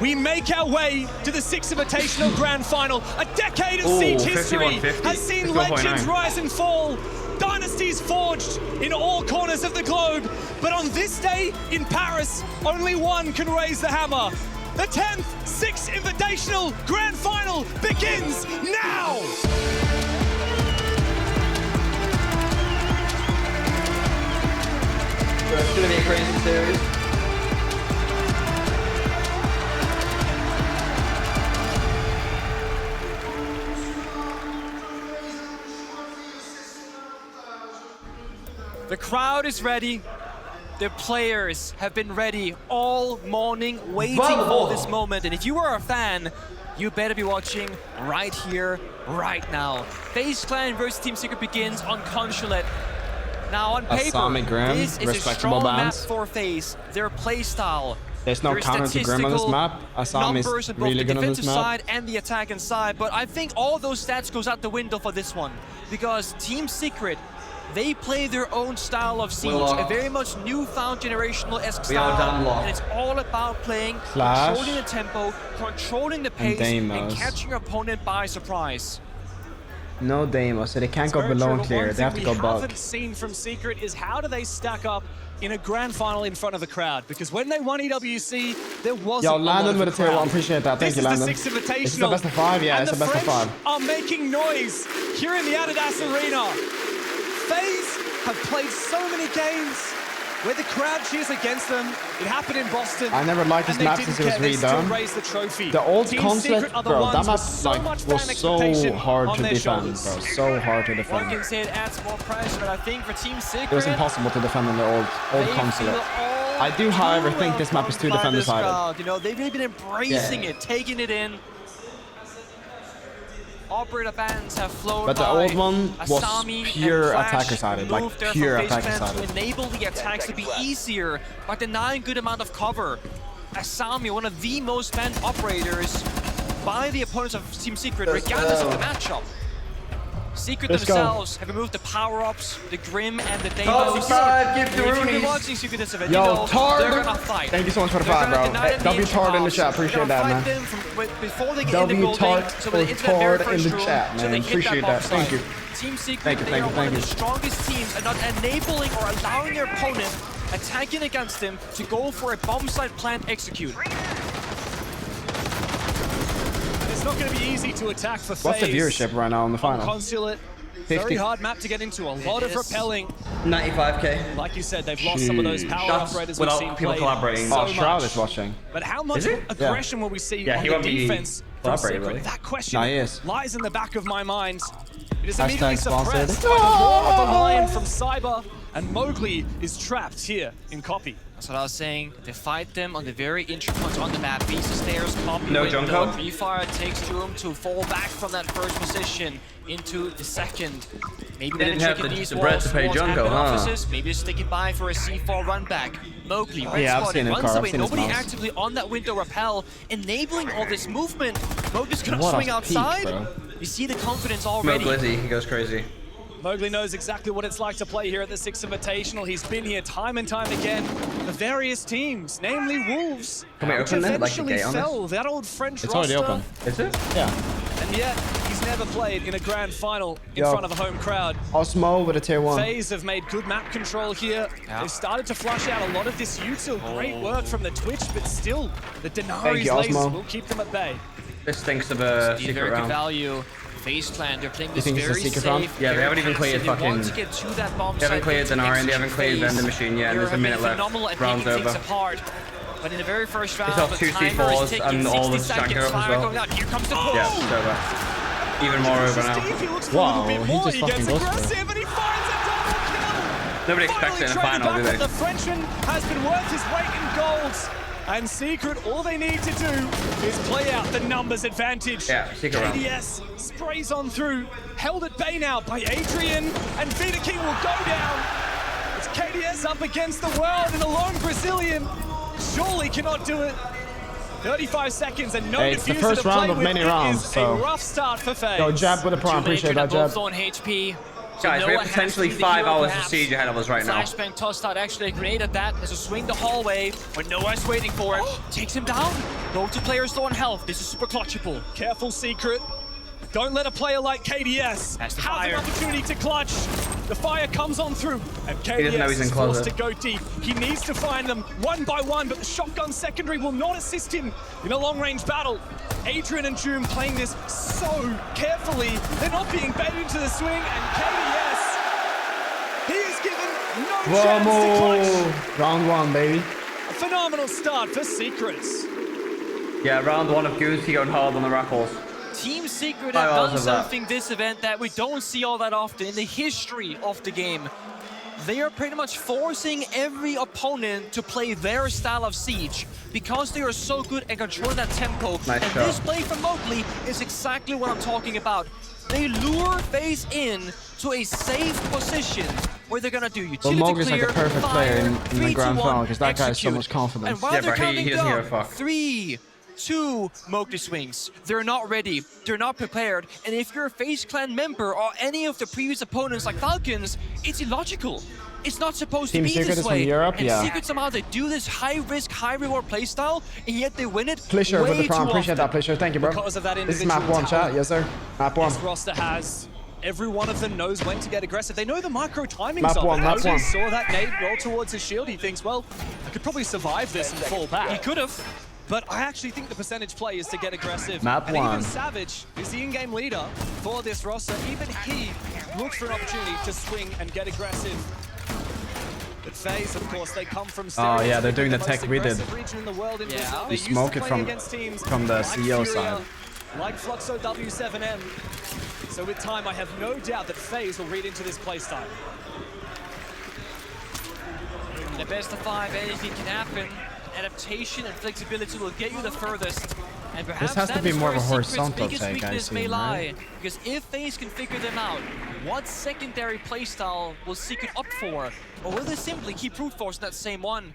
we make our way to the 6th Invitational Grand Final. A decade of Siege history has seen legends rise and fall, dynasties forged in all corners of the globe. But on this day in Paris, only one can raise the hammer. The 10th 6th Invitational Grand Final begins now! It's gonna be a crazy series. The crowd is ready. The players have been ready all morning, waiting for this moment. And if you are a fan, you better be watching right here, right now. FaZe Clan versus Team Secret begins on Consulate. Now on paper, this is a strong map for FaZe. Their playstyle. There's no counter to Grim on this map. Assam is really good on this map. Side and the attacking side, but I think all those stats goes out the window for this one because Team Secret, they play their own style of Siege, a very much newfound generational-esque style, and it's all about playing, controlling the tempo, controlling the pace, and catching your opponent by surprise. No Demo, so they can't go below and clear. They have to go above. What we haven't seen from Secret is how do they stack up in a grand final in front of the crowd? Because when they won EWC, there wasn't Yo, Landon with a tier 1, appreciate that. Thank you, Landon. This is the 6th Invitational. This is the best of 5, yeah, it's the best of 5. Are making noise here in the Adidas Arena. FaZe have played so many games where the crowd cheers against them. It happened in Boston. I never liked this map since it was redone. The old Consulate, bro, that map was so hard to defend, bro. So hard to defend. One can say it adds more pressure, but I think for Team Secret, it was impossible to defend on the old Consulate. I do, however, think this map is too defender-sided. You know, they've really been embracing it, taking it in. Operator bands have flown but the old one was pure attacker-sided, like pure attacker-sided. To enable the attacks to be easier by denying good amount of cover. Asami, one of the most banned operators by the opponents of Team Secret, regardless of the matchup. Secret themselves have removed the power-ups, the Grim, and the Demos. If you've been watching Secret this event, yo, Tard! They're gonna fight. Thank you so much for the 5, bro. W Tard in the chat, appreciate that, man. W Tard or Tard in the chat, man. Appreciate that. Thank you. Team Secret, they are one of the strongest teams and not enabling or allowing their opponent attacking against them to go for a bomb site plan execute. It's not going to be easy to attack for FaZe. What's the viewership right now in the final? Consulate, very hard map to get into, a lot of repelling. 95k. Like you said, they've lost some of those power operators we've seen people collaborating. So Shroud is watching. But how much aggression will we see on the defense from Secret? That question lies in the back of my mind. It is immediately suppressed by the War of the Lion from Cyber, and Mowgli is trapped here in Copy. That's what I was saying. They fight them on the very entry points on the map. Beast stairs, Copy no window. Junko. Pre-fire takes to him to fall back from that first position into the second. Maybe they didn't have the bread to pay Junko, offices. Maybe just stick it by for a C4 run back. Mowgli, red spotted, runs away. Nobody actively on that window repel, enabling all this movement. Mowgli's gonna swing outside. You see the confidence already. Mowgli, he goes crazy. Mowgli knows exactly what it's like to play here at the 6th Invitational. He's been here time and time again for various teams, namely Wolves. Can we open that? Like eventually fell. That old French roster. It's already open. Is it? Yeah. And yet, he's never played in a grand final in front of a home crowd. Osmo with a tier 1. FaZe have made good map control here. They've started to flush out a lot of this util. Great work from the Twitch, but still, the Denari's lasers will keep them at bay. This stinks of a secret round. Value. FaZe Clan, they're playing this very safe. Yeah, they haven't even cleared fucking... They haven't cleared Denari and they haven't cleared Vendor Machine yet, and there's a minute left. Round's over. But in the very first round, it's off 2 C4s and all the Shanker up as well. Here comes the yeah, it's over. Even more over now. Wow, he just fucking goes for it. Nobody expects it in a final, do they? The Frenchman has been worth his weight in gold. And Secret, all they need to do is play out the numbers advantage. Yeah, Secret round. KDS sprays on through, held at bay now by Adrian, and Vita King will go down. It's KDS up against the world, and a lone Brazilian surely cannot do it. 35 seconds and no diffuser it's the first round of many rounds, so a rough start for FaZe. Yo, jab with a prime, appreciate that jab. HP. Guys, we have potentially 5 hours of siege ahead of us right now. Flashbang tossed out actually a grenade at that as a swing the hallway when Noah's waiting for it. Takes him down. Both two players low on health. This is super clutchable. Careful, Secret. Don't let a player like KDS have an opportunity to clutch. The fire comes on through, and KDS is forced to go deep. He needs to find them one by one, but the shotgun secondary will not assist him in a long-range battle. Adrian and Joom playing this so carefully. They're not being baited into the swing, and KDS, he is given no chance to clutch. Round 1, baby. A phenomenal start for Secrets. Yeah, round 1 of Goosey going hard on the raffles. Team Secret have done something this event that we don't see all that often in the history of the game. They are pretty much forcing every opponent to play their style of Siege because they are so good at controlling that tempo. Nice and shot. This play from Mowgli is exactly what I'm talking about. They lure FaZe in to a safe position where they're gonna do utility Mowgli's clear, like the perfect player in the grand final because that guy has so much And confidence. while Yeah, they're but he counting doesn't give a down, fuck. 3, 2 Mowgli swings. They're not ready. They're not prepared. And if you're a FaZe Clan member or any of the previous opponents like Falcons, it's illogical. It's not supposed to be Secret this is way. from Europe, and yeah. Secret somehow they do this high-risk, high-reward playstyle, and yet they win it Plisher with way the prom. too Appreciate often. that, Plisher. Thank you, bro. Because of that This is map 1, chat. Yes, sir. Map 1. This roster has, every one of them knows when to get aggressive. They know the micro timings Map of one, it. map Ozzy one. saw that nade roll towards his shield. He thinks, well, I could probably survive this and fall back. He could have. But I actually think the percentage play is to get aggressive. Map and 1. even Savage is the in-game leader for this roster. Even he looks for an opportunity to swing and get aggressive. But FaZe, of course, they come from Oh, yeah, they're doing the most tech we did. aggressive region in the world in Brazil. We They used to smoke it play from against teams the like CEO Furia, side. like Fluxo W7M. So with time, I have no doubt that FaZe will read into this playstyle. In the best of 5, anything can happen. Adaptation and flexibility will get you the furthest. And perhaps has to that be is more where of a Secret's horizontal biggest take, I weakness may assume, lie. right? Because if FaZe can figure them out, what secondary playstyle will Secret opt for? Or will they simply keep brute forcing that same one?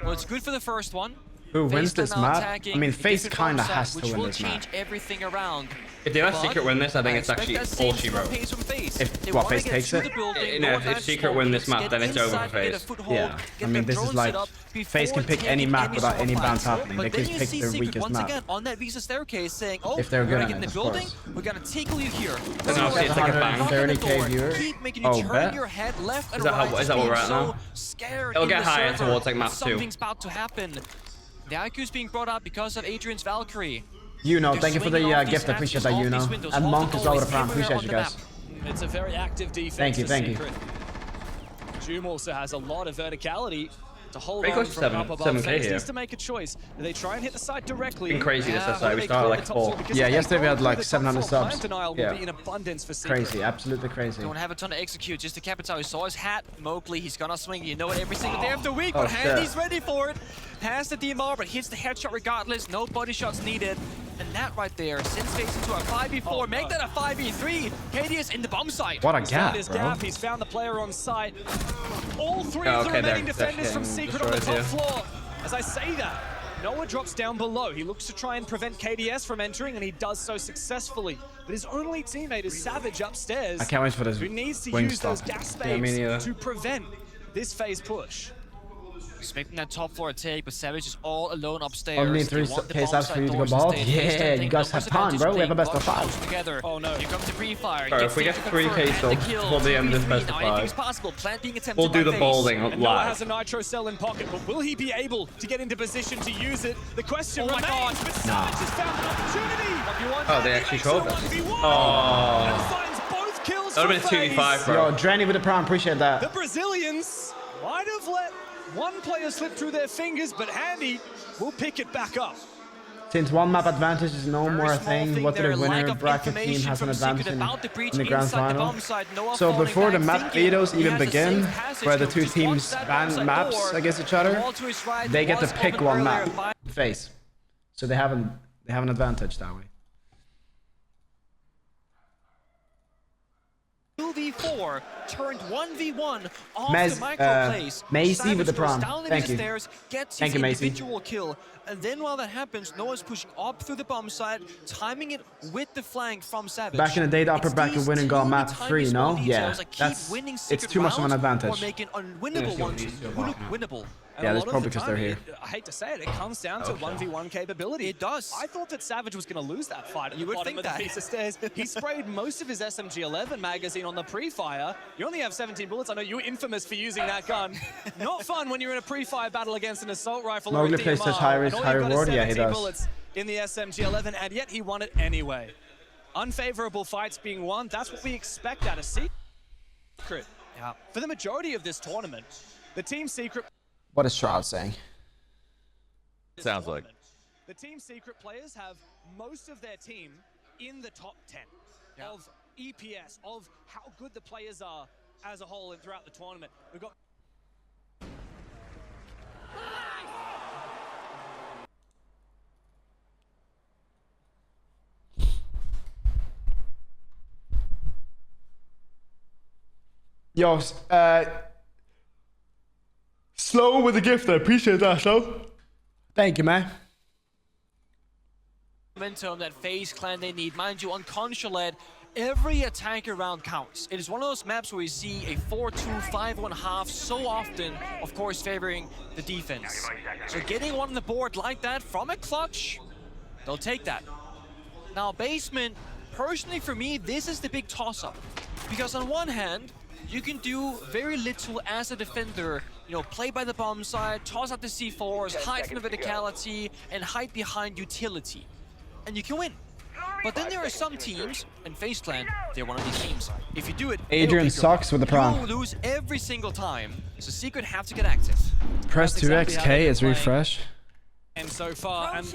Well, it's good for the first one. Who wins FaZe this are now map? attacking I mean, a FaZe different kinda farm has side, to which win will this map. change everything around. If they let But Secret win this, I think it's expect actually that same all she sort of wrote. pace from FaZe. If- They what, wanna FaZe get takes through it? the building, No, go if down Secret small win gates, this map, get then it's over inside, for get a FaZe. foothold, Yeah, get I mean, the this is drone like set up FaZe can before pick any taking map without sort of any bans plans. happening. But They then could you pick see their Secret weakest once map. again on that Visa staircase saying, oh, If they're we're good gonna at get in it, the of building, course. we're gonna tickle you here. And now see it's like a bang. Knock on the 30K door, viewer. keep making you Oh, turn bet. your head left and Is that how- right, is that what we're at being now? so scared It'll in get the higher server. towards, like, map 2. Something's about to happen. The IQ is being brought out because of Adrian's Valkyrie. You know, They're thank you for the swinging off these gift. I appreciate that, matches, you off know. these windows, And off Monk the as well with doors, the prime. everywhere Appreciate you on the guys. map. It's a very active defense. Thank you, for thank you. Secret. Joom also has a lot of verticality to hold Very on close to from up above. 7K FaZe here. needs to make a choice. Do they try and hit the site directly? Been crazy this Or SI. do We they started go like to the top 4. floor? Because Yeah, if they yesterday we go had to like the top 700 floor, subs. Plant denial Yeah. will be in abundance for Secret. Crazy, absolutely crazy. Don't have a ton to execute, just to capitalize. He saw his hat, Mowgli, he's gonna swing. You know it every single day of the week, Oh, but shit. Handy's ready for it. Has the DMR, but hits the headshot regardless. No body shots needed. And that right there sends FaZe into a 5v4. Make that a 5v3. KDS in the bomb site. What a He's found gap, his bro. gap. He's found the player on site. All three Oh, of the okay, remaining they're defenders from getting Secret on the top destroyed floor. As I say that, Noah drops down below. He looks to try and prevent KDS from entering, and he does so successful. But his only teammate is Savage upstairs. I can't wait for this Who needs to wing use those stuff. gas Yeah, me babes neither. to prevent this phase push. Expecting that top floor take, but Savage is all alone upstairs. Only They 3 want the case bomb apps for site you to go doors to bald? stay. Yeah, They don't you think guys numbers have time, advantage bro. We have a playing best of box 5. close together. Oh, no. Here comes the pre-fire. Alright, if we get 3K still before the end of this best of 5, Anything's possible. Plant being attempted we'll do by the FaZe. bowling And Noah live. has a nitro cell in pocket, but will he be able to get into position to use it? The question remains, but Savage has found an opportunity. Oh, they actually showed us. Oh. And finds both kills That would have for been 2v5, FaZe. bro. Yo, Dranny with the prime. Appreciate The that. Brazilians might have let one player slip through their fingers, but Handy will pick it back up. Since one map advantage is no more a thing, what there, the lack winner of bracket team information has an from advantage Secret in about the breach the grand inside the final? bomb site. Noah So falling before the back, map thinking vetoes he even has a begin, safe passage where the to two just teams watch that bomb ban site maps door. against each other, Wall to his right they get to was pick opened one earlier map. by FaZe. So they have an advantage that way. 2v4. before, turned 1v1 off Mez, the micro plays. Macy with the Savage prom. goes down Thank the you. stairs, gets Thank his you, Macy. individual kill, and then while that happens, Noah's pushing up through the bomb side, timing it with the flank from Savage. Back in the day, the upper It's bracket these winning got map teeny 3, no? tiny Yeah, details that keep that's winning it's secret too much of an rounds advantage. Or making unwinnable ones look winnable. And Yeah, a that's lot of probably the because they're time, here. I hate to say it, it comes down to 1v1 capability. It does. I thought that Savage was going to lose that fight at You the would bottom think of the that. piece of stairs. He sprayed most of his SMG-11 magazine on the pre-fire. You only have 17 bullets. I know you're infamous for using that gun. Not fun when you're in a pre-fire battle against an assault rifle or a Mowgli plays DMR. such high And risk, all high you've got is reward. Yeah, he 17 does. bullets in the SMG-11, and yet he won it anyway. Unfavorable fights being won. That's what we expect out of Secret. Yeah. For the majority of this tournament, the Team Secret... What is Shroud saying? Sounds like. The Team Secret players have most of their team in the top 10 of EPS, of how good the players are as a whole and throughout the tournament. We've got... Yo, slow with the gift. I appreciate that, Slow. Thank you, man. Momentum that FaZe Clan they need. Mind you, on Consulate, every attacker round counts. It is one of those maps where we see a 4-2, 5-1 so often, of course, favoring the defense. So getting one on the board like that from a clutch, they'll take that. Now, Basement, personally for me, this is the big toss-up. Because on one hand, you can do very little as a defender, you know, play by the bomb side, toss out the C4s, hide from the verticality, and hide behind utility. And you can win. But then there are some teams, and FaZe Clan, they're one of these teams. If you do it, Adrian sucks with the prom. you'll lose every single time. So Secret have to get active. Press That's exactly how 2xk they've is been refresh. And so far, and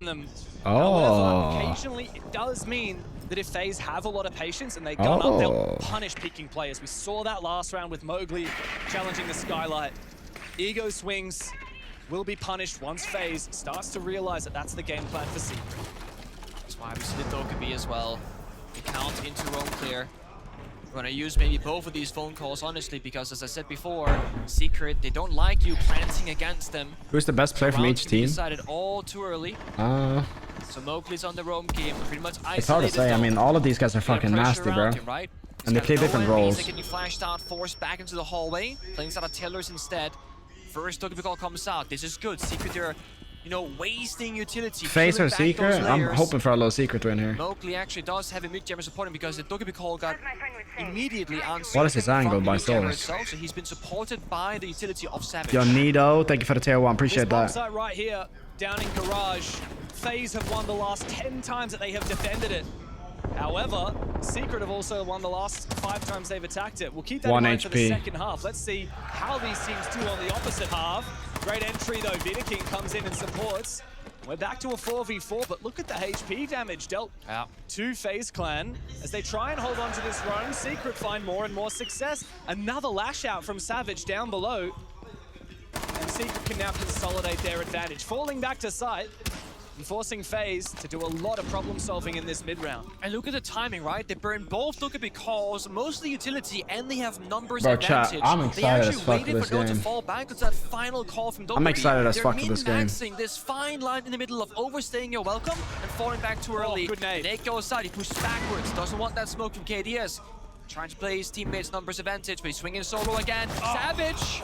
them. Oh. However, occasionally it does mean that if FaZe have a lot of patience and they gun up, they'll punish peeking players. We saw that last round with Mowgli challenging the Skylight. Ego swings will be punished once FaZe starts to realize that that's the game plan for Secret. That's why we see the Dokkaebi as well. We count into roam clear. We're gonna use maybe both of these phone calls, honestly, because as I said before, Secret, they don't like you planting against them. Who's the best player from each team? Decided all too early. So Mowgli's on the roam game, pretty much isolated. It's hard to say. I mean, all of these guys are fucking nasty, bro. Him, right? And they play different roles. Getting flashed out, forced back into the hallway, playing out of Tellers instead. First Dokkaebi call comes out. This is good. Secret, they're, you know, wasting utility. FaZe or Secret? I'm hoping for a low Secret win here. Mowgli actually does have a mid-jammer supporting because the Dokkaebi call got immediately answered. What is his angle by Souls? So he's been supported by the utility of Savage. Yo, Nido, thank you for the tier 1. Appreciate This bomb that. site right here, down in Garage. FaZe have won the last 10 times that they have defended it. However, Secret have also won the last 5 times they've attacked it. We'll keep that in mind for the second half. Let's see how these teams do on the opposite half. Great entry though, Wooting comes in and supports. We're back to a 4v4, but look at the HP damage dealt to FaZe Clan. As they try and hold on to this run, Secret find more and more success. Another lash out from Savage down below. And Secret can now consolidate their advantage. Falling back to site, and forcing FaZe to do a lot of problem solving in this mid-round. And look at the timing, right? They burn both Dokkaebi calls, mostly utility, and they have numbers Bro, advantage. chat, I'm excited as fuck for They this actually waited for Noah to game. fall back with that final call from Dokkaebi. I'm excited as fuck for this game. They're min-maxing this fine line in the middle of overstaying your welcome and falling back too early. Good nade. Nate goes side, he pushes backwards, doesn't want that smoke from KDS. Trying to play his teammates' numbers advantage, but he's swinging solo again. Savage!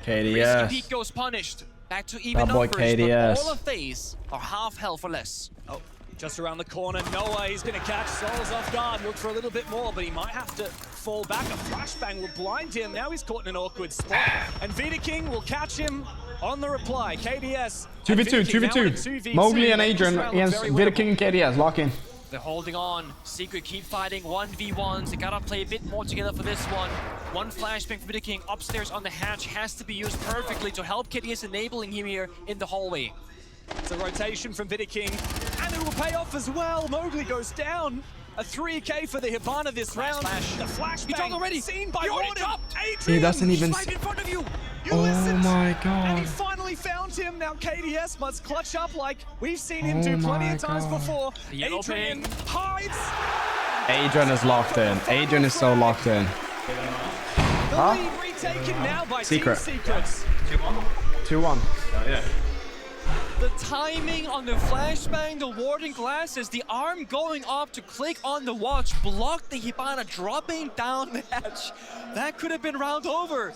Risky KDS. peek goes punished. Back to even That boy numbers, KDS. but all of FaZe are half health or less. Oh, just around the corner, Noah, he's gonna catch Souls off guard, look for a little bit more, but he might have to fall back. A flashbang will blind him, now he's caught in an awkward spot. And Wooting will catch him on the reply. KDS. 2v2, 2v2. Mowgli and Adrian against Wooting and KDS. Lock in. They're holding on. Secret keep fighting 1v1s. They gotta play a bit more together for this one. One flashbang for Wooting upstairs on the hatch has to be used perfectly to help KDS, enabling him here in the hallway. It's a rotation from Wooting, and it will pay off as well. Mowgli goes down. A 3K for the Hibana this round. Flash. The flashbang He dropped already. seen by He already Wooting. dropped. Adrian, He doesn't even. Right in front of you. You Oh listened. my And god. he finally found him. Now KDS must clutch up like we've seen him do plenty of times before. The yellow Adrian ping. hides. Adrian is locked in. Adrian is so locked in. The lead retaken now by Secret. Team Secrets. 2-1. Yeah. The timing on the flashbang, the warding glasses, the arm going up to click on the watch, blocked the Hibana dropping down the hatch. That could have been round over.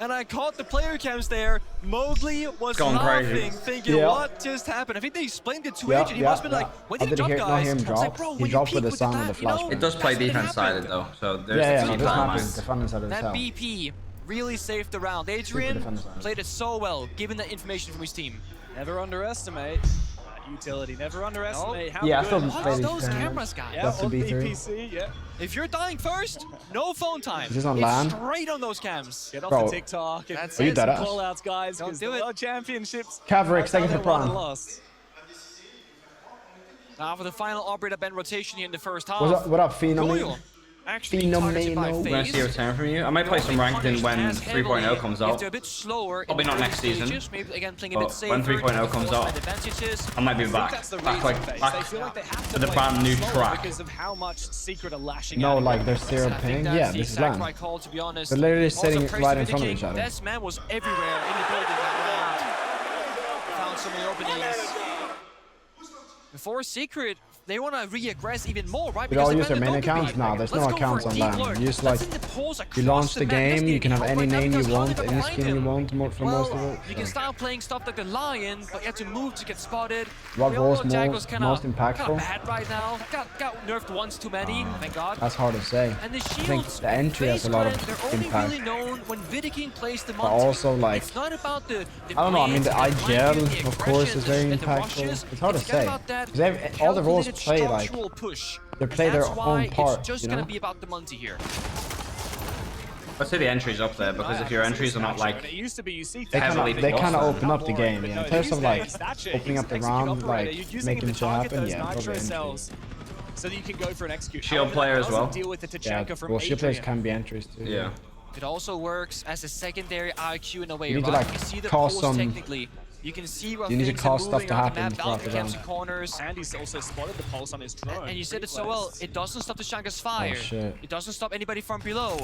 And I caught the player cams there. Mowgli was laughing, thinking, what just happened? I think they explained it to Adrian. He must have been like, when did he drop, guys? Him drop. Like, bro, he dropped with the sound of the flashbang. It does play defense-sided though, so there's That BP really saved the round. Adrian played it so well, given that information from his team. Never underestimate that utility. Never underestimate how What's those cameras, guys? Yeah, on BPC, yeah. If you're dying first, no phone time. Is this on it's land? straight on those cams. Get off the TikTok. That's Are you dead ass? Call outs, guys. Don't do it. World Championships. HyperX taking the prime. Now for the final operator band rotation here in the first half. What up, Phenom? Actually targeted by We're gonna FaZe. see a return from you. I might play some ranked in when 3.0 comes out. A bit slower Probably not next season. Maybe again playing a But bit safer. when 3.0 comes out, I might be back to the brand new track. Because of how much Secret are lashing No, out. like there's zero ping. Yeah, this is land. Right call, to be honest. They're literally Also, sitting praise right to in front of Wooting. each other. This man was everywhere in the building that round. Found so many openings. Before Secret, they want to re-aggress even more, right? They all use their main accounts? Nah, there's no accounts on land. You just like, you launch the game, you can have any name you want, any skin you want for most of it. You can start playing stuff like the Lion, but you have to move to get spotted. What was most impactful? Kind of bad right now. Got nerfed once too many, thank God. That's hard to say. And the I think shields, the entry has a lot of they're only impact. really known when Wooting plays the But Monty. also like, It's not about the I don't know, I mean the blades, IGL the of course is very aggression, the impactful. rushes. It's hard to Forget say. about that. Because all the roles Calculated play like, structural push. they play their That's why own part, it's just you gonna know? be about the Monty here. Let's say the entries up there, because if your entries are not like It used to be you see They heavily kind of open up the More, game, but yeah. no, In terms of like stature, opening up the he's round, execute operator. like You're using making him shit to target happen, those yeah, nitro probably entry. cells so that you can go for an execute. Shield However, player that as well. doesn't deal with the Yeah, Tachanka from well, shield players Adrian. can be entries too. yeah. It also works as a secondary IQ in a way, You need to, right? like, You can see the cause pose some- technically. You can see where You need to things cause are stuff moving to on the happen map, throughout the camps round. and corners. And he's also spotted the pulse on his drone. And you said it so well, it doesn't stop the Shanka's fire. Oh, shit. It doesn't stop anybody from below.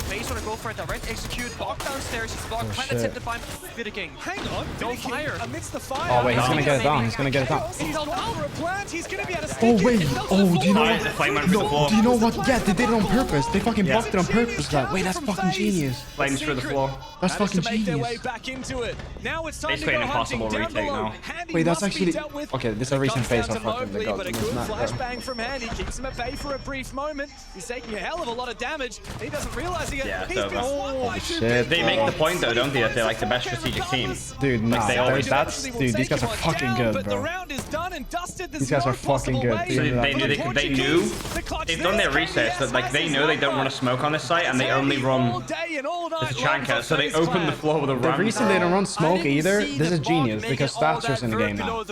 FaZe want to go for a direct execute, block downstairs, he's blocked, Oh, planets hit shit. the bind, Wooting. Hang on, No Wooting fire. amidst the fire. Oh wait, he's gonna get it Maybe. down. He's gonna get it down. He's gone for a plant. He's gonna be able to Oh stick wait. it. It fell to Oh, the do you know floor. The flame went through the floor. Do you know what? Yeah, they did it on purpose. They fucking Yeah. blocked it on purpose. Like, wait, that's fucking genius. Flames through the floor. That's Managed fucking to make their way genius. back into it. Now it's time Basically to go an hunting impossible down retake below. now. Handy Wait, that's must be actually dealt with. okay. This is a recent Comes face down off to from the Mowgli, gods. but a It's good not, bro. flashbang from Handy keeps him at bay for a brief moment. He's taking a hell of a lot of damage. He doesn't realize it. Yeah, He's so been swung by two shit. They make the point though, don't they, that they're like the best Okay, strategic team. regardless. Dude, nah, they always- dude, these guys are fucking good, But the bro. round is done and dusted. There's These guys no are fucking possible good. way So So Yeah. they for knew the they knew Portuguese. The clutch they've done their there. research that like they KBS know they don't has want to smoke on this site and they only all run day and all the night long Tachanka, for so they FaZe open the Clan. floor with a The ramp. reason they don't run smoke either, this is genius because Stats Statsers in the game now.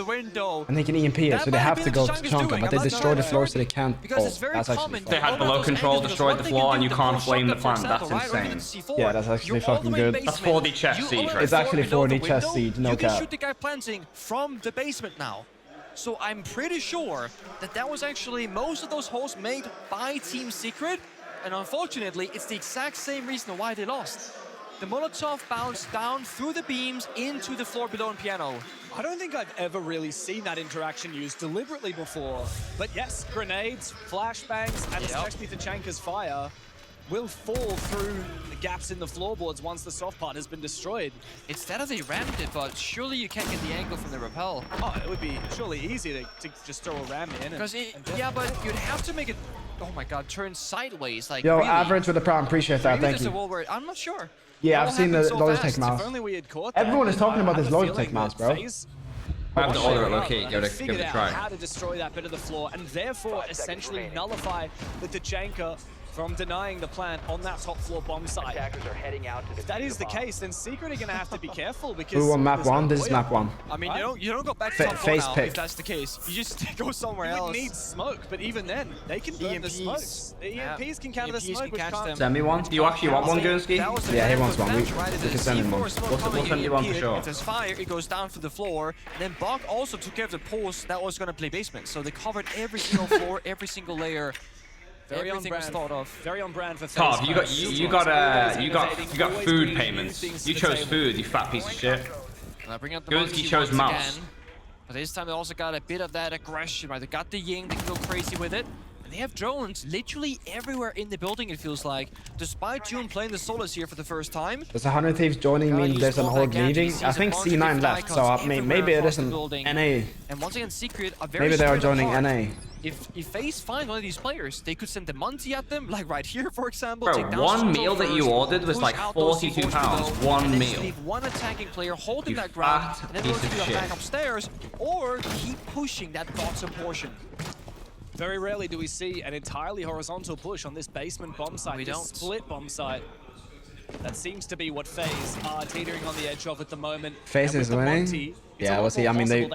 And they can EMP it, That so they might have be to what go the to Chunka's Chunka, doing. but they I'm not destroy the sure. floor so they can't Because pull. it's very That's actually common. fun. They had below control, destroyed the floor, and you can't flame the plant. That's insane. Yeah, that's actually fucking good. That's 4D chest siege, right? It's actually 4D chest siege, no You can cap. shoot the guy planting from the basement now. So I'm pretty sure that that was actually most of those holes made by Team Secret. And unfortunately, it's the exact same reason why they lost. The Molotov bounced down through the beams into the floor below in piano. I don't think I've ever really seen that interaction used deliberately before. But yes, grenades, flashbangs, and especially Tachanka's fire will fall through the gaps in the floorboards once the soft part has been destroyed. It's that they rammed it, but surely you can't get the angle from the rappel. Oh, it would be surely easy to just throw a ram in. Because yeah, but you'd have to make it, oh my god, turn sideways. Like, Yo, really? average with the prime, appreciate that, Maybe thank there's a you. wall where I'm not sure. Yeah, It I've seen the all happened so Logitech fast. mouse. If only we had caught that. Everyone is talking about I this have a Logitech feeling mouse, that bro. FaZe I have to order it Well, low-key, give it figured a out try. how to destroy that bit of the floor and therefore essentially nullify the Tachanka from denying the plant on that top floor bomb site. If that is the case, then Secret are going to have to be careful because Who won map there's no 1? This is way map 1. I mean, you don't go back to top four Face now pick. if that's the case. You just go somewhere You else. would need smoke, but even then, they can burn the EMPs. smokes. The Yeah. EMPs can counter the EMPs smoke, can which catch can't... them. Send me one. Do you actually want one, Gursky? That was the Yeah, he plan wants for one. Match, We right? If can there's send him one. C4 smoke We'll coming, send you one for EMP it. sure. If there's fire, it goes down through the floor. And then Bog also took care of the post that was going to play basement. So they covered every single floor, every single layer. Everything was thought of. Very on brand for Todd, you got food payments. You chose food, you fat piece of shit. And I bring up the Gunsky chose mouse. again. But this time they also got a bit of that aggression, right? They got the Ying, they can go crazy with it. And they have drones literally everywhere in the building, it feels like. Despite June playing the solos here for the first time. There's 100 Thieves joining me, there's an Horde leaving. I think C9 left, so I mean, maybe it isn't NA. And once again, Secret are very Maybe they are joining apart. NA. If FaZe find one of these players, they could send the Monty at them, like right here, for example. Bro, take down one Soto meal that you first, ordered was push like out those £42. C4s One and then meal. leave one attacking player holding You that ground, fat and then piece go to of the shit. back upstairs, or keep pushing that bottom portion. Very rarely do we see an entirely horizontal push on this basement bomb site, We this don't. split bomb site. That seems to be what FaZe are teetering on the edge of at the moment. FaZe is winning. Yeah, we'll see. I mean, they've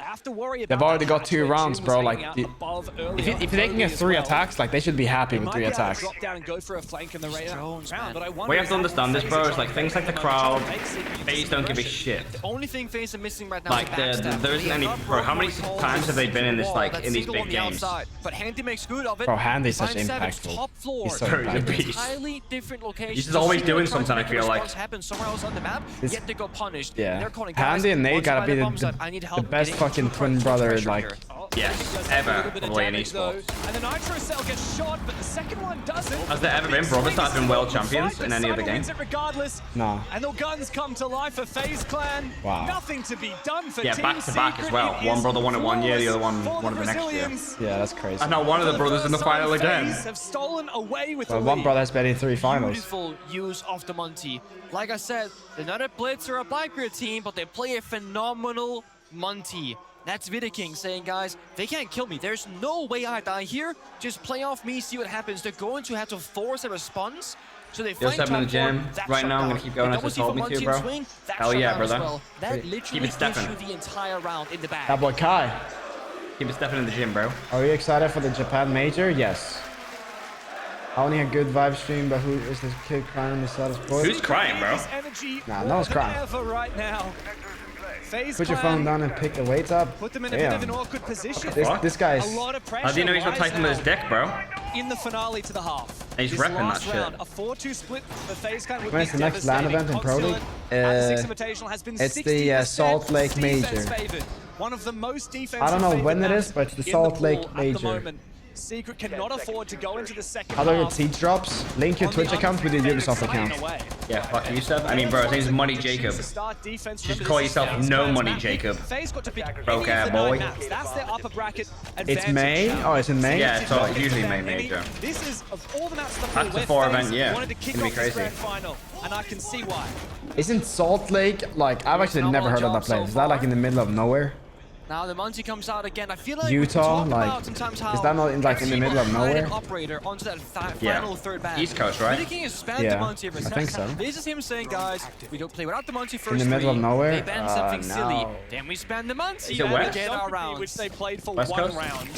already got 2 rounds, bro. Like, if you're taking a 3 attacks, like they should be happy with 3 attacks. Drop down and go for a flank in the round, but I wonder We have to understand this, bro. It's like things like the crowd, FaZe don't give a shit. The only thing FaZe are missing right now Like is backstab. there isn't any. Bro, how many times have they been in this like in these big games? But Handy makes good of it. Bro, Handy's such Finds Savage impactful. top floor. He's so Bro, he's a impactful. beast. Entirely different locations. He's just always So doing trying to something, I make the feel like. response happen somewhere else on the map, yet they got punished. Yeah. They're calling, Handy and Nate once gotta by be the bomb the site, I need help best getting fucking too twin much brother, pressure like. here. Yes, ever probably in esports. And the Nitro cell gets shot, but the second one doesn't. Has there ever been brothers that have been world champions in any other game? Regardless. No. And the guns come to life for FaZe Clan. Wow. Nothing to be done for Yeah, Team back to back as Secret. well. It One is brother won it one year, the other one flawless won it the for next year. Brazilians. Yeah, that's crazy. And now one of the brothers in the final again. FaZe have stolen away with Well, the one lead. brother has been in 3 finals. Beautiful use of the Monty. Like I said, they're not a Blitz or a Blackbeard team, but they play a phenomenal Monty. That's Wooting saying, guys, they can't kill me. There's no way I die here. Just play off me, see what happens. They're going to have to force a response. So they Yo, find 7 in the top four, gym. that Right now, I'm shutdown. gonna keep going They as double it's see told me for to, Monty bro. and swing, that Hell yeah, shutdown as brother. well. That literally it gives stepping. you the entire round in the bag. That boy Kai. Keep it stepping in the gym, bro. Are you excited for the Japan Major? Yes. I only a good vibe stream, but who is this kid crying on the side of Spoit? Who's crying, bro? Nah, no one's crying. Right now. FaZe Put your phone down and pick the weights up. Put them in a bit of an Damn. awkward position. This guy A is... lot of pressure. How do you know he's not right typing with his now dick, bro? in the finale to the half. He's This repping that last shit. round, a 4-2 split for FaZe Clan would When be is the next LAN event in Pro League? It's the Salt Lake Major. One of the most defensive I don't know when it maps is, but it's the in Salt pool Lake at the Major. moment. Secret cannot afford to go into the second How do you half get siege drops? Link your on the Twitch account with your undefended Ubisoft side in account. a way. Yeah, fuck you, Seb. I mean, bro, his name's Money Jacob. Just call yourself No Money Jacob. FaZe got to pick Broke any of ass the boy. 9 maps. That's their upper bracket It's advantage. May? Oh, it's in May? Yeah, so it's usually May major. This is of all the maps in the That's pool the where 4 FaZe event, yeah. wanted to kick It's gonna off be this crazy. grand final, and I can see why. Isn't Salt Lake, like, I've actually never heard of that place. Is that like in the middle of nowhere? Now the Monty comes out again. I feel like Utah, we talk like, about sometimes how is that not in, like, in the middle of hide an nowhere? operator onto that Yeah. final third band. East Coast, right? Wooting has spammed Yeah, the Monty ever I since. think so. This is him saying, guys, we don't play without the Monty first. In the middle of nowhere? They ban something No. silly. Then we spam the Monty. Is it and west? we get our rounds. Which they played for West one Coast? round,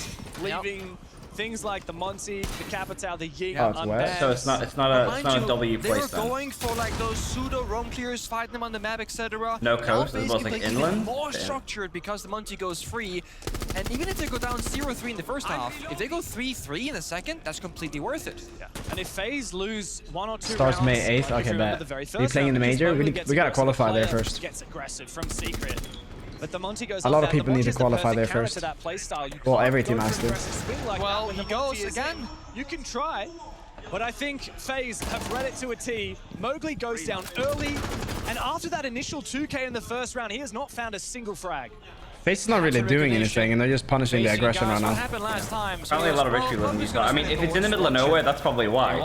leaving things like the Monty, the Capitao, the Ying Oh, it's west? unbanned. So it's not a W they were place then. going for like those pseudo roam clears, fighting them on the map, etc. No Now coast, as well as, basically like, playing inland? even more Damn. structured because the Monty goes free. And even if they go down 0-3 in the first half, if they go 3-3 in the second, that's completely worth it. Yeah. And if FaZe lose 1 or 2 Starts rounds, May 8th? if Okay, you remember bet. the very Are you first playing in the round, because major? Mobley We gets gotta aggressive, qualify there player first. Gets aggressive from Secret. But the Monty goes A lot on of down. people The need to Monty's the qualify there perfect counter first. to that playstyle. You Well, can't every go team for has an to. aggressive swing like Well, that when he the Monty goes is again. in. You can try, but I think FaZe have read it to a T. Mowgli goes down early, and after that initial 2K in the first round, he has not found a single frag. FaZe is not really doing anything, and they're just punishing the aggression right What now. happened last time? Probably a lot of rich people in these. I mean, if it's in the middle of nowhere, that's probably why.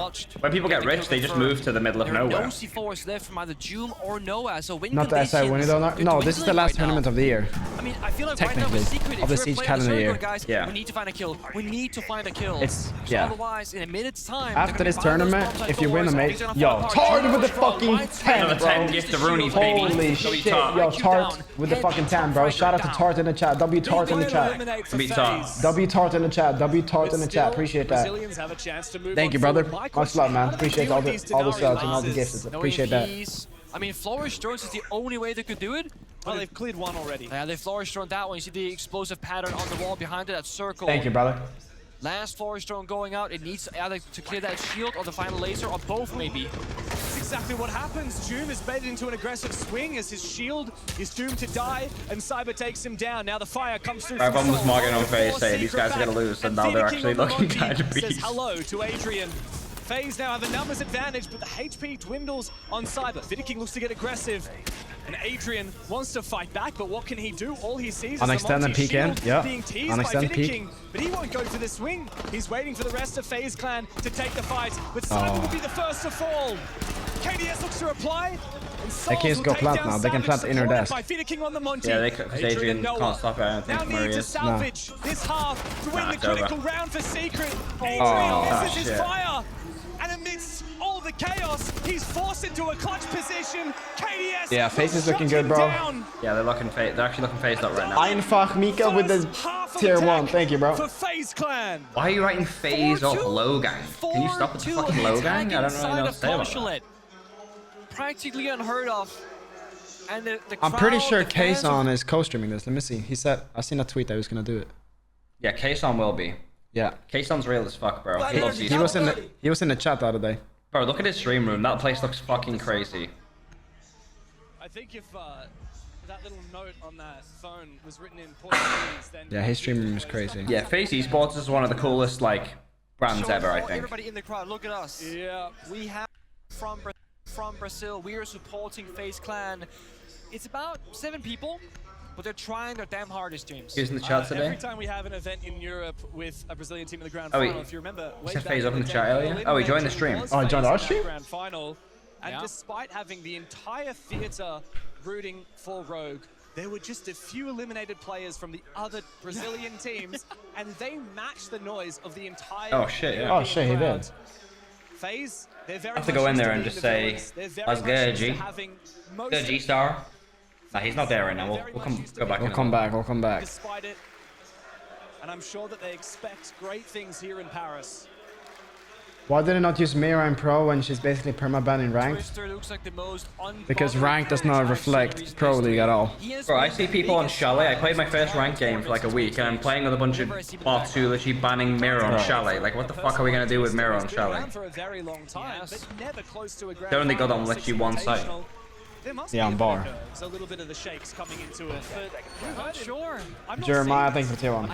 When people get rich, they just move to the middle of There are nowhere. no C4s left from either Jum or Noah, so win Not the SI winning though. No, this is the last tournament of the year. I mean, I feel like right now Technically, with Secret, if of the you're Siege playing calendar the year. circle, guys, Yeah. we need to find a kill. We need to find a kill. It's- So yeah. otherwise, in a minute's time, After this tournament, if you win a mate, mate, yo, Tard with the fucking 10, Another 10 bro. gift to Rooney's, baby. Holy shit, yo, Tart with the fucking 10, bro. Shout out to Tart in the chat. W Tart in the chat. Beat Tart. W Tart in the chat. W Tart in the chat. Appreciate that. Thank you, brother. Much love, man. Appreciate all the subs and all the gifts. Appreciate that. I mean, Flourish drones is the only way they could do it. Well, they've cleared one already. Yeah, they Flourish drone that one. You see the explosive pattern on the wall behind it, that circle. Thank you, brother. Last Force Drone going out. It needs either to clear that shield or the final laser, or both maybe. That's exactly what happens. Doom is baited into an aggressive swing as his shield is doomed to die, and Cyber takes him down. Now the fire comes through. Everyone was marking on face saying these guys are going to lose, and now they're actually looking kind of beast. Says hello to Adrian. FaZe now have a numbers advantage, but the HP dwindles on Cyber. Vidiking looks to get aggressive, and Adrian wants to fight back, but what can he do? All he sees is Unextended peek in, yeah. Being teased Unextended by Vidiking, but he won't go for the swing. He's waiting for the rest of FaZe Clan to take the fight, but Cyber will be the first to fall. KDS looks to reply. They can't go plant now. They can plant inner desk. Yeah, they could, because Adrian can't stop it. I don't think where he is. Salvage this half to win the critical round for Secret. Oh, Adrian misses his shit. fire. And amidst all the chaos, he's forced into a clutch position. KDS. Yeah, FaZe is looking good, bro. Yeah, they're actually looking phased up right now. Einfach Mika with the tier 1. Thank you, bro. For FaZe Clan. Why are you writing phase up low gang? Can you stop with the fucking low gang? I don't really know what to say about that. Practically unheard of. And the I'm pretty crowd, sure the fans Kayson is co-streaming this. Let me see. He said, I seen a tweet that he was gonna do it. Yeah, Kayson will be. Yeah. Kayson's real as fuck, bro. He loves He was in the chat the other day. Bro, look at his stream room. That place looks fucking crazy. I think if that little note on that phone was written in Portuguese, then Yeah, his stream room is crazy. Yeah, FaZe Esports is one of the coolest like brands ever, I think. Everybody in the crowd, look at us. Yeah. We have from Brazil. We are supporting FaZe Clan. It's about 7 people, but they're trying their damn hardest, James. Who's in the chat today? Every time we have an event in Europe with a Brazilian team in the grand Oh, final, if you remember, he said FaZe up in the chat earlier. Oh, he joined the stream. Oh, he joined our stream? Grand final, and despite having the entire theater rooting for Rogue, there were just a few eliminated players from the other Brazilian teams, and they matched the noise of the entire. Oh shit! Yeah. Oh shit, he did. FaZe, they're very I have to go in there and just say, "How's good, G? Good, G Star." Nah, he's not there right now. We'll go back. We'll come back. We'll come back. Despite it, and I'm sure that they expect great things here in Paris. Why did they not use Mira in Pro when she's basically permaban in ranked? Because ranked does not reflect Pro League at all. Bro, I see people on Chalet. I played my first ranked game for like a week, and I'm playing with a bunch of bots who literally banning Mirror on Chalet. Like, what the fuck are we gonna do with Mirror on Chalet? They're only good on literally one site. Yeah, on bar. A little bit of the shakes coming into it, but I'm not sure. Jeremiah, thanks for tier 1.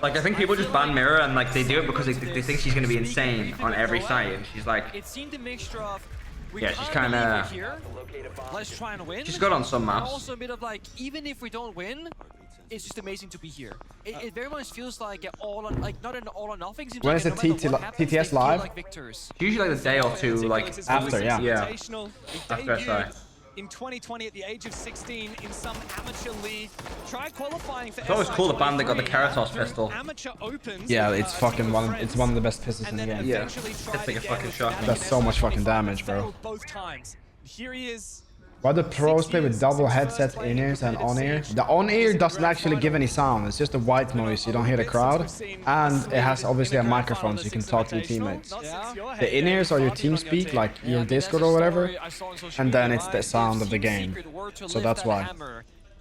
Like, I think people just ban Mirror, and like they do it because they think she's gonna be insane on every site, and she's like, It seemed a mixture of yeah, she's kind of. let's try and win. She's good on some maps. Also a bit of like, even if we don't win, it's just amazing to be here. It very much feels like all on, like not an all or nothing. When is the TTS live? Like victors. Usually like a day or two, like after, yeah. Yeah. After SI. In 2020, at the age of 16, in some amateur league, tried qualifying for. It's always cool the band that got the Karatos pistol. Amateur opens. Yeah, it's fucking it's one of the best pistols in the game. Yeah, it's like a fucking shotgun. Does so much fucking damage, bro. Both times. Here he is. Why do pros play with double headsets, in-ears and on-ear? The on-ear doesn't actually give any sound. It's just a white noise. You don't hear the crowd. And it has obviously a microphone so you can talk to your teammates. The in-ears are your team speak, like your Discord or whatever. And then it's the sound of the game. So that's why.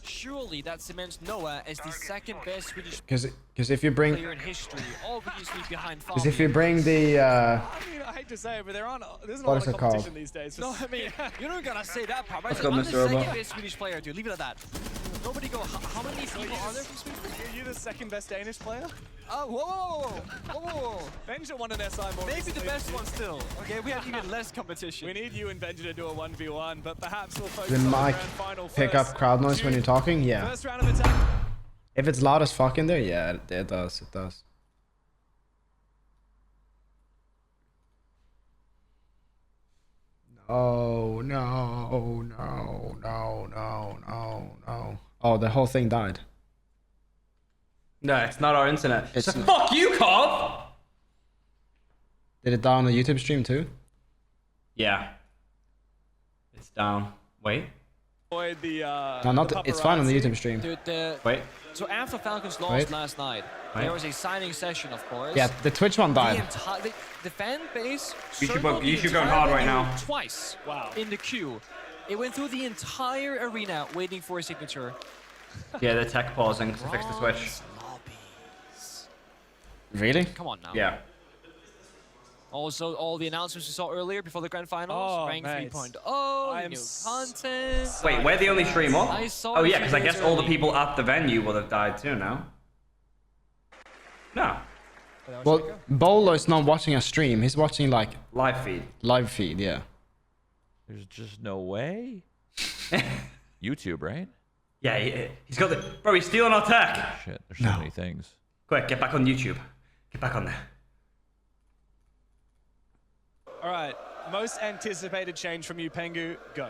Surely that cements Noah as the second best Swedish Because if you bring... player in history, obviously behind Because if you bring the... I mean, I hate to say it, but there's not a lot of competition these days. No, I mean, you're not gonna say that part. Let's go, I'm Mr. the Robot. second best Swedish player, dude. Leave it at that. Nobody go, how many people are there from Sweden? Are you the second best Danish player? Whoa. Benja won an SI more. Maybe the best one still. Okay, we have even less competition. We need you and Benja to do a 1v1, but perhaps we'll focus The on the mic grand final pick first. up crowd noise when you're talking? Yeah. First round of attack. If it's loud as fuck in there, yeah, it does. It does. Oh, no. Oh, the whole thing died. No, it's not our internet. It's fuck you, Cobb! Did it die on the YouTube stream too? Yeah. It's down. Wait. No, It's fine on the YouTube stream. Dude, Wait. so after Falcons lost last night, there was a signing session, of course. Yeah, the Twitch one died. The fan base You should go hard right now. Twice in the queue. It went through the entire arena waiting for a signature. Yeah, they're tech pausing to fix the switch. Really? Come on now. Yeah. Also, all the announcements we saw earlier before the grand finals. Oh, Rank mate. 3.0, new content. Wait, we're the only stream up? I saw Oh it yeah, a because few I guess days all the early. people at the venue will have died too now. No. Well, Bolo is not watching a stream. He's watching like Live feed. live feed. Yeah. There's just no way. YouTube, right? Yeah, he's got the... Bro, he's stealing our tech. Shit, there's so many things. Quick, get back on YouTube. Get back on there. All right, most anticipated change from you, Pengu. Go.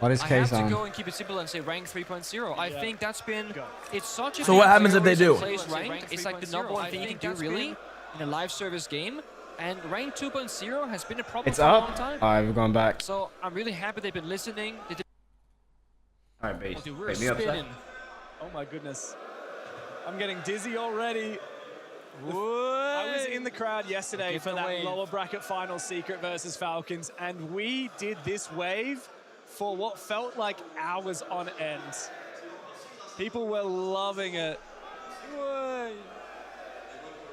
What is I have to K-Zone? go and keep it simple and say rank 3.0. I think that's been... Go. It's such a So big what happens if they do? place rank. It's like the number one thing you can do, really, in a live service game. And rank 2.0 has been a problem It's for a long up. time. Alright, we're going back. So I'm really happy they've been listening. They did, Alright, base. dude, we're Wait, me upset? spinning. Oh my goodness. I'm getting dizzy already. I was in the crowd yesterday for that lower bracket final Secret versus Falcons, and we did this wave for what felt like hours on end. People were loving it.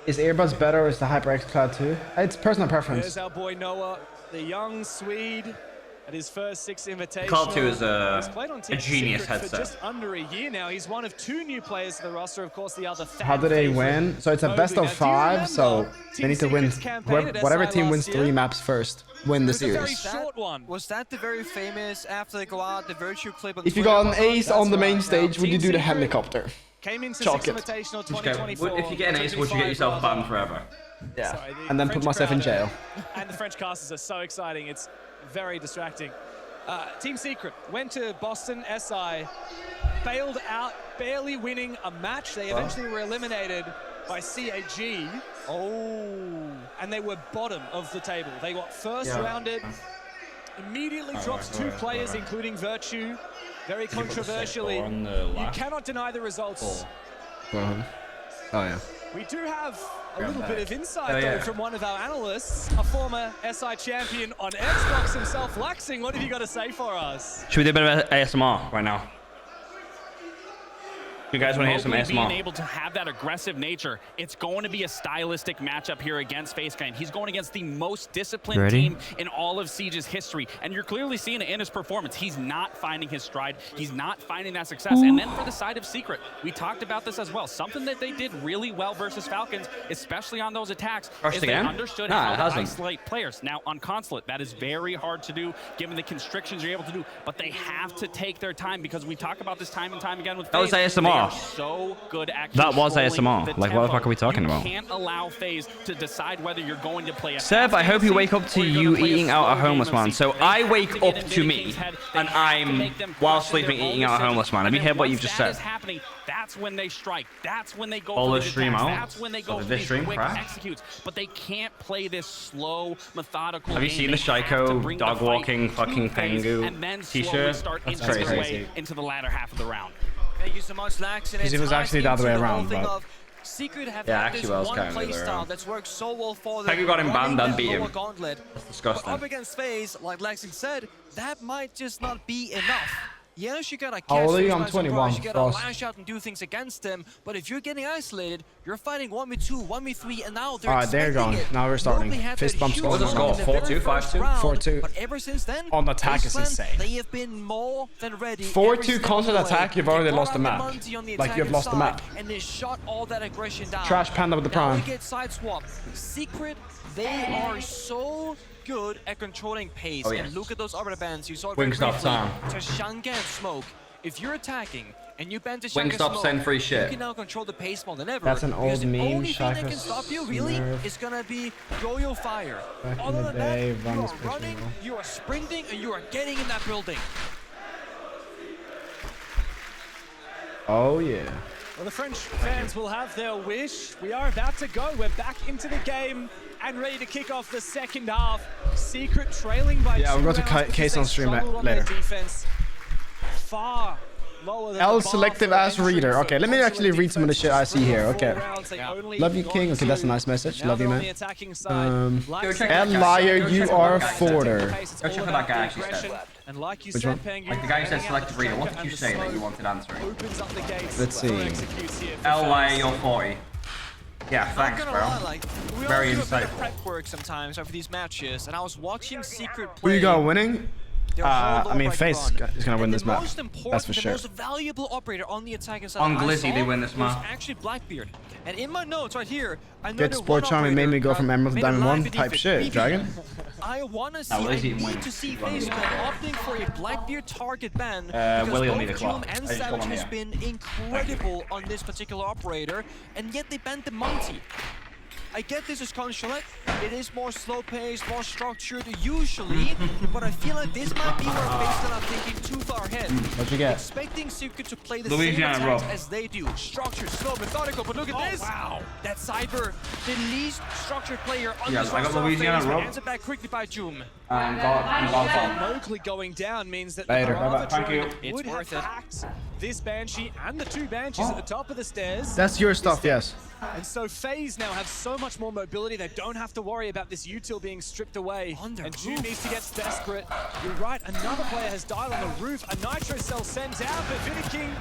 Is earbuds better or is the HyperX Cloud 2? It's personal preference. There's our boy Noah, the young Swede, at his first 6 Invitational. Cloud 2 is He's played on a Team genius Secret headset. for just under a year now. He's one of 2 new players to the roster. Of course, the other How do they win? So it's a best of 5, so they need to win. Whatever team wins 3 maps first, win the It was a very series. short one. Was that the very famous, after they go out, the virtue clip of If you Twitter got an was on? ace on the main right. stage, would you do the helicopter? Came into Chalk 6 it. Invitational Just go, 2024. if you get an ace, would you get yourself banned forever? Yeah. Sorry, the And then French put myself in crowd jail. And the French casters are so exciting. It's very distracting. Team Secret went to Boston SI, bailed out, barely winning a match. They eventually were eliminated by CAG. Oh. And they were bottom of the table. They got first rounded, immediately dropped 2 players, including Virtue. Very controversially. You cannot deny the results. Oh yeah. We do have a little bit of insight Oh, yeah. though from one of our analysts, a former SI champion on Xbox himself, Laxing. What have you got to say for us? Should we do a bit of ASMR right now? You guys want to hear some Mobley being ASMR? able to have that aggressive nature, it's going to be a stylistic matchup here against FaceGame. He's going against the most disciplined team in all of Siege's history, and you're clearly seeing it in his performance. He's not finding his stride. He's not finding that success. And then for the side of Secret, we talked about this as well. Something that they did really well versus Falcons, especially on those attacks, Rushed is again? they understood Nah, it how to hasn't. isolate players. Now, on Consulate, that is very hard to do, given the constrictions you're able to do, but they have to take their time, because we talk about this time and time again with That was FaZe. ASMR. They are so good at That was controlling ASMR. the Like, what the fuck tempo. are we talking You about? can't allow FaZe to decide whether you're going to play a Seb, fast I hope you game wake up to or you're you gonna play eating out slow a game homeless of man. Siege. So They I have wake get up into to the me, King's head. They and have to I'm make them while question their sleeping own eating out a decisions. homeless man. Have And you then heard what once you've just that said? is happening, that's when they strike. That's when they go All for the these stream attacks. out? That's when they So go did for this these stream quick crash? executes. But they can't play this slow, methodical Have you game. seen the They have Shaiko to bring the dog fight walking to fucking FaZe Pengu and then slowly t-shirt? start That's inching their crazy. way into the latter half of the round. Thank you so much, Lax. And Because it was actually the other way around, but... Secret have Yeah, had actually this was one kind of the play other way style around. that's worked so well for them. Pengu got him running banned and that beat him. lower Gauntlet. That's disgusting. But up against FaZe, like Lexing said, that might just not be enough. Yes, you gotta catch How old are you? things I'm by 21, surprise, you gotta Frost. lash out and do things against them, but if you're getting isolated, you're fighting 1v2, 1v3, and now they're Alright, they're expecting gone. it. Now we're starting. Nobody had Fist that bump huge score. What was the run score? in the very 4-2, first 5-2? round, 4-2. But ever since then, On attack is FaZe insane. they have been more than ready. 4-2 every step constant of the way. attack, you've They already brought lost the out map. Munzi on the Like, you've attacking lost the side, map. And they shot all that aggression down. Trash Panda with the Now we prime. get side swap. Secret, they are so good at controlling pace. Oh, yes. And look at those other bands. You saw it Wingstop briefly. time. Tashanka and Smoke. If you're attacking and you ban Tashanka Wingstop Smoke, send free you shit. can now control the pace more than ever. That's an because old the meme, only thing that Shaka can stop you really Smurf. is gonna be Yo-Yo Fire. Back in Other the than day, that, run you this are pitch running, angle. you are sprinting, and you are getting in that building. Oh yeah. Well, the French fans will have their wish. We are about to go. We're back into the game and ready to kick off the second half. Secret trailing by Yeah, 2 we'll go to rounds Case because on they stream struggled on their later. defense. Far lower than L the bar selective for as entry reader. for Okay, let me Consulate actually read some of the shit I see here. defense. Okay. 4 rounds, they only Love you, got King. Okay, that's a to- nice message. Now Love you, they're on man. the attacking side. Like Go check said, that Ed guy. Liar, Go you check are a that guy. forder. It's Go all check what about that guy the actually said. aggression. And like you Which said, one? Pengu, Like the guy who said bringing out selective the reader. What Shaker did you and say the that you smoke wanted answering? opens up the gates Let's for see. executes here for LA, FaZe. you're 40. Yeah, thanks, Not bro. gonna lie, like, we Very all do a bit of insightful. prep work sometimes after these matches, and I was watching Secret Who play. you got winning? their whole I mean, low-break FaZe run. is gonna win And this the match. most important, That's for the sure. most valuable operator on the attacking side On I Glizzy, saw they win this was match. actually Blackbeard. And in my notes right here, I know Get that Spoit one charming made me operator go from Emerald to made a Diamond 1 live type defense. shit, BB. Dragon. I want to see, No, I Lizzy need win. to see FaZe opting for a Blackbeard target ban because Willie will both need a Doom clock. and I just Savage got one has here. been incredible on this particular operator, and yet they banned the Monty. I get this is Consulate, it is more slow-paced, more structured usually, but I feel like this might be where FaZe are thinking too far ahead. What'd you get? Expecting Secret to play the Louisiana same attacks Rob. as they do. Structured, slow, methodical, but look at this! Wow. That Cyber, the least structured player on Yeah, this I got roster of Louisiana FaZe, but Rob. answered back quickly by Joom. Mowgli going down means that Later. the Brava Thank you. Dragon would It's have worth it. hacked this Banshee and the two Banshees at the top of the stairs. That's your stuff, yes. And so FaZe now have so much more mobility, they don't have to worry about this util being stripped away. On the And June roof. needs to get desperate. You're right, another player has died on the roof. A Nitro Cell sent out, but Wooting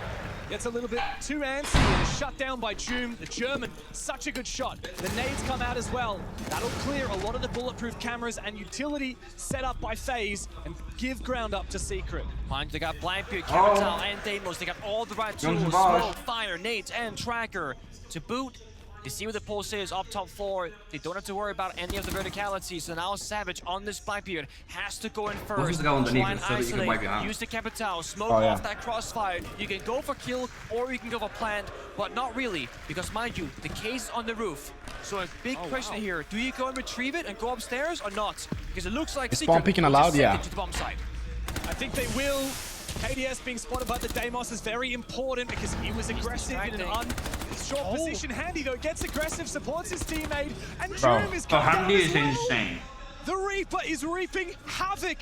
gets a little bit too antsy and is shut down by Joom. The German, such a good shot. The nades come out as well. That'll clear a lot of the bulletproof cameras and utility set up by FaZe and give ground up to Secret. Mind, they got Blackbeard, Capital, and Deimos. They got all the right tools. Smoke, fire, nades, and tracker. To boot, they see what the pulse is up top 4. They don't have to worry about any of the verticalities. So now Savage on this Blackbeard has to go in first. Who's to go underneath try and it so that you can wipe your hand? use the Capital, smoke Oh, yeah. off that crossfire. You can go for kill or you can go for plant, but not really. Because mind you, the case is on the roof. So a big question here, do you go and retrieve it and go upstairs or not? Because it looks like Is Secret spawn picking will allowed? just send Yeah. it to the bomb site. I think they will. KDS being spotted by the Deimos is very important because he was aggressive in an short position. Handy though gets aggressive, supports his teammate, and Joom is coming down Handy as is well. insane. The Reaper is reaping havoc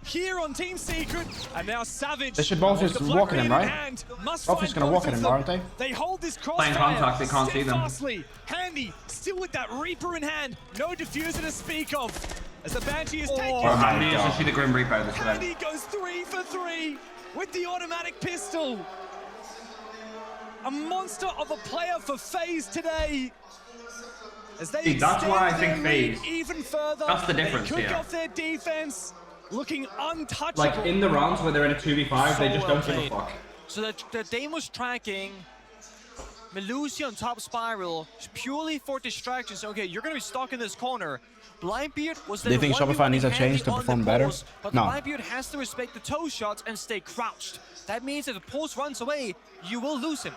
here on Team Secret, and now Savage. They should both with just the walk at him, Blackbeard in right? hand, must Both find just gonna walk at both him, of aren't them. they? They hold this Playing crossfire contact, they can't see them. steadfastly. Handy still with that Reaper in hand, no diffuser to speak of. As the Banshee is taken. Oh, Handy is to see the Grim Reaper this time. Handy goes 3 for 3 with the automatic pistol. A monster of a player for FaZe today. As they See, that's why I think extend their lead FaZe- even further. that's the difference They cook here. off their defense, looking untouchable. Like in the rounds where they're in a 2v5, they So just well don't give a played. fuck. So the Dame was tracking Melusi on top spiral purely for distractions. Okay, you're gonna be stuck in this corner. Blindbeard was Do you think Shopify needs a change to perform better? But No. Blindbeard has to respect the toe shots and stay crouched. That means if the pulse runs away, you will lose him.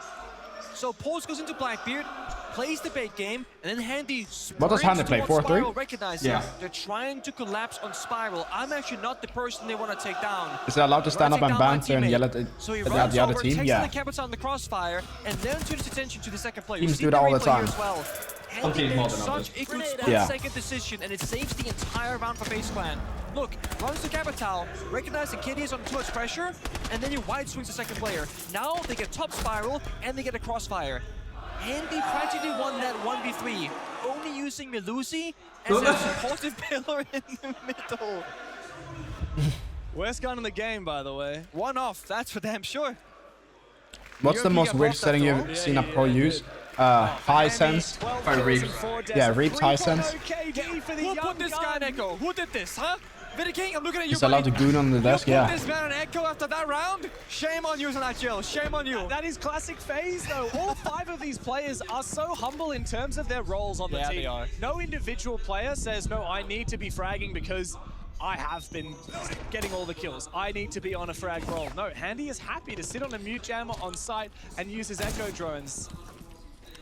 So pulse goes into Blackbeard, plays the bait game, and then Handy What does Handy play, 4-3? Recognizing Yeah. they're trying to collapse on spiral. I'm actually not the person they want to take down. Is they allowed to stand up and banter and yell at So he the runs other over, team? takes Yeah. the Capital on the crossfire, and then turns attention to the second player. Teams You see do that all the replay time. here as well. Handy teams more makes than such others. a good Yeah. split-second decision, and it saves the entire round for FaZe Clan. Look, runs the Capital, recognizing Kitty is under too much pressure, and then you wide swings the second player. Now they get top spiral, and they get a crossfire. Handy practically won that 1v3, only using Melusi as a supportive pillar in the middle. Worst gun in the game, by the way. One off, that's for damn sure. What's the most weird setting you've seen a pro use? High sense. By Reaps. Yeah, Reaps high sense. Who put this guy in Echo? Who did this, huh? King, I'm looking at you. He's allowed to buddy. goon on the desk, You put yeah. this man in Echo after that round? Shame on you, Zanachel. Shame on you. That is classic FaZe, though. All 5 of these players are so humble in terms of their roles on the Yeah, team. they are. No individual player says, no, I need to be fragging because I have been getting all the kills. I need to be on a frag roll. No, Handy is happy to sit on a mute jammer on site and use his echo drones.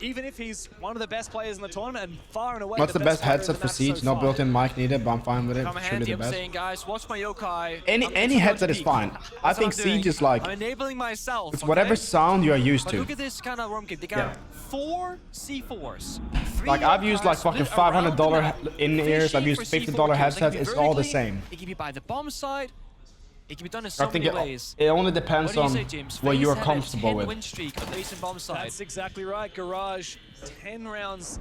Even if he's one of the best players in the tournament and far and away What's the best player in headset the for map Siege? so No far. built-in mic needed, but I'm fine with it. Come Surely handy, the I'm best. saying, guys, watch my yokai. Any headset is fine. I That's what think I'm doing. Siege is like, I'm enabling myself. it's whatever okay? sound you are used But to. look at this kind of roam kit. They got 4 C4s. 3 Like I've used like yokais fucking split around the $500 map. in-ears, I've used Fishing for $50 C4 kills. It headsets, can be it's all the vertically, same. It can be by the bomb side. It can be done in I so think many ways. it only What depends do you on say, James? what FaZe you are had a comfortable 10 with. win streak on base and bomb side. That's exactly right. Garage, 10 rounds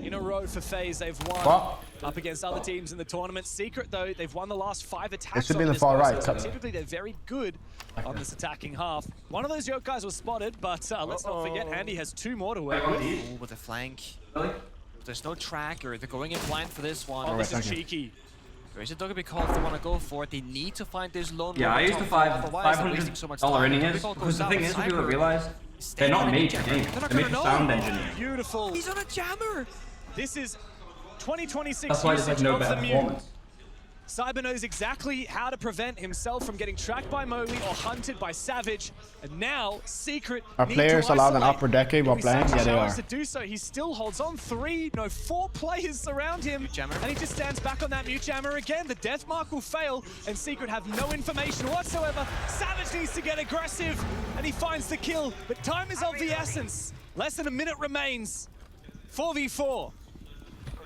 in a row for FaZe. They've won What? up against other teams in the tournament. Secret, though, they've won the last 5 attacks. should be on in the this far process, right. so typically, they're very good on this attacking half. One of those yokais was spotted, but let's not forget, Handy has 2 more to work with. Ooh, with a flank. Really? There's no tracker. They're going in blind for this one. Oh, this is cheeky. Or is it going to be called if they want to go for it? They need to find this lone. Yeah, I used the $500 inning is because the thing is, people realize they're not made to game. They're made for sound engineering. Beautiful. He's on a jammer. This is 2026 That's why there's like usage no of the better mute. performance. Cyber knows exactly how to prevent himself from getting tracked by Moe or hunted by Savage. And now, Secret Are need players to allowed an isolate. upper decade while But playing? Savage Yeah, they tries are. to do so. He still holds on 4 players surround him. Jammer. And he just stands back on that mute jammer again. The death mark will fail, and Secret have no information whatsoever. Savage needs to get aggressive, and he finds the kill. But time is of the essence. Less than a minute remains. 4v4.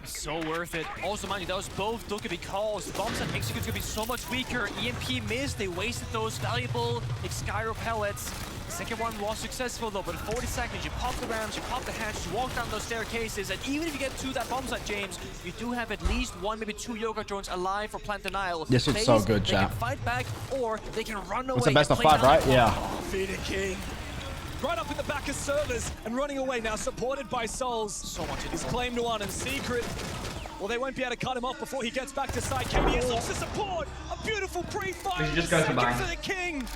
So worth it. Also, mind you, that was both Dokkaebi calls. Bombs and Execute's gonna be so much weaker. EMP missed. They wasted those valuable Exkyro pellets. The second one was successful though, but in 40 seconds, you pop the ramps, you pop the hatch, you walk down those staircases, and even if you get to that bomb site, James, you do have at least 1, maybe 2 Yoga drones alive for plant denial. This is so good, They chat. can fight back, or they can run away. It's the best and of play 5, right? down. Yeah. Vida King. Right up in the back of servers and running away now, supported by Souls. So much He's info. claimed one and Secret. Well, they won't be able to cut him off before he gets back to side. KDS looks to support. A beautiful pre-fire. We should just go to bang. For the King.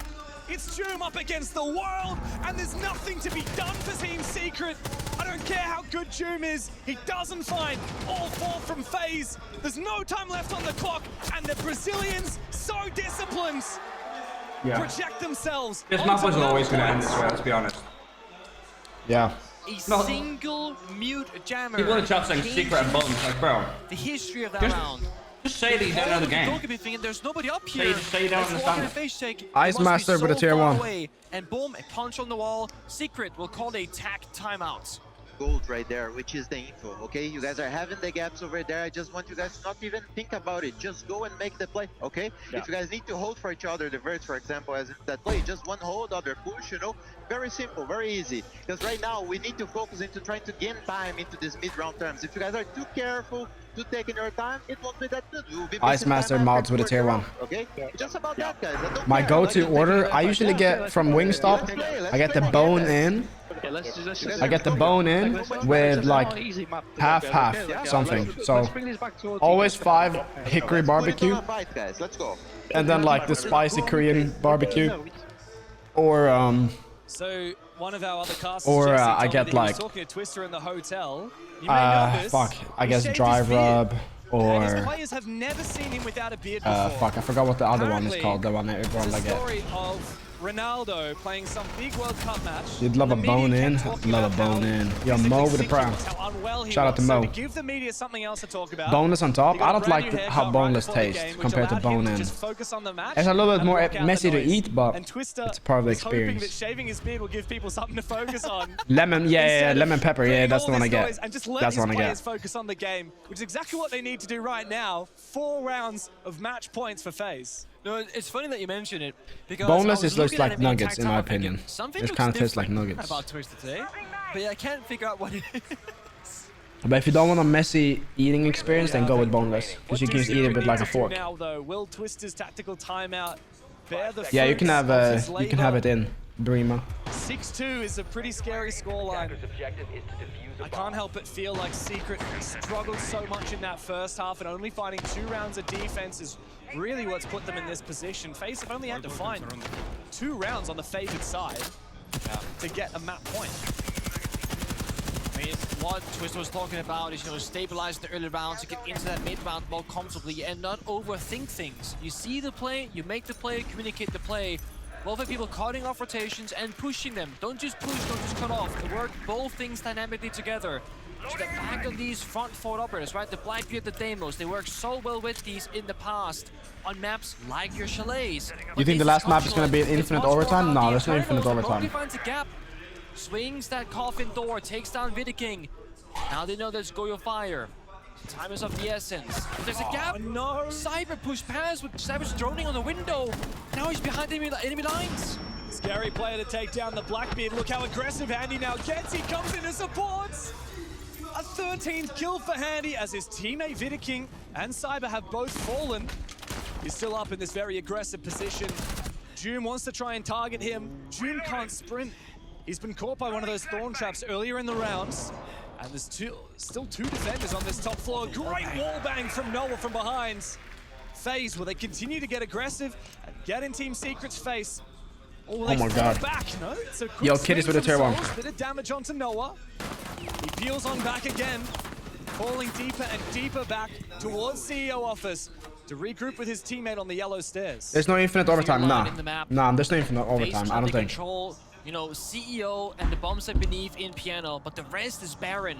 It's Doom up against the world, and there's nothing to be done for Team Secret. I don't care how good Doom is. He doesn't find all 4 from FaZe. There's no time left on the clock, and the Brazilians, so disciplined, project themselves. This map was onto always going to end points. this way, let's be honest. Yeah. A No. single mute jammer. People in the chat saying Secret and Bones, like, bro, The history of that Just- round. just say that you don't know the game. Dokkaebi thinking there's nobody up here. Say you don't Let's walk in understand a it. face check. Ice They must be Master with a so tier far 1. away. And boom, a punch on the wall. Secret will call a tack timeout. Gold right there, which is the info, okay? You guys are having the gaps over there. I just want you guys to not even think about it. Just go and make the play, okay? If you guys need to hold for each other, the verts, for example, as in that play, just one hold, other push, you know? Very simple, very easy. Because right now, we need to focus into trying to gain time into this mid-round terms. If you guys are too careful to taking your time, it won't be that good. You'll be Ice missing Master time mods after with a tier 1. round, okay? Just about that, guys. I don't My care. go-to Like, order, I usually get from Wingstop, I get the bone in, I get the bone in with like half something. So always 5 hickory barbecue, Let's go. and then like the spicy Korean barbecue, or So one of our other casters, Or, Jesse, I told me get, that he was like, talking to Twister in the hotel. You may know this. fuck, I He guess shaved dry his beard, rub, and his or players have never seen him without a beard before. fuck, I forgot what the other one is Apparently, called. The one that everyone It's a like it. story of Ronaldo playing some big World Cup match. You'd love a The media bone kept in. talking Love a about bone how in. Yo, physically Mo with the sick he prime. was, how unwell he Shout out to was. So Mo. to give the media something else to talk about. Boneless on top. he got I a don't brand like new how haircut right boneless before the tastes game, which compared to allowed him bone in. just focus on the match It's a little bit and more block out the messy to noise. eat, but And Twister it's part of the was hoping that experience. shaving his beard will give people something to focus on. Lemon, yeah, Instead of lemon pepper, yeah, creating that's all the one I this get. noise And just let That's his the one I players get. focus on the game, which is exactly what they need to do right now. 4 rounds of match points for FaZe. No, it's funny that you mention it because Boneless I was just looks looking at like him in nuggets, attack in my tower thinking, opinion. Something It looks kinda tastes like different nuggets. about Twister today, but yeah, I can't figure out what it is. But if you don't want a messy eating experience, then go with boneless, because you What can do just eat it with Secret like a need to do fork. Now, though, will Twister's tactical timeout bear the Yeah, you can fruits have of his you can have it labor? in Dreamer. 6-2 is a pretty scary scoreline. I can't help but feel like Secret struggled so much in that first half, and only fighting 2 rounds of defense is really what's put them in this position. FaZe have only had to find 2 rounds on the favored side to get a map point. I mean, what Twister was talking about is, you know, stabilize the early rounds to get into that mid round more comfortably and not overthink things. You see the play, you make the play, communicate the play. Both of people cutting off rotations and pushing them. Don't just push, don't just cut off. They work both things dynamically together. To the back of these front forward operators, right? The Blackbeard, the Deimos, they work so well with these in the past on maps like your chalets. You think the last map is gonna be infinite overtime? No, there's no infinite overtime. Nobody finds a gap, swings that coffin door, takes down Wooting. Now they know there's Goyo Fire. Time is of the essence. There's a gap. No! Cyber push past with Savage droning on the window. Now he's behind enemy lines. Scary player to take down the Blackbeard. Look how aggressive Handy now gets. He comes in and supports. A 13th kill for Handy as his teammate Wooting and Cyber have both fallen. He's still up in this very aggressive position. Doom wants to try and target him. Doom can't sprint. He's been caught by one of those thorn traps earlier in the rounds. And there's still two defenders on this top floor. Great wall bang from Noah from behind. FaZe, will they continue to get aggressive and get in Team Secret's face? Or will they my God. back? No, it's a quick Yo, Kitty's with a tier 1. Bit of damage onto Noah. He peels on back again, falling deeper and deeper back towards CEO office to regroup with his teammate on the yellow stairs. There's no infinite overtime. Nah, there's no infinite overtime. I don't think. Control, you know, CEO and the bomb site beneath in piano, but the rest is barren.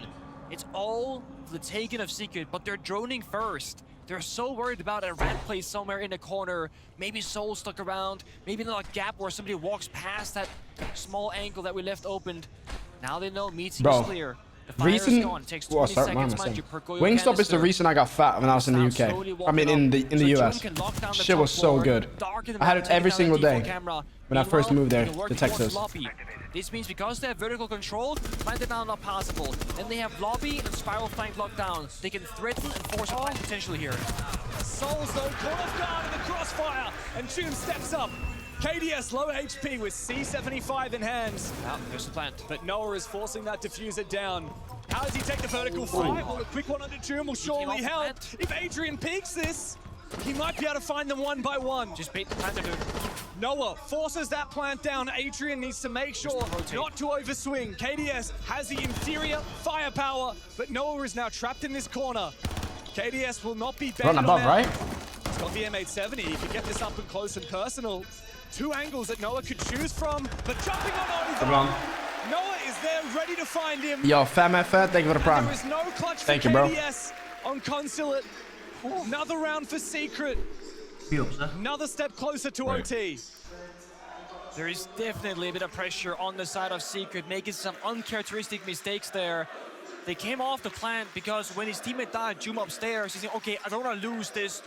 It's all the taking of Secret, but they're droning first. They're so worried about a rat place somewhere in the corner, maybe Soul stuck around, maybe in a gap where somebody walks past that small angle that we left opened. Now they know meeting is clear. The fire is gone. It takes 20 seconds, mind you, per Goyo Wingstop is the canister. reason I got fat when I was in the UK. I mean, in the US. Shit was so good. I had it every single day when I first moved there to Texas. This means because they have vertical control, flank it down not possible. Then they have lobby and spiral flank locked down. They can threaten and force a flank potential here. Souls though caught off guard in the crossfire, and Tune steps up. KDS low HP with C75 in hand. Now, there's the plant. But Noah is forcing that diffuser down. How does he take the vertical fight? Well, a quick one onto Tune will surely help. If Adrian peeks this, he might be able to find them one by one. Just bait the plant, dude. Noah forces that plant down. Adrian needs to make sure not to overswing. KDS has the inferior firepower, but Noah is now trapped in this corner. KDS will not be Run above, right? He's got the M870. He can get this up and close and personal. Two angles that Noah could choose from, but jumping on over. Noah is there ready to find him. Yo, Fam F, thank you for the prime. There is no clutch for Thank you, bro. KDS on Consulate. Another round for Secret. Another step closer to OT. There is definitely a bit of pressure on the side of Secret, making some uncharacteristic mistakes there. They came off the plant because when his teammate died, Jum upstairs, he's saying, okay, I don't want to lose this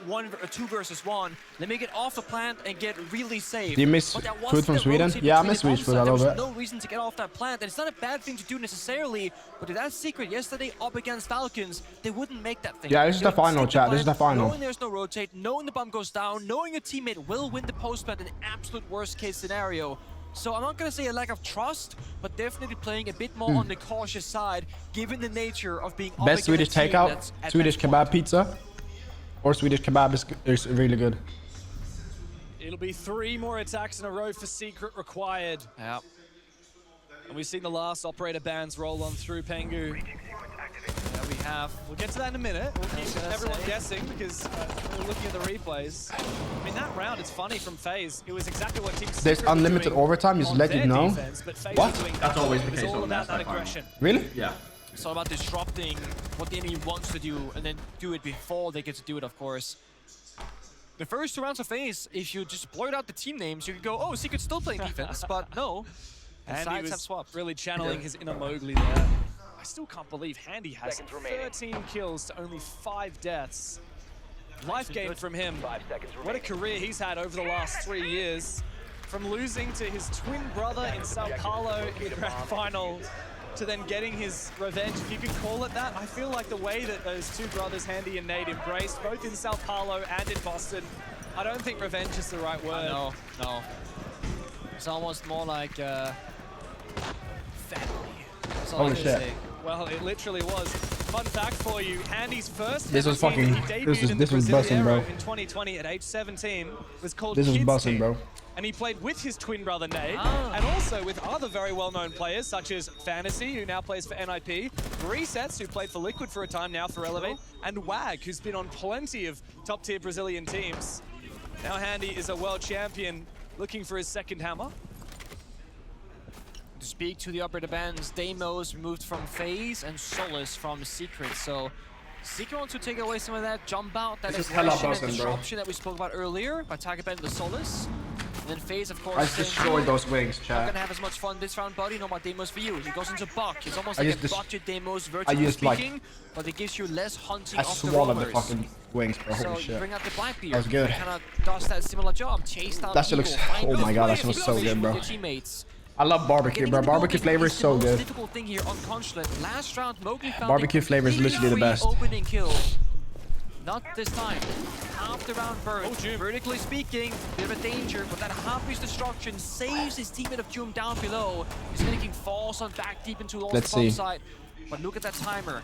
2 versus 1. Let me get off the plant and get really safe. Do you miss food from Sweden? Yeah, I miss Swedish food a little bit. There was no reason to get off that plant, and it's not a bad thing to do necessarily, but if that's Secret yesterday up against Falcons, they wouldn't make that thing. Yeah, this is the final, chat. This is the final. Knowing there's no rotate, knowing the bomb goes down, knowing your teammate will win the post plant in absolute worst case scenario. So I'm not going to say a lack of trust, but definitely playing a bit more on the cautious side, given the nature of being best Swedish takeout, Swedish kebab pizza, or Swedish kebab is really good. It'll be 3 more attacks in a row for Secret required. Yeah. And we've seen the last operator bans roll on through BenQ. Yeah, we have. We'll get to that in a minute. We'll keep everyone guessing because we're looking at the replays. I mean, that round, it's funny from FaZe. It was exactly what Team Secret There's unlimited overtime, just let you know. What? That's always the case. It's all about that aggression. Really? Yeah. It's all about disrupting what the enemy wants to do and then do it before they get to do it, of course. The first 2 rounds of FaZe, if you just blurt out the team names, you could go, oh, Secret's still playing defense, but no. And he was really channeling his inner Mowgli there. I still can't believe Handy has 13 kills to only 5 deaths. Life gain from him. What a career he's had over the last 3 years. From losing to his twin brother in Sao Paulo in the grand final to then getting his revenge, if you could call it that. I feel like the way that those 2 brothers, Handy and Nate, embraced, both in Sao Paulo and in Boston, I don't think revenge is the right word. No, no. It's almost more like family. That's all I can say. Well, it literally was. Fun fact for you, Handy's first this was fucking, this was busting, bro. In 2020 at age 17 was called This was busting, bro. And he played with his twin brother Nate, and also with other very well-known players such as Fantasy, who now plays for NIP, Resets, who played for Liquid for a time, now for Elevate, and Wag, who's been on plenty of top-tier Brazilian teams. Now Handy is a world champion, looking for his second hammer. To speak to the operator bands, Deimos removed from FaZe and Solace from Secret. So Secret wants to take away some of that jump out, that aggression and disruption that we spoke about earlier by targeting the Solace. And then FaZe, of course, I destroyed those wings, not chat. gonna have as much fun this round, buddy. No more Deimos for you. He goes into Buck. It's almost like a budget Deimos, virtually speaking, but it gives you less hunting of the roamers. I swallowed the fucking wings, bro. Holy So shit. you bring out the Blackbeard. That was good. Kind of does that similar job. Chase down That shit looks, oh my god, that shit was so good, bro. I love barbecue, bro. Barbecue flavor is so good. Difficult thing here on Consulate. Last round, Mowgli found Barbecue flavor is literally the best. Opening kill. Not this time. Half the round burn. Vertically speaking, bit of a danger, but that half-piece destruction saves his teammate of Doom down below. He's making falls on back deep into the bomb site. But look at that timer.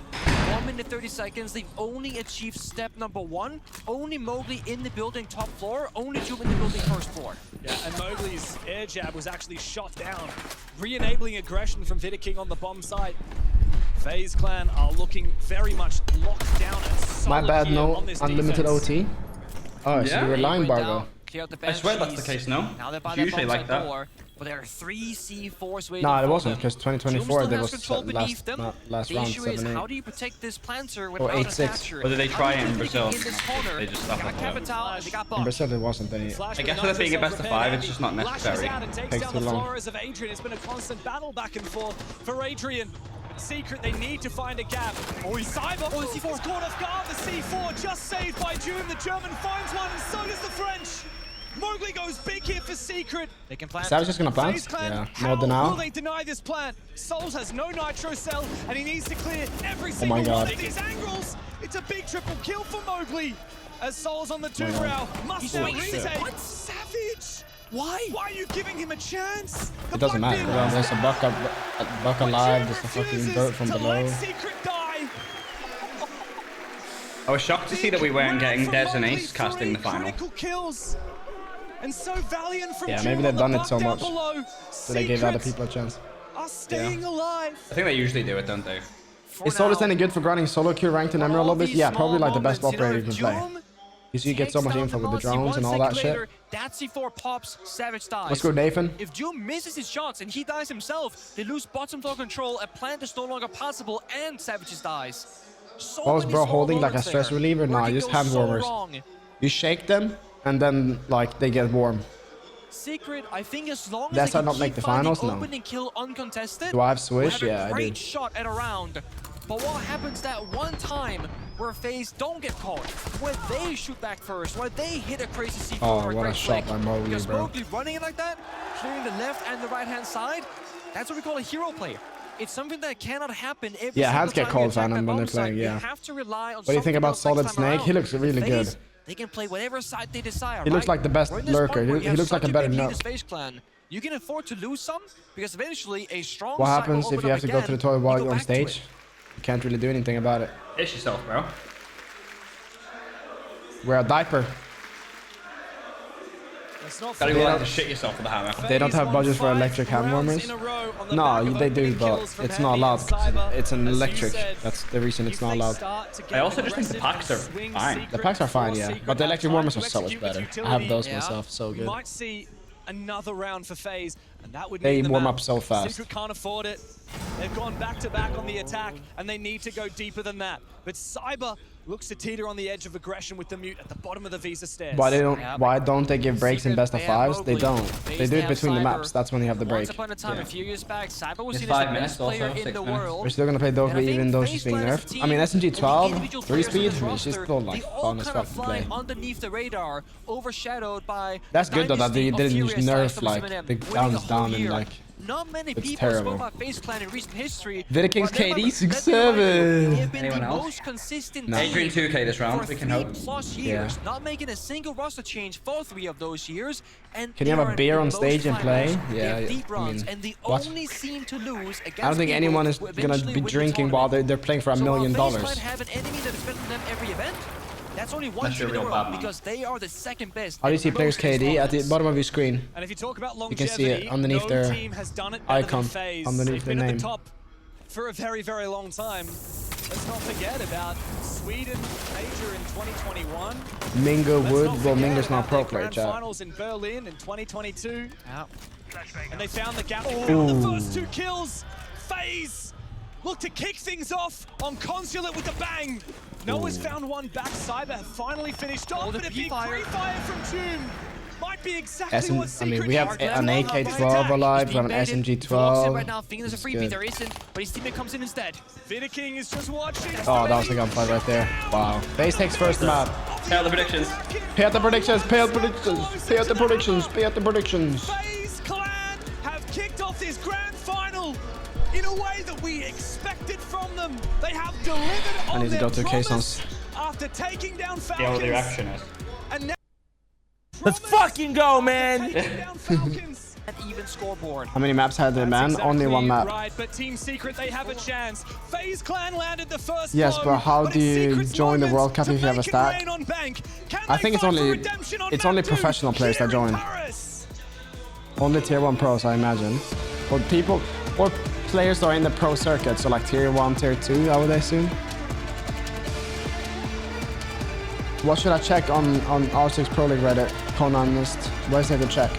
1 minute 30 seconds. They've only achieved step number 1. Only Mowgli in the building top floor. Only Zoom in the building first floor. Yeah, and Mowgli's air jab was actually shot down, re-enabling aggression from Wooting on the bomb site. FaZe Clan are looking very much locked down and solid My bad, here no on this unlimited defense. OT. Oh, so you were lying, Bargo. I swear that's the case, no? Now they're by It's usually like that. door, but there are 3 C4s waiting No, it for wasn't, them. because 2024 Zoom there still was has control beneath them. last The round, issue is, 7-8. how do you protect this planter Or without a 8-6. capture? Or did they try it in Brazil? They just stopped got it. Capital, and they got In Bosch. Brazil there wasn't any. Flash I guess with with it being a nice best of self-repair, 5, it's just not lashes necessary. out and takes Takes down too the long. Flores of Adrian. It's been a constant battle back and forth for Adrian. Secret, they need to find a gap. Oh, he's Cyber. Oh, the C4 is caught off guard. The C4 just saved by Doom. The German finds one, and so does the French. Mowgli goes big here for Secret. They can plant. Savage just gonna plant? FaZe Clan, Yeah, how no denial. will they deny this plant? Souls has no nitro cell, and he needs to clear every Oh single my God. one of these angles. It's a big triple kill for Mowgli. As Souls on the my God. two-brow. Must now wasted. retake. What? Savage. Why? Why are you giving him a chance? It doesn't matter. Well, there's a buck alive, there's a fucking boat from below. Secret die. I was shocked to see that we weren't getting Des and Ace casting the final. Critical kills. And so valiant from Yeah, June maybe on they've the done it buck so down much, below. so they gave other Secret people a chance. are staying alive. I think they usually do it, don't they? Is Solus any good for grinding solo queue ranked in Emerald lobbies? Yeah, probably like the best operator you can play. Because you get so much info with the drones and all that shit. That C4 pops, Savage dies. Let's go, Nathan. If Doom misses his shots and he dies himself, they lose bottom floor control, a plant is no longer possible, and Savages dies. So What was many bro small holding like a moments stress there reliever? where Nah, it just goes hand so warmers. wrong. You shake them and then like they get warm. Secret, I think as long as That's they how can not keep make the finding finals? No. opening kill uncontested, Do I have Swish? we'll Yeah, have a I great do. shot at a round. But what happens that one time where FaZe don't get caught, where they shoot back first, where they hit a crazy C4 Oh, or a what a great shot flick? by Mowgli, Because bro. Mowgli running it like that, clearing the left and the right hand side, that's what we call a hero play. It's something that cannot happen every Yeah, single hands get time cold, you attack Phantom, that when they're bomb site. playing, yeah. You have to rely on What do you think something about else next Solid time Snake? He around. looks really good. FaZe, they can play whatever side they desire. He looks right? like the best We're in this lurker. point where He you have looks like such a better big lead nut. as FaZe Clan. You can afford to lose some because eventually a strong What side will happens if open you up have to go to the again, toilet while you go you're on back to stage? it. You can't really do anything about it. It's yourself, bro. Wear a diaper. Let's not Gotta forget be allowed to shit yourself with a hammer. They don't have budget for electric hand warmers. No, they do, but it's not allowed because it's an electric. That's the reason it's not allowed. I also just think the packs are fine. The packs are fine, yeah, but the electric warmers are so much better. I have those myself, so We good. might see another round for FaZe, and that would They mean the warm map. up so fast. Secret can't afford it. They've gone back to back on the attack, and they need to go deeper than that. But Cyber looks to teeter on the edge of aggression with the mute at the bottom of the Visa stairs. Why don't they give breaks in best of fives? They don't. They do it between the maps. That's when you have the break. Once upon a time, a few years back, Cyber was It's seen as 5 the minutes best player also, in 6 the minutes. world. We're still gonna play And I Dovi think even though she's FaZe being Clan as a nerfed. team I mean, SMG and the 12, individual 3 players on speed, this I mean, she's roster, still like they all fun as kind fuck of to fly play. underneath the radar, overshadowed by That's good though that they dynasty of didn't furious nerf sides from like Eminem, the winning guns a whole down in year. like. Not many It's people terrible. spoke about FaZe Clan in recent history. Wooting's but never- KD let me 6-7. remind you, They have been Anyone the else? most consistent No. team Adrian 2K this round, for we can hope. 3+ years, not making a single roster change for 3 of those years. And Can you they have a are beer the on most stage and finals. play? They Yeah, have deep I runs, mean, and the what? only seem to lose against I don't think people anyone is who gonna eventually be win the drinking while tournament. they're playing for $1 So while million. FaZe Clan have an enemy that is better than them every event, that's only one That's team in the your real world bad man. because they are the second best. How do you and see players' most KD? At the experienced. bottom of your screen. And if you talk about You longevity, can see it underneath no their team has done it better icon, than FaZe. underneath They've been their at name. the top for a very, very long time. Let's not forget about Sweden major in 2021. Mingo Let's Wood. not Well, forget Mingo's not about pro their player, grand chat. finals in Berlin in 2022. Yeah. And they found the gap. They found the first 2 kills. FaZe look to kick things off on Consulate with a bang. Noah's found one back. Cyber have finally finished off, the but a big P-fire. pre-fire from June might be exactly what I Secret mean, we have needs. an Let's not AK-12 attack. alive, we have an He walks in SMG-12. right now, thinking there's a It's freebie. good. There isn't, but his teammate comes in instead. Wooting is just watching. Oh, that was a gunfight right there. Wow. FaZe takes first map. Pay out the predictions. Pay out the predictions, pay out the predictions, pay out the predictions, pay out the predictions. FaZe Clan have kicked off this grand final in a way that we expected from them. They have delivered on need to their go to promise Caissons. after taking down See how Falcons. the reaction is. And now Let's fucking go, man. taking down Falcons. an even scoreboard. How many maps had they, man? Exactly Only one map. right, but Team Secret, they have a chance. FaZe Clan landed the first Yes, blow, but how do you Secret's join the World Cup to if you have a make it stack? rain on BenQ. Can I they think it's fight for only redemption on map 2? professional players that Here in join. Paris. Only tier 1 pros, I imagine. Or people, or players that are in the pro circuit, so like tier 1, tier 2, I would assume. What should I check on R6 Pro League Reddit? Honest. What is there to check?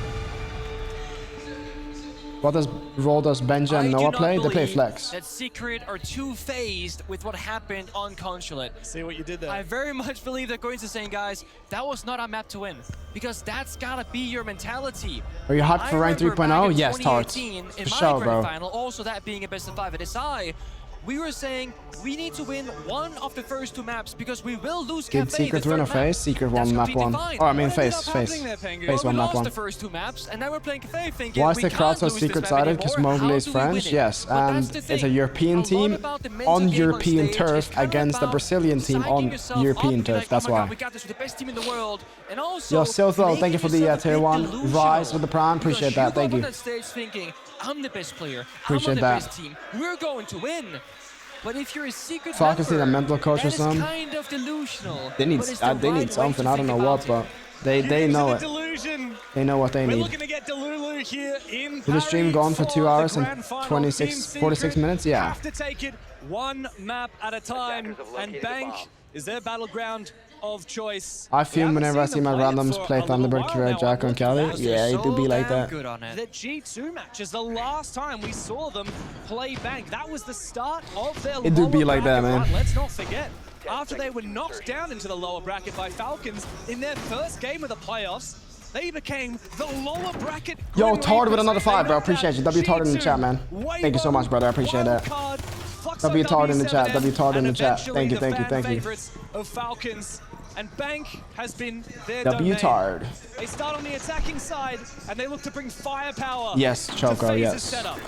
What role does Benja and Noah play? They play flex. That Secret are two-phased with what happened on Consulate. See what you did there. I very much believe they're going to say, guys, that was not our map to win. Because that's gotta be your mentality. Are you hyped for rank 3.0? Yes, Tart. In For my sure, grand bro. final, also that being a best of 5 at SI, we were saying we need to win one of the first 2 maps because we will lose Did Cafe. Secret win or FaZe? Secret won map 1. Oh, I mean FaZe. FaZe won We map lost 1. the first 2 maps, and now we're playing Cafe thinking Why is we the crowd can't so lose this map secret-sided? Because anymore. Mowgli How is do we win French? it? Yes, But that's and the it's a thing. European A lot team about the mental on game European stage turf is kind of against the about Brazilian team psyching on yourself European up, be turf. like, That's oh my God, why. we got this with the best team in the world. And also, Yo, Silthel, thank you for the making tier yourself a 1 bit delusional. rise with the prime. Appreciate Because that. Thank you you. go on that stage thinking, I'm the best player. Appreciate I'm on the that. best team. We're going to win. But if you're a secret Falcons need a member, mental coach or that is something. kind of delusional. They need but it's the they right need way something. to I don't know think what, about but they know it. Delusion. They know what they We're need. looking to get Delulu here in Did the stream Paris go on for 2 the hours and grand final. 46 Team 46 Secret minutes? Yeah. Have to take it one map at a time, and BenQ is their battleground of choice. I fume whenever I see my randoms play Thunderbird, Kira, Jacko, and Cali. Yeah, it do be like that. good on it. The G2 match is the last time we saw them play BenQ. That was the start of their It do lower be like that, bracket man. run. Let's not forget, after they were knocked down into the lower bracket by Falcons in their first game of the playoffs, they became the lower bracket. Yo, Grim Tard with Reapers. another 5, They bro. knocked Appreciate out you. W Tard in the chat, man. Weibo, Thank you so much, brother. I appreciate that. Wildcard, Fluxo W Tard in the chat. W7M, W Tard in and the chat. eventually Thank you, the thank you, fan thank you. favorites of Falcons. And BenQ has been their W domain. Tard. They start on the attacking side, and they look to bring firepower. Yes, Choco, to FaZe's yes. setup.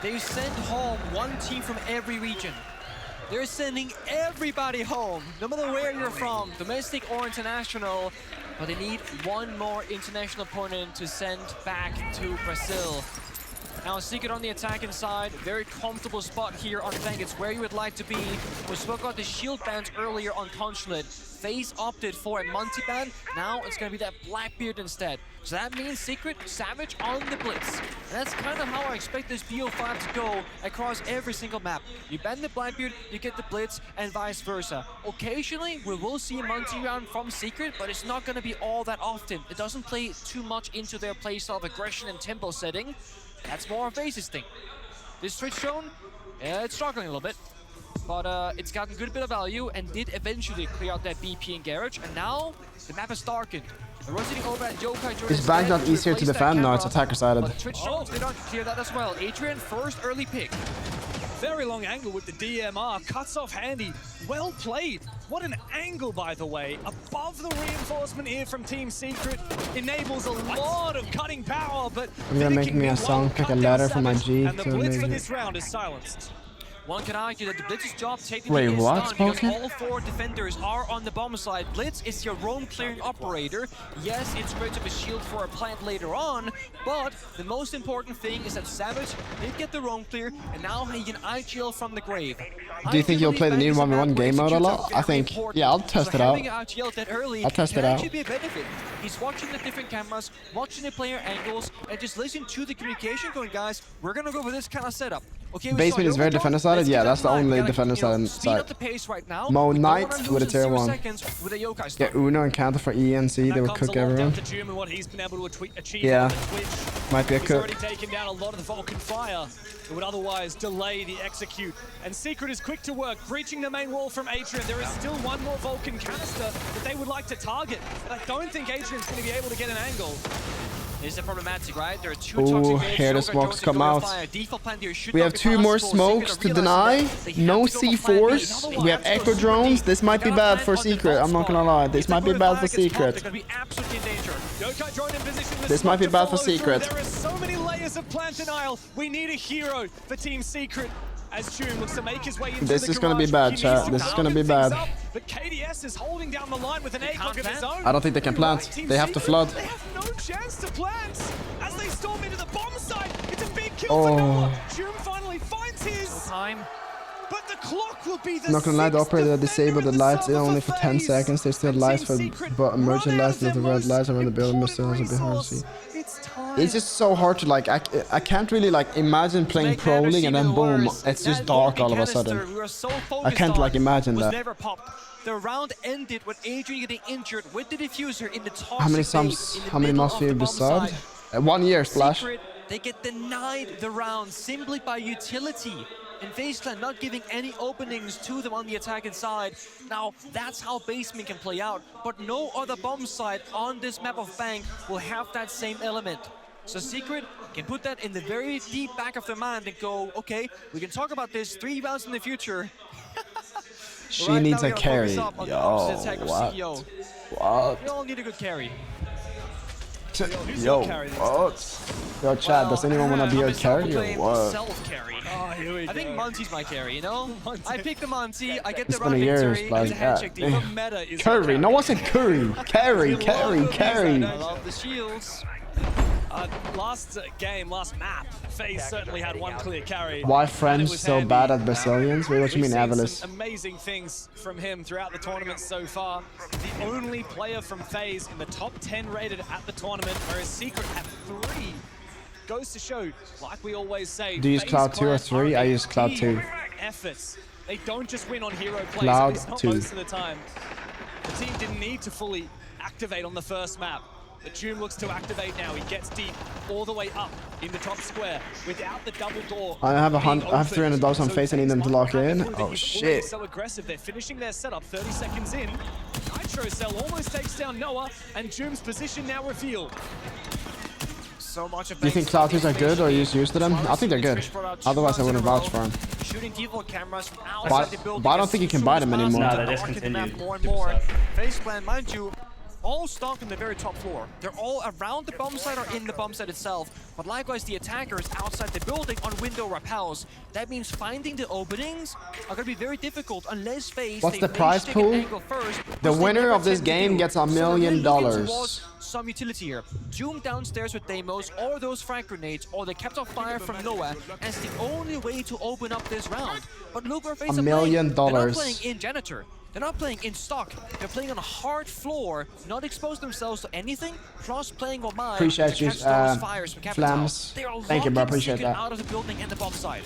They send home one team from every region. They're sending everybody home, no matter where you're from, domestic or international. But they need one more international opponent to send back to Brazil. Now, Secret on the attacking side, very comfortable spot here on BenQ. It's where you would like to be. We spoke about the shield bans earlier on Consulate. FaZe opted for a Multiplier. Now it's going to be that Blackbeard instead. So that means Secret, Savage on the Blitz. And that's kind of how I expect this BO5 to go across every single map. You ban the Blackbeard, you get the Blitz, and vice versa. Occasionally, we will see a multi-round from Secret, but it's not going to be all that often. It doesn't play too much into their playstyle of aggression and tempo setting. That's more of FaZe's thing. This Twitch drone, it's struggling a little bit. But it's gotten a good bit of value and did eventually clear out that BP and garage. And now the map is darkened. The rotating over at Yokai Is BenQ not easier to defend? No, it's attacker-sided. But Twitch drones did not clear that as well. Adrian, first early pick. Very long angle with the DMR, cuts off handy. Well played. What an angle, by the way. Above the reinforcement here from Team Secret. Enables a lot of cutting power, but I'm gonna make me a song, pick a letter from my G and the to blitz make for it. this round is silenced. One can argue that the Blitz's job technically Wait, is what, done because Spoken? all 4 defenders are on the bomb side. Blitz is your roam clearing operator. Yes, it's great to have a shield for a plant later on, but the most important thing is that Savage did get the roam clear, and now he can IGL from the grave. Do you think you'll play the new 1v1 game mode a lot? I think, yeah, I'll test it out. I'll test it out. Actually be a benefit. He's watching the different cameras, watching the player angles, and just listen to the communication going, guys, we're gonna go with this kind of setup. Okay, Basement is very defender-sided? Yeah, that's the only defender-sided side. Mo Knight with a tier 1. Yeah, Uno and counter for E and C, they would cook everyone. Yeah, might be a He's cook. already taken down a lot of the Vulcan fire. It would otherwise delay the execute. And Secret is quick to work, breaching the main wall from Adrian. There is still one more Vulcan canister that they would like to target. But I don't think Adrian's going to be able to get an angle. This is problematic, right? There are 2 Ooh, toxic here the waves, smokes Joker come Jones out. fire. Default plan here should We not have be 2 more possible. smokes Secret to are deny. realizing that they No have to go for plan B. C4s. Otherwise, We have it's Echo super drones. deep. This might be They gotta bad for plant on the Secret. I'm not gonna lie. This If might be the bad for fire gets popped, Secret. They're gonna be absolutely in danger. Yokai drone in position with This might be Spoit to bad for follow through. Secret. There are so many layers of plant denial. We need a hero for Team Secret. As Tune looks to make his way into This the is gonna be garage. bad, He chat. needs to This is gonna be open things bad. up, but KDS Rest is holding down the line with an A-clock of his own. I don't think they can plant. Team They have to Secret, flood. They have no chance to plant. As they storm into the bomb site, it's a big kill Oh. for Noah. Jum finally finds his. Time. But the clock will be the Not gonna lie, the sixth operator defender disabled the in lights server only for 10 phase. seconds. There's still And lights Team for Secret but emerging run out lights, of not the their red lights around the building, but still has a bit hard to important see. resource. It's time. It's just so hard to like, I can't really like imagine playing Make Pro never League and seen then it boom, worse. it's just That dark all of a canister sudden. we were so I focused can't like on imagine was that. never popped. The round ended with Adrian getting injured with the diffuser in the top. How many sums, how many must we be subbed? 1 year, Splash. Secret, they get denied the round simply by utility. And FaZe Clan not giving any openings to them on the attacking side. Now, that's how basement can play out. But no other bomb site on this map of BenQ will have that same element. So Secret can put that in the very deep back of their mind and go, okay, we can talk about this 3 rounds in the future. She Right needs now, a we gotta carry. focus up on the Yo, opposite attack of what? CEO. What? We all need a good carry. Yo, what? Yo, Chad, does anyone want to be your carry or what? Self-carry. Oh, here we I think go. Monty's my carry, you know? I pick the Monty, I get the It's been round a year, victory, like, it's a handshake deal. The meta is Curry, no one said Curry. Carry, carry, carry. I love the shields. Last game, last map, FaZe certainly had one clear carry. Why and it French was so handy. bad at Brazilians? Wait, what you We've mean, seen Avalis? some amazing things from him throughout the tournament so far. The only player from FaZe in the top 10 rated at the tournament, whereas Secret had 3. Goes to show, like we always say, Do you use FaZe Cloud 2 or Clan 3? are I a use Cloud team 2. Efforts. They don't just win on hero plays, Cloud at least not 2. most of the time. The team didn't need to fully activate on the first map. But June looks to activate now. He gets deep all the way up in the top square without the double door. I have being I have $300 on opened. FaZe. I need them to FaZe lock might in. have to prove that Oh he's already shit! so aggressive. They're finishing their setup 30 seconds in. Nitro Cell almost takes down Noah, and June's position now revealed. So much of Do you think Cloud 2s are good or you just used to them? I think they're good. Otherwise, I wouldn't vouch for them. Shooting default cameras from But- outside the building. but I don't think you can buy them anymore. No, they're Darken the discontinued. map more and more. FaZe Clan, mind you, all stocked on the very top floor. They're all around the bomb site or in the bomb site itself. But likewise, the attackers outside the building on window rappels. That means finding the openings are going to be very difficult unless FaZe What's stay the prize face stick and pool? angle first, The which they winner never of this tend to game do. gets $1 So they're million. looking towards some utility here. Zoom downstairs with Deimos or those frag grenades or the kept off fire from Noah as the only way to open up this round. But look where FaZe $1 are million. playing. They're not playing in Janitor. They're not playing in stock. They're playing on a hard floor, not expose themselves to anything, plus playing on mine Appreciate to you, catch those fires from Capital. Flams. They are Thank you, bro. locking Appreciate Secret that. out of the building and the bomb site.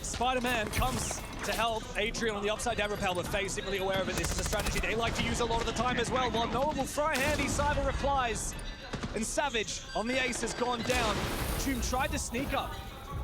Spider-Man comes to help Adrian on the upside down rappel, but FaZe simply aware of it. This is a strategy they like to use a lot of the time as well. While Noah will throw handy, Cyber replies. And Savage on the ace has gone down. June tried to sneak up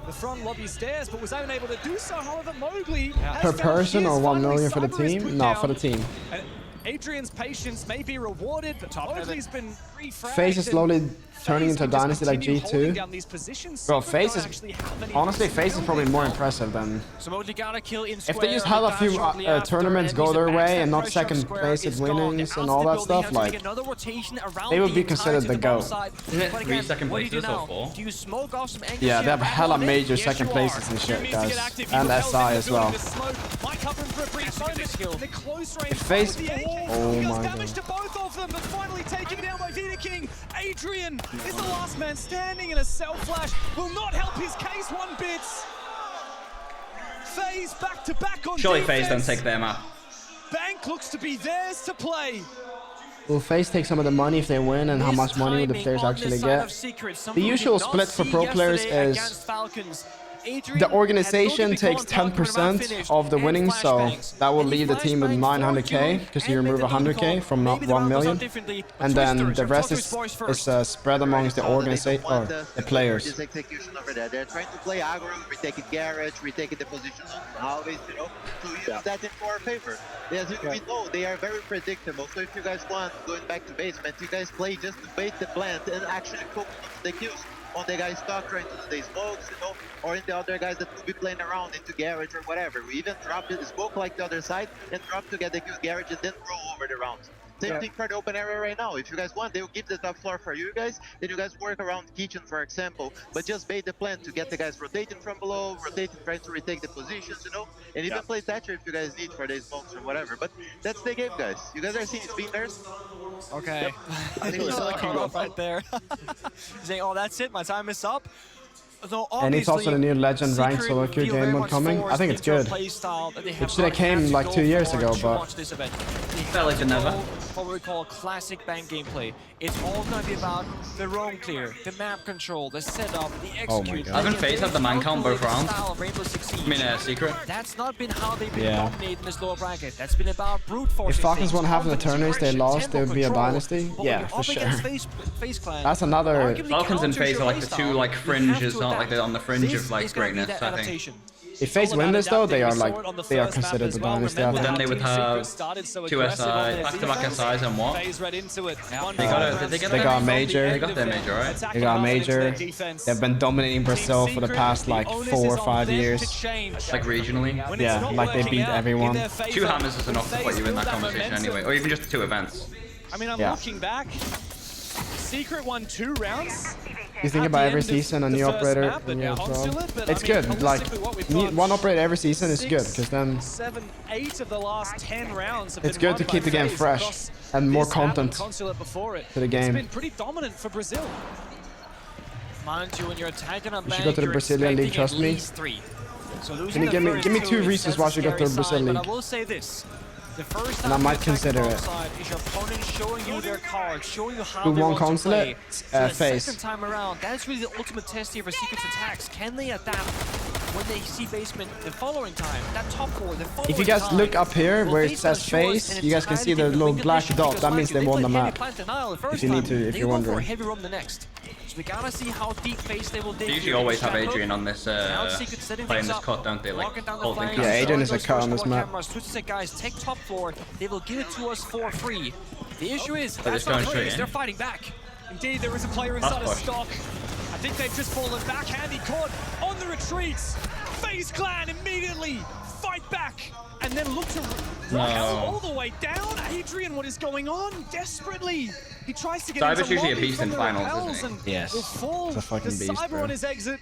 the front lobby stairs, but was unable to do so. However, Mowgli has Per found person his. or 1 Finally, million for the Cyber is team? put No, down. for the team. And Adrian's patience may be rewarded, but Mowgli's been refragged. FaZe is slowly turning into a FaZe can dynasty just like continue holding G2. down these positions. Bro, Secret FaZe don't is actually have any honestly, FaZe is probably more now. impressive than. So Mowgli got a kill in If square. they just have a He few died shortly after, tournaments and go he's their the way backstab and not pressure second square place at is gone. winnings They're and out all the that building, stuff, have to make like, another rotation around they would the be considered entirety the of bomb GOAT. site. Isn't it But 3 again, second what do you do places or now? 4? Do you smoke off some angle Yeah, they share have back hella on it? major Yes, second you places are. and shit, June needs to get guys. active. He And repels SI in the as well. building. The smoke might cover him for a brief moment. The close range FaZe- with the AK. Oh He does my damage God. to both of them, but finally taken down by Vita King. Adrian is the last man standing, and a cell flash will not help his case one bit. FaZe back to back on Surely defense. FaZe don't take their map. BenQ looks to be theirs to play. Will FaZe take some of the money if they win, and how much money will the players actually get? The usual split for pro players is the organization takes 10% of the winnings, so that will leave the team with 900k because you remove 100k from 1 million, and then the rest is spread amongst the organization or the players. This execution over there. They're trying to play aggro, retaking garage, retaking the position always, you know, to use that in our favor. As we know, they are very predictable. So if you guys want, going back to basement, you guys play just to bait the plant and actually focus on the kills. On the guys stuck trying to do the smokes, you know, or in the other guys that will be playing around into garage or whatever. We even drop the smoke like the other side and drop to get the kills garage and then roll over the rounds. Same thing for the open area right now. If you guys want, they'll give the top floor for you guys. Then you guys work around kitchen, for example. But just bait the plan to get the guys rotating from below, rotating, trying to retake the positions, you know? And even play Thatcher if you guys need for these smokes or whatever. But that's the game, guys. You guys are seeing spin there? Okay. I think he's caught off right there. Saying, oh, that's it. My time is up. So and it's also the new Legend ranked solo queue game mode coming. I think it's good. It should have came like 2 years ago, but felt like never. What we call classic bank gameplay. It's all going to be about the roam clear, the map control, the setup, the execute. I haven't faced the man count both rounds. I mean, secret. That's not been how they've been dominating this lower bracket. That's been about brute force. If Falcons won half of the tournaments they lost, they would be a dynasty. Yeah, for sure. That's another. Falcons and FaZe are like the two like fringes, not like they're on the fringe of like greatness. I think. If FaZe win this though, they are considered the dynasty. Well, then they would have 2 SI, back-to-back SIs and what? They got a major. They got their major, right? They got a major. They've been dominating Brazil for the past like 4 or 5 years. Like regionally? Yeah, like they beat everyone. 2 hammers is enough to put you in that conversation anyway, or even just 2 events. I mean, I'm looking back. Secret won 2 rounds. You think about every season a new operator, it's good. Like one operator every season is good because then 7-8 of the last 10 rounds. It's good to keep the game fresh and more content to the game. It's been pretty dominant for Brazil. Mind you, when you're attacking on you should go to the Brazilian league. Trust me. Can you give me 2 reasons why you go to the Brazilian league? I will say this. The first and I might consider it. Is your opponent showing you their cards, showing you how they want to play. FaZe. Second time around, that's really the ultimate test here for Secret's attacks. Can they adapt when they see basement the following time? That top 4, the following If you guys look up here where it says FaZe, you guys can see the little black dot. That means they won the map. If you need to, if you're wondering. Heavy roam the next. So we gotta see how deep FaZe they will dig. They usually always have Adrian on this, playing this cut, don't they? Like, holding. Yeah, Adrian is a cut on this map. Guys, take top 4. They will give it to us for free. The issue is, that's not free, they're fighting back. Indeed, there is a player inside of stock. I think they've just fallen back. Handy caught on the retreats. FaZe Clan immediately fight back and then look to all the way down. Adrian, what is going on? Desperately. He tries to get Cyber's usually a beast in finals, isn't he? Yes. It's a fucking beast, Cyber on his exit.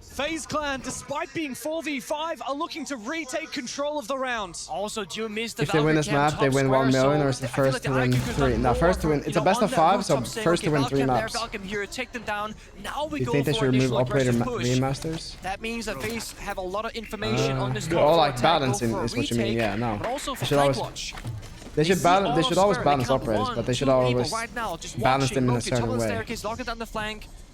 FaZe Clan, despite being 4v5, are looking to retake control of the round. Also, do you miss the if they win this map, they win 1 million, or is the first to win 3? No, first to win. It's a best of 5, so first to win 3 maps. You think they should remove operator remasters? That means that FaZe have a lot of information on this. Oh, like balancing is what you mean? Yeah, no. They should always. They should always balance operators, but they should always balance them in a certain way.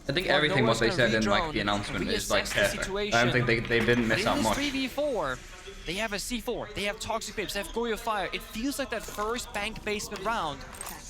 I think everything what they said in like the announcement is like perfect. I don't think they didn't miss out much. 3v4, they have a C4, they have Toxic Babes, they have Goyo Fire. It feels like that first bank basement round.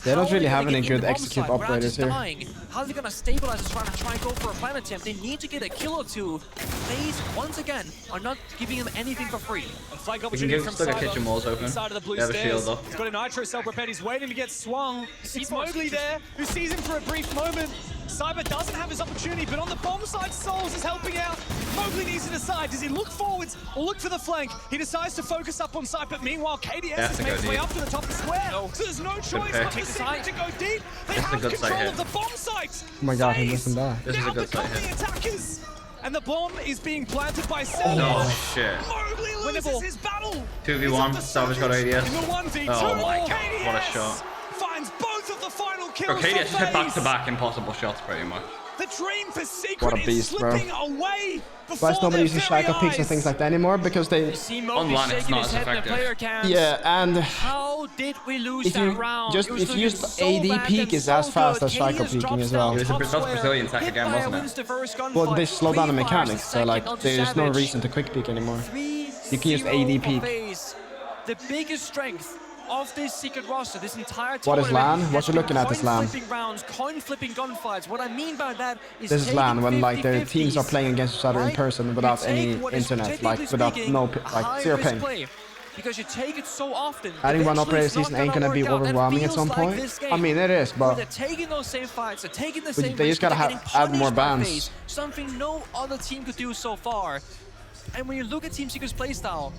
They don't really have any good execute operators here. How are they gonna stabilize this round and try and go for a plan attempt? They need to get a kill or 2. FaZe, once again, are not giving them anything for free. You can give still got kitchen walls open. They have a shield though. He's got a Nitro cell prepared, he's waiting to get swung. It's Mowgli there, who sees him for a brief moment. Cyber doesn't have his opportunity, but on the bomb side, Souls is helping out. Mowgli needs to decide, does he look forwards or look for the flank? He decides to focus up on site, but meanwhile, KDS has made his way up to the top of the square. So there's no choice but to go deep. They have control of the bomb site. Oh my god, he doesn't die. This is a good site hit. Attackers. And the bomb is being planted by Cell. Oh shit. Mowgli loses his battle. 2v1, Salvage got ADS. In the 1v2, oh my god, KDS what a shot. Finds both of the final kills. KDS just hit back-to-back impossible shots pretty much. The dream for Secret what a beast, is slipping away. Why is nobody using Shackle Peaks and things like that anymore? Because they... On LAN it's not as effective. Yeah, and... How did we lose that round? If you use AD peak is as fast as Shackle Peaking as well. It was a Brazilian tech again, wasn't it? Well, they slow down the mechanics, so like, there's no reason to quick peek anymore. You can use AD peak. The biggest strength of this Secret roster, this entire what is LAN? What you're looking at is LAN. Coin flipping gunfights. What I mean by that is this is LAN when like their teams are playing against each other in person without any internet, like without zero ping. Because you take it so often. Adding one operator season ain't gonna be overwhelming at some point. I mean it is, but they're taking those same fights, they're taking the same. They just gotta add more bans. Something no other team could do so far. And when you look at Team Secret's playstyle,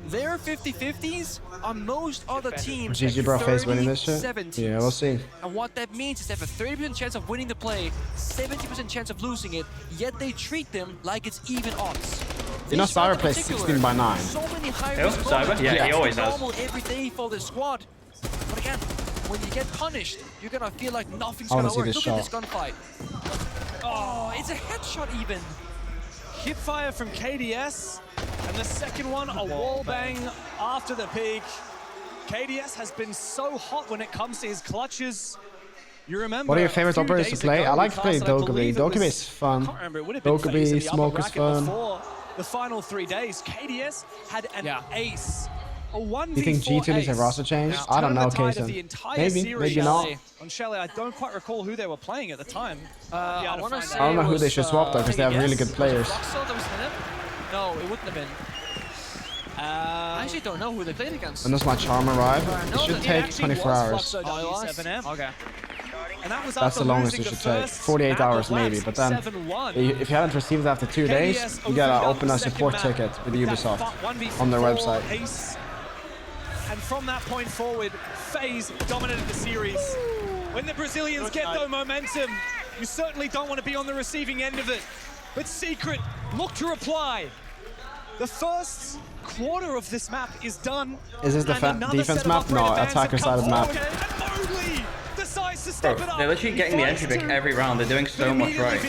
Their 50-50s on most other teams. GG bro, face winning this shit? 30-70. Yeah, we'll see. And what that means is they have a 30% chance of winning the play, 70% chance of losing it, yet they treat them like it's even odds. You know, Cyber plays 16 by 9. So many high Who? risk Cyber? moments. Yeah, he always does. Normal every day for the squad. But again, when you get punished, you're gonna feel like nothing's I wanna gonna see work. this Look at this gunfight. Oh, it's a headshot even. Hip fire from KDS, and the second one, a wall bang after the peak. KDS has been so hot when it comes to his clutches. You remember? What are your favorite operators to play? I like to play Dokkaebi. Dokkaebi is fun. Dokkaebi, Smoke is fun. The final 3 days, KDS had an ace. A 1v4 You think G2 needs a roster change? I don't know, Kaysen. Maybe, maybe not. On Chalet, I don't quite recall who they were playing at the time. I want to say I don't know it who they was, should swap though, because they have really good players. Roxel that was in it? No, it wouldn't have been. I actually don't know who they played against. When does my charm arrive? It should take 24 hours. Okay. And that was That's the longest it should take. 48 hours maybe, but then if you haven't received it after 2 days, you gotta open a support ticket with Ubisoft on their website. And from that point forward, FaZe dominated the series. When the Brazilians get the momentum, you certainly don't want to be on the receiving end of it. But Secret, look to reply. The first quarter of this map is done. Is this the defense map? No, attacker side of the map. Bro, they're literally getting the entry pick every round. They're doing so much right.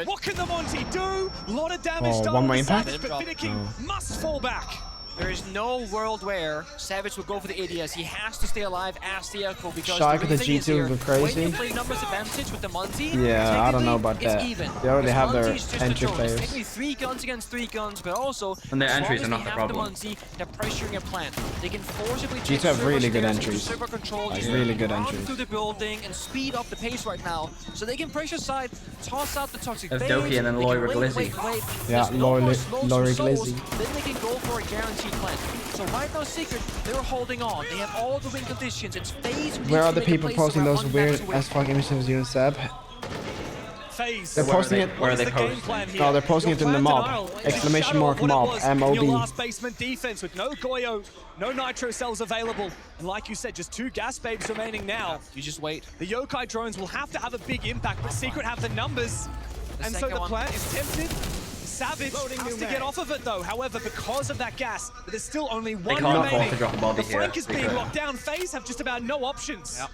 What can the Monty do? A lot of damage done one more on the impact? Savage, but Vidiking must fall back. There is no world where Savage will go for the ADS. He has to stay alive as the echo because Shark the with the thing is G2 here, go crazy. when you play numbers advantage with the Monty, Yeah, I don't know about that. Even. They already have their Monty's just entry a drone. It's players. technically 3 guns against 3 guns, but also And their as long entries as are not they the have problem. Monty, they're pressuring a plant. They can forcibly G2 have really good server entries. server control, Like, just really good run entries. through the building and speed up the pace right now, so they can pressure side, toss out the toxic There's bait, Doki and then they can Loic wait, Glizzy. wait. Yeah, There's no more smokes or Loic souls, Glizzy. then they can go for a guaranteed plant. So right now, Secret, they're holding on. They have all the win conditions. It's FaZe. Where are the people posting those weird as fuck images of you and Seb? FaZe. They're posting it. Where are they posting? No, they're posting it in the mob. Exclamation mark mob. Your MOB. last basement defense with no Goyo, no Nitro cells available. And like you said, just 2 gas babes remaining now. You just wait. The Yokai drones will have to have a big impact, but Secret have the numbers. And so the plant is tempted. Savage has to get off of it though. However, because of that gas, there's still only one can't afford remaining. to drop a body The flank here, is being Secret. locked down. FaZe have just about no options. Yep.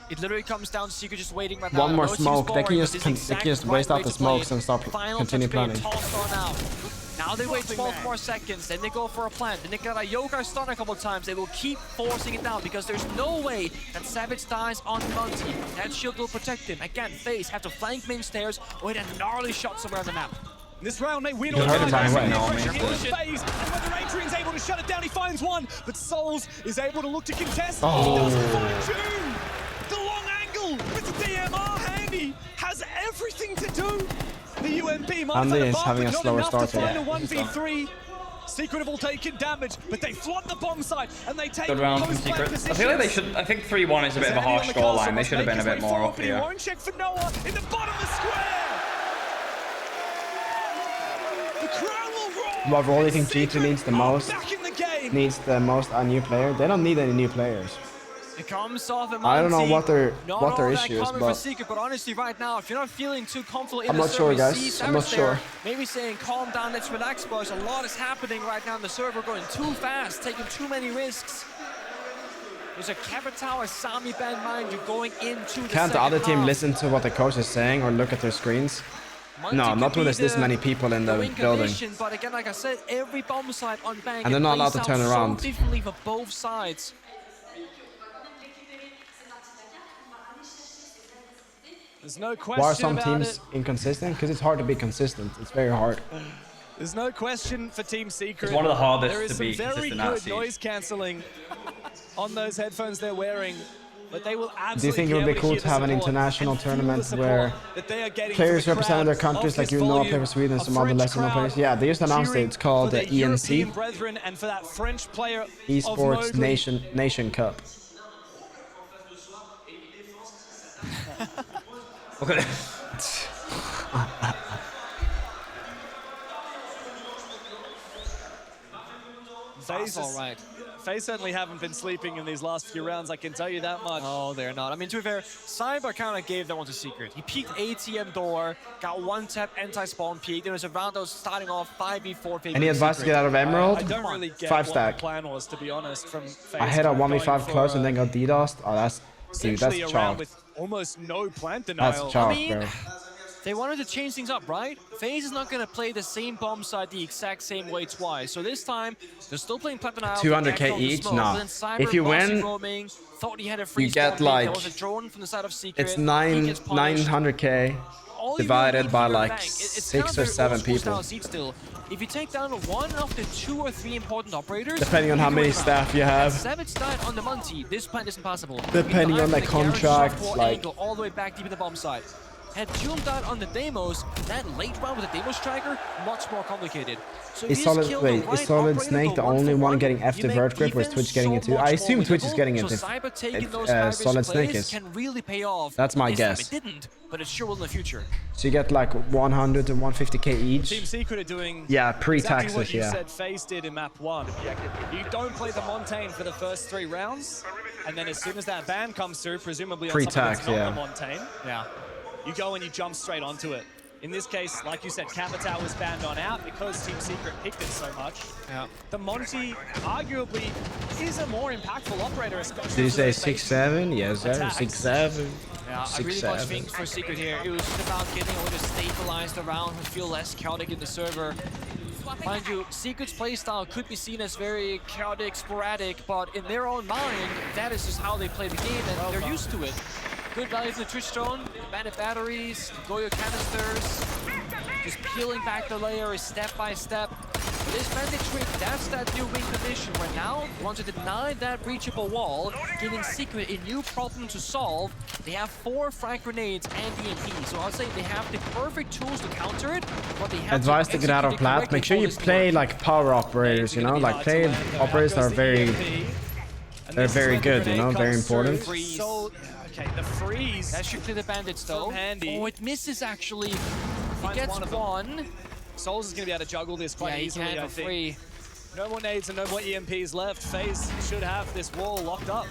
It literally comes down to Secret just waiting right now. One more I know it seems smoke. They can boring, just but this is they can just exact waste right out way the to play smokes it. and stop Final continue touch being planning. tossed on out. Now they wait 12 more seconds, then they go for a plant, then they got a Yokai stun a couple times. They will keep forcing it down because there's no way that Savage dies on Monty. That shield will protect him. Again, FaZe have to flank main stairs or hit a gnarly shot somewhere on the map. This round may win You or heard him die. run away. No, FaZe, and when the Adrian's able to shut it down, he finds one, but Souls is able to look to contest. He doesn't find June. The long angle with the DMR handy has everything to do. The UMP might Andy have is a having a not slower enough start to find here. a 1v3. Secret have all taken damage, but they flood the bomb site and they take Good round from post-plant Secret. I feel like they positions. should. I think 3-1 is a bit of a harsh scoreline. They should have been a bit more up here. Orange check for Noah in the bottom of the square. The crowd will roar. What role do you think G2 needs the most? Back in the game. Needs the most a new player? They don't need any new players. It comes off the I don't know Monty. what their Not all issue that is, common but for Secret, but honestly, right now, if you're not feeling too comfortable in I'm the not server, sure, guys. see I'm not Savage there, sure. maybe saying, calm down, let's relax, boys. A lot is happening right now in the server, going too fast, taking too many risks. There's a Capital, a Sami band, mind you, going into the Can't the other second team half. listen to what the coach is saying or look at their screens? Monty No, could not when be there's this many people in the win building. condition, but again, like I said, every bomb site on BenQ And they're not allowed plays to turn out around. so differently for both sides. There's no question Why are some about teams it. inconsistent? Because it's hard to be consistent. It's very hard. There's no question for Team Secret. It's one of the hardest there is to be some very consistent at good Siege. noise cancelling on those headphones they're wearing, but they will absolutely Do you think it would be able cool hear to the have an support international and feel the tournament support where that they are getting players from the representing their crowd countries, of like this you know, play volume for Sweden and of some other French lesser known crowd players? Yeah, they just announced it. cheering It's called for the their European ENC, brethren and for that French player of Esports Mowgli. Nation Cup. Okay. FaZe all right. FaZe certainly haven't been sleeping in these last few rounds, I can tell you that much. Oh, they're not. I mean, to be fair, Cyber kind of gave that one to Secret. He peeked ATM door, got one tap anti-spawn peek. There was a round that was starting off 5v4. Any advice to get out of Emerald? I don't really get 5 what stack. the plan was, to be honest, from FaZe. I had a going 1v5 for, close and then got DDoSed. Oh, that's dude, that's essentially a round chalk. with almost no plant denial. That's chalk, I mean, bro. they wanted to change things up, right? FaZe is not going to play the same bomb side the exact same way twice. So this time, they're still playing plant denial. 200k each? Nah. If you win, roaming, thought he had a free you get spawn like, there was a drone from the side of Secret. it's He gets punished. 900k All you divided really by need for your like bank, it's 6 kind or of 7 very old school people. style seat still. If you take down one of the 2 or 3 important operators, Depending on you're how many going around. staff you have. Savage died on the Monty. This plant isn't possible. Depending on the contract, like- angle all the way back deep in the bomb side. Had Doom died on the Demos, that late round with the Demos striker, much more complicated. So Is Solid, wait, is Solid Snake the only one getting F to vert grip, or is Twitch getting it too? I assume Twitch is getting it if Solid Snake is. Can really pay off. That's my This time guess. It didn't, but it sure will in the future. So you get like 100 to 150k each. Team Secret are doing Yeah, exactly pre-taxes, what you yeah. said FaZe did in map 1. You don't play the Montaigne for the first 3 rounds, and then as soon as that ban comes through, presumably on something Pre-tax, that's not yeah. the Montaigne, Yeah. you go and you jump straight onto it. In this case, like you said, Capital was banned on out because Team Secret picked it so much. Yeah. The Monty arguably is a more impactful operator, especially Did you for say those basic 6'7"? Yes, sir. attacks. 6'7". Yeah, I really much think for Secret here, it was just about getting a way to stabilize the round and feel less chaotic in the server. Mind you, Secret's playstyle could be seen as very chaotic, sporadic, but in their own mind, that is just how they play the game, and they're used to it. Good value from the Twitch drone, bandit batteries, Goyo canisters, just peeling back the layers step by step. This bandit trick, that's that new win condition where now they want to deny that reachable wall, giving Secret a new problem to solve. They have 4 frag grenades and DMP, so I'll say they have the perfect tools to counter it, but they have Advice to get out of execute it plat. correctly Make sure for you this to play work. like power operators, you know, like play operators that are they're very good, you know, very important. So, okay, the freeze. That should clear the bandits though. Handy. Oh, it misses actually. He Finds gets one of them. one. Souls is going to be able to juggle this Yeah, quite he easily, can I for think. free. No more nades and no more EMPs left. FaZe should have this wall locked up.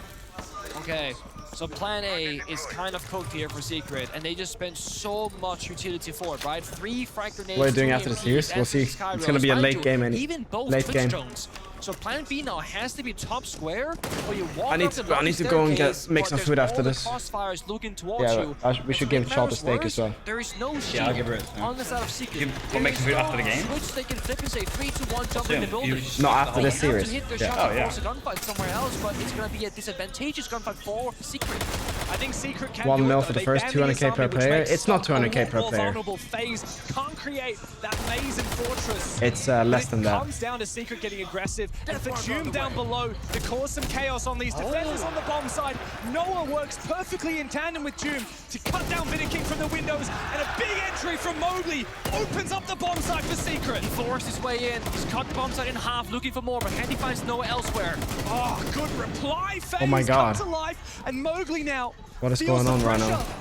Okay, so plan A is kind of cooked here for Secret, and they just spent so much utility for it, right? 3 frag grenades. What are you doing 2 after the EMPs, series? and We'll see. 6 Kairos. It's gonna be a Mind late you, game, even both late Twitch game. drones. So plan B now has to be top square, where you walk I need up the to go and staircase, make but some there's food after all the this. crossfires looking towards Yeah, you. we should To give make Chalt a matters steak as worse, well. There is no shield Yeah, I'll give her it. on the side of Secret. You can make some food after the game? Switch, they can flip and say 3, 2, 1, jump in the building. No, after They this have series. to hit their Yeah. shot Oh, to yeah. force a gunfight somewhere else, but it's going to be a disadvantageous gunfight for Secret. I think Secret can 1 do mil it, for though. the They first ban 200k per army, which player. makes It's not Stock a 200k lot per more player. vulnerable. FaZe can't create that maze and fortress. It's less than It that. comes down to Secret getting aggressive, and for Doom down below to cause some chaos on these defenders on the bomb side. Noah works perfectly in tandem with Doom to cut down King from the windows, and a big entry from Mowgli opens up the bomb side for Secret. He forced his way in. He's cut the bomb site in half, looking for more, but Handy finds Noah elsewhere. Oh, good reply. FaZe Oh my God. come to life, and Mowgli now What is feels going the on right now? pressure.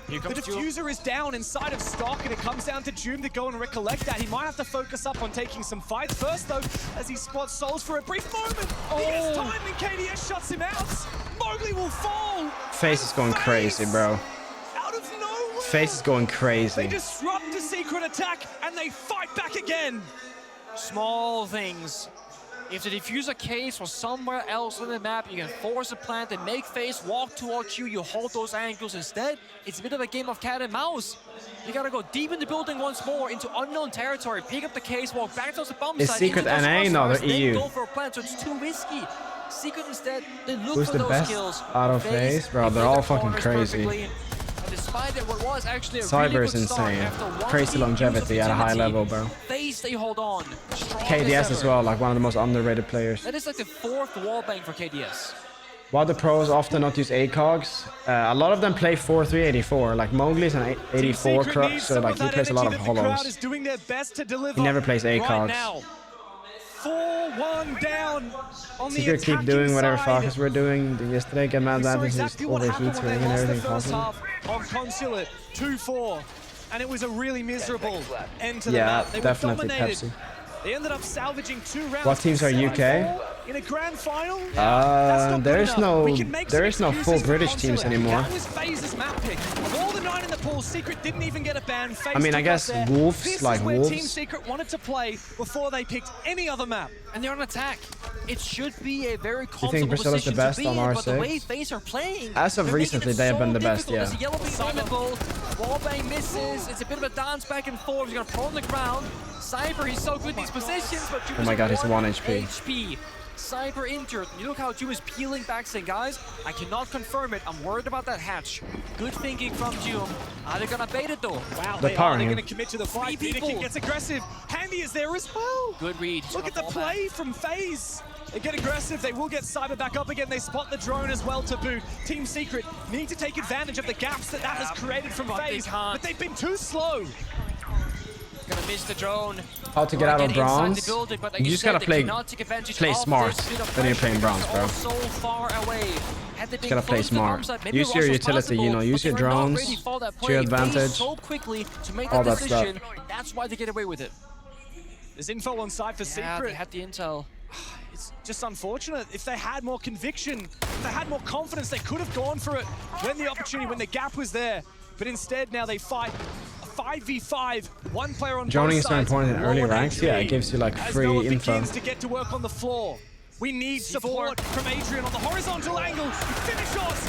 Here The comes Doom. diffuser is down inside of Stock, and it comes down to Doom to go and recollect that. He might have to focus up on taking some fights first, though, as he spots Souls for a brief moment. He gets time, and KDS shuts him out. Mowgli will fall. FaZe is going crazy, bro. Out of nowhere. FaZe is going They crazy. disrupt the Secret attack, and they fight back again. Small things. If the diffuser case was somewhere else on the map, you can force a plant and make FaZe walk towards you. You hold those angles instead. It's a bit of a game of cat and mouse. You gotta go deep in the building once more into unknown territory. Pick up the case, walk back towards the bomb Is site. Secret into those NA? No, crossfires, they're then EU. Go for a plant, so it's too risky. Secret instead, they look Who's for the those best kills. out of FaZe? Bro, they're they all hit their fucking corners crazy. perfectly. And despite that, what was actually a Cyber really is good start insane. after one Crazy deep use of longevity at a high utility, level, bro. FaZe, they hold on. Strong KDS as well, like one of the most underrated players. That is like the 4th wall bang for KDS. While the pros often not use ACOGs, a lot of them play 4-3-84. Like Mowgli's an 84 Secret crux, needs so some like he that plays a lot of energy that the crowd hollows. is doing their best to deliver He never plays right ACOGs. now. 4-1 down on the Secret keep attacking doing whatever side. focus we're doing yesterday, get mad We saw advantages, exactly what happened overheats, when ring they and lost the everything first possible. half on Consulate, 2-4. And it was a really miserable end to the Yeah, map. They definitely were dominated. Pepsi. They ended up salvaging 2 rounds. What teams are UK? In a grand final? There is no full British teams anymore. That was FaZe's map pick. Of all the 9 in the pool, Secret didn't even get a ban. FaZe I mean, I took guess us there. Wolves, This like is where Wolves. Team Secret wanted to play before they picked any other map. And they're on attack. It should be a very Do you comfortable think Brazil is the position best to be on in, but the way R6? FaZe are playing, As of they're making recently, it they have so been the best, difficult. yeah. There's a yellow beam on the ball. Wallbang misses. It's a bit of a dance back and forth. He's gonna pull on the ground. Cyber, he's so good in these positions, but Jum Oh my is god, he's at 1 HP. HP. Cyber injured. You look how Jum is peeling back, saying, guys, I cannot confirm it. I'm worried about that hatch. Good thinking from Jum. Are they gonna bait it though? Wow, They're powering they're him. going to commit to the fight. Three people. Vidiking gets aggressive. Handy is there as well. Good read. Look at the play from FaZe. They get aggressive. They will get Cyber back up again. They spot the drone as well to boot. Team Secret need to take advantage of the gaps that has created from But they FaZe, can't. but they've been too slow. Gonna miss the drone. How to get out of bronze? Building, but like You just gotta play smart when you're playing bronze, bro. So far away. Had they been gotta play close to the bomb smart. site, maybe Use Rush your was utility, you possible, know, use but your they were not drones ready for that to play. your Phased advantage. so quickly to make All that that stuff. decision. That's why they get away with it. There's info on site for Yeah, Secret. they had the intel. It's just unfortunate. If they had more conviction, if they had more confidence, they could have gone for it when the opportunity, when the gap was there. But instead, now they fight a 5v5, 1 player on Droning both is so sides, important in low early on ranks. HP. Yeah, it gives you like As free Noah info. begins to get to work on the floor. We need support from Adrian on the horizontal angle. Finish us.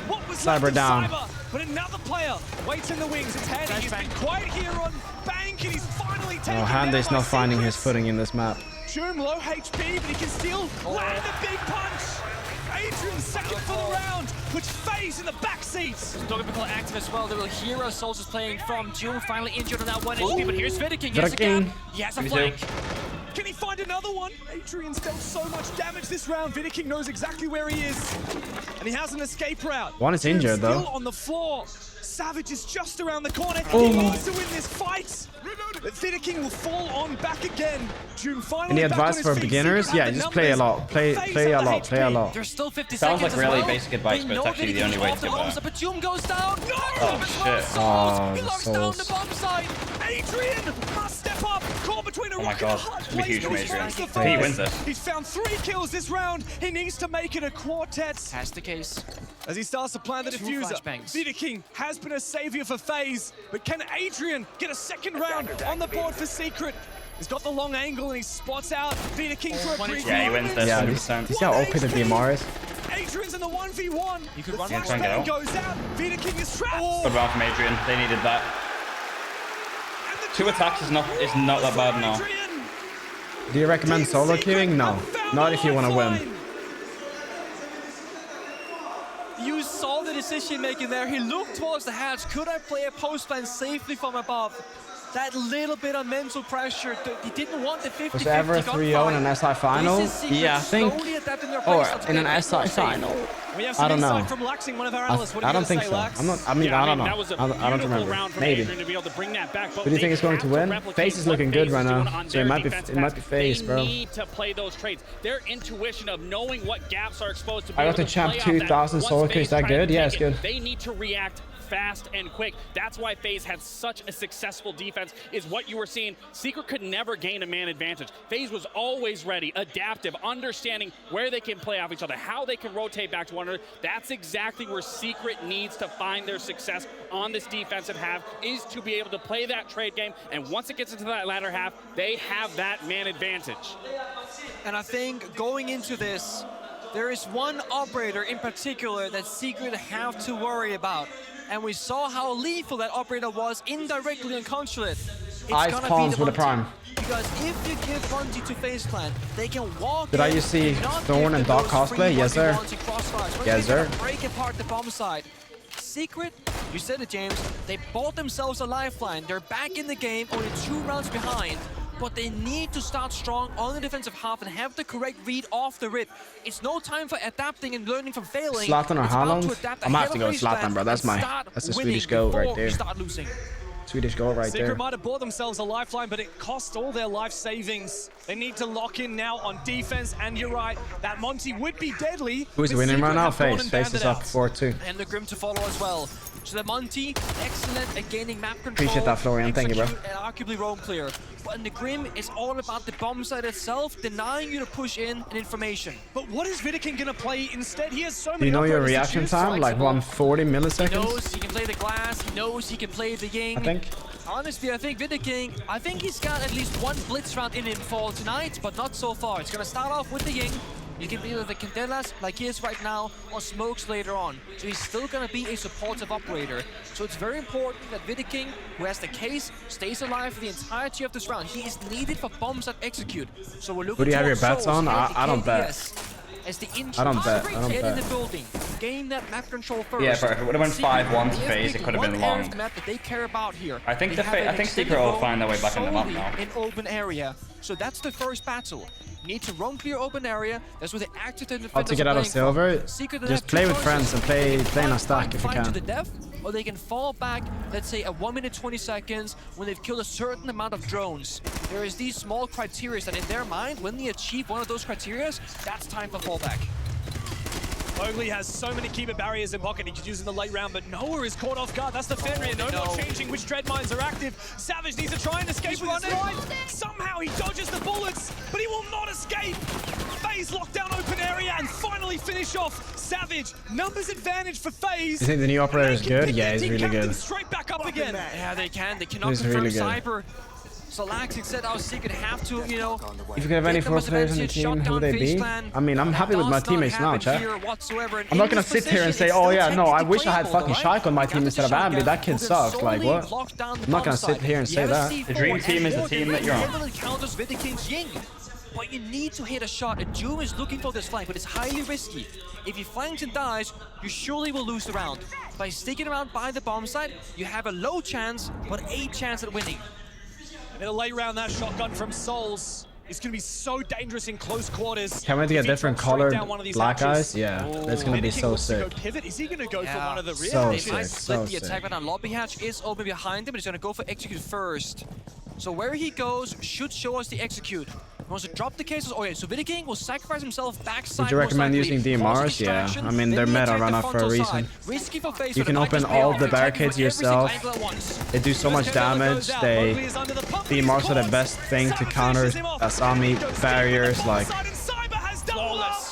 What was Cyber left of down. Cyber? But another player waits in the wings. It's Handy. He's been quiet here on BenQ, and he's finally taken Oh, Handy's down not by finding his Secrets. footing in this map. Jum low HP, but he can still land the big punch. Adrian second for the round, which FaZe in the backseat. Doggypickle active as well. There will hero soldiers playing from Jum. Finally injured on that 1 HP, but here's Vidiking. He has a Vidiking. gap. He has a flank. Can he find another one? Adrian's dealt so much damage this round. Vidiking knows exactly where he is. And he has an escape route. One is Jum's injured, though. Still on the floor. Savage is just around the corner. Oh. He needs to win this fight. But Vidiking will fall on back again. Jum finally Any back on advice his for feet. beginners? Secret Yeah, have the just play a numbers, lot. Play but FaZe a have the lot. Play a HP. lot. There's still 50 Sounds seconds like as really well. basic advice, They but it's know actually that the he only can way off to the get bomb that. site, but Jum goes down. No! shit. He the locks down the souls. bomb site. Adrian must step up. Caught between a Oh my rock and a god, hard it's gonna be place. huge from He Adrian. finds the If he first. wins this. He's found 3 kills this round. He needs to make it a quartet. That's the case. As he starts to plan the 2 diffuser, flashbangs. Vidiking has been a savior for FaZe, but can Adrian get a second round on the board for Secret? He's got the long angle and he spots out Vidiking for a preview. Yeah, he wins this Yeah, 100%. you see how OP the DMR is? Adrian's in the 1v1. You could The run one. Try and get flashbang out. goes out. Vidiking is trapped. Good round from Adrian. They needed that. And the 2 attacks is not that bad now. Adrian. Do you recommend Team solo Secret queuing? No. have found Not the if you want to win. lifeline. You saw the decision making there. He looked towards the hatch. Could I play a post plan safely from above? That little bit of mental pressure. He didn't want the 50-50 Was there ever a 3-0 in an SI final? This is Secret Yeah, I think. slowly adapting their Or playstyle to in get an a bit SI more safe. final. We have I some don't know. insight from Laxing, one of our analysts. What are I you don't gonna think say, so. Lax? I'm not. I mean, I don't know. That was a I don't beautiful remember. round from Maybe. Adrian to be able to bring that back, but Who do you think they is going have to win? replicate FaZe is looking what good FaZe right is doing now, on so it their might be defense FaZe, bro. They need to play those trades. Their intuition of knowing what gaps are exposed to be I got able the to champ play out that 2000 once solo queue. FaZe Is that try to good? Yeah, take it's it, good. They need to react fast and quick. That's why FaZe had such a successful defense, is what you were seeing. Secret could never gain a man advantage. FaZe was always ready, adaptive, understanding where they can play off each other, how they can rotate back to one another. That's exactly where Secret needs to find their success on this defensive half, is to be able to play that trade game. And once it gets into that latter half, they have that man advantage. And I think going into this, there is one operator in particular that Secret have to worry about. And we saw how lethal that operator was indirectly on Consulate. It's Ice gonna palms be the with a Bungie. prime. Because if you give Bungie to FaZe Clan, they can walk Did I in just see and not Thorn give and them Doc those cosplay? free Yes, sir. 1v1s in crossfires. When Yes, they're gonna sir. break apart the bomb side. Secret, you said it, James, they bought themselves a lifeline. They're back in the game, only 2 rounds behind. But they need to start strong on the defensive half and have the correct read off the rip. It's no time for adapting and learning from failing. Zlatan or It's about Haaland? to adapt I'm gonna have ahead to of go with FaZe Clan Zlatan, bro. That's and my- start that's the winning Swedish goat right before there. you start losing. Swedish goal right Secret there. might have bought themselves a lifeline, but it cost all their life savings. They need to lock in now on defense, and you're right, that Monty would be deadly. Who's but winning Secret right now? have gone FaZe. and FaZe banned is it up out. 4-2. And the Grim to follow as well. So the Monty, excellent at gaining map control. Appreciate that, Florian. Thank you, bro. And arguably roam clear. But in the Grim, it's all about the bomb site itself, denying you to push in and information. But what is Wooting gonna play instead? He has so many. Do you know your operators to reaction choose time? from. Like 140 He milliseconds? knows he can play the glass, he knows he can play the Ying. I think. Honestly, I think Wooting, I think he's got at least one blitz round in him for tonight, but not so far. It's gonna start off with the Ying. You can be either the Candelas, like he is right now, or Smokes later on. So he's still gonna be a supportive operator. So it's very important that Wooting, who has the case, stays alive for the entirety of this round. He is needed for bombs that execute. So we're looking. Who do you have your towards bets Souls on? and I don't bet. KDS As the I don't bet. get in the building, gain that map control first. Yeah, but if it would have been 5-1 to FaZe, it could have been long. The map that they care about here. I think They have an Secret extended will roam find their way back in the map solely now. in open area. So that's the first battle. Need to roam clear open area. That's where the active defenders How to get out of silver? Just play with friends and play in a stack if you fight to the can. death, or they can fall back, let's say at 1 minute 20 seconds when they've killed a certain amount of drones. There is these small criteria that in their mind, when they achieve one of those criteria, that's time for fallback. Mowgli has so many keeper barriers in pocket he could use in the late round, but Noah is caught off guard. That's the Fenrir. No more changing which dread mines are active. Savage needs to try and escape with his life. Somehow he dodges the bullets, but he will not escape. FaZe locked down open area and finally finish off Savage. Numbers advantage for FaZe. You think the new operator is good? Yeah, he's really good. Straight back up again. Yeah, they can. They cannot He's confirm really good. Cyber. So Laxix said our Secret have to, you know. If you could have any get them 4 as players on the advantage, team, shut who would down they be? FaZe Clan. I mean, I'm happy with my Does not teammates now, happen chat. here whatsoever. And I'm not in gonna this sit here and position, say, it's oh still yeah, no, I technically wish I had playable, fucking right? Shyke on my team instead of Ambi. That kid sucked. Like, what? I'm not gonna sit here and say that. The dream team is the team that you're on. Heavily counters Witting's Ying. But you need to hit a shot. And Doom is looking for this flank, but it's highly risky. If he flanks and dies, you surely will lose the round. By sticking around by the bomb site, you have a low chance, but a chance at winning. In a late round, that shotgun from Souls is going to be so dangerous in close quarters. Can't wait to get If he different drops straight colored down one of these black hatches. eyes. Yeah, that's gonna be Wooting so wants to go sick. pivot. Is he going to go for one of the rear So hatches? They might sick, split so the attack sick. right now. Lobby hatch is open behind him, but he's gonna go for execute first. So where he goes should show us the execute. He wants to drop the cases. Oh yeah, so Wooting will sacrifice himself backside. Would you recommend most likely, using cause DMRs? Yeah, distraction, I mean, then they're they meta attack run the up for a frontal reason. side. Risky for FaZe, You but can it might open just pay all off. the They're attacking barricades from every single yourself. angle at once. They do so much damage. They DMRs are the best thing to counter Asami barriers. Like,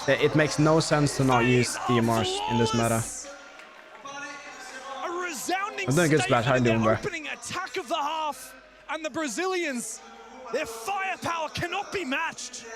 it makes no sense to not use DMRs in this meta. I'm doing good, Splash. How you doing, bro? Opening attack of the half, and the Brazilians, their firepower cannot be matched.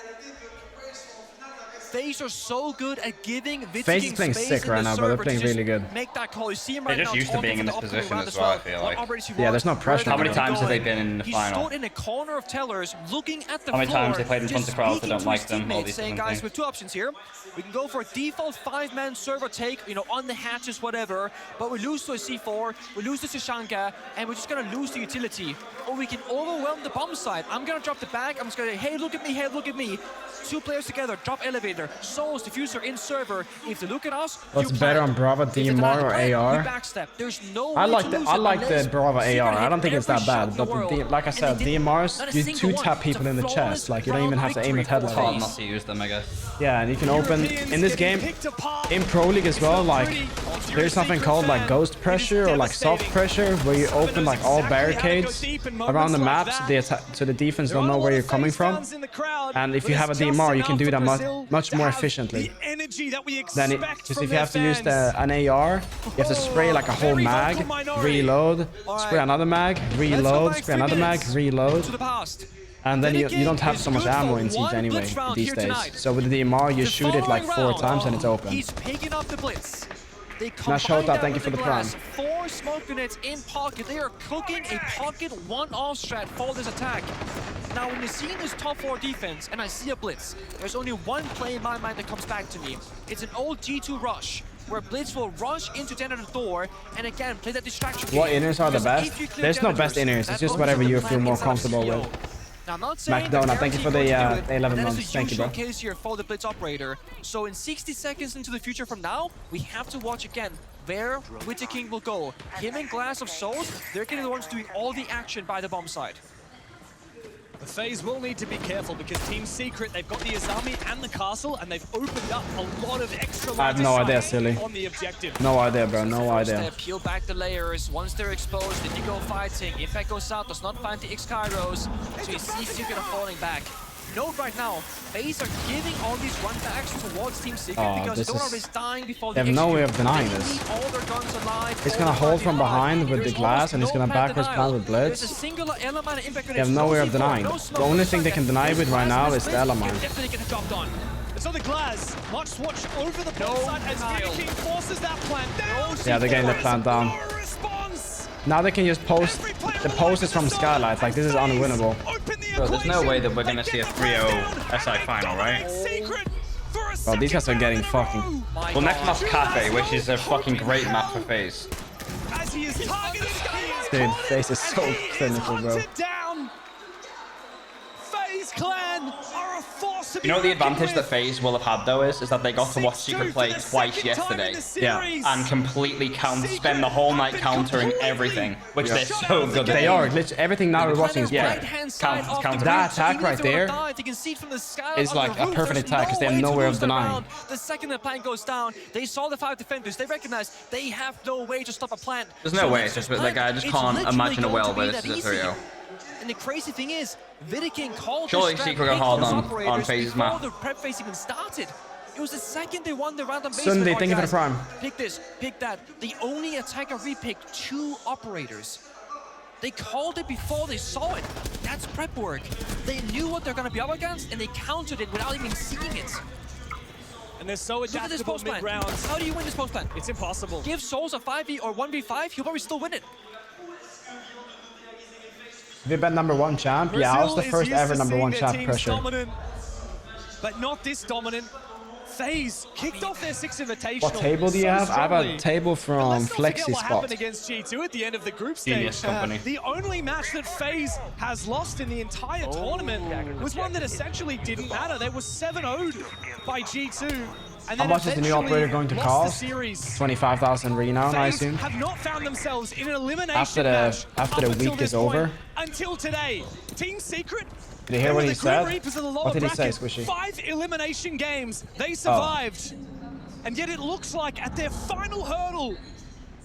FaZe are so good at giving FaZe is playing sick right now, bro. They're playing really good. Make that call. You see him right They're just now used to being in talking this to the position optimal as round well, I feel like. Operators who Yeah, are there's no pressure How on many them. times have they been in the He final? stood in a corner of tellers, looking at the How many floor, times they played in front just of crowds that speaking don't to like his them, all teammates, these saying, different guys, things. with two options here. We can go for a default 5-man server take, you know, on the hatches, whatever, but we lose to a C4, we lose to Sashanka, and we're just gonna lose the utility. Or we can overwhelm the bomb site. I'm gonna drop the bag, I'm just gonna, hey, look at me, hey, look at me. Two players together, drop elevator, Souls, diffuser in server. If they look at us, What's you better plan. on Brava, If they DMR deny or plan, AR? you backstep. There's no I way like to the lose I it like unless the Brava Secret AR. I hit don't think it's that every shot bad, in the but world. like I And said, they didn't. DMRs, Not a you single one. 2-tap It's people a in the flawless chest. Like, you don't even have to aim at head victory Hard level. not to use them, I guess. Yeah, and you can open in this game, in Pro League as well. Like, there's something called like ghost pressure or like soft pressure, where you open like all barricades around the maps, so the defense don't know where you're coming from. And if you have a DMR, you can do that much more efficiently. Then just if you have to use an AR, you have to spray like a whole mag, reload, spray another mag, reload, spray another mag, reload. To the past. And then you don't have so much ammo in Siege anyway these days. So with the DMR, you shoot it like 4 times and it's open. He's picking up the blitz. They Nash combine Shota, that thank you with for the glass. prime. 4 smoke grenades in pocket. They are cooking a pocket one-off strat for this attack. Now, when you're seeing this top 4 defense, and I see a blitz, there's only one play in my mind that comes back to me. It's an old G2 rush, where Blitz will rush into janitor door, and again, play that distraction What game. inners are the Because best? if you clear There's no best janitors, inners. It's that just whatever opens you up the feel plan more inside comfortable CEO. with. Now, I'm not saying McDonald, that thank you for guarantee the, you're going to do it, 11 but that is months. the Thank you, usual bro. case here for the Blitz operator. So in 60 seconds into the future from now, we have to watch again where Wooting will go. Him and Glass of Souls, they're going to be the ones doing all the action by the bomb side. The FaZe will need to be careful because Team Secret, they've got the Azami and the castle, and they've opened up a lot of extra I have no idea, silly. on the objective. No idea, bro. No idea. They peel back the layers. Once they're exposed, then you go fighting. Impact goes out, does not find the X-Kairos. So you see Secret are falling back. Note right now, FaZe are giving all these run-backs towards Team Secret because they don't always dying before they have no way of denying this. All their guns alive. He's gonna hold from behind with the glass and he's gonna backwards plant with Blitz. There's a singular element Impact. They have no way of denying. The only thing they can deny with right now is the element. Definitely get dropped on. And so the glass, much watch over the ball side as King forces that plant down. Yeah, they're getting the plant down. Now they can just post. The post is from Skylight. Like, this is unwinnable. Bro, there's no way that we're gonna see a 3-0 SI final, right? Bro, these guys are getting fucking... Well, next map's Cafe, which is a fucking great map for FaZe. Dude, FaZe is so clinical, bro. Clan are a force to be You know what the advantage reckoned that with. FaZe will have had though is that they got to watch Secret play twice yesterday. Yeah. And completely spend the whole night countering everything, which they're so good at. They are. Literally, everything now we're watching is Yeah. counter. That attack right there is like a perfect attack because they have no way of denying. The second the plant goes down, they saw the 5 defenders. They recognize they have no way to stop a plant. There's no way. It's just like I just can't imagine a world where this is a 3-0. And the crazy thing is, Wooting called Surely the Secret got hard on FaZe's before map. the prep phase even started. It was the second they won the random base. Sunday, thank you for the prime. Pick this, pick that. The only attacker repicked 2 operators. They called it before they saw it. That's prep work. They knew what they're going to be up against, and they countered it without even seeing it. And they're so Look at this adaptable post plan. mid-rounds. How do you win this post plan? It's impossible. Give Souls a 5v or 1v5, he'll probably still win it. We've been #1 champ. Yeah, I was the first ever #1 champ pressure. Dominant, but not this dominant. FaZe kicked off their 6 Invitational. What table do you have? I have a table from Flexi What Spot. happened against G2 at the end of the group stage. Genius company. The only match that FaZe has lost in the entire tournament was one that essentially didn't matter. They were 7-0'd by G2. And How then much is the new eventually operator going to lost cost? the series. 25,000 renown, I FaZe assume. have not found themselves in an elimination After the- match after the up until week this is over. point. Until today, Team Secret. Did you hear what he said? What did he say, Bracket, Squishy? 5 elimination games. They Oh. survived. And yet it looks like at their final hurdle,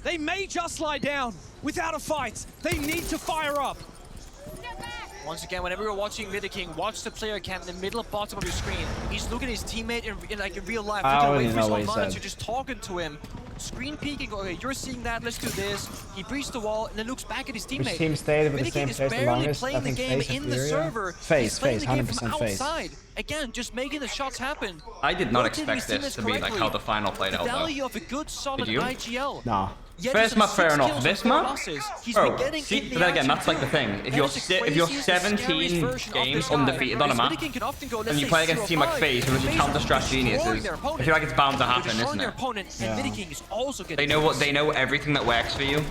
they may just lie down without a fight. They need to fire up. Once again, whenever you're watching Wooting, watch the player cam in the middle bottom of your screen. He's looking at his teammate in real life, I looking already away know from what his he monitor, said. just talking to him. Screen peeking, okay, you're seeing that, let's do this. He breached the wall and then looks back at his teammate. Which team stayed with the Wooting same is place the barely longest? I playing the think game FaZe in the Inferior. server. FaZe, He's playing FaZe, the game from 100% FaZe. outside. Again, just making the shots happen. I did not Rotating his expect this teammates to be like how correctly. the final played out The though. value of a good, solid you? IGL. Nah. Yet First he's map, on fair 6 enough. kills This and 4 map? losses. He's Bro, been getting see, in the but again, action that's like the too. thing. If That you're is the if you're craziest and scariest 17 version of games this guy. undefeated on a map, Wooting can often go, let's and you say, play against a team like 0-5. FaZe, who are just counter-strat geniuses, I feel like it's bound to happen, Destroying isn't their it? opponent, and Wooting is also getting They know everything that works for you.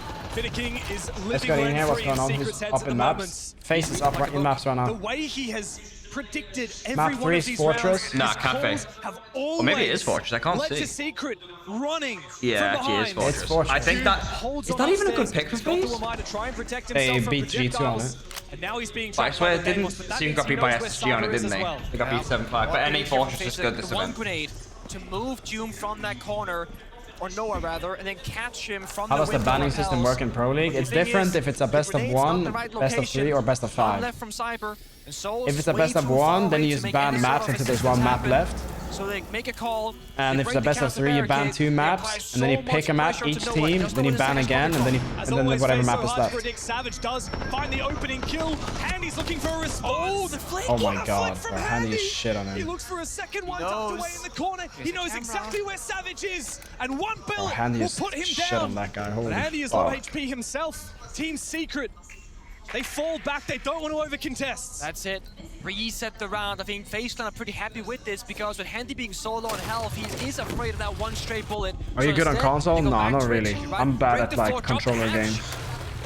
King is Let's living go in here. What's rent-free going on? Secret's Who's heads up at in the maps? moment. FaZe is up right in maps right The now. way he has predicted every Map one 3 of is these Fortress. rounds, Nah, his Cafe. calls have Or maybe it is always Fortress, I can't led see. to Secret running Yeah, from actually is behind. Fortress. It's Fortress. I think that Holds is on that even a good upstairs. pick for He's got the FaZe? Wamai to try and protect They himself from beat G2 on projectiles. it. And now he's being But I tracked swear by it the didn't Demos, but that seem means got he beat by knows where SSG on it, Cyber is didn't as they? well. They got beat 7-5. But NA Fortress is good this the one event. grenade to move Doom from that corner, or Noah rather, and then catch him from How the does the window banning of system Hells. work in Pro League? The It's thing different is, if it's a best of grenade's not 1, the right best of location. 3, or best of One 5. left from Cyber, and Souls If it's a way best of too far 1, then away you to just make ban any maps sort of until there's assistance one map happen. left. So they make a call. And they if it's break a the best of counter 3, you ban barricade, 2 they maps, apply and then you so pick a much map pressure each to Noah. team, Just then you go ban to the again, and then As then always, whatever FaZe map so is hard to left. predict. Savage does find the opening kill. Handy's looking for a response. Oh, the flick! Oh What my a god, flick bro. from Handy is Handy. shit on He him. looks for a second one knows. tucked away in the corner. He a knows camera. exactly where Savage is. And one Oh, bill Handy will is put him shit down. on that guy. But Holy Handy is low fuck. HP himself. Team Secret. They fall back. They don't want to over-contest. That's it. Reset the round. I think FaZe are pretty happy with this because with Handy being solo on health, he is afraid of that one stray bullet. Are you good on instead, console? they go No, back not to really. it, right? I'm bad Break at the like floor, drop the controller hatch. game.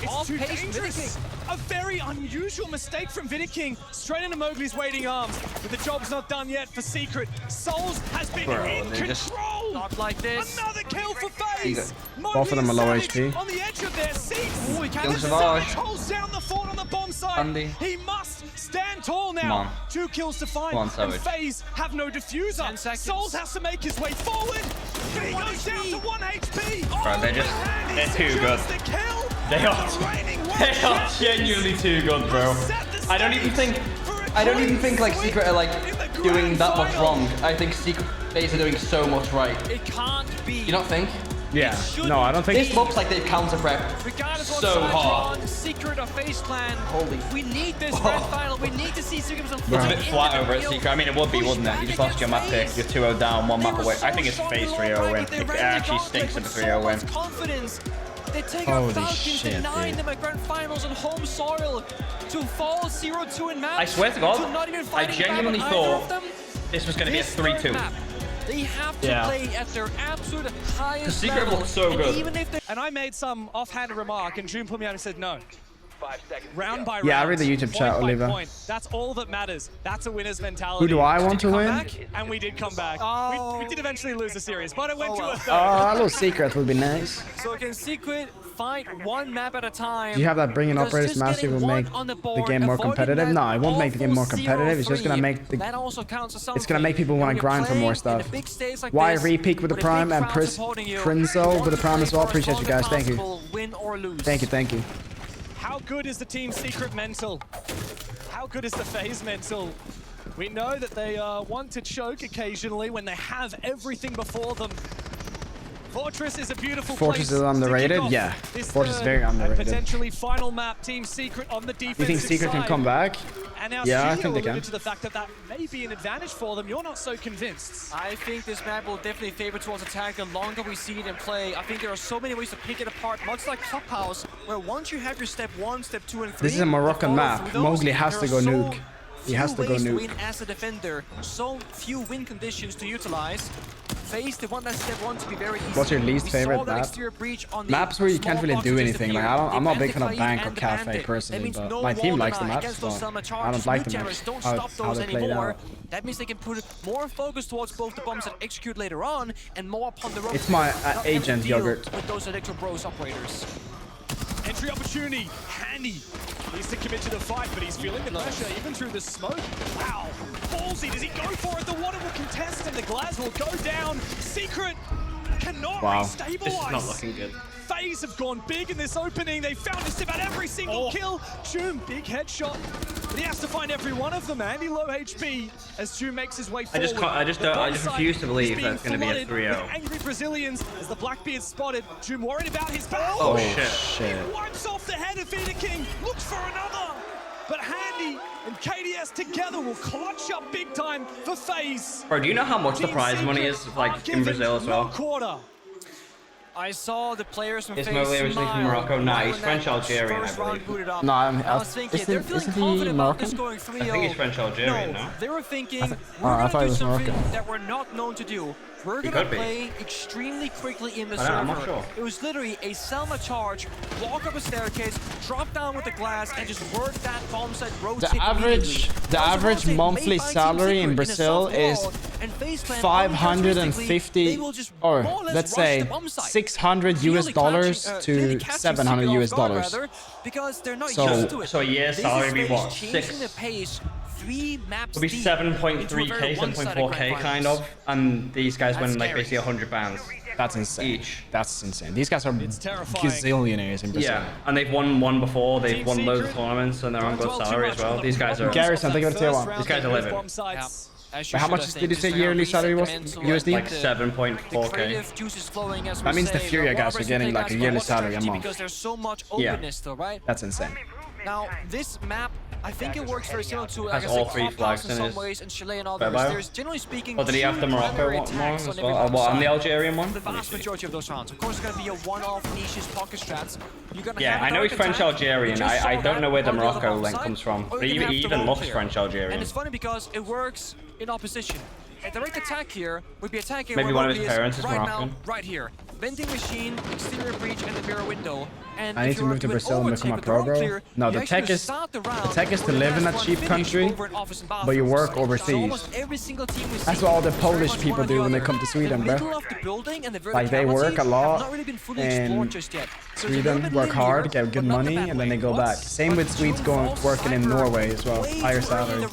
It's too Off-pace dangerous. A very unusual mistake from Wooting. Straight into Mowgli's waiting arms. But the job's not done yet for Secret. Souls has been in they just- control. Not like this. Another kill for FaZe. Both of them are low HP. On the edge of their seats. Ooh, he can't Kill miss Savage. Savage holds down the fort on the bomb side. Andy. He must stand tall now. 2 kills to find, and FaZe have no diffuser. Souls has to make his way forward. He goes down to 1 HP. Bro, they're too good. They are genuinely too good, bro. I don't even think like Secret are like doing that much wrong. I think Secret FaZe are doing so much right. It can't be. You not think? Yeah. No, I don't think. This looks like they've counter prepped so hard. Secret or FaZe plan. Holy. We need this grand final. We need to see Secret. It's a bit flat over at Secret. I mean, it would be, wouldn't it? You just lost your map pick. You're 2-0 down, 1 map away. I think it's FaZe 3-0 win. It actually stinks of a 3-0 win. Confidence. They take out Falcons, denying them at grand finals on home soil to fall 0-2 in maps. I swear to God, I genuinely thought this was going to be a 3-2. They have to play at their absolute highest The Secret looks so good. And I made some offhanded remark, and June put me out and said no. 5 seconds. Round by round. Yeah, I read the YouTube chat, Oliver. That's all that matters. That's a winner's mentality. Who do I want to win? And we did come back. We did eventually lose the series, but it went to a third. A little Secret would be nice. So can Secret fight one map at a time? Do you have that bringing operators massive will make the game more competitive? No, it won't make the game more competitive. It's just gonna make the. It's gonna make people want to grind for more stuff. Why re-peak with the Prime and Prinzo with the Prime as well? Appreciate you guys. Thank you. Thank you. How good is the Team Secret mental? How good is the FaZe mental? We know that they want to choke occasionally when they have everything before them. Fortress is a beautiful Fortress place is underrated? Yeah. Fortress is very underrated. Potentially final map, Team Secret on the defensive You think Secret side. can come back? And now yeah, I Gio think they can. alluded to the fact that that may be an advantage for them. You're not so convinced. I think this map will definitely favor towards attack the longer we see it in play. I think there are so many ways to pick it apart, much like Clubhouse, where once you have your step 1, step 2, and 3... This is a Moroccan map. Mowgli has to go nuke. He has to go nuke. Win as a defender, so few win conditions to utilize. FaZe, they want that step 1 to be very easy. What's your least favorite map? Maps where you can't really do anything. Like I'm not a big fan of Bank or Cafe personally, but my team likes the maps. But I don't like the maps. How they play it out. That means they can put more focus towards both the bombs that execute later on, and more upon the rope. It's my agent yogurt. With those Electro Bros operators. Entry opportunity, handy. Needs to commit to the fight, but he's feeling the pressure even through the smoke. Wow, ballsy, does he go for it? The water will contest and the glass will go down. Secret cannot restabilize. This is not looking good. FaZe have gone big in this opening. They found just about every single kill. June, big headshot. But he has to find every one of them. Andy low HP as June makes his way forward. I just refuse to believe that's going to be a 3-0. Angry Brazilians as the Blackbeard spotted. June worried about his back. Oh shit. He wipes off the head of Vita King. Looks for another. But Handy and KDS together will clutch up big time for FaZe. Bro, do you know how much the prize money is like in Brazil as well? Quarter. I saw the players from FaZe originally from Morocco. Nah, he's French-Algerian, I believe. No, I was thinking, they're feeling confident about this going 3-0. I think he's French-Algerian, no? They were thinking, we're going to do something that we're not known to do. We're going to play extremely quickly in the server. I'm not sure. It was literally a Selma charge, walk up a staircase, drop down with the glass, and just work that bomb set rotate The average monthly salary in Brazil is 550, or let's say $600 US to $700 US. Because they're not used to it. So a year's salary would be what? 6? It'll be 7.3k, 7.4k kind of, and these guys win like basically £100. That's insane. Each. That's insane. These guys are gazillionaires in Brazil. Yeah, and they've won one before. They've won loads of tournaments, and they're on good salary as well. These guys are. Garrison, think of the tier 1. These guys are living. How much did you say yearly salary was? USD? Like 7.4k. That means the Furia guys are getting like a yearly salary a month. Because there's so much openness still, right? That's insane. Now, this map, I think it works very similar to has all 3 flags in some his ways, and Chile and others. There's generally speaking. Or did he have the Morocco one as well? What, and the Algerian one? The vast majority of those rounds. Of course, it's going to be a one-off niches pocket strats. Yeah, I know he's French-Algerian. I don't know where the Morocco link comes from. But he even looks French-Algerian. And it's funny because it works in opposition. A direct attack here would be attacking maybe one of his parents is right Moroccan. now, right here. Vending machine, exterior breach, and the mirror window. And I need to move to Brazil and become a pro, bro. No, the tech is to live in a cheap country, but you work overseas. That's what all the Polish people do when they come to Sweden, bro. Like they work a lot, and Sweden work hard, get good money, and then they go back. Same with Swedes working in Norway as well. Higher salary.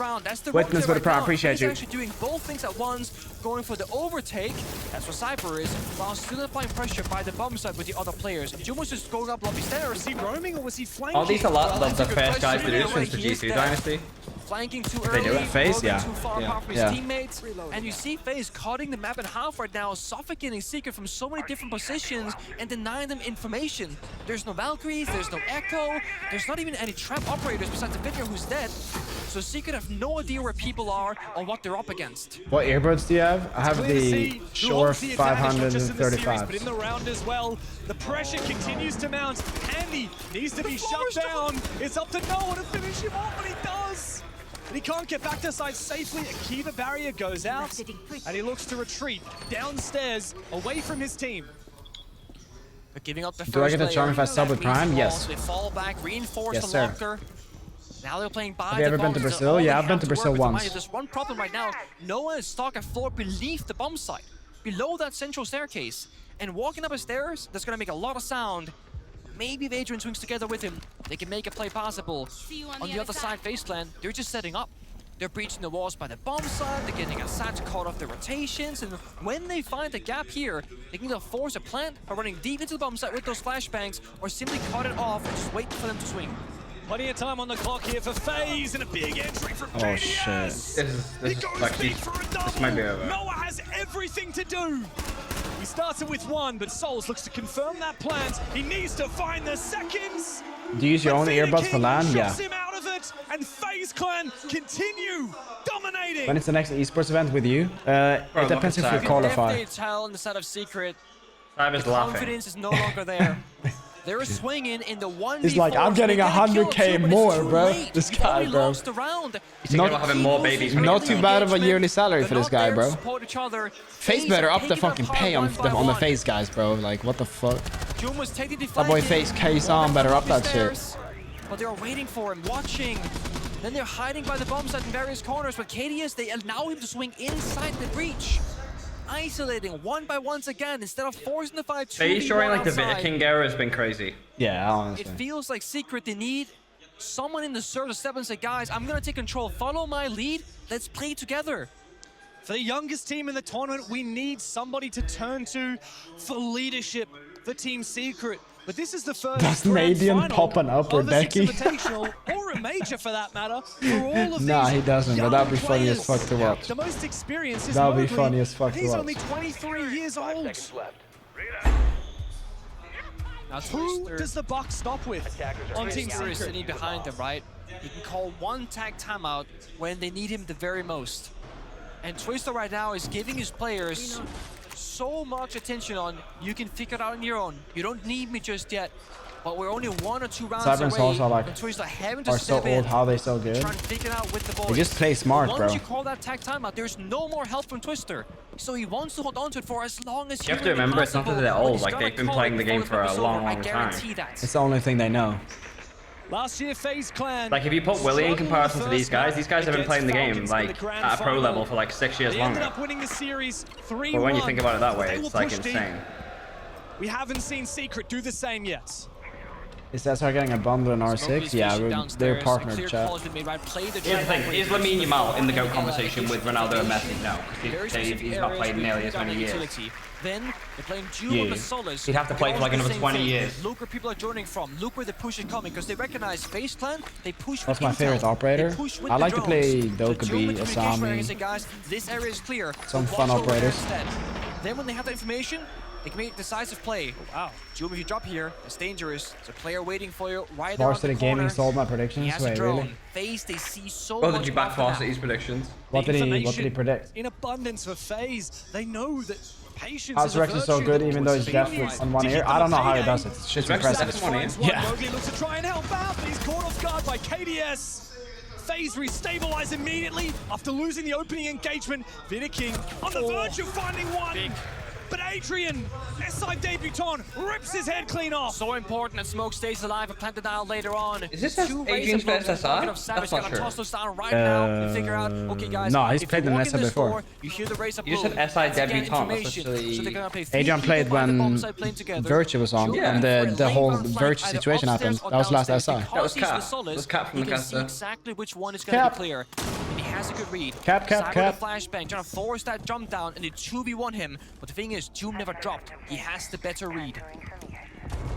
Witness with a prime, appreciate you. Actually doing both things at once, going for the overtake. That's what Cypher is, while still applying pressure by the bomb side with the other players. Jumo's just going up lobby stairs. Was he roaming or was he flanking? All these are the first guys to do this since the G2 Dynasty. Flanking too early, They do it. FaZe, yeah. too far apart from his teammates. And you see FaZe cutting the map in half right now, suffocating Secret from so many different positions and denying them information. There's no Valkyries, there's no Echo, there's not even any trap operators besides the Vidya who's dead. So Secret have no idea where people are or what they're up against. What earbuds do you have? I have the Shure 535. But in the round as well, the pressure continues to mount. Andy needs to be shut down. It's up to Noah to finish him off, but he does. And he can't get back to side safely. A Kiva barrier goes out, and he looks to retreat downstairs away from his team. But giving up the Do I get a charm if I sub with Prime? Yes. They fall back, reinforce Yes, the sir. locker. Now they're playing by Have you ever been to Brazil? Yeah, I've been to Brazil once. There's one problem right now. Noah is stuck at floor beneath the bomb site, below that central staircase. And walking up a stairs, that's going to make a lot of sound. Maybe if Adrian swings together with him, they can make a play possible. On the other side, FaZe Clan, they're just setting up. They're breaching the walls by the bomb side, they're getting Assad to cut off their rotations, and when they find a gap here, they can either force a plant by running deep into the bomb site with those flashbangs, or simply cut it off and just wait for them to swing. Plenty of time on the clock here for FaZe, and a big entry from Oh shit. This is actually, this might be over. Noah has everything to do. He started with one, but Souls looks to confirm that plant. He needs to find the seconds. Do you use your own earbuds for LAN? Yeah. Him out of it, and FaZe Clan continue dominating. When it's the next esports event with you? It depends if you qualify. You can definitely tell in the set of Secret, Cyber's laughing. confidence is no longer there. They're swinging in the 1v4. He's like, I'm getting 100k more, bro. This guy, bro. He's thinking about having more babies. Not too bad of a yearly salary for this guy, bro. FaZe FaZe better up the fucking pay on the FaZe guys, bro. Like, what the fuck? That boy FaZe K-San better up that shit. But they're waiting for him, watching. Then they're hiding by the bomb site in various corners. But KDS, they allow him to swing inside the breach. Isolating one by ones again instead of forcing the fight. FaZe showing like the Vita King era has been crazy. Yeah, honestly. It feels like Secret, they need someone in the serve to step and say, guys, I'm gonna take control, follow my lead, let's play together. For the youngest team in the tournament, we need somebody to turn to for leadership for Team Secret. But this is the first Does grand Nadian final pop an upper of the Six decky? Invitational, or a major for that matter, for all of Nah, these he doesn't, but that'd be young funny as players. fuck to watch. The most experienced is That'd be Mowgli. funny as fuck to He's watch. only 23 years old. Now, Who does the buck stop with on Team Twister is Secret? sitting behind them, right? He can call one tag timeout when they need him the very most. And Twister right now is giving his players so much attention on, you can figure it out on your own. You don't need me just yet. But we're only 1 or 2 rounds Cyber and Souls away. are like, And Twister having to are so step in, old, how they so good. trying to figure it out with the boys. They just play smart, Once bro. you call that tag timeout, there's no more help from Twister. So he wants to hold on to it for as long as You have to remember, it's not that they're old, like they've been playing the game for a long, long time. It's the only thing they know. Last year, FaZe Clan. Like if you put Willie in comparison to these guys have been playing the game like at a pro level for like 6 years They ended longer. up winning the series 3-1. But when you think about it that way, They were it's like pushed deep. insane. We haven't seen Secret do the same yet. Is that start getting a bundle in R6? Yeah, they're partnered, chat. Here's the thing, is Lamine Yamal in the GOAT conversation with Ronaldo and Messi? No, because he's not played nearly as many years. Then they're playing Yeah. the Solas. He'd have to play for like another 20 years. Look where people are joining from. Look where the push is coming because they recognize FaZe Clan. They push. What's with my favorite intel. operator? They push with I the like to play drones. The Dokkaebi, drone communication Asami. where they say, guys, this area is clear. Some Watch fun over there operators. instead. Then when they have that information, they can make a decisive play. Wow. Jume, if you drop here, it's dangerous. There's a player waiting for you right there on the Varsity corner. Gaming sold my He predictions. has a Wait, drone. really? FaZe, they see so Oh, much did you back more for now. Varsity's predictions? What did he Information predict? In abundance for FaZe. They know that patience How's is a Rex is so virtue good that even though he's deaf continues on one to ear? give I don't know them how he payday. does it. It's just Rex is deaf impressive. on one ear? Finds one. Yeah. Mowgli looks to try and help out, but he's caught off guard by KDS. FaZe restabilize immediately after losing the opening engagement. Vita King on the verge of finding one. But Adrian, SI debutant, rips his head clean off. So important that Smoke stays alive and plant it down later on. Is this Adrian's first SI? That's not true. Toss those down right now and figure out, okay guys, no, he's played the SI before. You hear the race up. You said SI debutant. That's actually... Adrian played when Virtue was on, and the whole Virtue situation happened. That was last SI. That was Cap. That was Cap from the caster. Exactly which one is going to be clear. And he has a good read. Cap. Flashbang, trying to force that jump down, and they 2v1 him. But the thing is, Doom never dropped. He has the better read.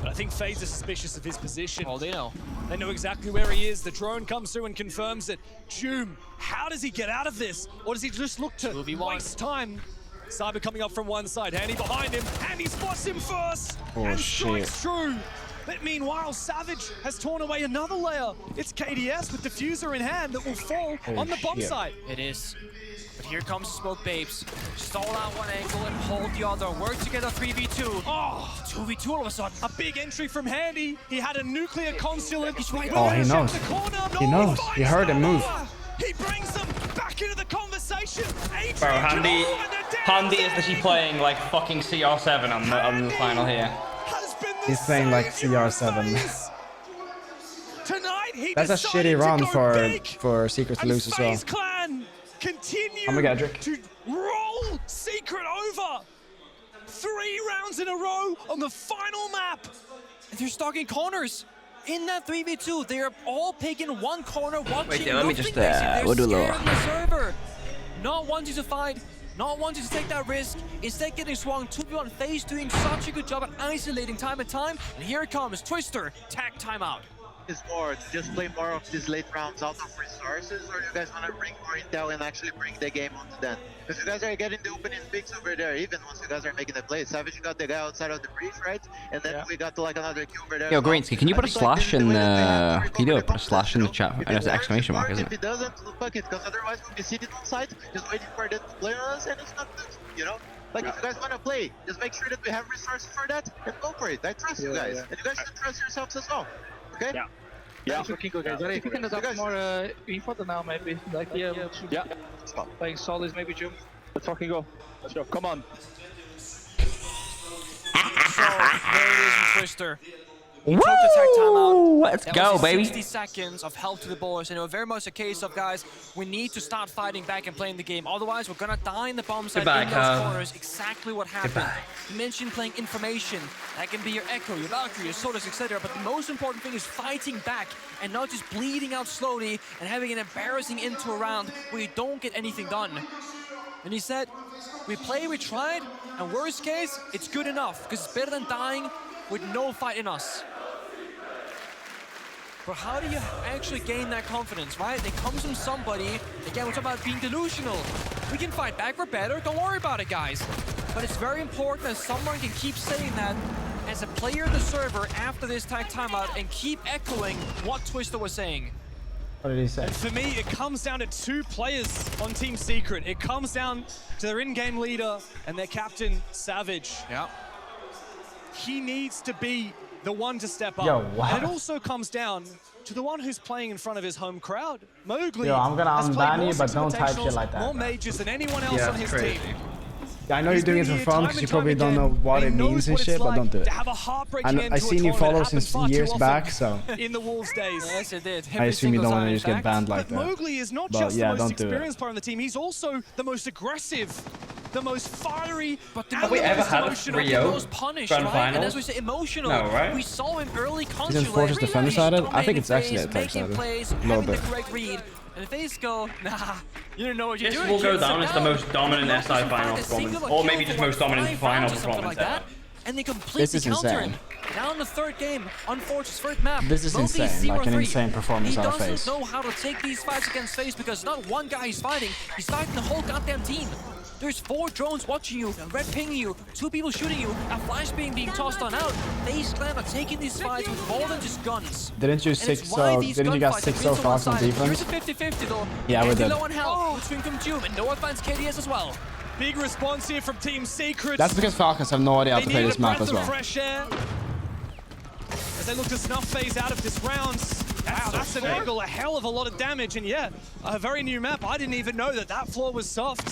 But I think FaZe are suspicious of his position. Oh, they know. They know exactly where he is. The drone comes through and confirms it. Doom, how does he get out of this? Or does he just look to 2v1. waste time? Cyber coming up from one side, Handy behind him, and he spots him first! And strikes true! But meanwhile, Savage has torn away another layer. It's KDS with Diffuser in hand that will fall on the bomb site. It is. But here comes Smoke Babes. Stall out one angle and hold the other. Work together 3v2. Oh, 2v2 all of a sudden. a big entry from Handy. He had a nuclear consulate. He's right Oh, he knows. He knows. He heard him move. He brings them back into the conversation. Bro, Handy is literally playing like fucking CR7 on the final here. He's playing like CR7. Tonight, That's a shitty run for Secret to lose as well. Clan continue I'm a Gadrick. to roll Secret over. 3 rounds in a row on the final map. And they're stuck in corners. In that 3v2, they're all picking one corner, watching. Wait, let me just we'll do a little. The server. Not wanting to fight, not wanting to take that risk, instead getting swung 2v1. FaZe doing such a good job at isolating time and time. And here it comes, Twister, tag timeout. Is more to just play more of these late rounds out of resources, or you guys want to bring more intel and actually bring the game onto them? Because you guys are getting the opening picks over there, even once you guys are making the play. Savage got the guy outside of the breach, right? And then we got like another kill over there. Yo, Greensky, can you put a slash in the... Can you put a slash in the chat? And it's an exclamation mark, isn't If it doesn't, fuck it, because otherwise we'll be sitting on site, just waiting for them to play on us, and it's not good, you know? Like, if you guys want to play, just make sure that we have resources for that, and go for it. I trust you guys, and you guys should trust yourselves as well, okay? Yeah, looking good, guys. If we can adopt more info than now, maybe. Like, playing solis, maybe June. Let's fucking go. Let's go. Come on. So, there it is, Twister. He took the tag timeout. Let's go, baby. 60 seconds of help to the boys, and it was very much a case of, guys, we need to start fighting back and playing the game. Otherwise, we're gonna die in the bomb site in those corners. Exactly what happened. You mentioned playing information. That can be your Echo, your Valkyrie, your Sodas, etc. But the most important thing is fighting back and not just bleeding out slowly and having an embarrassing into a round where you don't get anything done. And he said, we play, we tried, and worst case, it's good enough, because it's better than dying with no fight in us. But how do you actually gain that confidence, right? It comes from somebody. Again, we're talking about being delusional. We can fight back, we're better, don't worry about it, guys. But it's very important that someone can keep saying that as a player in the server after this tag timeout and keep echoing what Twister was saying. What did he say? And for me, it comes down to 2 players on Team Secret. It comes down to their in-game leader and their captain, Savage. Yeah. He needs to be the one to step up. Yo, wow. And it also comes down to the one who's playing in front of his home crowd. Mowgli. Yo, I'm gonna has played unban more you, but don't type shit Invitationals, like that, more man. majors than anyone else on his team. Yeah, I know you're He's doing it been for here fun time because you and probably time don't know again. what He it knows means and what it's shit, but like don't do it. to have a heartbreaking end I've to a seen you tournament. follow It since happens far too years often back, so in the Wolves days. Yes, it did. I assume you don't want to just get banned like But that. Mowgli is not But just yeah, the most don't do it. experienced player on the team, he's also the most aggressive, the most fiery, but the Have we ever had a emotional, 3-0 the most punished, grand right? final? And as we say, emotional. No, right? We saw him early Isn't consulate. Fortress defender-sided? I think it's actually Making attack-sided. plays, A little having the bit. correct read. And if they go, nah, you don't know what you're This doing. will go kids, down sit as the down. most dominant Not SI just final find a performance, single or kill maybe just for most dominant 5 final rounds or something performance like that. ever. And they completely This is counter insane. him. Now in the third game, on Fortune's first map, This is Mowgli's insane, like an 0-3. insane performance he out of FaZe. doesn't know how to take these fights against FaZe because not one guy he's fighting the whole goddamn team. There's 4 drones watching you, a red pinging you, 2 people shooting you, a flash being tossed on out. FaZe Clan are taking these fights with more than just guns. Didn't you didn't you got 6-0 Fox on defense? Here's a 50-50 though. Yeah, we did. Low on health, swing from Doom, and Noah finds KDS as well. Big response here from Team Secret. That's because Falcons have no idea how to play this map as well. Fresh air as they look to snuff FaZe out of this round. That's an angle, a hell of a lot of damage, and yeah, a very new map. I didn't even know that floor was soft.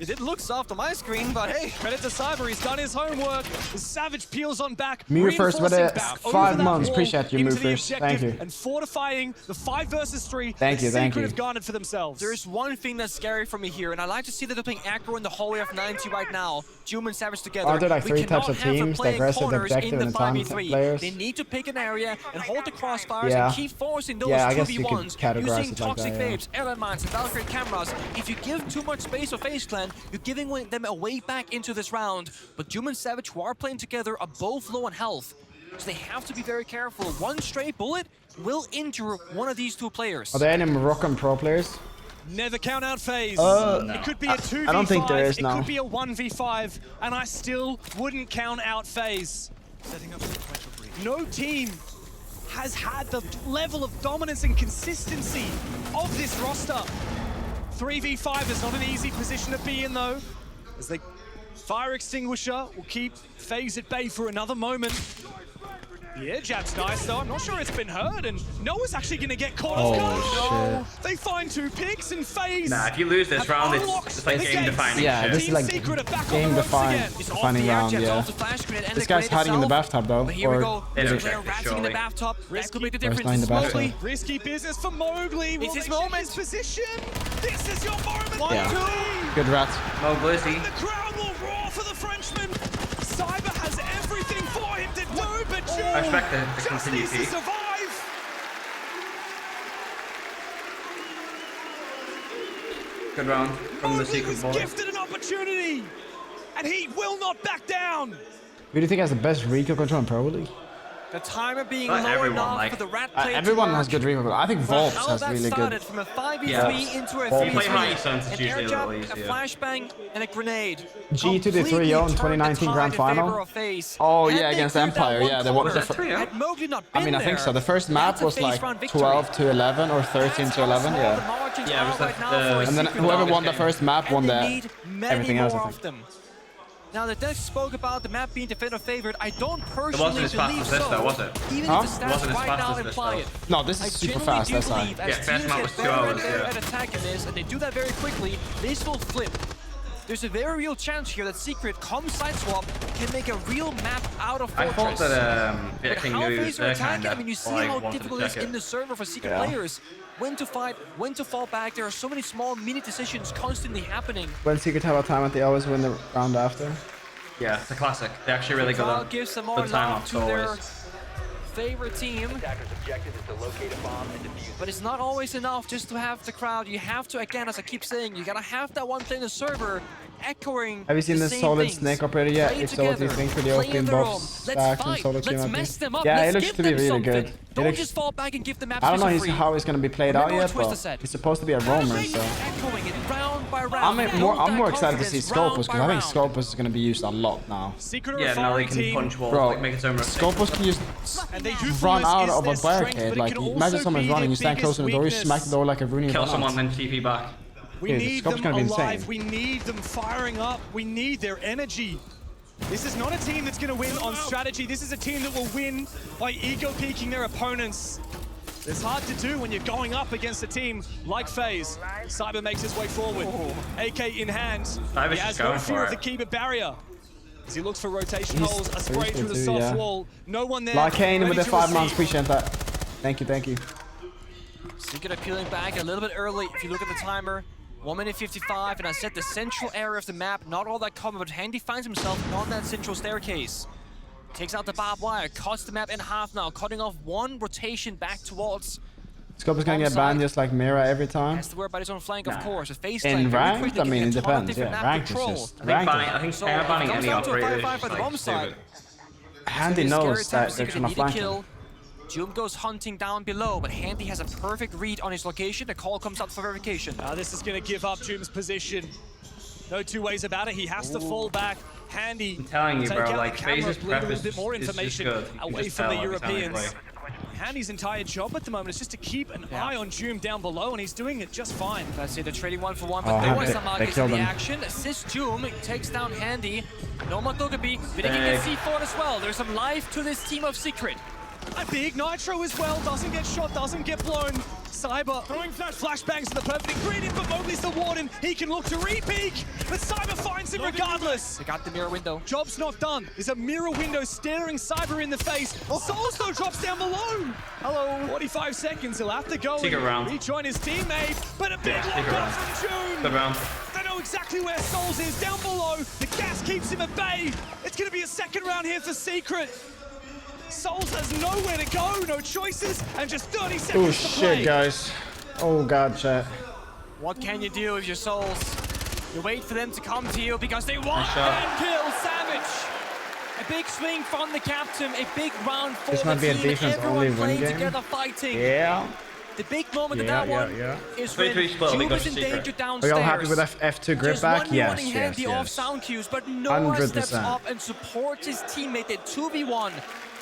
It didn't look soft on my screen, but hey. Credit to Cyber, he's done his homework. The Savage peels on back. Move first with it. Reinforcing 5 back months. over Appreciate you, into move the first. Thank objective you. And fortifying the 5 versus 3. Thank you, thank Secret you. have garnered for themselves. There's one thing that's scary for me here, and I like to see that they're playing aggro in the hallway of 90 right now. Doom and Savage together. Are there like We 3 cannot types of have them teams? The playing aggressive, the corners objective, in the and the time 5v3. players? They need to pick an area and hold the crossfires Yeah. and keep forcing those Yeah, I guess you could 2v1s categorize using it like toxic that, yeah. vapes, elements, and Valkyrie cameras. If you give too much space for FaZe Clan, you're giving them a way back into this round. But Doom and Savage, who are playing together, are both low on health. So they have to be very careful. One stray bullet will injure one of these 2 players. Are there any Moroccan pro players? Never count out FaZe. It could be a 2v5. I don't think there is now. It could be a 1v5, and I still wouldn't count out FaZe. No team has had the level of dominance and consistency of this roster. 3v5 is not an easy position to be in, though, as the fire extinguisher will keep FaZe at bay for another moment. The air jab's nice, though. I'm not sure it's been heard, and Noah's actually going to get caught off guard. No. They find 2 picks, and FaZe. Nah, if you lose this round, it's like game defining. Yeah, this is like game defining round, yeah. This guy's hiding in the bathtub, though. But here we go. They There's a don't player check this, ratting in the surely. bathtub. That could make the There's difference. nine in the It's bathtub. Mowgli. Risky business for Mowgli. It's his moment. His position. This is your moment. Yeah. Good rat. No Glizzy. The crowd will roar for the Frenchman. Cyber has everything for him to do, but I expect the just continue needs to peak. survive. Good round from the Mowgli secret was bullet. gifted an opportunity, and he will not back down. Who do you think has the best recoil control in Pro League? The timer being Not low everyone, enough like- for the rat play Everyone to has work. good recoil control. I think Well, Volps how has that really started good. from a 5v3 Yeah. into a Well, 3v3. play high sense, it's An usually air a jab, little a easier. flashbang, and a grenade. G to the Completely 3-0 in turned the 2019 tide Grand in favor Final. of FaZe. Oh, Had yeah, they against cleared that Empire, one yeah, they won the corner, had Mowgli not I been mean, I think there, so. The first map that's a was FaZe like round victory. 12 to 11 or 13 That's to 11, how small the yeah. margins Yeah, it are was right the- now for a And then secret whoever round. won the first map And won they the need many everything else, more I of think. them. Now, the deck spoke about the map being defender favored. I don't It personally wasn't as fast believe as this, so. though, was it? Even Huh? if the It stats wasn't as right fast now as this, imply though. it. No, this I is super genuinely fast, do that's why. believe as Yeah, first teams map get was 2 better hours, and better yeah. at attacking this, and they do that very quickly, this will flip. There's a very real chance here that Secret, come side swap, can make a real map out of I Fortress. thought that But King how knew FaZe are attacking? kinda I mean, you see like how wanted to difficult it is check in the server for Secret Yeah. players. When to fight, when to fall back. There are so many small mini decisions constantly happening. When Secret have a time, they always win the round after. Yeah, it's a classic. They're actually really good Crowd at gives some more good time love ups to their always. favorite team. But it's not always enough just to have the crowd. You have to, again, as I keep saying, you gotta have that one thing in the server echoing. Have you seen the this same solid things. snake operator yet? Play If so, what do you together, think for the play in opening their own. buffs Let's stack and fight. solo Let's team? mess them up. Yeah, Let's it looks give to be them really something. good. Don't just fall back and give the maps I don't know for free. how it's gonna be played out Remember yet, what Twisted but said. it's supposed to be a roamer, so. Echoing it round by round. I'm Build more that excited to see confidence Scopus, round because by I think round. Scopus is gonna be used a lot now. Secret Yeah, now they can team, punch walls, Bro, like make its own Scopus can just and they run out is of their a strength, barricade. but it Like, can imagine also someone's be running, you their stand close to the door, you biggest smack the door like a Rooney. Kill Balance. someone, then TP back. We Dude, need Scope's them gonna be alive. insane. We need them firing up. We need their energy. This is not a team that's going to win on strategy. This is a team that will win by ego peeking their opponents. It's hard to do when you're going up against a team like FaZe. Cyber makes his way forward. AK in hand. Cyber's He has just no going fear for of the it. keeper barrier. As he looks for rotation He's holes, a spray through the too, soft yeah. wall. No one there. Larkane with ready the to 5 months, receive. appreciate that. Thank you, thank you. Secret appealing back a little bit early. If you look at the timer, 1 minute 55, and I said the central area of the map, not all that common, but Handy finds himself on that central staircase. Takes out the barbed wire, cuts the map in half now, cutting off one rotation back towards. Scopus gonna get banned just like Mira every time. Has to worry about his own flank, of Nah. course. With FaZe In Clan, very ranked, quickly I mean, getting it a ton of depends. different Yeah, map ranked is control. just I think ranked. So, banning it comes any down to a operator is 5-5 for the bomb just side. like stupid. Handy It's a scary knows time that for they're Secret. trying to They flank need a him. kill. Doom goes hunting down below, but Handy has a perfect read on his location. The call comes out for verification. This is going to give up Doom's position. No two ways about it. He has to fall back. Handy. I'm telling you, take bro, out the like, camera, FaZe's bleed a prep little is bit more just information good. You can away just from the tell every time they Europeans. play. Handy's entire job at the moment is just to keep an eye on Doom down below, and he's doing it just fine. Let's see, they're trading 1-for-1, Oh, but there was they some markets in killed the him. action. Assist Doom, takes down Handy. No Matogabi, but they can get C4 as well. There's some life to this team of Secret. A big nitro as well, doesn't get shot, doesn't get blown. Cyber throwing flashbangs to the perfect ingredient, but Mowgli's the warden. He can look to re-peek, but Cyber finds him regardless. They got the mirror window. Job's not done. There's a mirror window staring Cyber in the face. Souls though drops down below. Hello. 45 seconds, he'll have to go and rejoin his teammate, but a big lock from June. Good round. They know exactly where Souls is, down below. The gas keeps him at bay. It's gonna be a second round here for Secret. Souls has nowhere to go, no choices, and just 30 seconds to play. Oh shit, guys. Oh god, chat. What can you do with your Souls? You wait for them to come to you because they want and kill Savage. A big swing from the captain, a big round for This might be a defense only win game. Together fighting. Yeah. The big moment of that one is when Jube is in danger downstairs. Are y'all happy with F2 grip back? Yes, yes. Off sound cues, but no one steps 100%. up and supports his teammate. They 2v1.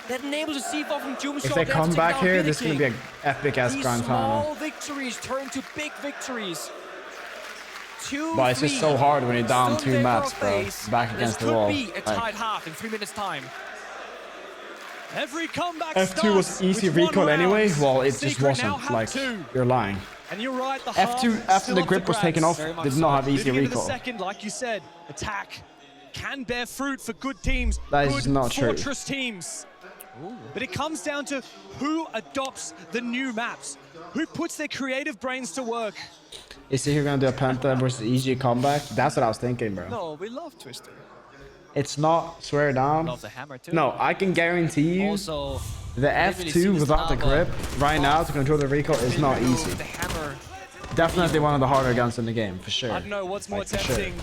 That enables a C4 from Jube. If they come back here, this is gonna be an epic-ass grand final. Small victories turn to big victories. But it's just so hard when you're down 2 maps, bro. Back against the wall. This could be a tied half in 3 minutes time. Every comeback F2 was easy recall anyway. Well, it just wasn't. Like, you're lying. And you're right, the F2 after the grip was taken off did not have easy recall. Second, like you said, attack can bear fruit for good teams. That is not true. Fortress teams. But it comes down to who adopts the new maps, who puts their creative brains to work. Is he gonna do a Penta versus easy comeback? That's what I was thinking, bro. No, we love Twister. It's not swear down. Love the hammer too. No, I can guarantee you Also, the F2 without the grip right now to control the recoil is not easy. the hammer. Definitely one of the harder guns in the game, for sure. I don't know what's more Like, for tempting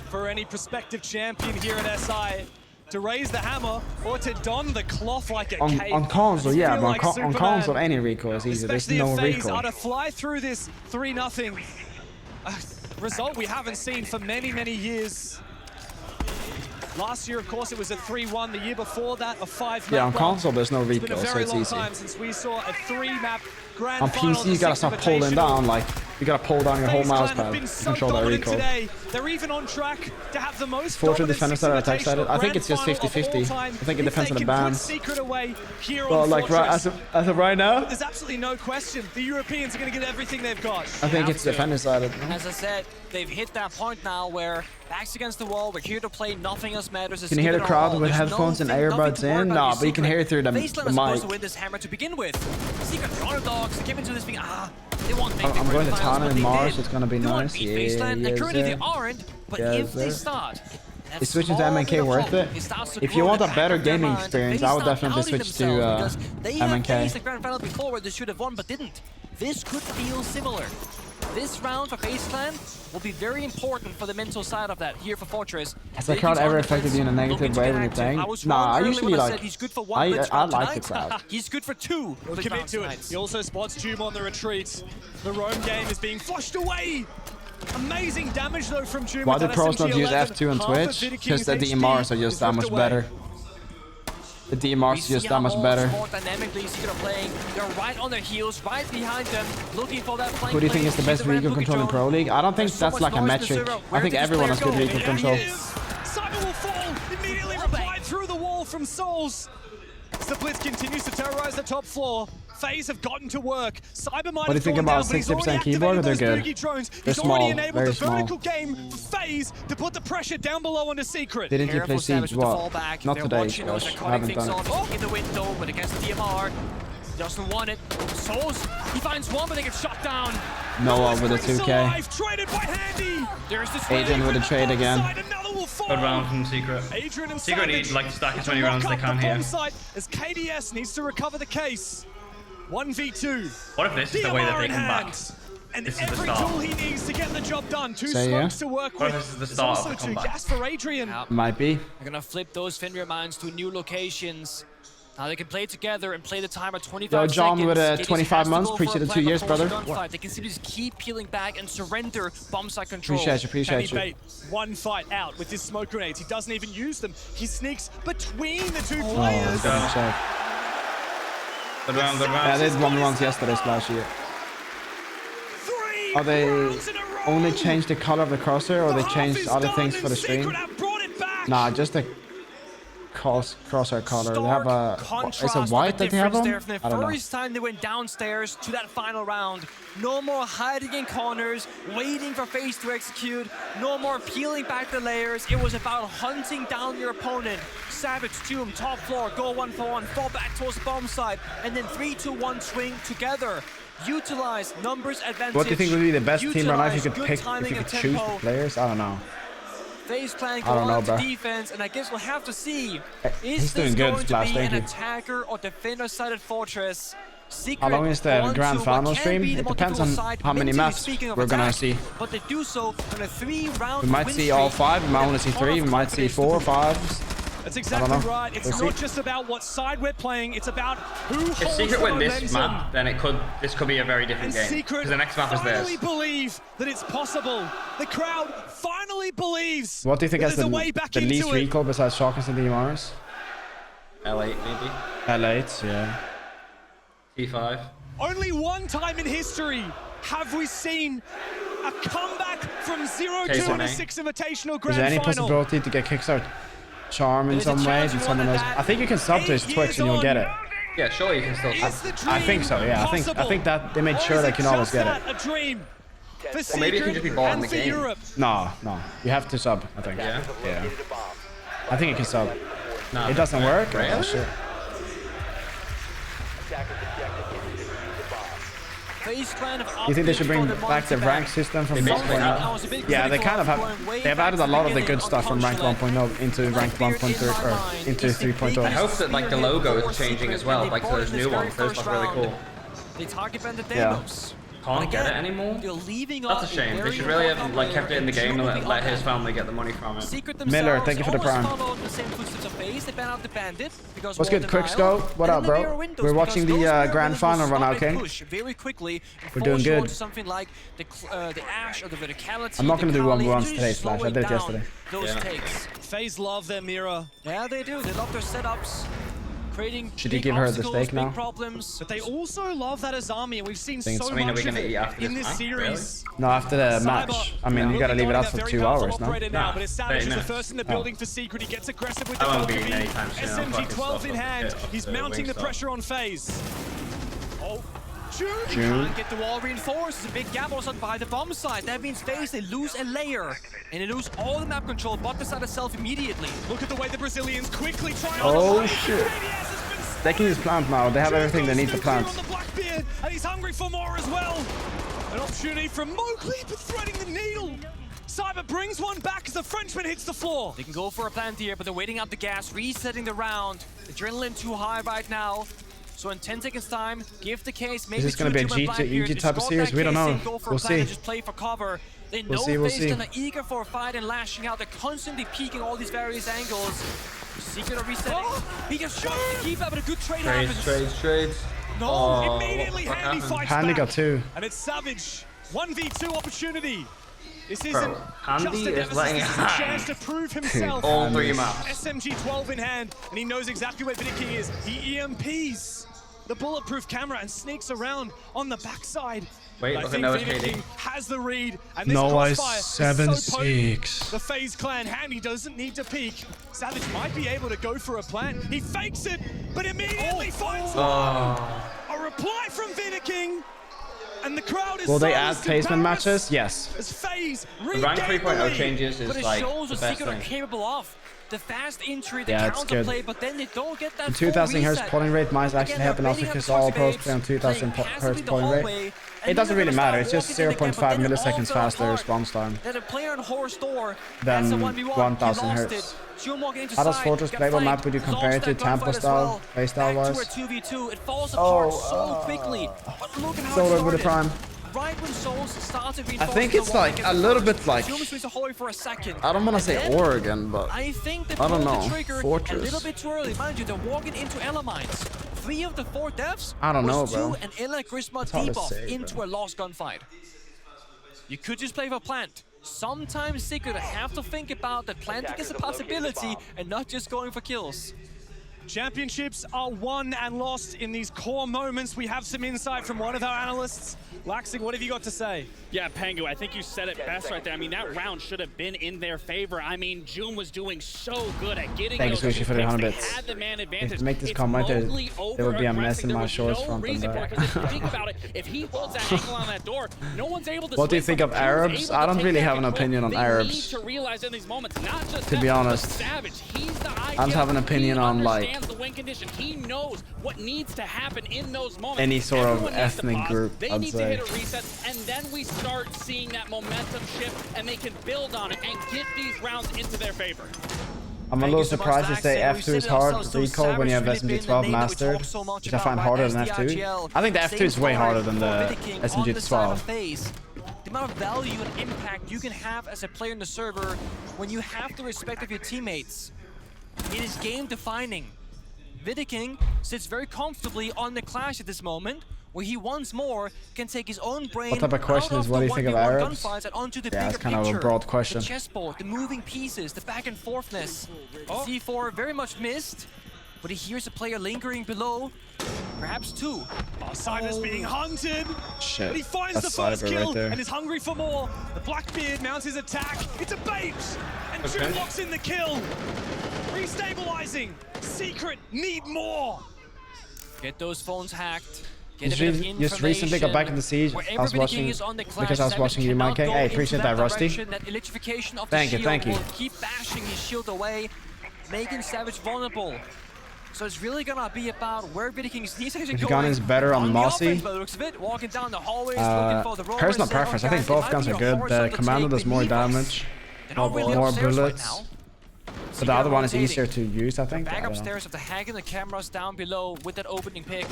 for any prospective champion here at SI. To raise the hammer or to don the cloth like a cape. On console, yeah, but like on console, any recoil is easy. There's no recoil. Are to fly through this 3-0 result we haven't seen for many, many years. Last year, of course, it was a 3-1. The year before that, a 5-map. Yeah, on console, there's no recoil, so it's easy. It's been a very long time since we saw a 3-map grand On PC, you gotta start pulling down, like, you gotta pull down your whole mouse pad to control that recoil. Today. They're even on track to have the most Fortune defender side or attack side. I think it's just 50-50. I think it depends on the bans. But like as of right now, there's absolutely no question the Europeans are going to get everything they've got. I think it's defender side. As I said, they've hit that point now where backs against the wall, we're here to play, nothing else matters. Can you hear the crowd with headphones and earbuds in? No, but you can hear it through the mic. Supposed to win this hammer to begin with. Secret Dogs came into this thing. They want to I'm going to Tana and Mars. It's gonna be nice. Yeah, and currently they aren't. But if they start, is switching to MNK worth it? If you want a better gaming experience, I would definitely switch to MNK. They faced the grand final before where they should have won but didn't. This could feel similar. This round for FaZe Clan will be very important for the mental side of that here for Fortress. Has the crowd ever affected you in a negative way when you're playing? Nah, I usually like. I like the crowd. He's good for 2. We'll commit to it. He also spots Jube on the retreat. The roam game is being flushed away. Amazing damage though from Jube. Why do pros not use F2 on Twitch? Because the DMRs are just that much better. The DMRs are just that much better. More dynamically, playing. They're right on their heels, right behind them, looking for that flank. Who do you think is the best recoil control in Pro League? I don't think that's like a metric. I think everyone has good recoil control. Cyber will fall, immediately replied through the wall from Souls. The Blitz continues to terrorize the top floor. FaZe have gotten to work. Cyber might what do you think about 60% keyboard? Or they're good. They're small, very small. Game for FaZe to put the pressure down below onto Secret. Didn't you play Siege? Well, not today, Josh. I haven't done it. In the window, but against the DMR, doesn't want it. Souls, he finds one, but they get shot down. Noah with a 2K. Adrian with a trade again. Good round from Secret. Secret need like to stack as many rounds as they can here. As KDS needs to recover the case. 1v2. What if this is the way that they come back? And this is the every start. tool he needs to get the job done. 2 smokes to work What with. if this is the start of the Also 2 comeback? gas for Adrian. Might be. They're gonna flip those Fenrir mines to new locations. Now they can play together and play the timer 25 seconds. Yo, John with 25 months. Appreciate the 2 years, brother. They can simply just keep peeling back and surrender bomb site control. Appreciate you. One fight out with his smoke grenades. He doesn't even use them. He sneaks between the 2 players. Good round, good round. Yeah, they did 1v1s yesterday, Splash here. Are they only changed the color of the crosshair or they changed other things for the stream? Nah, just the crosshair color? They have a... Is it white that they have on? I don't know. First time they went downstairs to that final round. No more hiding in corners, waiting for FaZe to execute. No more peeling back the layers. It was about hunting down your opponent. Savage, Tomb, top floor, go 1 for 1, fall back towards the bomb side, and then 3, 2, 1 swing together. Utilize numbers advantage. What do you think would be the best team right now if you could pick, if you could choose the players? I don't know. FaZe Clan go on to defense, and I guess we'll have to see. Is this going to be an attacker or defender-sided fortress? How long is the grand final stream? It depends on how many maps we're gonna see. But they do so on a 3-round. We might see all 5, we might only see 3, we might see 4 or 5. That's exactly right. It's not just about what side we're playing, it's about who holds If Secret win this momentum. map, then this could be a very different game. Because the next map is theirs. Finally believe that it's possible. The crowd finally believes. What do you think has the least recoil besides Shotguns and DMRs? L8 maybe. L8, yeah. T5. Only one time in history have we seen a comeback from 0-2 in a 6 Invitational Grand Final. Is there any possibility to get Kickstart Charm in some way? Did someone else? I think you can sub to his Twitch and you'll get it. Yeah, sure, you can still sub. I think so, yeah. I think that they made sure they can always get it. Or maybe it can just be bought in the game. No. You have to sub, I think. Yeah? Yeah. I think it can sub. No, it doesn't work? Really? Oh, shit. You think they should bring back the rank system from 1.0? Yeah, they kind of have. They've added a lot of the good stuff from rank 1.0 into rank 1.3 or into 3.0. I hope that like the logo is changing as well. Like those new ones, those look really cool. Yeah. Can't get it anymore. That's a shame. They should really have like kept it in the game and let his family get the money from it. Miller, thank you for the prime. What's good, Quickscope? What up, bro? We're watching the grand final run out, okay? We're doing good. I'm not gonna do 1v1s today, Slash. I did it yesterday. FaZe love their mirror. Yeah, they do. They love their setups. Should you give her the steak now? But they also love that as army, and we've seen so much of it in this series. No, after the match. I mean, you gotta leave it out for 2 hours, no? But it's Savage is the first in the building for Secret. He gets aggressive with the SMG 12 in hand. He's mounting the pressure on FaZe. June. Get the wall reinforced. There's a big gap also by the bomb side. That means FaZe, they lose a layer. And they lose all the map control, but the side itself immediately. Look at the way the Brazilians quickly try Oh shit. They can use plant now. They have everything they need to plant. And he's hungry for more as well. An opportunity from Mowgli, but threading the needle. Cyber brings one back as the Frenchman hits the floor. They can go for a plant here, but they're waiting out the gas, resetting the round. Adrenaline too high right now. So in 10 seconds time, give the case. Maybe is this going to be a G to EG type of series? We don't know. We'll see. Just play for cover. They know we'll FaZe are eager for a fight and lashing out. They're constantly peeking all these various angles. Secret of resetting. He gets shot to keep up, but a good trade happens. Trades. No, immediately Handy fights Handy back. got 2. And it's Savage. 1v2 opportunity. This isn't Handy just is letting it hang. chance to prove himself. All 3 maps. SMG 12 in hand, and he knows exactly where BenQ is. He EMPs the bulletproof camera and sneaks around on the backside. Wait, look at Noah's KD. Has the read, and this Noah's crossfire 7-6. is so potent. The FaZe clan, Handy doesn't need to peek. Savage might be able to go for a plant. He fakes it, but immediately finds one. A reply from BenQ. And the crowd is Will they add placement matches? Yes. As FaZe the rank 3.0 changes is like the best thing. Capable of. The fast entry, the it's good. counterplay, but then they don't get that 2000 Hz polling rate might actually happen also because all pros play on 2000 Hz polling rate. It doesn't really matter, it's just 0.5 milliseconds faster response time than 1000 Hz. How does Fortress playable map would you compare it to Tampa style, playstyle wise? Solo with the prime. Right when Souls started I think it's like a little bit like, I don't want to say Oregon, but I think they don't know, Fortress. A little bit too early. Mind you, they're walking into Ella mines. 3 of the 4 deaths I don't know, bro. and Ella Grisma debuff into a lost gunfight. You could just play for plant. Sometimes Secret have to think about that planting is a possibility and not just going for kills. Championships are won and lost in these core moments. We have some insight from one of our analysts. Laxing, what have you got to say? Yeah, Pengu, I think you said it best right there. I mean, that round should have been in their favor. I mean, June was doing so good at getting Thanks, those Sushi, for the 100 They bits. had the man advantage. If you make this It's comment, there mostly would be a mess in over-aggressing. my There shorts was no front and reason for back. it, 'cause if you think about it, if he holds that angle on that door, no one's able to What do you swing think from of him. June's Arabs? able to I don't take really that have an control. opinion on They Arabs. need to realize in these moments, not just To be them, but honest, Savage. He's the I don't have an IQ. opinion He on, like, understands the win condition. He knows what needs to happen in those moments. any sort of Everyone needs to ethnic pause. group, They I'd need say. to hit a reset, and then we start seeing that momentum shift, and they can build on it and get these rounds into their favor. I'm a little surprised to say F2 is hard recall when you have SMG12 mastered, which I find harder than F2. I think the F2 is way harder than the SMG12. The amount of value and impact you can have as a player in the server when you have the respect of your teammates. It is game defining. Wooting sits very comfortably on the Clash at this moment, where he once more can take his own brain. What type of question is, what do you think of Arabs? Yeah, it's kind of a broad question. The chessboard, the moving pieces, the back and forthness. C4 very much missed, but he hears a player lingering below. Perhaps two. Cyber's being hunted. Shit, But he finds the that's first Cyber kill right there. and is hungry for more. The Blackbeard mounts his attack. It's a bait. And June locks in the kill. Restabilizing. Secret need more. Get those phones hacked. Just recently got back into Siege. I was watching because I was watching you, Mike. Hey, appreciate that, Rusty. Thank you. Keep bashing his shield away, making Savage vulnerable. So it's really gonna be about where Wooting's needs actually The going. gun is better on Mossy. Walking down the hallways, looking for the rollers. Personal preference. I think both guns are good. The Commander does more damage, more bullets. But the other one is easier to use, I think. Back upstairs after hacking the cameras down below with that opening pick.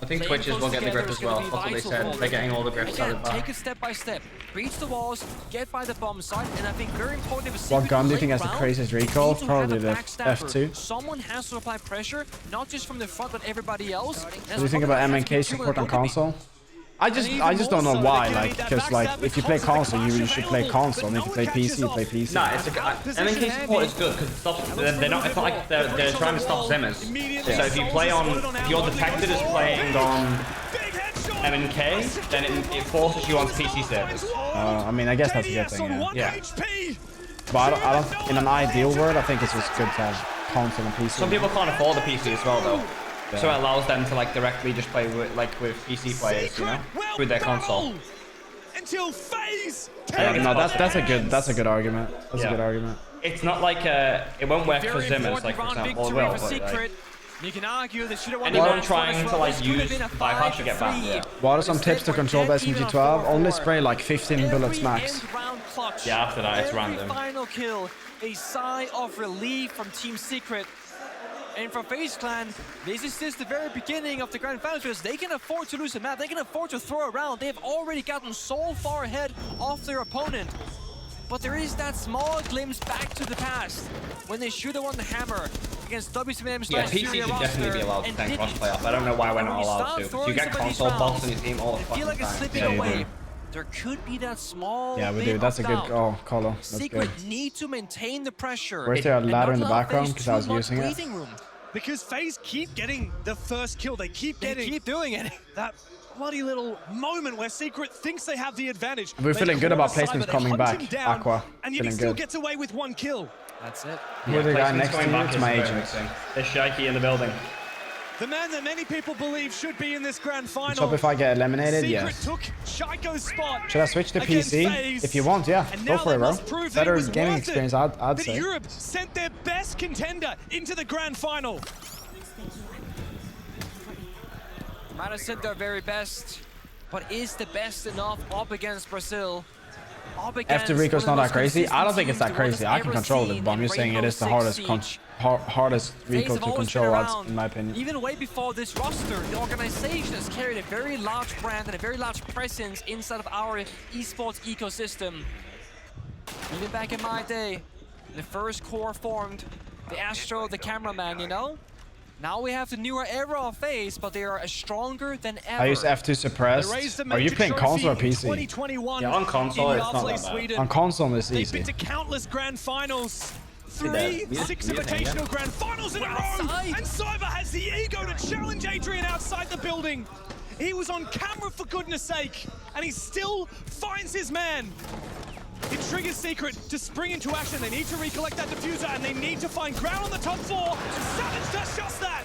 I think Twitches will get the grip as well. That's what they said. They're getting all the grips out of the Take it step by step. Breach the walls, get by the bomb site, and I think very important. What gun do you think has the craziest recoil? Probably the F2. Someone has to apply pressure, not just from the front, but everybody else. What do you think about MNK support on console? I just don't know why, like, because like if you play console, you should play console, and if you play PC, you play PC. Nah, it's a MNK support is good because they're not. It's not like they're trying to stop Zimmers. So if you play on, if your detected is playing on MNK, then it forces you onto PC servers. I mean, I guess that's a good thing. Yeah. But I don't. In an ideal world, I think it's just good to have console and PC. Some people can't afford the PC as well, though. Yeah. So it allows them to like directly just play with with PC players, you know, with their console. Until phase. No, that's a good argument. That's a good argument. It's not like it won't work for Zimmers, like for example, it will. But, like, you can argue that should have won anyone trying to like use bypass should get banned. Yeah. What are some tips to control the SMG12? Only spray like 15 bullets max. Yeah, after that it's random. Final kill, a sigh of relief from Team Secret. And for FaZe Clan, this is just the very beginning of the Grand Finals because they can afford to lose a map, they can afford to throw around. They have already gotten so far ahead of their opponent. But there is that small glimpse back to the past when they should have won the hammer against W7M. Yeah, PC should definitely be allowed to tank crossplay up. I don't know why we're not allowed to. If you get console bots in your team all the fucking time. It's slipping away. There could be that small. Yeah, we do. That's a good color. That's Secret good. need to maintain the pressure. Where's there a ladder in the background? Because I was using it. Because FaZe keep getting the first kill. They keep doing it. That bloody little moment where Secret thinks they have the advantage. We're feeling good about placements coming back. Aqua. And yet he still gets away with one kill. That's it. Who's the guy next to me? It's my agent. There's Shaky in the building. The man that many people believe should be in this grand final. So if I get eliminated, Secret yes. took Shaiko's spot. Should I switch to PC? If you want, yeah. Go for it, bro. Better gaming experience, I'd say. Europe sent their best contender into the grand final. Might have sent their very best, but is the best enough up against Brazil? After Rico's not that crazy? I don't think it's that crazy. I can control it, but I'm just saying it is the hardest Rico to control, in my opinion. Even way before this roster, the organization has carried a very large brand and a very large presence inside of our esports ecosystem. Even back in my day, the first core formed, the Astro, the cameraman, you know? Now we have the newer era of FaZe, but they are stronger than ever. I use F2 suppressed. Are you playing console or PC? Yeah, on console it's not that bad. On console it's They've easy. been to countless grand finals. 3 6 Invitational Grand Finals in a row, and Cyber has the ego to challenge Adrian outside the building. He was on camera, for goodness sake, and he still finds his man. It triggers Secret to spring into action. They need to recollect that diffuser, and they need to find ground on the top 4. And Savage does just that.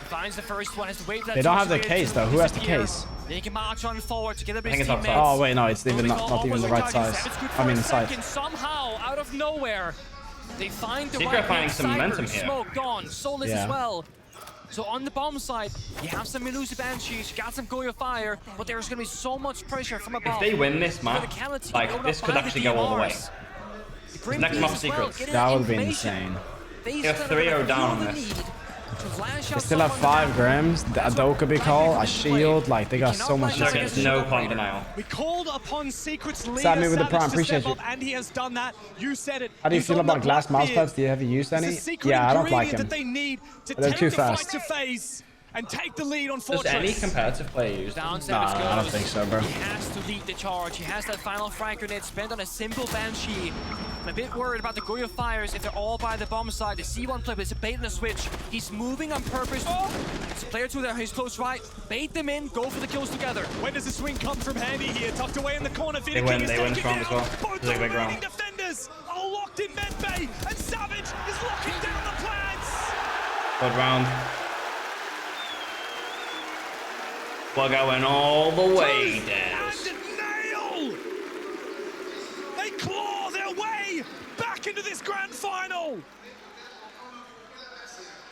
Finds the first one, has to wait for that. They don't have the case though. Who has the case? They can march on forward together with I think his it's teammates. outside. Oh wait, no, it's even not even the right size. I mean, size. Somehow, out of nowhere, they find the Secret right finding some Cyber, momentum here. Smoke gone, Soulless Yeah. as well. So on the bomb side, you have some Melusi Banshees, you got some Goyo Fire, but there's going to be so much pressure from above. If they win this map, like, this could actually go all the way. Next map Secrets. That would be insane. They're 3-0 down on this. They still have 5 grams, the Ado could be called, a shield, like they got so much. There gets no point denial. We called upon Secret's leader, Sammy with the Savage, prime, to appreciate step you. up, and he has done that. You said it. How do you He's feel on about the glass mouse Blackbeard. pads? Do you ever used It's any? the secret Yeah, I don't like ingredient them. that they need to They're take too the fast. fight to phase and take the lead on Does Fortress. any competitive player use them? Down Nah, Savage goes. I don't think so, bro. He has to lead the charge. He has that final frag grenade spent on a simple Banshee. I'm a bit worried about the Goyo Fires if they're all by the bomb side. The C1 clip is a bait and a switch. He's moving on purpose. Oh! It's a player 2 there. He's close right. Bait them in. Go for the kills together. When does the swing come from handy here? Tucked away in the corner. They win strong as well. Both It's a big remaining round. defenders are locked in medbay, and Savage is locking down the plans. Good round. We're going all the way down. And nail! They claw their way back into this grand final.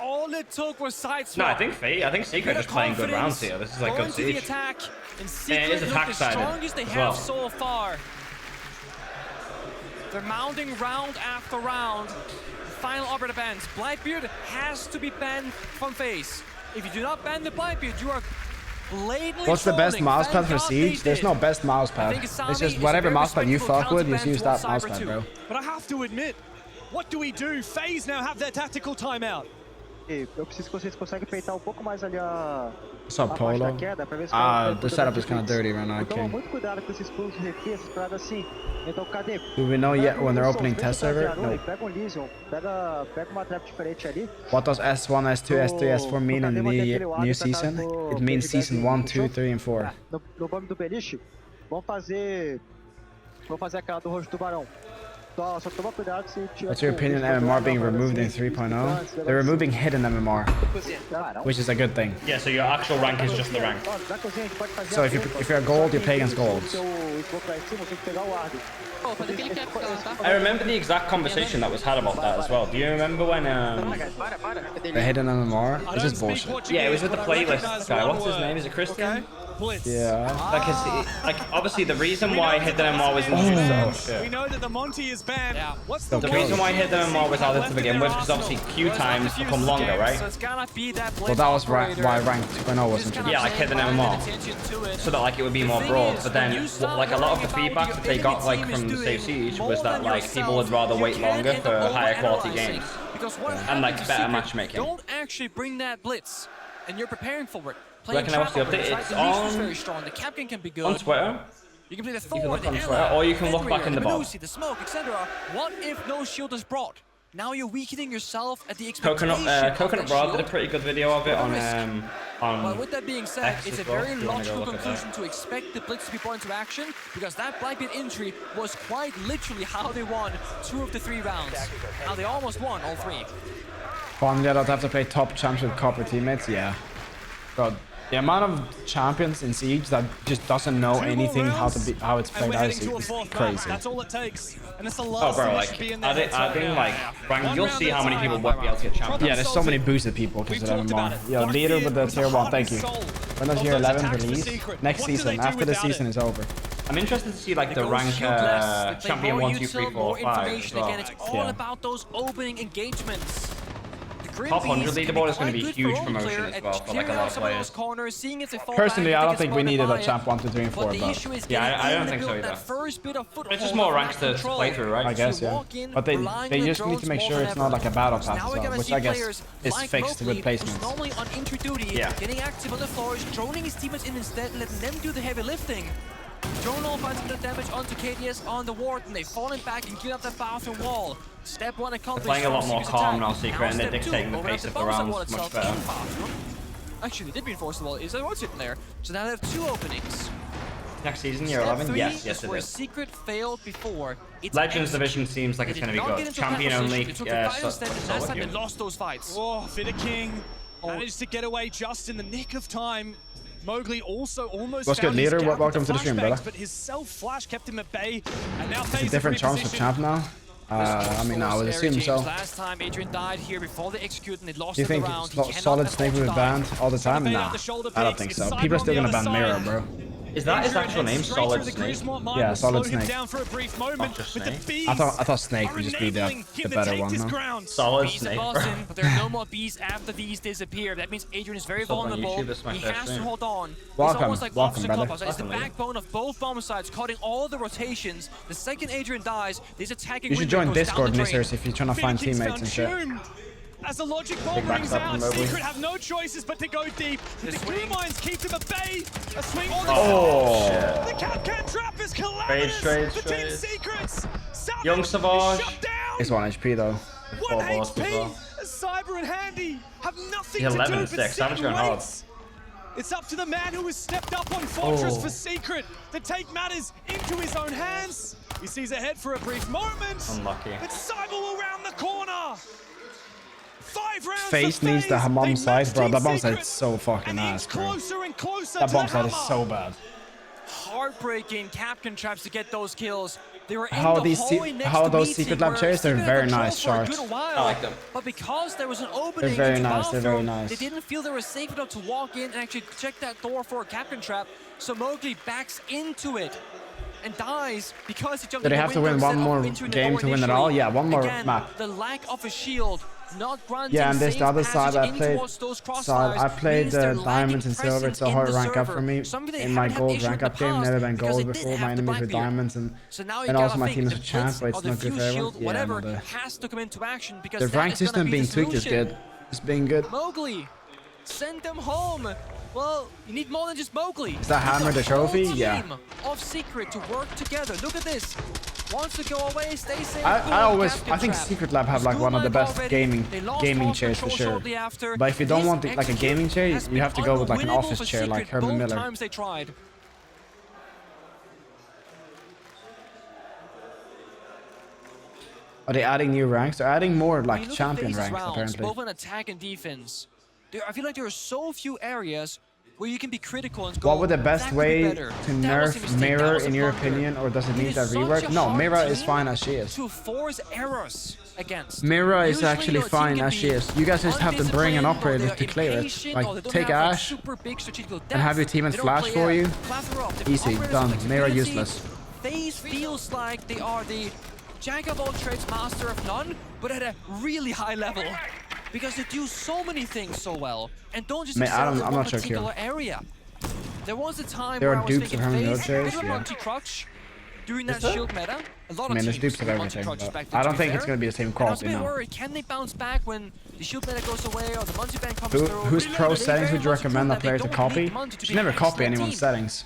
All it took was side No, swap. I think Secret just playing good rounds here. This is like Going good to the siege. attack, and it Secret is look the attack-sided strongest they as have well. so far. They're mounting round after round. Final operative bans. Blackbeard has to be banned from FaZe. If you do not ban the Blackbeard, you are blatantly What's the best trolling. mouse Thank pad for God Siege? they There's did. no best mouse I pad. think It's Asami just is a whatever very mouse pad you respectable fuck with, just counterban use that towards mouse Cyber pad, too. bro. But I have to admit, what do we do? FaZe now have their tactical timeout. Eu preciso que vocês conseguem peitar pouco mais ali a What's up, parte da Polo? queda pra ver se The setup is kind of dirty right now, Toma King. muito cuidado com esses pulos de refri, essas paradas assim. Então, cadê? Do we know yet when they're opening test server? No. Pega um Lesion, pega uma trap diferente ali. What does S1, S2, S3, S4 mean in the new season? It means season 1, 2, 3, and 4. No bomb do Beliche, vamos fazer aquela do roxo tubarão. Só toma cuidado se tiver. What's your opinion on MMR being removed in 3.0? They're removing hidden MMR, which is a good thing. Yeah, so your actual rank is just the rank. So if you're a gold, you play against golds. I remember the exact conversation that was had about that as well. Do you remember when The hidden MMR? This is bullshit. yeah, it was with the playlist guy. What's his name? Is it Christian? Yeah. Like obviously the reason why hidden MMR was introduced. We know that the Monty is banned. What's The The reason why hidden MMR was added to begin with because obviously queue times become longer, right? So it's gonna be that Well, that was why rank 2.0 was introduced. Yeah, like hidden MMR. So that like it would be more broad, but then like a lot of the feedback that they got like from the Save Siege was that like people would rather wait longer for higher quality games and like better matchmaking. Don't actually bring that blitz, and you're preparing for it. Reckon I watched the update. It's on very strong. The Captain can be good. on Twitter. You can play the can Thor, look the on Ella, Twitter, or you can look Fenrir, back in the the bot. Melusi, the smoke, etc. What if no shield is brought? Now you're weakening yourself at the expectation Coconut Broad did a pretty good video of it on Well, with that being said, X it's a as well, very if you wanna go logical look at conclusion to expect the blitz to be brought into action because that Blackbeard injury was quite literally how they won 2 of the 3 rounds. Now they almost won all 3. Fun, yeah, don't have to play top champs with copper teammates, yeah. God, the amount of champions in Siege that just doesn't know anything how it's And played we're out heading is to a fourth crazy. map. That's all it takes. And it's the Oh last bro, thing that like should be in I there. think like rank, you'll see how many people won't be able to get champions. Yeah, there's so many boosted people because of MMR. Yo, leader with the tier 1, thank you. When does year 11 release? Next season, after the season is over. I'm interested to see like the rank champion 1, 2, 3, 4, 5 as well. Again, it's all about those opening engagements. Top 100 leaderboard is going to be a huge promotion as well for like a lot of players. Personally, I don't think we needed a champ 1, 2, 3, and 4, but Yeah, I don't think so either. It's just more ranks to play through, right? I guess, yeah. But they just need to make sure it's not like a battle pass as well, which I guess is fixed with placements. Normally on entry duty, Yeah. getting active on the floor, droning his teammates in instead, letting them do the heavy lifting. Journal finds some damage onto KDS on the ward, and they've fallen back and clean up that bathroom wall. Step 1 accomplished. They're playing a lot more calm now, Secret, and they're step dictating 2, the pace of the bombsite rounds wall much itself better. in bathroom. Actually, they did reinforce the wall. Is there what's sitting there? So now they have 2 openings. Next season, year Step 11? 3 Yes, is it where is. Secret failed before. It's Legends execute. division seems like They it's did going to be not get good. into Champion that only. position. They took the Yeah, final step, and last time they so lost those fights. Oh, Fitter King managed to get away just in the nick of time. Mowgli also almost What's found good, his leader? gap Welcome with to the stream, flashbangs, brother. But his self-flash kept him at bay, and now It's a FaZe different are chance for champ now. I mean, I would assume so. Last time Adrian died here before they execute and they lost Do you in think the round. He cannot Solid Snake afford will to be die. banned all the time? Nah, I don't think so. People are still gonna ban Mirror, bro. Is that his actual name? Solid Snake? Yeah, Solid Snake. Down for a brief moment, just but the Snake? bees I thought Snake would just be the better one, no? Solid Bees Snake, are bro. Boston, but there are no more bees after these disappear. That means Adrian is very What's up on vulnerable. YouTube? This is my He first has to stream. hold on. Welcome, It's almost like welcome, opposite brother. clubhouse. It's the Welcome, backbone of both bomb sides, cutting all the rotations. The second Adrian dies, this attacking You should window join goes down Discord, the drain. Missers, if you're trying to find teammates and shit. As the logic bomb rings backstab out, from Mowgli. Secret have no choices but to go deep. The glue mines keep them at bay. A swing on Oh, the Capcan trap is calamitous. Trade. The Team Secrets. Savage Young Savage. shut down. It's 1 HP though. 1 4 balls as HP. well. Cyber and Handy have nothing He's to 11 do and but 6. sit Savage and going hard. wait. It's up to the man who has stepped up on Fortress for Secret to take matters into his own hands. He sees ahead for a brief moment. Unlucky. But Cyber will round the corner. 5 rounds FaZe for needs the FaZe. Hammam They side, match bro. Team That bomb side Secret. is so fucking And ass, inch bro. closer and closer That to bomb the side is hammer. so bad. Heartbreaking Capcan traps to get those kills. They were in How the these hallway next how to those meeting Secret Lab where chairs, they're Secret very had control nice for a sharks. good while. I like them. But because there was an opening very into the nice, they're very bathroom, nice. they didn't feel they were safe enough to walk in and actually check that door for a Capcan trap. So Mowgli backs into it and dies because he jumped Do they in the have to window win one instead of more entering the game door to win it initially. all? Yeah, one more Again, map. The lack of a shield, not granting Yeah, and this safe the other side passage I in played. towards those I crossfires played means they're diamonds and lacking silver. It's a presence hard in the rank up server. for me. Something they In my haven't had gold issue rank in up the game, past never been because gold they did before. have My the enemies were Blackbeard. diamonds and So now you and gotta also my think team is the a champ, Blitz but it's or the not good Fuse for Shield, everyone. Yeah, whatever, no, has to come into action because the that rank is gonna system be being the tweaked is solution. good. It's being good. Mowgli, send them home. Well, you need more than just Mowgli. Is that hammer the trophy? Yeah. Team of Secret to work together. Look at this. Wants to go away, stay safe. I think Secret Lab have like one of the best gaming chairs for sure. But if you don't want like a gaming chair, you have to go with like an office chair like Herman Miller. Times they tried. Are they adding new ranks? They're adding more When like you look at champion FaZe's ranks rounds, apparently. both on attack and defense, I feel like there are so few areas where you can be critical and go, What would the best that could be way better. to That was a nerf mistake. That Mirror was a in your blunder. opinion, or does it It need is that such a rework? No, hard Mirror is team fine as she is. to force errors against. Mirror is Usually actually your team fine can as she be is. You guys just have to bring an undisciplined, or operator they're to clear it. impatient, or they Like don't take have, like, Ash super big strategical and have your depth. teammates They don't flash play for a you. plethora of different Easy, operators done. with Mirror flexibility. useless. FaZe feels like they are the jack of all trades, master of none, but at a really high level. Because they do so many things so well, and don't just Man, excel in I'm one not so particular area. There was a time There where are I was dupes of thinking Herman FaZe, Miller bit of chairs, a yeah. multi-crutch during that Is there? shield meta. A lot I of mean, there's teams dupes of do everything, multi-crutches but back then, I to don't be think it's fair. gonna be the same And I was a quality bit now. worried, can they bounce back when the shield meta goes away or the multi-ban comes Who, through? whose pro They settings very would you much recommend a prove that player they to don't copy? need Monty to You should be never an copy excellent anyone's team. settings.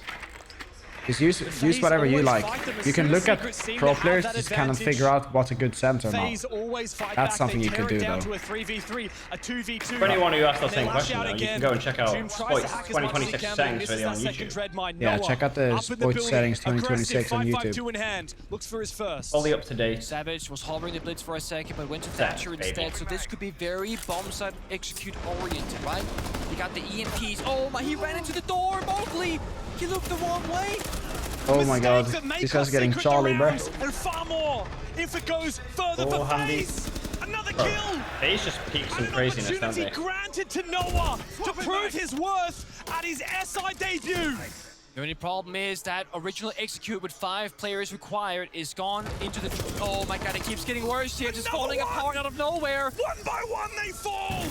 Just use whatever you like. You can look at pro players to just kind of figure out what's a good sense or not. FaZe always fight That's back. something They you could tear it do, down though. to a 3v3, a 2v2. For anyone who asked that And same they lash question, out though, you can again. go and check out Zoom tries to Spoit's hack as much as he 2026 can, but settings misses video on that second YouTube. dread mine. Yeah, Noah check out the up in Spoit building. settings 2026 on Aggressive, YouTube. 5-5-2 in hand. Looks for his first. Fully up to date. Savage was hovering the blitz for a second, but went to That, Thatcher baby. instead. So this could be very bomb site execute oriented, right? He got the EMPs. Oh my, he ran into the door, Mowgli! He looked the wrong way. Oh my god, Mistakes that make these guys us are getting secret Charlie, bro. rounds, and far more if it goes further Oh, for handy. FaZe. Another Bro, kill. FaZe just peaks some An craziness, don't opportunity they? granted to Noah to prove his worth at his SI debut. The only problem is that original execute with 5 players required is gone into the... Oh my god, it keeps getting worse here, just Another falling one. apart out of nowhere. One by one they fall.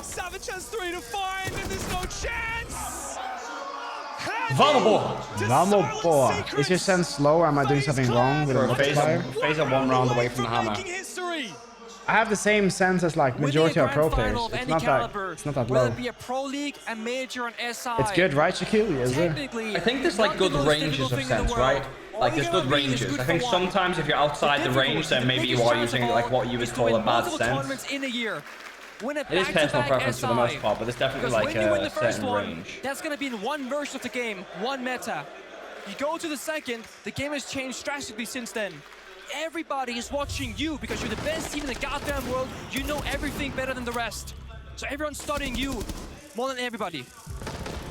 Savage has 3 to find and there's no chance. Vamos! Vamos, boy. Is your sense slow or am I doing something wrong with a Bro, FaZe multiplier? are 1 round away from the hammer. Making history. I have the same sense as like majority of pro players. It's not that low. Whether it be a Pro League, a Major, an SI. It's good, right, Shaquille? Is it? I think there's like good ranges of sense, right? Like there's good ranges. I think sometimes if you're outside the range, then maybe you are using like what you would call a bad sense. In a year. It is personal preference for the most part, but there's definitely like a certain range. That's going to be in one version of the game, one meta. You go to the second, the game has changed drastically since then. Everybody is watching you because you're the best team in the goddamn world. You know everything better than the rest. So everyone's studying you more than everybody.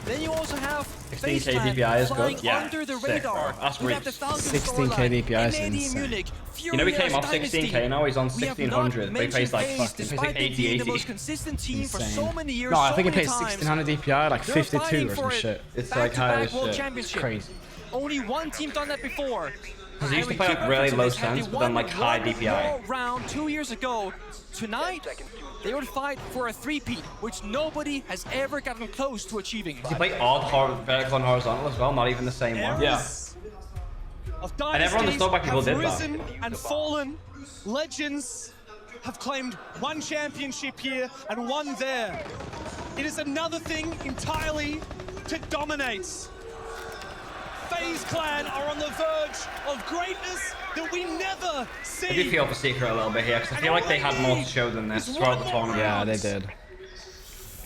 Then you also have 16k DPI is good. Yeah, under the sick, radar. bro. That's really 16k DPI is insane. You know, he came off 16k, now he's on 1600, but he plays like fucking 80. The most consistent team for so many years. No, I think he plays 1600 DPI, like 52 or some shit. It's like high as shit. It's crazy. Only one team done that before. Because he used to play like really low sense, but then like high DPI. Round 2 years ago. Tonight, they would fight for a three-peat, which nobody has ever gotten close to achieving. He played odd vertical and horizontal as well, not even the same one. Yeah. And everyone understood why people did that. And fallen. Legends have claimed one championship here and one there. It is another thing entirely to dominate. FaZe Clan are on the verge of greatness that we never see. I do feel for Secret a little bit here, because I feel like they had more to show than this throughout the tournament. Yeah, they did.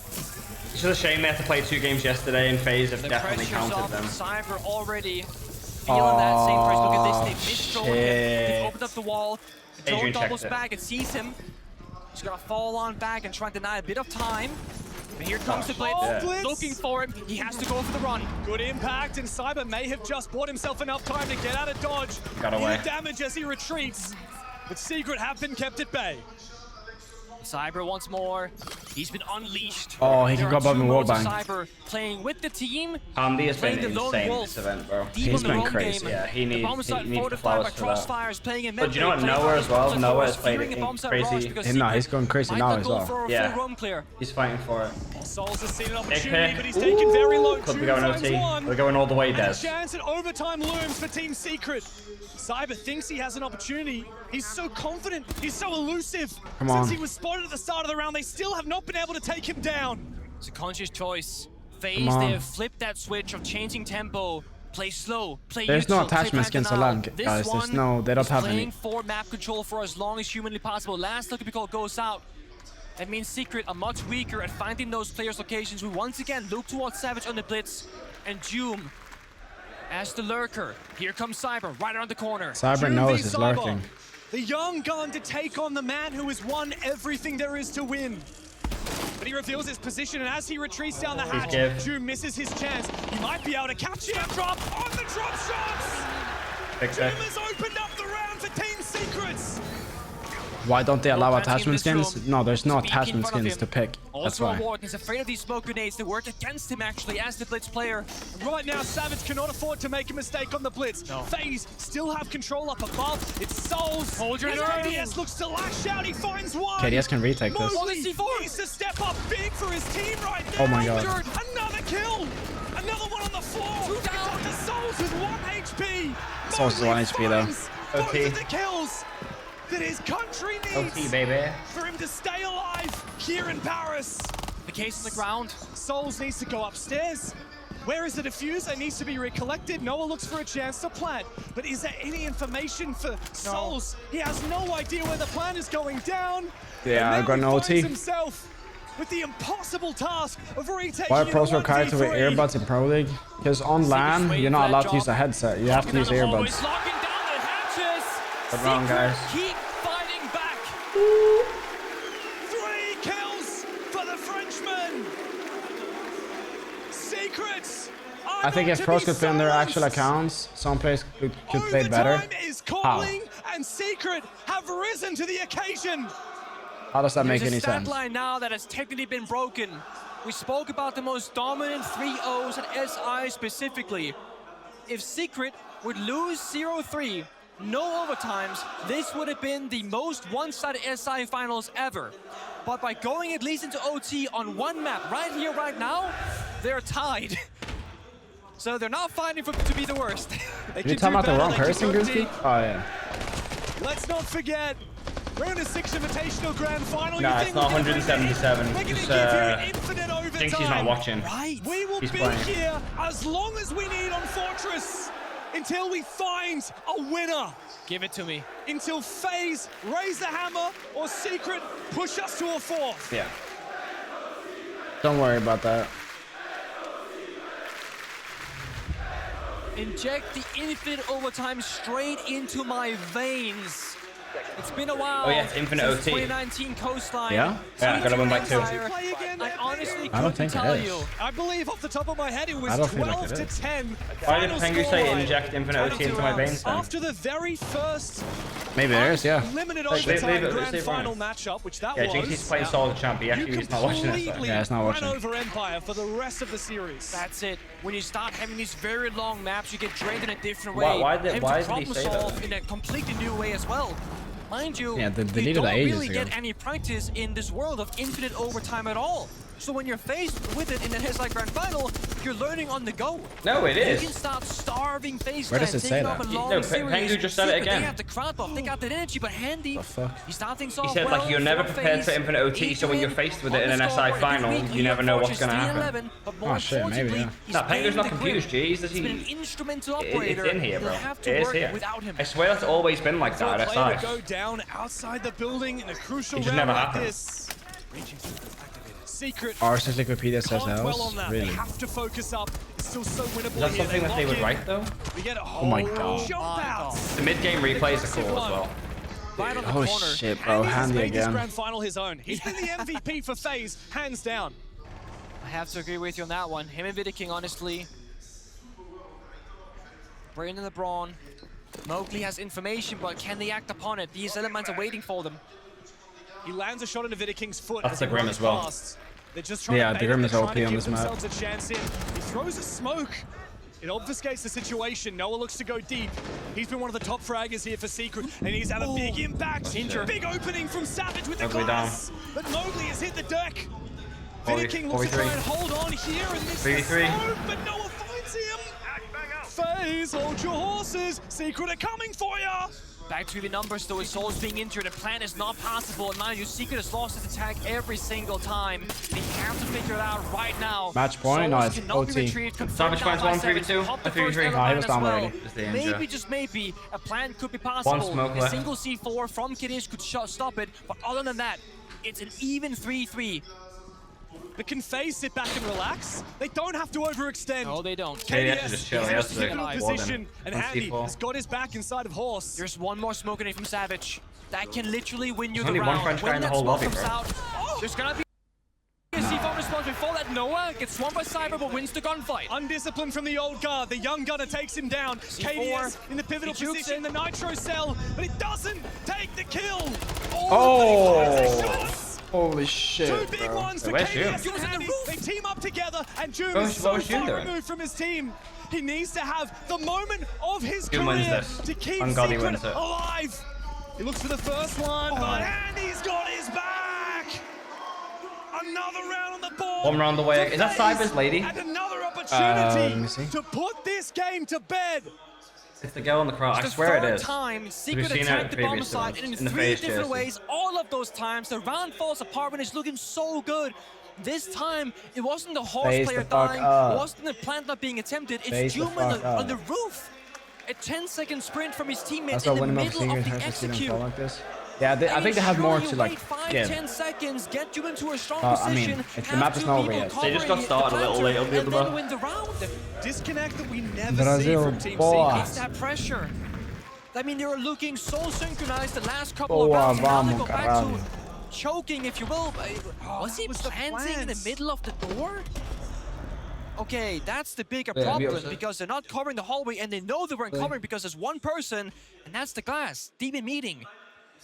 It's just a shame they had to play 2 games yesterday, and FaZe have definitely counted them. Cyber already feeling that same pressure. Look at this, they missed Drone. They've opened up the wall. Drone doubles back and sees him. He's gonna fall on back and try and deny a bit of time. But here comes the Blitz, looking for him. He has to go for the run. Good impact, and Cyber may have just bought himself enough time to get out of dodge. Got away. He'll damage as he retreats, but Secret have been kept at bay. Cyber once more. He's been unleashed. Oh, he can go above the wallbang. Cyber playing with the team. Andy has been insane this event, bro. He's been crazy. Yeah, he needs the flowers for that. Playing But you know what, Noah as well. Noah has played crazy. No, he's going crazy now as well. Yeah, he's fighting for it. Souls has seen an opportunity, but he's taken very low. Could be going OT. We're going all the way, Des. Chance and overtime looms for Team Secret. Cyber thinks he has an opportunity. He's so confident. He's so elusive. Come on. Since he was spotted at the start of the round, they still have not been able to take him down. It's a conscious choice. FaZe, they have flipped that switch of changing tempo. Play slow, play There's neutral, no attachment skins allowed, guys. There's no, they don't have any. Playing for map control for as long as humanly possible. Last look call goes out. That means Secret are much weaker at finding those players' locations. We once again look towards Savage on the Blitz and Doom as the lurker. Here comes Cyber right around the corner. Cyber knows he's lurking. The young gun to take on the man who has won everything there is to win. But he reveals his position, and as he retreats down the hatch, Doom misses his chance. He might be able to capture a drop on the drop shots. Doom has opened up the round for Team Secrets. Why don't they allow attachment skins? No, there's no attachment skins to pick. That's why. He's afraid of these smoke grenades that work against him actually as the Blitz player. Right now, Savage cannot afford to make a mistake on the Blitz. No. FaZe still have control up above. It's Souls. Hold your nerve. KDS looks to lash out. He finds one. KDS can retake this. Needs to step up big for his team right now. Oh my god. Another kill. Another one on the floor. 2 down to Souls with 1 HP. Souls is 1 HP though. Both of the kills that his country needs for him to stay alive here in Paris. The case on the ground. Souls needs to go upstairs. Where is the diffuser? It needs to be recollected. Noah looks for a chance to plant. But is there any information for Souls? He has no idea where the plant is going down. Yeah, I got an OT. Himself with the impossible task of retaking. Why are pros required to wear earbuds in Pro League? Because on LAN, you're not allowed to use a headset. You have to use earbuds. What's wrong, guys? Keep fighting back. 3 kills for the Frenchman. Secrets. I think if pros could play on their actual accounts, some players could play better. Is calling, and Secret have risen to the occasion. How does that make any sense? There's a stat line now that has technically been broken. We spoke about the most dominant 3-0s at SI specifically. If Secret would lose 0-3, no overtimes, this would have been the most one-sided SI finals ever. But by going at least into OT on one map, right here, right now, they're tied. So they're not fighting to be the worst. Did you tell me about the wrong person, Goosey? Oh, yeah. Let's not forget, We're in a 6 Invitational Grand Final. Nah, You it's think not we're gonna 177. We're gonna Just, give you infinite overtime. thinks he's not watching. Right. We will He's be playing. here as long as we need on Fortress until we find a winner. Give it to me. Until FaZe raise the hammer or Secret push us to a 4th. Yeah. Don't worry about that. Inject the infinite overtime straight into my veins. It's been a while. Oh yeah, it's infinite since OT. 2019 Coastline. Yeah? Yeah, I gotta win by 2. I honestly I don't couldn't think it tell is. you. I believe off the top of my head it was I don't feel 12 like it to is. 10. Why did Final BenQ say scoreline. inject infinite OT into my veins then? After the very first Maybe there is, yeah. limited Leave it, overtime leave grand it, final Ryan. matchup, which that Yeah, was. Jinxie's playing solid champ, but actually he's not watching this. completely Yeah, he's not watching. ran over Empire for the rest of the series. That's it. When you start having these very long maps, you get drained in a different Why- way. why did- Having why to did he problem say that? solve in a completely new way as well. Mind you, Yeah, they you deleted don't that ages really ago. get any practice in this world of infinite overtime at all. So when you're faced with it in the HSI Grand Final, you're learning on the go. No, it is. You can start starving FaZe Where does time, it say taking that? off a No, long series. BenQ just said it Secret, again. They have the crowd buff, they got that energy, but Handy, The fuck? he started things He off said well like you're never for prepared for FaZe. infinite OT, so when you're faced with it in an SI final, you never know what's gonna happen. But more Oh, shit, maybe, importantly, yeah. he's Nah, BenQ's not playing the confused, grip. G. He's He's been an instrumental It's operator. in here, bro. You'll have to It is work here. without him. I swear that's always been like For that a at player to SI. go down outside the building in a crucial It just round never like happened. this. Reaching through the activator. Secret Ars Encyclopedia says can't dwell on else. that. Really? They have to focus up. It's still so winnable Is that here. something that they lock would in. write though? We get a Oh my whole God. jump out. The mid-game replays are cool as well. Right on the Oh corner. shit, bro. Handy has Handy made this again. grand final his own. He's been the MVP for FaZe, hands down. I have to agree with you on that one. Him and Wooting, honestly. Brain in the brawn. Mowgli has information, but can they act upon it? These elements are waiting for them. He lands a shot into Witting's foot. That's as the he Grim runs as well. past. They're just trying Yeah, to the Grim is they're OP trying to on give this map. themselves a chance in. He throws a smoke. It obfuscates the situation. Noah looks to go deep. He's been one of the top fraggers here for Secret, and he's had a big impact. Big opening from Savage with the Mowgli glass. But Mowgli has hit the deck. Forty- Witting looks to try 43. and hold on here and miss the 33. smoke, but Noah finds him. FaZe, hold your horses. Secret are coming for ya. Back to the numbers though, his soul's being injured, the plan is not possible, and mind you, Secret has lost his attack every single time. They have to figure it out right now. Match point? No, Souls it's cannot be OT. retrieved, confirmed Savage now finds by one, Savage. 3v2, Pop the a 3v3. first No, he element was as down well. already. Just the danger. Maybe, just maybe, a plan could be possible. smoke A left. single C4 from Kiddish could stop it, but other than that, it's an even 3-3. But can FaZe sit back and relax? They don't have to overextend. No, they don't. Yeah, he has to just chill. He has to in a warden. position, and On Handy C4. has got his back inside of Horse. There's one more smoke grenade from Savage. That can literally win you There's the only one round. French guy When in the that whole smoke lobby, comes bro. out, there's gonna be a C4 response before that. Noah gets swamped by Cyber but wins the gunfight. Undisciplined from the old guard. The young gunner takes him down. KDS in the pivotal He jukes position, the Nitro cell, but it doesn't take the kill. Oh! Holy shit, Two big bro. ones for where's KDS June? and Handy. They team up together, and June What is was so June far doing? removed from his team. He needs to have the moment of his June wins career this. to keep On God, he Secret wins it. alive. He looks for the first one, but Handy's got his back. Another round on the board. One round away. Is that Cyber's lady? And another let opportunity me see. to put this game to bed. It's the girl on the crowd. I The swear it third is. time, Secret seen her attacked the bomb previous site ones, in in the 3 phase different jersey. ways. All of those times, the round falls apart when it's looking so good. This time, it wasn't the horse Face player the fuck dying, up. it wasn't the plant not being attempted, it's Face the Doom on fuck on the up. roof. A 10-second sprint from his teammates That's what in the winning middle Secret of the has to see them execute. fall like this. Yeah, I think they have more to like. 5-10 Yeah. seconds, get you into a strong I mean, position. the have map is two not over people yet. They just got covering started a little the late on the and other then map. win the round. Disconnect that we never see Brazil, from Team boa. Secret. It's that pressure. I mean, they were looking so synchronized the last couple of Boa, rounds. Now they vamos, go back caralho. to choking, if you will. Was he was the planting in the plans? middle of the door? Okay, that's the bigger Yeah, we problem also- because they're not covering the hallway and they know they weren't covering because there's one person and that's the glass. Demon meeting.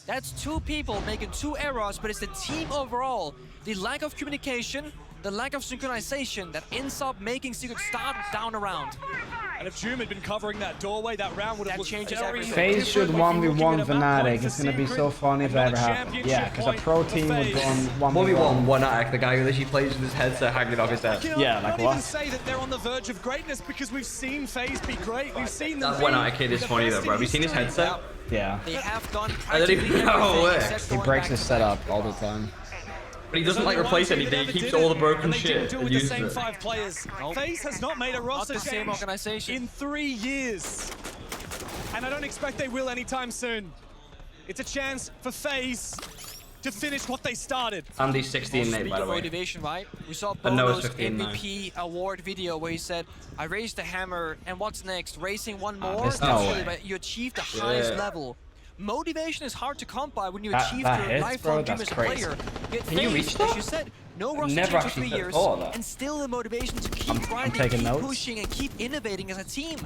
That's two people making two errors, but it's the team overall. The lack of communication, the lack of synchronization that ends up making Secret start down a round. And if Joom had been covering that doorway, that round would have looked changes very everything. FaZe should different. 1v1 Fnatic. It's gonna be so funny if that ever happened. Yeah, because a pro team would go on 1v1. 1v1 the guy who literally plays with his headset hanging off his head. Yeah, like Even what? say that they're on the verge of greatness because we've seen FaZe be great. We've seen them. That 1 kid is funny though, bro. Have you seen his headset? Yeah. They have done I don't even know how it works. He breaks his setup all the time. But he doesn't like replace anything. He keeps all the broken shit and uses it. FaZe has not made a roster the same change organization in 3 years. And I don't expect they will anytime soon. It's a chance for FaZe to finish what they started. Andy's 16-8, by the way. Motivation, right? We saw And Noah's Bono's 15-9. MVP award video where he said, I raised the hammer, and what's next? Raising one more? there's That's no really way. right. You achieved the highest Yeah. level. Motivation is hard to come by when you That- achieve that your hits, lifelong bro, dream that's as a crazy. player. Yet Can you FaZe, reach as that? you said, no roster Never change for actually 3 years, thought of that. and still the motivation to keep grinding, taking keep notes. pushing, and keep innovating as a team.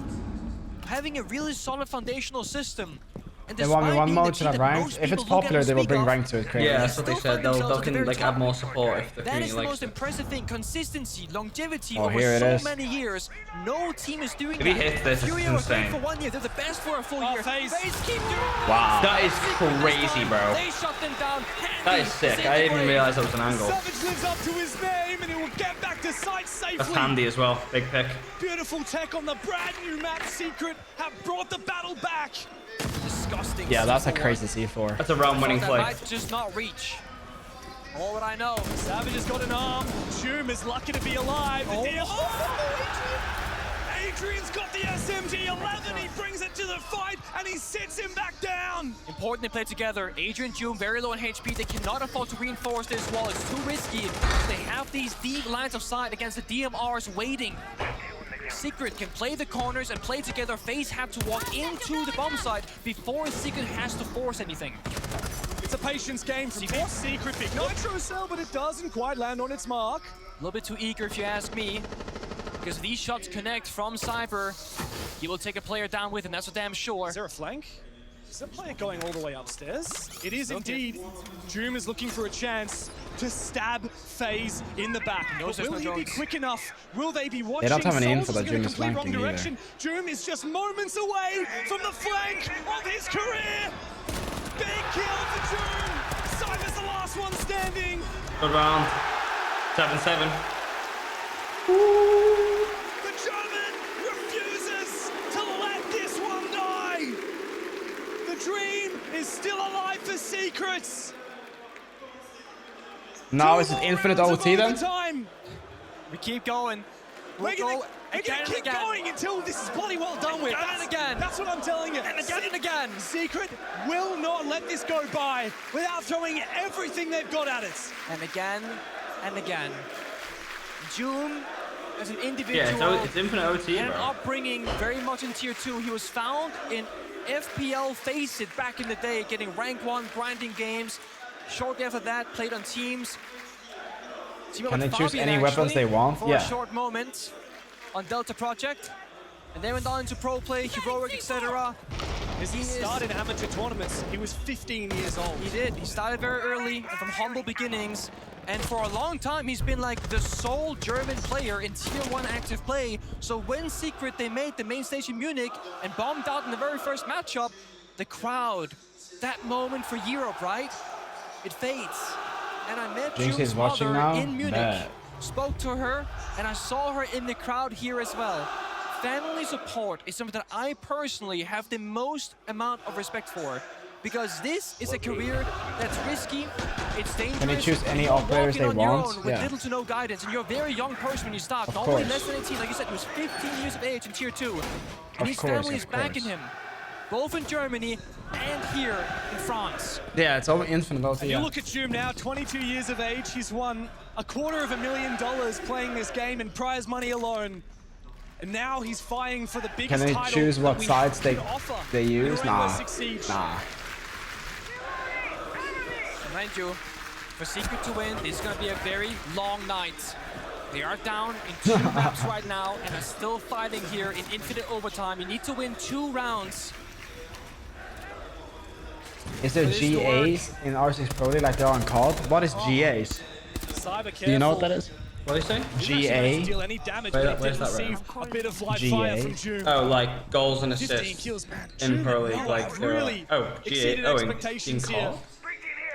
Having a really solid foundational system. And They despite 1v1 being mode the should team have that ranked. most If it's people look at popular, and they will speak bring of, rank to it. Yeah, that's Still what they find said. They'll themselves at the can very add more top. support if the That is community the likes most it. impressive thing. Consistency, longevity Oh, over here it so is. many years. No team is doing If he that. hits this, it's Fury are great insane. for 1 year. They're the best for a full Oh, year. FaZe. keep doing it. Wow. That is Secret this crazy, time. bro. They shut them down. That is sick. I didn't even realize that was an angle. Savage lives up to his name and he will get back to site safely. That's handy as well. Big pick. Beautiful tech on the brand new map. Secret have brought the battle back. Disgusting. Yeah, that's a C4. crazy C4. That's a round-winning That play. might just not reach. All that I know. Savage has got an arm. Joom is lucky to be alive. Adrian's got the SMG-11. He brings it to the fight and he sits him back down. Important they play together. Adrian, Joom, very low in HP. They cannot afford to reinforce this wall. It's too risky. They have these deep lines of sight against the DMRs waiting. Secret can play the corners and play together. FaZe have to walk into the bomb site before Secret has to force anything. It's a patience game from Team Secret. Big nitro cell, but it doesn't quite land on its mark. A little bit too eager if you ask me. Because if these shots connect from Cypher, he will take a player down with him, that's for damn sure. Is there a flank? Is that player going all the way upstairs? It is indeed. Joom is looking for a chance to stab FaZe in the back. Knows But will there's no he be drones. quick enough? Will they be watching? don't have any Souls info that is gonna Joom is complete wrong flanking either. direction. Joom is just moments away from the flank of his career. Big kill for Joom. Cypher's the last one standing. Good round. 7-7. The German refuses to let this one die. The dream is still alive for Secrets. Now is it infinite OT then? Time. We keep going. We're gonna again and keep again. going until this is bloody well done with. Again and again. That's what I'm telling you. And again and again. Secret will not let this go by without throwing everything they've got at it. And again and again. Joom, as an individual, Yeah, it's infinite OT, and bro. upbringing very much in tier 2. He was found in FPL Face It back in the day, getting rank 1, grinding games. Shortly after that, played on teams. Can they choose any weapons they want? For Yeah. a short moment on Delta Project. And then went on into pro play, heroic, etc. He started amateur tournaments. He was 15 years old. He did. He started very early and from humble beginnings. And for a long time, he's been like the sole German player in tier 1 active play. So when Secret, they made the main stage in Munich and bombed out in the very first matchup, the crowd, that moment for Europe, right? It fades. And I met Jinx is Joom's watching mother now? in Munich, Bad. spoke to her, and I saw her in the crowd here as well. Family support is something that I personally have the most amount of respect for. Because this is a career that's risky, it's dangerous. Can they choose any you're operators walking they on your want? own with Yeah. little to no guidance, and you're a very young person when you start. Of Normally course. less than 18, like you said, he was 15 years of age in tier 2. And Of his course, family is of backing course. him, both in Germany and here in France. Yeah, it's over infinite OT. You Yeah. look at Joom now, 22 years of age. He's won $250,000 playing this game in prize money alone. And now he's fighting for the biggest Can they title choose that what we sides can offer they in use? Rainbow Nah. Six Siege. Nah. Mind you, for Secret to win, this is going to be a very long night. They are down in 2 maps right now and are still fighting here in infinite overtime. You need to win 2 rounds. Is there For this to GAs in R6 Pro League like there are in COD? What is GAs? Cyber Do you know what that is? What do you say? GA. Deal any damage, Where's but that didn't receive a bit of live fire from June. Oh, like goals and 15 assists kills, man. in Pro League, like really exceeded GA. Oh, in expectations COD. here.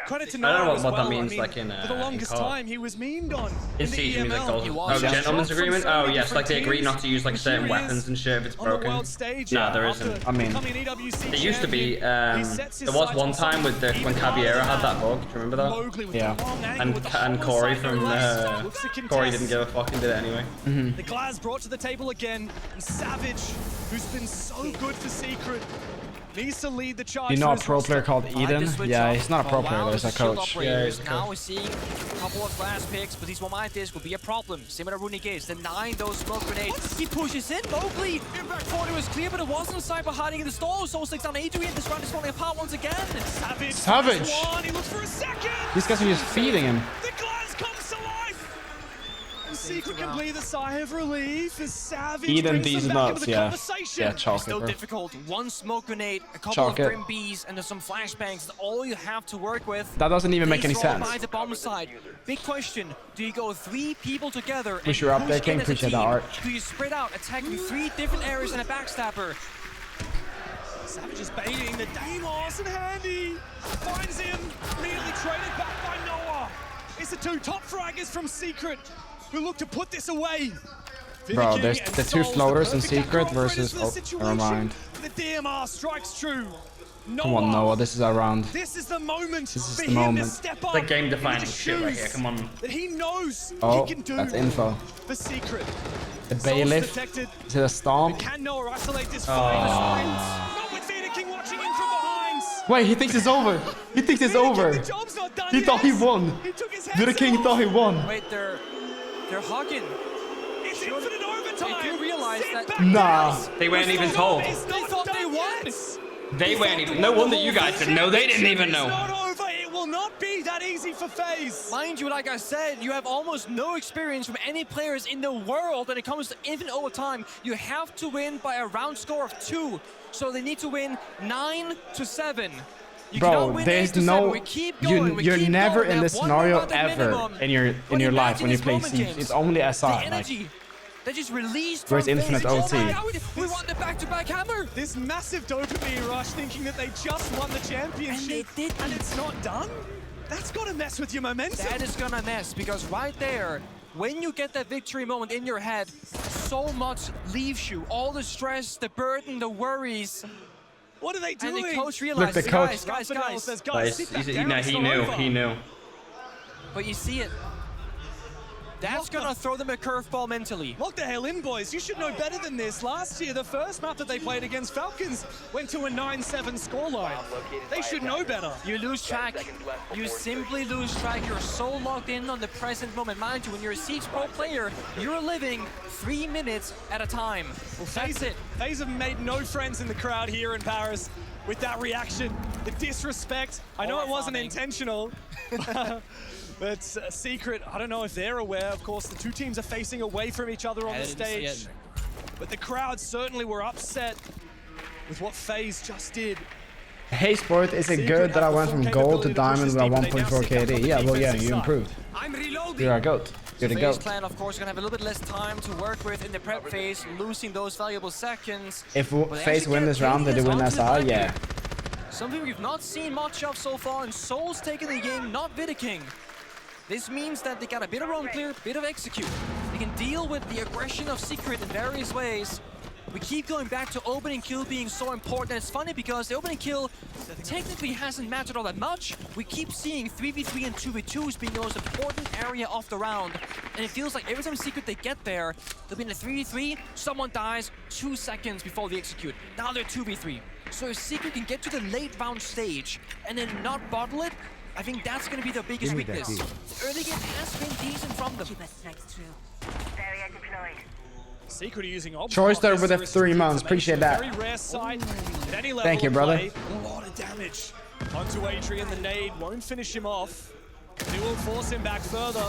Credit to I don't know Noah as what well. that means, I mean, like in for the longest COD. time, he was memed on. In the Siege, means like EML. goals. He Oh, was gentleman's from agreement? so Oh, many yes, like they different agree teams. not to use like certain Here he weapons is and shit if it's on the broken. world stage. Nah, there After isn't. I mean, becoming an EWC There used to be, champion, he sets his there was sights one on time with the, something when even harder Caviera than had that that. bug, do you remember that? Mowgli with Yeah. the long angle with the And whole Corey side from left. Looks to Corey contest. didn't give a fuck and did it anyway. The glass brought to the table again, and Savage, who's been so good for Secret, needs to lead the charge. You know for a his pro roster. player called Eden? Yeah, he's not a pro player, there's a coach. Yeah, he's a Now coach. we're seeing a couple of glass picks, but these one might this will be a problem. Similar to Rooney Gates, denying those smoke grenades. He pushes in, Mowgli. Impact corner was clear, but it wasn't Cyber hiding in the stall. Soul 6 on Adrian. This round is falling apart once again. Savage. He looks for a second. These guys are just feeding him. The glass comes to life. And Secret can breathe a sigh of relief as Savage Eden brings these them back into nuts, the yeah. conversation. Yeah, chocolate, Still bro. difficult. One smoke grenade, a couple Chalk of it. Grim Bees, and there's some flashbangs. That's all you have to work with. That doesn't even make any These are all sense. by the bomb side. Big question, do you go 3 people together Wish and you were up push there, in King. as a Appreciate that, team? Art. Do you spread out, attacking 3 different areas and a backstabber? Savage is baiting the Deimos, and Handy finds him. Immediately traded back by Noah. It's the 2 top fraggers from Secret who look to put this away. Bro, Viking there's and the 2 Soul's floaters in perfect Secret operators versus... for the Oh, situation. never mind. The DMR strikes true. Come on, Noah, this is our round. This is the moment This is for the him moment. to step up. The game into defining the shit right here, shoes come on. that he knows Oh, he can do that's info. for Secret. The Soul's bailiff. detected. Is it a stomp? Can Noah isolate this fight? Not with Vader King watching in from behind. Wait, he thinks it's over. He thinks it's Vader King, over. the job's not done He yet. thought he won. He took his The headset King off. thought he won. Wait, they're hugging. It's infinite overtime. They do realize Sit that- back Nah. down. They weren't even told. It's They not thought they done won. yet. They weren't even. No wonder you guys didn't know. They didn't even It's know. not over. It will not be that easy for FaZe. Mind you, like I said, you have almost no experience from any players in the world when it comes to infinite overtime. You have to win by a round score of 2. So they need to win 9-7. You cannot Bro, win there's 8-7. no... We keep going. You're we keep never going. in They this have one scenario round at ever minimum. in your But life when you imagine play this moment, Siege. James. It's only SR. The Like, energy they just released Where's from Infinite FaZe. OT? Oh my God, we want the back-to-back hammer. This massive dopamine rush, thinking that they just won the championship, And they didn't. and it's not done. That's got to mess with your momentum. That is gonna mess, because right there, when you get that victory moment in your head, so much leaves you. All the stress, the burden, the worries. What are they And doing? the coach realizes, the coach- guys. Says, Guys, sit back he down, it's not knew. over. He knew. But you see it. That's gonna throw them a curveball mentally. Lock the hell in, boys. You should know better than this. Last year, the first map that they played against Falcons went to a 9-7 scoreline. They should know better. You lose track. You simply lose track. You're so locked in on the present moment. Mind you, when you're a Siege Pro player, you're living 3 minutes at a time. Well, That's it. FaZe have made no friends in the crowd here in Paris with that reaction. The disrespect. I know it wasn't intentional. But Secret, I don't know if they're aware. Of course, the 2 teams are facing away from each other on the stage. But the crowd certainly were upset with what FaZe just did. hey, Spoit, is it good that I went from gold to diamond with a 1.4 KD? Yeah, well, yeah, you improved. You're a goat. You're the FaZe goat. clan, of course, gonna have a little bit less time to work with in the prep phase, losing those valuable seconds. If But they FaZe actually win get this round, did they win onto the SR? back Yeah. end. Something we've not seen much of so far, and Soul's taking the game, not Vida King. This means that they got a bit of roam clear, bit of execute. They can deal with the aggression of Secret in various ways. We keep going back to opening kill being so important. And it's funny because the opening kill technically hasn't mattered all that much. We keep seeing 3v3 and 2v2s being the most important area of the round. And it feels like every time Secret they get there, they'll be in a 3v3, someone dies 2 seconds before they execute. Now they're 2v3. So if Secret can get to the late round stage and then not bottle it, I think that's going to be their biggest weakness. The early game has been decent from them. Secret are using Choice there with the 3 months. Appreciate that. Very rare sight at any level Thank you, of brother. play. A lot of damage onto Adrian. The nade won't finish him off. It will force him back further.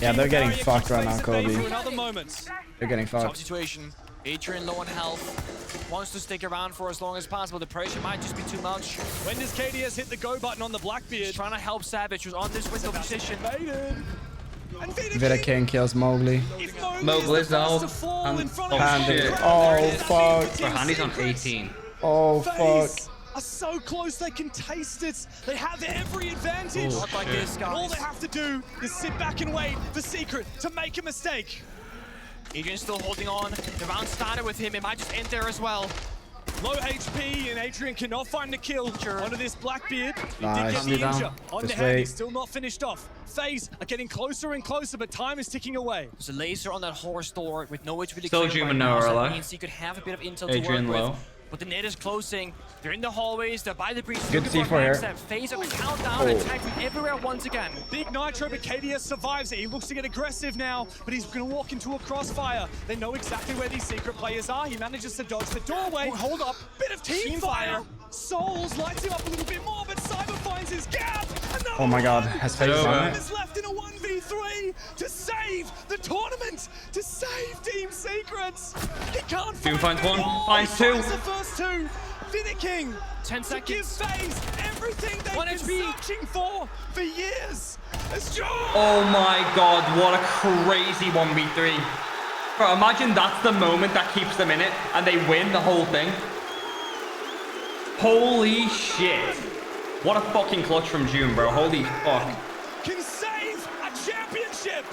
Yeah, they're getting fucked right now, Kobe. For another moment. They're getting Top fucked. situation. Adrian low on health. Wants to stick around for as long as possible. The pressure might just be too much. When does KDS hit the go button on the Blackbeard? He's trying to help Savage, who's on this window position. Baited. And Vida King kills Mowgli. Mowgli's out. Handy. Oh, fuck. Bro, Handy's on 18. Oh, fuck. Are so close they can taste it. They have every advantage. Oh, Like this, guys. All they have to do is sit back and wait for Secret to make a mistake. Adrian's still holding on. The round started with him. It might just end there as well. Low HP, and Adrian cannot find the kill onto this Blackbeard. He Nice. did get the injure on the Just hand. wait. He's still not finished off. FaZe are getting closer and closer, but time is ticking away. There's a laser on that horse door with no HP to Still clear Jim right and now, Noah so that alive. means he could have a bit of intel Adrian to work low. with. But the net is closing. They're in the hallways. They're by the breach. Good looking C4 for a here. backstab. FaZe on the countdown. Attack from everywhere once again. Big Nitro, but KDS survives it. He looks to get aggressive now, but he's going to walk into a crossfire. They know exactly where these Secret players are. He manages to dodge the doorway. Oh, hold up. Bit of team fire. Souls lights him up a little bit more, but Cyber finds his gap. Another Oh my God, one. has FaZe done Time it? is left in a 1v3 to save the tournament, to save Team Secrets. He can't Doom find finds one, all. finds He two. finds the first two. King 10 to give seconds. FaZe everything they've 1 been HP. searching for years. It's Oh my god, what a crazy 1v3. Bro, imagine that's the moment that keeps them in it and they win the whole thing. Holy shit. What a fucking clutch from June, bro. Holy fuck. can save a championship.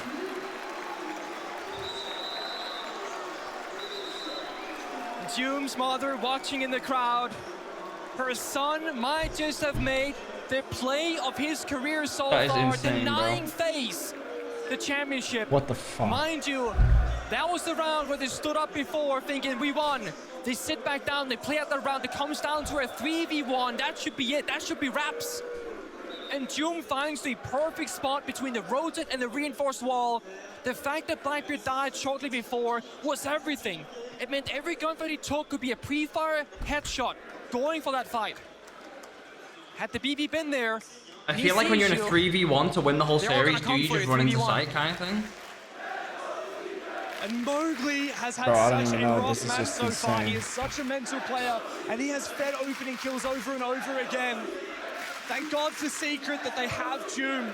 Doom's mother watching in the crowd. Her son might just have made the play of his career so That is far, insane, denying bro. FaZe the championship. What the fuck? Mind you, that was the round where they stood up before thinking we won. They sit back down, they play out the round. It comes down to a 3v1. That should be it. That should be wraps. And Doom finds the perfect spot between the rotate and the reinforced wall. The fact that Blackbeard died shortly before was everything. It meant every gunfight he took could be a pre-fire headshot going for that fight. Had the BB been there, I feel like when you're in a 3v1 to win the whole They're all series, gonna do come you for just you, run into 3v1. sight kind of thing? And Mowgli has had Bro, I don't such even a know. rough This is match just so far. He insane. is such a mental player, and he has fed opening kills over and over again. Thank God for Secret that they have Doom.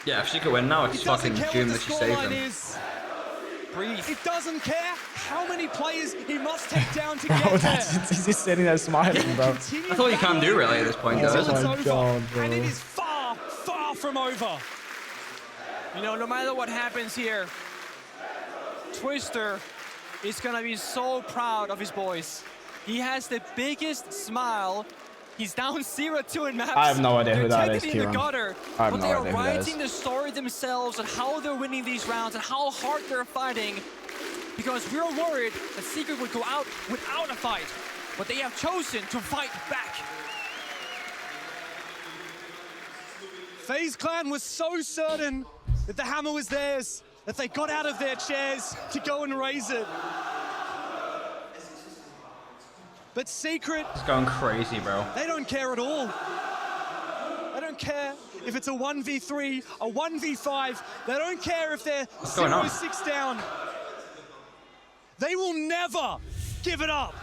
Yeah, if she could win now, it's It doesn't fucking care June what that the she saved scoreline him. is. It doesn't care how many players he must take down to Bro, get that's there. he's just sitting there smiling, bro. That's all you can do really at this point, though, Oh isn't my it? It's over, God, bro. and it is far, far from over. you know, no matter what happens here, Twister is gonna be so proud of his boys. He has the biggest smile. He's down 0-2 in maps. I have no idea who They're that is, technically in the Kieran. gutter, I have but no they are idea who that is. writing the story themselves and how they're winning these rounds and how hard they're fighting. Because we were worried that Secret would go out without a fight, but they have chosen to fight back. FaZe Clan was so certain that the hammer was theirs, that they got out of their chairs to go and raise it. But Secret, It's going crazy, bro. they don't care at all. They don't care if it's a 1v3, a 1v5. They don't care if they're going on? 0-6 down. They will never give it up.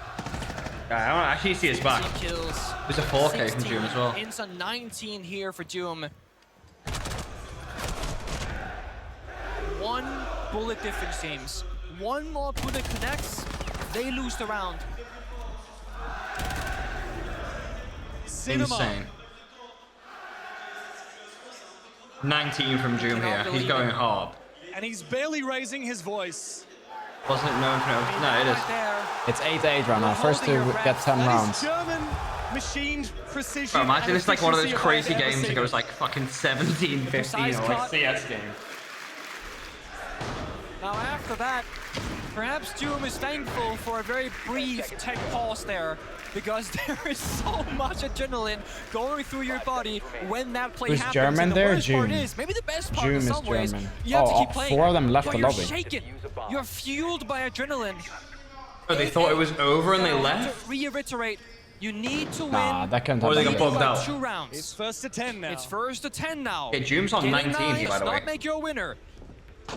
Yeah, I want to actually see his back. 16 kills. There's a 4K from 16 Doom as well. Ends on 19 here for Doom. One bullet difference, teams. One more bullet connects, they lose the round. Cinema. Insane. 19 from Doom here. He's believe going it. hard. And he's barely raising his voice. Wasn't it known for no? No, it is. Right there. It's 8-8 right now. First to get 10 That rounds. is German machined precision. Bro, imagine and it's like one of those efficiency crazy I've ever games that seen. goes like fucking 17-15 Precise or like cut. CS game. Now after that, perhaps Doom is thankful for a very brief tech pause there, because there is so much adrenaline going through your body when that play Who's happens. German and the there? worst part June. is, maybe the best part June in is some ways, German. you have to Oh, keep playing. 4 of them left but the you're lobby. shaken. You're fueled by adrenaline. Oh, they thought it was over and they I want left? to reiterate, you need to win. Nah, that can't Or they happen. got bugged by out. 2 rounds. It's first to 10 now. It's first to 10 now. Okay, Doom's on Getting 19 here, by does the way. not make you a winner.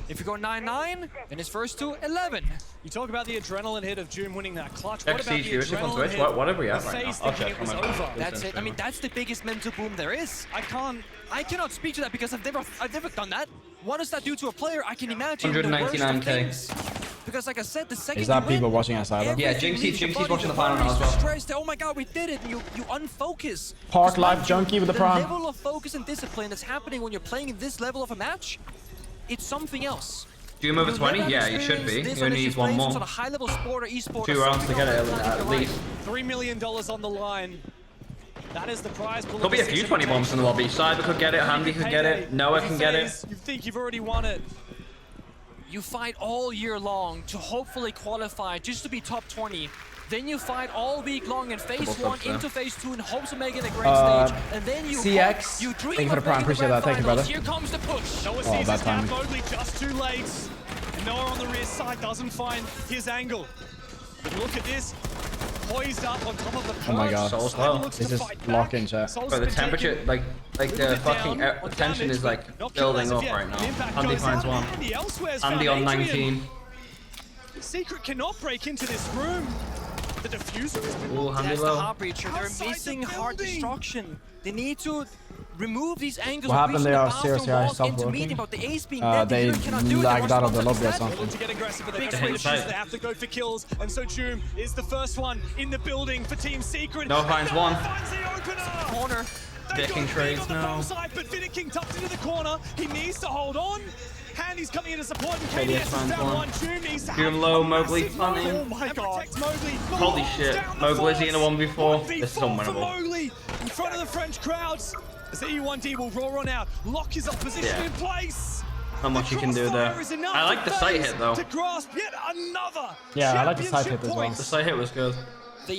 If you go 9-9, then it's first to 11. You talk about the adrenaline hit of Doom winning that clutch. Check What about Siege the viewership on adrenaline Twitch. hit What are we at of right FaZe now? I'll thinking check. it was Oh my God. over? That's it. I mean, that's the biggest mental boom there is. I can't. I cannot speak to that because I've never done that. What does that do to a player? I can imagine 199K. Because like I said, the second Is that people watching outside? Yeah, Jinxie's watching the final now as well. Stressed. Oh my god, we did it! You unfocus. Park Life Junkie with the prime. The level of focus and discipline that's happening when you're playing in this level of a match, it's something else. Do you move a 20? Yeah, you should be. You only need one more. 2 rounds to get it at least. $3 million on the line. That is the prize. There'll be a few 20 bombs in the lobby. Cyber could get it, Handy could get it, Noah can get it. You think you've already won it. You fight all year long to hopefully qualify just to be top 20. Then you fight all week long in phase 1 into phase 2 in hopes of making a grand stage. And then you CX, you dream thank you for the of prime, making appreciate that, thank you, brother. Here comes the push. Noah sees his gap, Mowgli just too late. Noah on the rear side doesn't find his angle. But look at this. Poised up on top of the perch. Oh my god, this is lock-in chat. But the temperature, like the fucking tension is like building up right now. Andy finds one. Andy on 19. Secret cannot break into this room. The diffuser has been Ooh, Handy That's the low. heart breacher. They're missing heart destruction. They need to remove these angles. What happened there? Seriously, I stopped working. They lagged out of the lobby or something. To get aggressive, but they have to go for kills. And so Joom is the first one in the building for Team Secret. No finds one. Finds the opener. Corner. Dicking trades now. But Wooting tucked into the corner. He needs to hold on. Handy's coming in to support, and KDS is down one. Joom needs to Joom low, Mowgli funny. Oh my god. Holy shit, Mowgli's eaten a 1v4. This is unwinnable. Mowgli in front of the French crowds. As the E1D will roar on out, lock his opposition in place. Not much you can do there. I like the sight hit though. To grasp yet another. Yeah, I like the sight hit as well. The sight hit was good.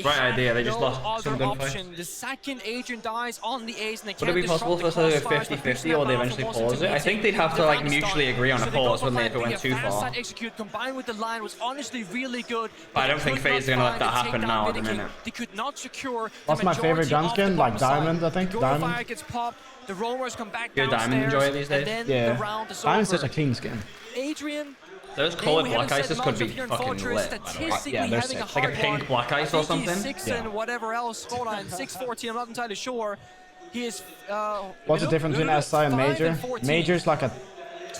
Right idea, they just lost some gunfight. Option. The second Adrian dies on the Ace, and they Would it be possible for us to do a 50-50 or they eventually pause it? I think they'd have to like mutually agree on a pause, wouldn't they, if it went too far? Execute combined with the line was honestly really good. But I don't think FaZe are gonna let that happen now at the minute. They could not secure. What's my favorite gun skin? Like Diamond, I think. Diamond. Gets popped. The roamers come back You're a Diamond enjoyer these days? Yeah. Diamond's such a clean skin. Adrian. Those colored black ices could be fucking lit, by the way. Yeah, they're sick. Like a pink black ice or something. 6 and whatever else. Hold on, 6-14. I'm not entirely sure. He is. What's the difference between SI and Major? Major's like a.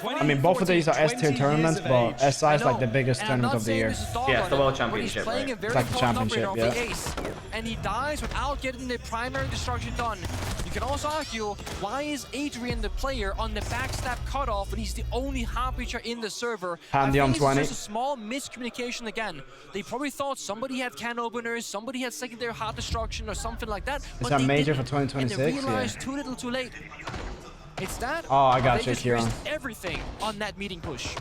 I mean, both of these are S-tier tournaments, but SI is like the biggest tournament of the year. Yeah, it's the World Championship, right? It's like the championship, yeah. And he dies without getting the primary destruction done. You can also argue, why is Adrian the player on the backstab cutoff when he's the only heart breacher in the server? Handy on 20. It's just a small miscommunication again. They probably thought somebody had can openers, somebody had secondary heart destruction or something like that. Is that Major for 2026? And they realized too little too late. It's that. Oh, I got you, Kieran. Everything on that meeting push.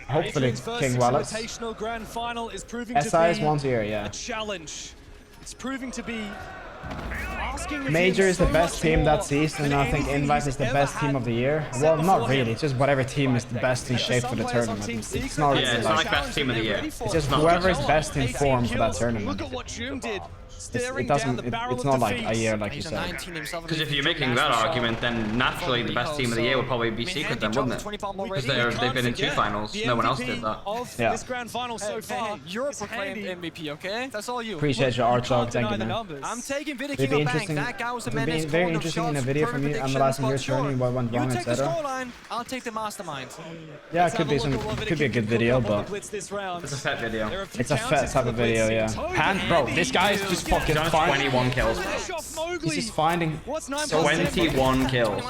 Hopefully, King Wallace. Invitational grand final is proving SI is once a year, yeah. A challenge. It's proving to be Major is the best team that season, and I think Invite is the best team of the year. Well, not really. It's just whatever team is the best in shape for the tournament. It's not. Yeah, it's not like best team of the year. It's just whoever is best in form for that tournament. Look at what Joom did. It's not like a year like you said. Because if you're making that argument, then naturally the best team of the year would probably be Secret then, wouldn't it? Because they've been in 2 finals. No one else did that. Yeah. This grand final so far, you're a proclaimed MVP, okay? That's all you. Appreciate your art talk, thank you, man. I'm taking It'd be interesting. It'd be very interesting in a video from you analyzing your journey, what went wrong, etc. I'll take the mastermind. Yeah, it could be a good video, but it's a fat video. It's a fat type of video, yeah. Bro, this guy is just fucking fine. 21 kills. He's just finding 21 kills.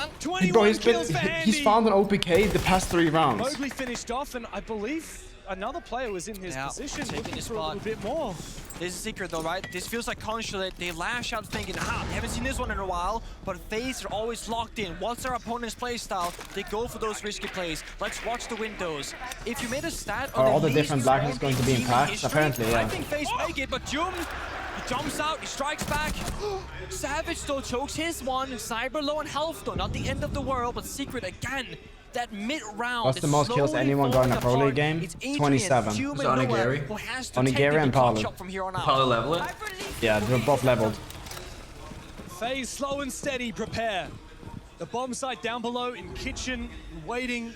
Bro, he's found an OPK the past 3 rounds. Mowgli finished off, and I believe another player was in his position looking for a little bit more. This is Secret though, right? This feels like Consulate. They lash out thinking, we haven't seen this one in a while, but FaZe are always locked in. What's their opponent's playstyle? They go for those risky plays. Let's watch the windows. If you made a stat on all the different blackness going to be in packs? Apparently, yeah. I think FaZe make it, but Joom, he jumps out, he strikes back. Savage still chokes his one. Cyber low on health though, not the end of the world, but Secret again. That mid-round. What's the most kills anyone got in a Pro League game? 27. Onigiri. Onigiri and Paolo. Paolo level it? Yeah, they're both leveled. FaZe slow and steady, prepare. The bomb site down below in kitchen, waiting.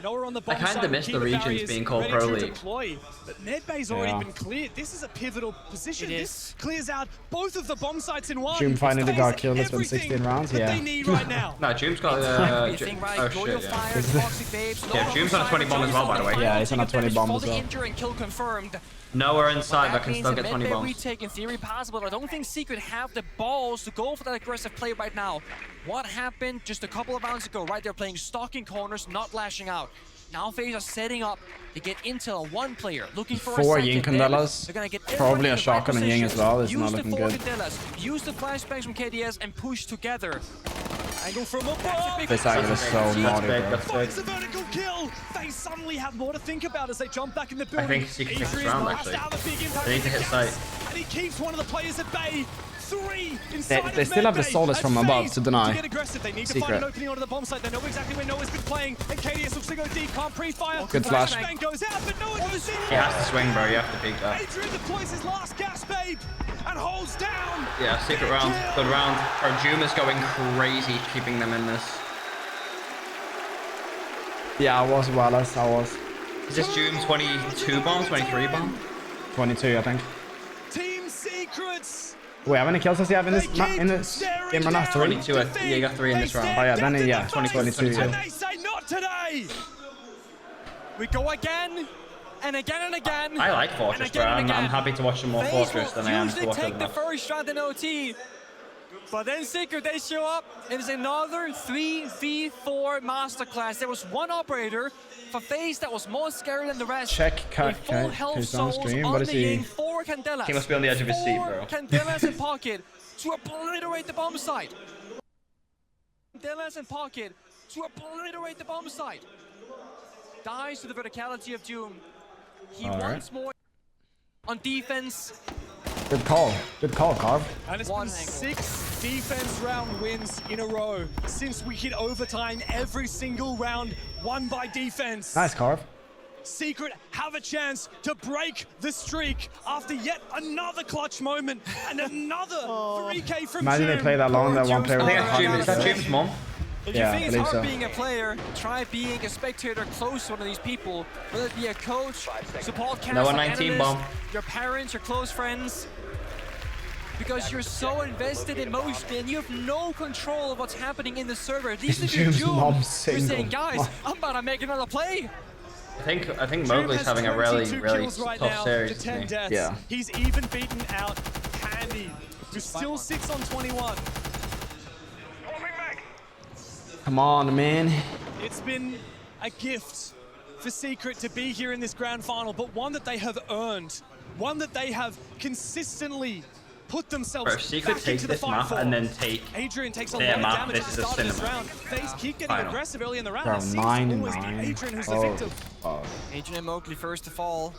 Noah on the I bomb kind side of miss with the Kiva regions barriers being called ready Pro to League. deploy. But medbay's already been cleared. This is a pivotal position. This clears out both of the bomb sites in one. Joom finally It got stays killed. It's been everything 16 rounds. that Yeah. they need right now. No, Joom's got Everything, right? oh Royal shit, Fire, yeah. Toxic Babes, Yeah, Joom's on a 20 bomb as well, by the way. Yeah, he's on a 20 bomb as well. Injury and kill confirmed. Noah inside, That but can means still a get 20 medbay bombs. retake in theory possible, but I don't think Secret have the balls to go for that aggressive play right now. What happened just a couple of rounds ago, right? They're playing stalking corners, not lashing out. Now FaZe are setting up to get into a one player, looking for Four a second. Yin Candelas. They're gonna get Probably everybody a in the shotgun right and Ying as position. well. It's Use not the looking four good. Candelas, use the flashbangs from KDS and push together. Angle from above. This angle is so naughty, bro. Finds the vertical kill. They suddenly have more to think about as they jump back in the building. I think Secret takes this Adrian round, has to actually. have a big impact They need to on the hit gaps, sight. and he keeps one of the players at bay. Three inside They of still have the medbay, Solace and from above FaZe to deny. To get aggressive, they need to find Secret. an opening onto the bomb site. They know exactly where Noah's been playing, and KDS looks to go deep. Can't pre-fire. Good flash. Flashbang goes out, but Noah goes in. He has to swing, bro. You have to peek that. Adrian deploys his last gas babe and holds down. Yeah, secret round. Good round. Bro, Joom is going crazy keeping them in this. Yeah, I was Wallace. I was Is this Joom 22 bomb, 23 bomb? 22, I think. Team Secrets. Wait, how many kills does he have in this game right now? 3? 22. Yeah, you got 3 in this round. Oh yeah, then yeah, 22, And yeah. they say not today. We go again and again and again. I like Fortress, bro. I'm happy to watch some more FaZe Fortress will than I am to usually watch take other the maps. first shot in OT. But then Secret, they show up. It is another 3v4 masterclass. There was one operator for FaZe that was more scary than the rest. Check With full health who's on souls stream. on What is the he? Ying, 4 Candelas. He must be on the edge of his seat, 4 bro. Candelas in pocket to obliterate the bomb site. Candelas in pocket to obliterate the bomb site. Dies to the verticality of Doom. He wants more on defense. Good call, Carv. And it's been 6 defense round wins in a row since we hit overtime. Every single round won by defense. Nice, Carv. Secret have a chance to break the streak after yet another clutch moment and another 3K from Imagine they Joom. play that long, that one player I with think that's Joom. Is that 100. Joom's mom? If Yeah, you I think it's believe hard so. being a player, try being a spectator close to one of these people. Whether it be a coach, support cast, No 19 bomb. your parents, your close friends. Because you're so invested emotionally and you have no control of what's happening in the server. At least if you're Joom's Joom, mom's you're saying, single. guys, I'm about to make another play. I think Joom Mowgli's has having a really, 22 really kills right tough now series. to isn't 10 he? deaths. Yeah. He's even beaten out Handy, who still sits on 21. Come on, man. It's been a gift for Secret to be here in this grand final, but one that they have earned, one that they have consistently put themselves Bro, if Secret back takes into the this fight map for. and then take Adrian takes a their lot of map, damage this at is the a start of this cinema. round. FaZe keep getting Final. aggressive early in the round. Bro, It seems to always be 9-9. Adrian who's the Oh, victim. fuck. Adrian and Mowgli first to fall.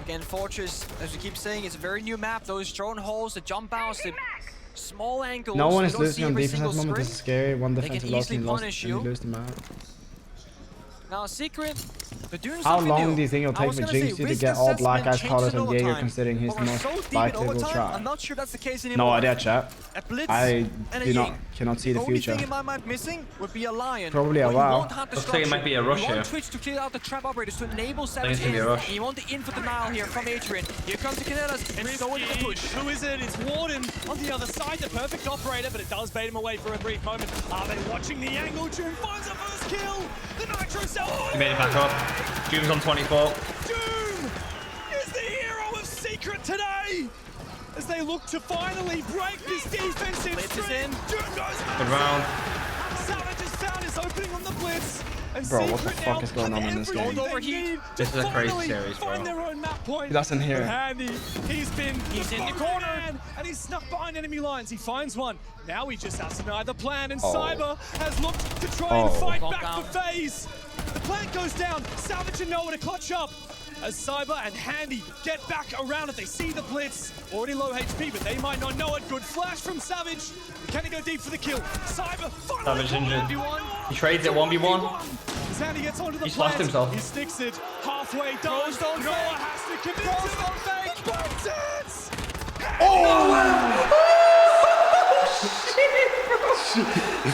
Again, Fortress, as we keep saying, it's a very new map. Those drone holes, the jump outs, the small angles. No one you is don't losing see on every defense at the single moment. This sprint. is scary. One They defensive can loss easily and lost, punish and you you. lose the map. Now, Secret, they're doing How something long new. do you think it'll I take was for gonna say, Jinx to risk get all black assessment eyes colors changed and in Jaeger overtime. considering he's But the we're most so deep in likely will overtime, try? I'm not sure that's the case No anymore. idea, chat. A blitz I and a do not Ying. cannot see the only future. thing in my mind missing would be a Lion. Probably a But you WoW. won't have the Looks like it structure. might be a rush You here. want Twitch to clear out the trap operators to enable Savage it's gonna be a in. rush. And you want the in for denial here from Adrian. Here comes the Canelas and so into the push. Who is it? It's Warden on the other side, the perfect operator, but it does bait him away for a brief moment. Are they watching the angle? Joom finds a first kill. The Nitro Cell. He made it back up. Joom's on 24. Doom is the hero of Secret today as they look to finally break this defensive Blitz is streak. in. Doom goes Good round. Savage has found his opening on the blitz. And Bro, what the Secret fuck now is going on have in this everything game? they Overheat. need This to is a crazy finally series, bro. find their own map point. He doesn't hear. But Handy, he's in the corner man. and he's snuck behind enemy lines. He finds one. Now he just has to deny the plan, and Oh. Cyber has looked to try and Oh. fight Lock back down. for FaZe. The plant goes down. Savage and Noah to clutch up. As Cyber and Handy get back around it, they see the blitz. Already low HP, but they might not know it. Good flash from Savage. Can he go deep for the kill? Cyber finally Savage injured. 1v1. He trades it 1v1. As Handy gets onto the He's lost plant, himself. He sticks it halfway down. don't Noah fake. has to commit to the both hits.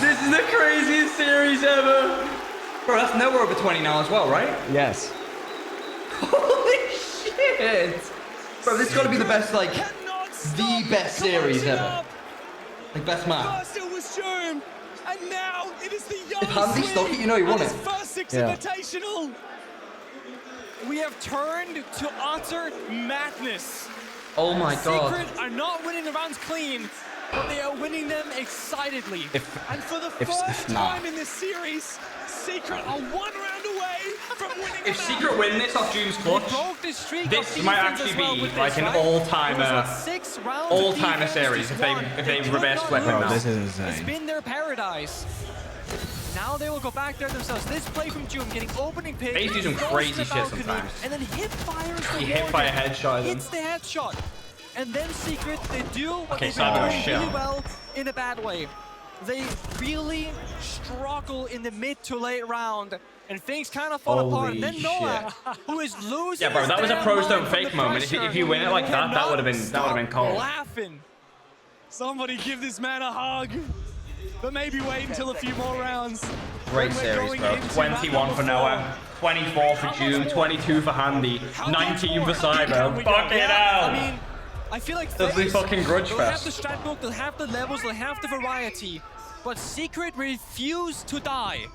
This is the craziest series ever. Bro, that's nowhere over 20 now as well, right? Yes. Holy shit! Bro, this has got to be the best, like, the best series ever. Like, best map. First it was Joom, and now it is the young If Handy stuck it, you know he won it. First six Yeah. Invitational. We have turned to utter madness. Oh my god. Secret are not winning the rounds clean, but they are winning them excitedly. And for the first time in this series, Secret are 1 round away from winning. If Secret win this off Doom's clutch, Broke the streak this of might defense actually as well be with like this, an right? all-timer, 6 rounds of all-timer defense series just if won. they do reverse not flip it lose. now. This is It's insane. been their paradise. Now they will go back there themselves. This play from Joom getting opening pick. They do some goes crazy to the shit balcony, sometimes. And then hip fires the He hit by a Warden. headshot. Hits the headshot. And then Secret, they do what Okay, they've been Cyber doing shit. really well in a bad way. They really struggle in the mid to late round. And things kind of fall apart. And then Noah, who is losing. Yeah, bro, that was a his pros damn don't mind from fake the moment. If pressure, you win it like that, that would have been cold. laughing. Somebody give this man a hug. But maybe wait until a few more rounds. Great When we're series, going bro. into 21 round for number Noah, 24 for June, 22 for Handy, 19 for Cyber. Fuck it I out! mean, I feel like Does the FaZe, fucking grudge they'll have the fest. strat book, they'll have the levels, they'll have the variety. But Secret refuse to die.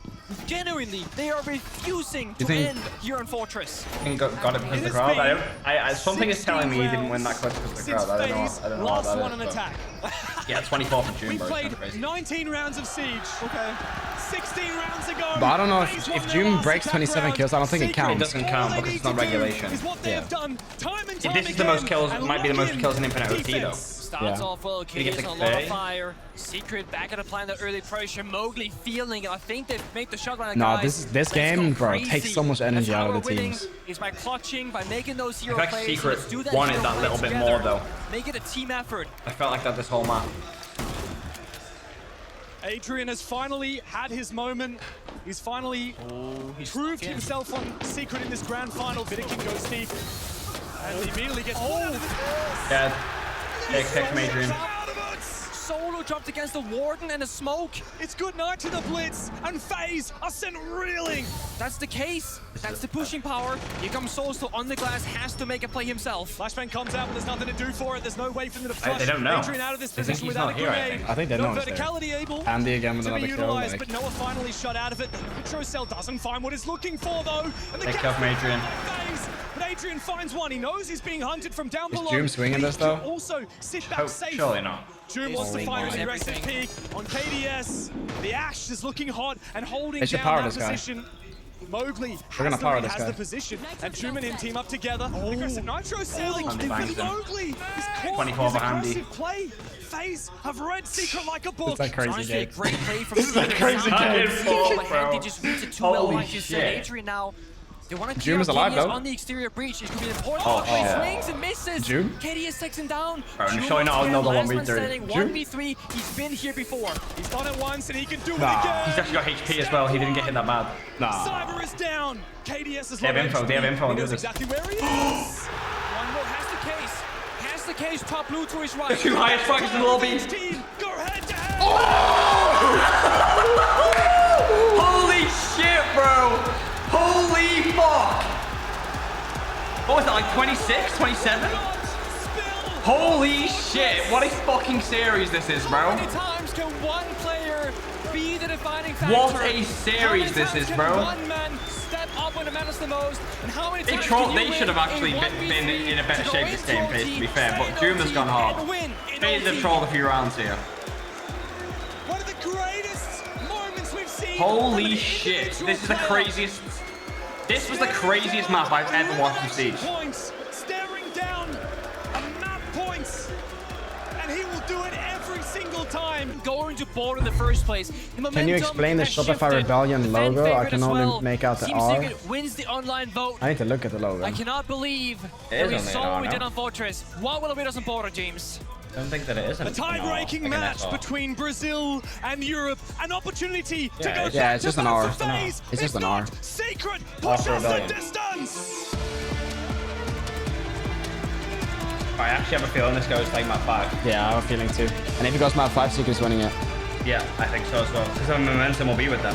Genuinely, they are refusing to think- end here on Fortress. Got it because of the crowd. Something is telling me he didn't win that clutch because of the crowd. I don't know what Last that one is, on but- attack. Yeah, 24 for June, We bro. It's played kinda crazy. 19 rounds of Siege. Okay. 16 rounds ago. But I don't know FaZe if won their June last breaks attack 27 round. kills, I don't think it Secret, counts. It doesn't count all they because it's need not to do regulation. is what they have done time and time This is the most again, kills, and might be the lock most in kills in Infinite OT though. defense. Starts Yeah. off well, He gets Katie's a on a lot of K. fire. Secret back at applying that early pressure. Mowgli feeling it. I think they've made the shot right No, guys. this Let's game, go bro, crazy. takes so much energy That's how out of we're the winning, teams. is by clutching, by making those I hero feel like plays. Secret Let's do that wanted hero that play little bit together. more though. Make it a team effort. I felt like that this whole map. Adrian has finally had his moment. He's finally proved himself on Secret in this grand final. Vidic goes deep. And he immediately gets one out of the Yeah. Big pick from Adrian. Solo dropped against the Warden and a smoke. It's good night to the Blitz, and FaZe are sent reeling. That's the case. That's the pushing power. Here comes Soulstone on the glass, has to make a play himself. Flashbang comes out, but there's nothing to do for it. There's no way for them to flush They don't know. Adrian out of this They think position he's without not a here, I grenade. think. I think they no know it's there. verticality able Andy again with to be another kill. utilized, Like, but Noah finally shot out of it. Controcell doesn't find what it's looking for, though. And the Pick gap up from Adrian. FaZe, but Adrian finds one. He knows he's being hunted from down below. Joom swinging this, though? Also, sit back safe. Surely not. Joom wants to Holy fire moly. an aggressive peek on KDS. The Ash is looking hot and holding They should down power that this guy. position. Mowgli gonna has, power the, this has guy. the position, and Joom and him team up together. Aggressive Nitro selling, Handy bangs him. Mowgli is caught 24 his for Handy. aggressive play. FaZe have read Secret like a book. it's like crazy Honestly, a game. great play from This is a crazy game. But Handy just reads it too well, Holy like you said. shit. Adrian now, they want to Joom keep is alive, though. on the exterior breach. It could be important. Oh, He shit. swings and misses. Joom? KDS takes him down. Bro, I'm Joom showing once out again, another last man 1v3. standing, Joom? 1v3. He's been here before. He's done it once, and he can do it Nah. again. He's actually got HP as well. He didn't get hit that bad. Nah. Cyber is down. KDS is They have low info, they have HP. info on He knows the others. exactly where he is. One more has the case. Has the case. Top blue to his right. Two highest frags in the lobby. Team, go head to head. Holy shit, bro! Holy fuck! What was that, like 26, 27? Holy shit, what a fucking series this is, How bro. many times can one player be the defining factor? What a series this is, bro. How many times can one man step up when it matters the most? And how many times They should have actually been in a better shape this game, FaZe, to be fair, but Joom has gone hard. FaZe have trolled a few rounds here. One of the greatest moments we've seen. Holy shit, this is the craziest. This was the craziest map I've ever watched in Siege. Points, staring down a map points, and he will do it every single time. Going to board in the first place. The Can you explain the momentum Shopify has Rebellion shifted. Fan logo? I favorite can as only well. make out the Team R. Secret wins the online vote. I need to look at the logo. I cannot believe It that is we only an saw R what we now. did on Fortress. What will it be us on border, James? I don't think that it is A tie-breaking match between Brazil and Europe. An opportunity to go Yeah, it's just an R. FaZe. It's just If an R. not, Secret R push for us the Rebellion. distance. I actually have a feeling this goes like map 5. Yeah, I have a feeling too. And if it goes map 5, Secret's winning it. Yeah, I think so as well. Because the momentum will be with them.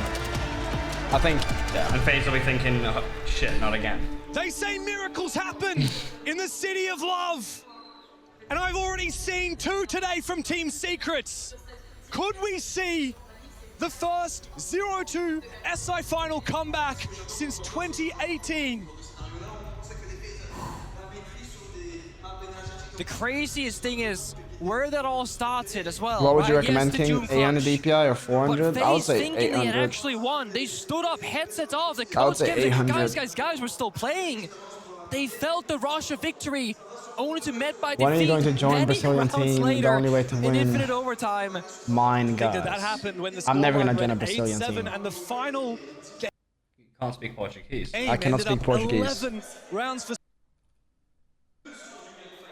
I think. Yeah, and FaZe will be thinking, oh, shit, not again. They say miracles happen in the city of love. And I've already seen 2 today from Team Secrets. Could we see the first 0-2 SI final comeback since 2018? The craziest thing is where that all started as well. What would you right? recommend, Yes, the King? Doom clutch. 800 DPI or 400? But I would FaZe say thinking they had 800. actually won. They stood up, headsets off. The I would coach say kept saying, 800. guys, we're still playing. They felt the rush of victory, only to met by defeat. When are you going to join many Brazilian rounds team? later, The only way to in win. infinite overtime. Mine, guys. That happened when the I'm never scoreline gonna join a went Brazilian 8-7 team. and the final Can't speak Portuguese. game I cannot ended speak up Portuguese. 11 rounds for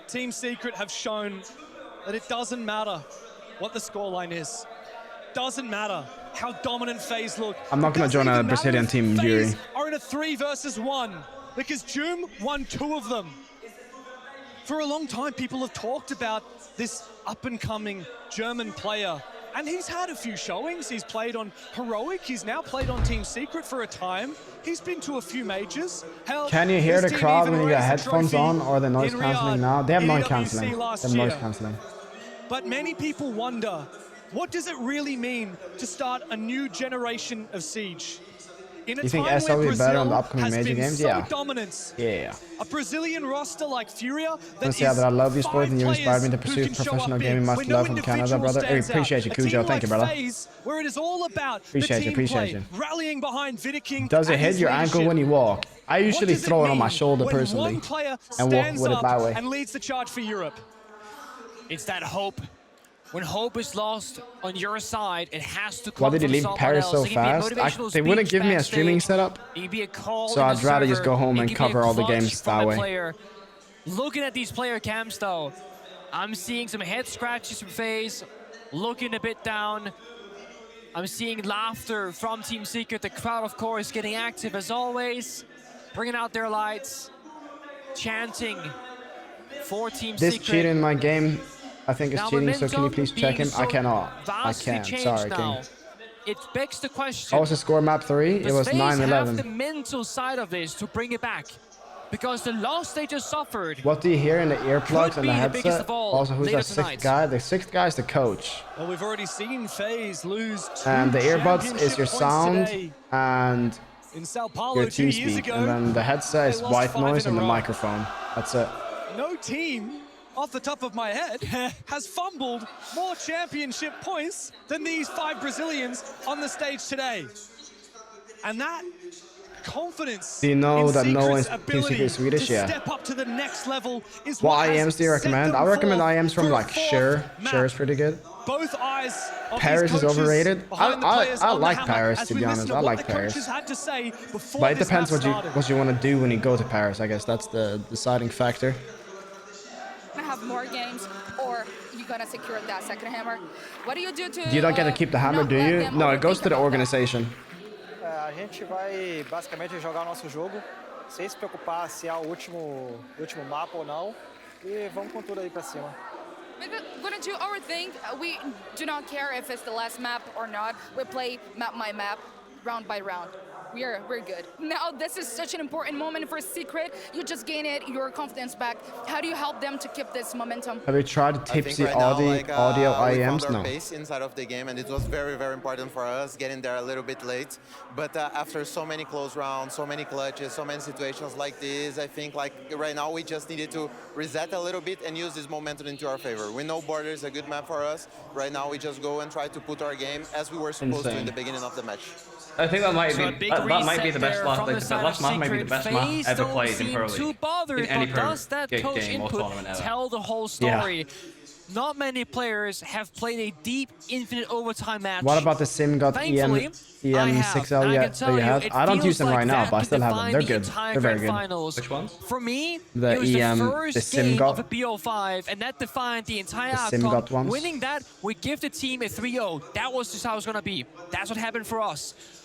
Team Secret have shown that it doesn't matter what the scoreline is. Doesn't matter how dominant FaZe look. I'm not gonna join a Brazilian team, Yuri. FaZe are in a 3 versus 1 because Joom won 2 of them. For a long time, people have talked about this up-and-coming German player, and he's had a few showings. He's played on Heroic. He's now played on Team Secret for a time. He's been to a few majors. Hell, Can you hear this the team crowd even when you got raised the headphones trophy on or the noise in cancelling Riyadh now? They have in noise EWC cancelling. They last have noise year. cancelling. But many people wonder, what does it really mean to start a new generation of Siege? In a You think time SL will where be better on the Brazil upcoming has major been games? so Yeah. dominant. Yeah. A Brazilian roster like Furia that Yeah, but I love you, is Spoit, and you 5 inspired me to players pursue who can show professional up gaming. big, Much where no love from Canada, individual brother. Hey, stands out. appreciate you, A team Cujo. Thank you, like brother. FaZe, where it is all about Appreciate the you, team appreciate play, you. rallying behind Vidiking. Does it and hit his your ankle leadership. when you walk? I What usually does throw it on my mean shoulder when personally one player and walk stands with it up that way. and leads the charge for Europe? It's that hope. When hope is lost on your side, it has to come Why did he from leave someone Paris else. so It can be a fast? motivational They wouldn't speech give me a streaming backstage. setup, It can be a call so in I'd the rather just server. go home It and can be cover a all the clutch games from that a way. player. Looking at these player cams though, I'm seeing some head scratches from FaZe, looking a bit down. I'm seeing laughter from Team Secret. The crowd, of course, getting active as always, bringing out their lights, chanting for Team This Secret. cheating in my game, I think, is Now, cheating, so can you please check him? momentum I being cannot. so I vastly can't. changed Sorry, King. now. It begs the question. What was the score map 3? It Does was FaZe have the 9-11. mental side of this to bring it back? Because the loss they just suffered. What do you hear in the earplugs Could and the be the biggest headset? of all Also, who's later that 6th tonight. guy? The 6th guy is the coach. Well, we've already seen FaZe lose 2 And the earbuds is championship your points sound today. and In Sao Paulo your 2 team years speak. ago, And then the headset is they lost white 5 noise in a and the row. microphone. That's it. No team, off the top of my head, has fumbled more championship points than these 5 Brazilians on the stage today. And that confidence Do you know in that no Secret's one's ability Secret is Swedish? to Yeah. step up to the next level is What what has IMs do you set recommend? them I recommend forth IMs from for a like 4th Sure. map. Sure is pretty good. Both eyes of Paris these is coaches overrated. behind the players I on the like hammer Paris, as to we be listen honest. to I what like the Paris. coaches had to say before But it this depends map what you want to do when you go to Paris. I guess that's the deciding factor. Gonna have more games, or you're gonna secure that second hammer. What do you do to? You don't get to keep the hammer, not do let you? them No, it goes overthink to the about that? organization. A gente vai basicamente jogar o nosso jogo, sem se preocupar se é o último mapa ou não. E vamos com tudo aí pra cima. We're gonna do our thing. We do not care if it's the last map or not. We play map by map, round by round. We're good. Now this is such an important moment for Secret. You just gain your confidence back. How do you help them to keep this momentum? Have you tried tipsy audio we IMs? found our No. pace inside of the game, and it was very, very important for us getting there a little bit late. But after so many close rounds, so many clutches, so many situations like this, I think like right now we just needed to reset a little bit and use this momentum into our favor. We know Border is a good map for us. Right now we just go and try to put our game as we were supposed to in the beginning of the match. I think that might So a be big that might be reset the best there last from like the the side last of map, maybe the Secret. best map FaZe ever don't played in seem Pro too League. bothered, In any but Pro does that game coach or input tournament ever. tell the whole story? Not many players have played a deep infinite overtime match. What about the SimGod Thankfully, EM6L that you have? I don't use them right now, but I still have them. They're good. They're very good. Finals. Which ones? For me, The it was EM, the the first game SimGod. of a BO5, and that defined the entire The SimGod outcome. ones. Winning that, we give the team a 3-0. That was just how it's gonna be. That's what happened for us.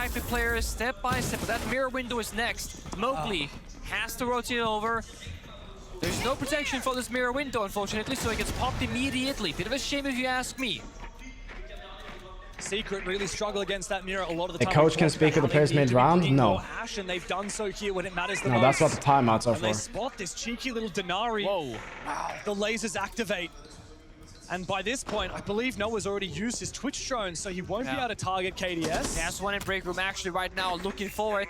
back the players step by step, but that mirror window is next. Mowgli has to rotate over. There's no protection for this mirror window, unfortunately, so it gets popped immediately. Bit of a shame if you ask me. Secret really struggle against that mirror a lot of the The time. coach can speak with the players mid-round? No. And they've done so here when it matters the No, most. that's what the timeouts are And they for. spot this cheeky little Denari. Whoa. Wow, the lasers activate. And by this point, I believe Noah's already used his Twitch drone, so he won't be able to target KDS. There's one in break room actually right now looking for it.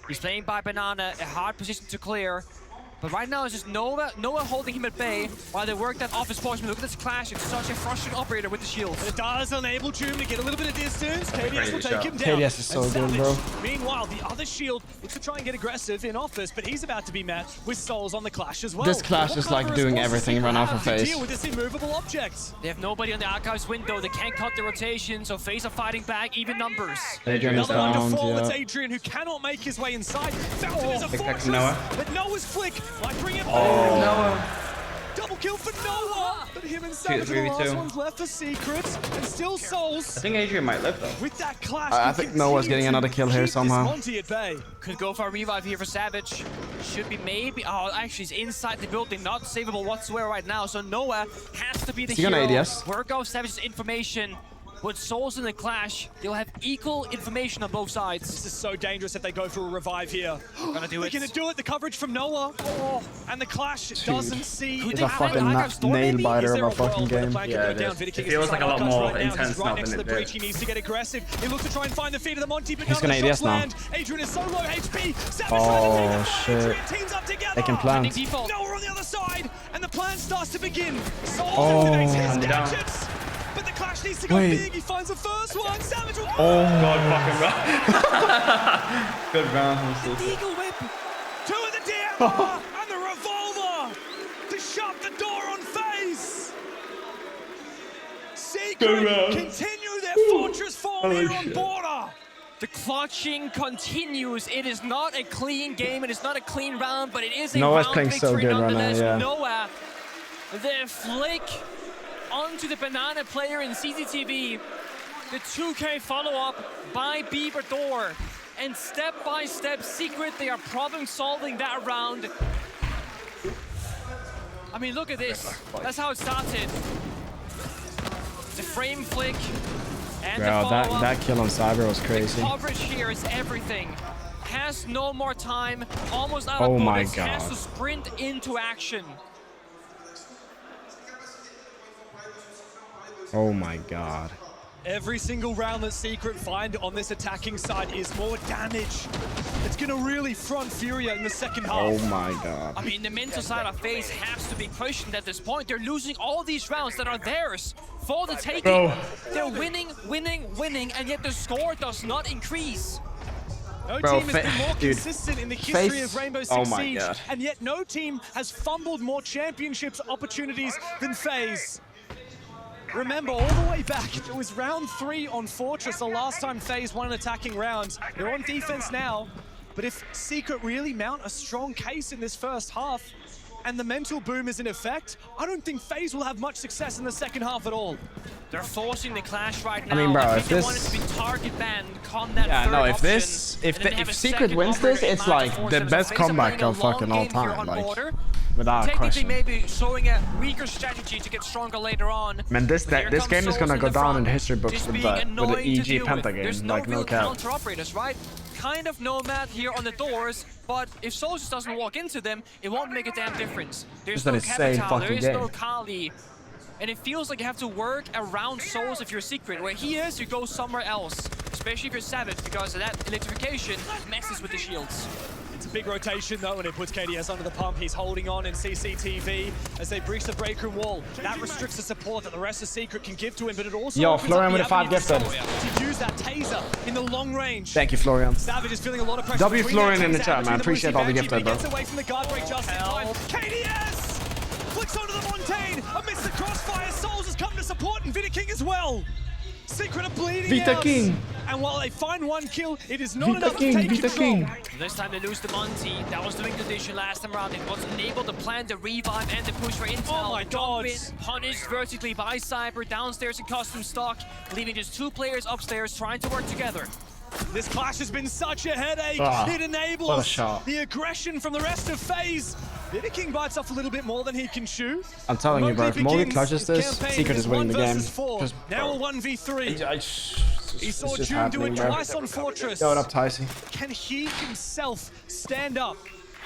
He's playing by Banana, a hard position to clear. But right now it's just Noah holding him at bay while they work that off his portion. Look at this clash, it's such a frustrating operator with the shield. It does enable Jum to get a little bit of distance. KDS will take him down. KDS is so And good, Savage, bro. Meanwhile, the other shield looks to try and get aggressive in office, but he's about to be met with souls on the clash as well. This clash What is kind like of doing response does everything Secret run off have of to FaZe. deal with this immovable object? They have nobody on the archives window, they can't cut the rotation, so FaZe are fighting back, even numbers. Adrian is Another one down, to fall, it's yeah. Adrian who cannot make his way inside. Fountain is a Tic-tac fortress, to Noah. but Noah's flick might bring him Noah. Double kill for Noah, but him and Savage are the 3v2. last ones left for Secrets, and still souls. I think Adrian might live though. With that clash, I can think Noah's getting continue another to kill here keep this somehow. Monty at bay. Could go for a revive here for Savage. Should be maybe, oh actually he's inside the building, not savable whatsoever right now. So Noah has to be the Is he gonna hero. ADS? Work out Savage's information. With souls in the clash, they'll have equal information on both sides. This is so dangerous if they go for a revive here. Gonna do They're it. gonna do it, the coverage from Noah. Oh, and the clash doesn't see. He's a fucking nail biter of a fucking game. Yeah, it is. It feels like a lot more intense now Next than to the it breach, did. he needs to get aggressive. He looks to try and find the feet of the Monty, but He's none of the gonna shots ADS now. land. Adrian is so low HP. Savage Oh, trying to shit. Adrian teams up together. They can plant. Default. Noah on the other side, and the plan starts to begin. Soul Oh. activates his Down. gadgets, but the clash needs to go Wait. big. He finds the first one. Savage will. God fucking run. Good round from Susie. Eagle whip. Two of the DMR and the revolver to shut the door on FaZe. Secret continue their fortress form here on border. The clutching continues. It is not a clean game. It is not a clean round, but it is a Noah's round playing so victory good right now, nonetheless. yeah. Noah, the flick onto the Banana player in CCTV. The 2K follow-up by Beaver Door. And step by step, Secret, they are problem-solving that round. I mean, look at this. That's how it started. The frame flick and the Bro, follow-up. that kill on Cyber was crazy. Coverage here is everything. Has no more time, almost out of Oh my bullets, has God. to sprint into action. Oh my god. Every single round that Secret find on this attacking side is more damage. It's gonna really front Furia in the second half. Oh my god. I mean, the mental side of FaZe has to be questioned at this point. They're losing all these rounds that are theirs for the taking. Bro. They're winning, and yet the score does not increase. No Bro, team has been more dude, consistent in the history FaZe- of Rainbow Six oh my Siege, God. and yet no team has fumbled more championships opportunities than FaZe. Remember, all the way back, it was round 3 on Fortress, the last time FaZe won an attacking round. They're on defense now, but if Secret really mount a strong case in this first half, and the mental boom is in effect, I don't think FaZe will have much success in the second half at all. They're forcing the clash right now. I mean, bro, I if think they this- want it to be target banned, con that Yeah, third no, if option, this, and then they have a if Secret second wins this, operator it's in mind like to force the them. So best FaZe are comeback playing a of long fucking all game here time, on like, border. without Technically, question. maybe showing a weaker strategy to get stronger later on. Man, this But here this comes game is Souls gonna in go the down front, in the history books just with being the annoying to EG deal with. Penta game, There's no like no real cap. counter operators, right? Kind of nomad here on the doors, but if Souls just doesn't walk into them, it won't make a damn difference. There's Just no an insane Capital, there fucking is no game. Kali. And it feels like you have to work around Souls if you're Secret. Where he is, you go somewhere else. Especially if you're Savage, because of that electrification messes with the shields. It's a big rotation though, and it puts KDS under the pump. He's holding on in CCTV as they breach the break room wall. That restricts the support that the rest of Secret can give to him, but it also Yo, opens Florian up with the a 5 avenue for gifted. Zowie to use that taser in the long range. Thank you, Florian. Savage is feeling a lot of pressure. W between Florian that in the taser chat, and man. between Appreciate all the Mousepad. gifted, He bro. gets away from the guard break just in time. KDS flicks onto the Montaigne amidst the crossfire. Souls has come to support, and Vita King as well. Secret are bleeding Vita out. King. And while they find one kill, it is not Vita enough King, to take Vita control. King. This time they lose the Monty. That was the wing condition last time around. It wasn't able to plan the revive and the push for intel. Oh my God. Donovan punished vertically by Cyber downstairs in custom stock, leaving just 2 players upstairs trying to work together. This clash has been such a headache. Ah, It enables what a shot. the aggression from the rest of FaZe. Wooting bites off a little bit more than he can chew. I'm telling you, bro, if Mowgli clutches this, Secret is winning the game. Just, now a 1v3. He saw just June do it happening, twice on Fortress. Yo, what up, Tyson? Can he himself stand up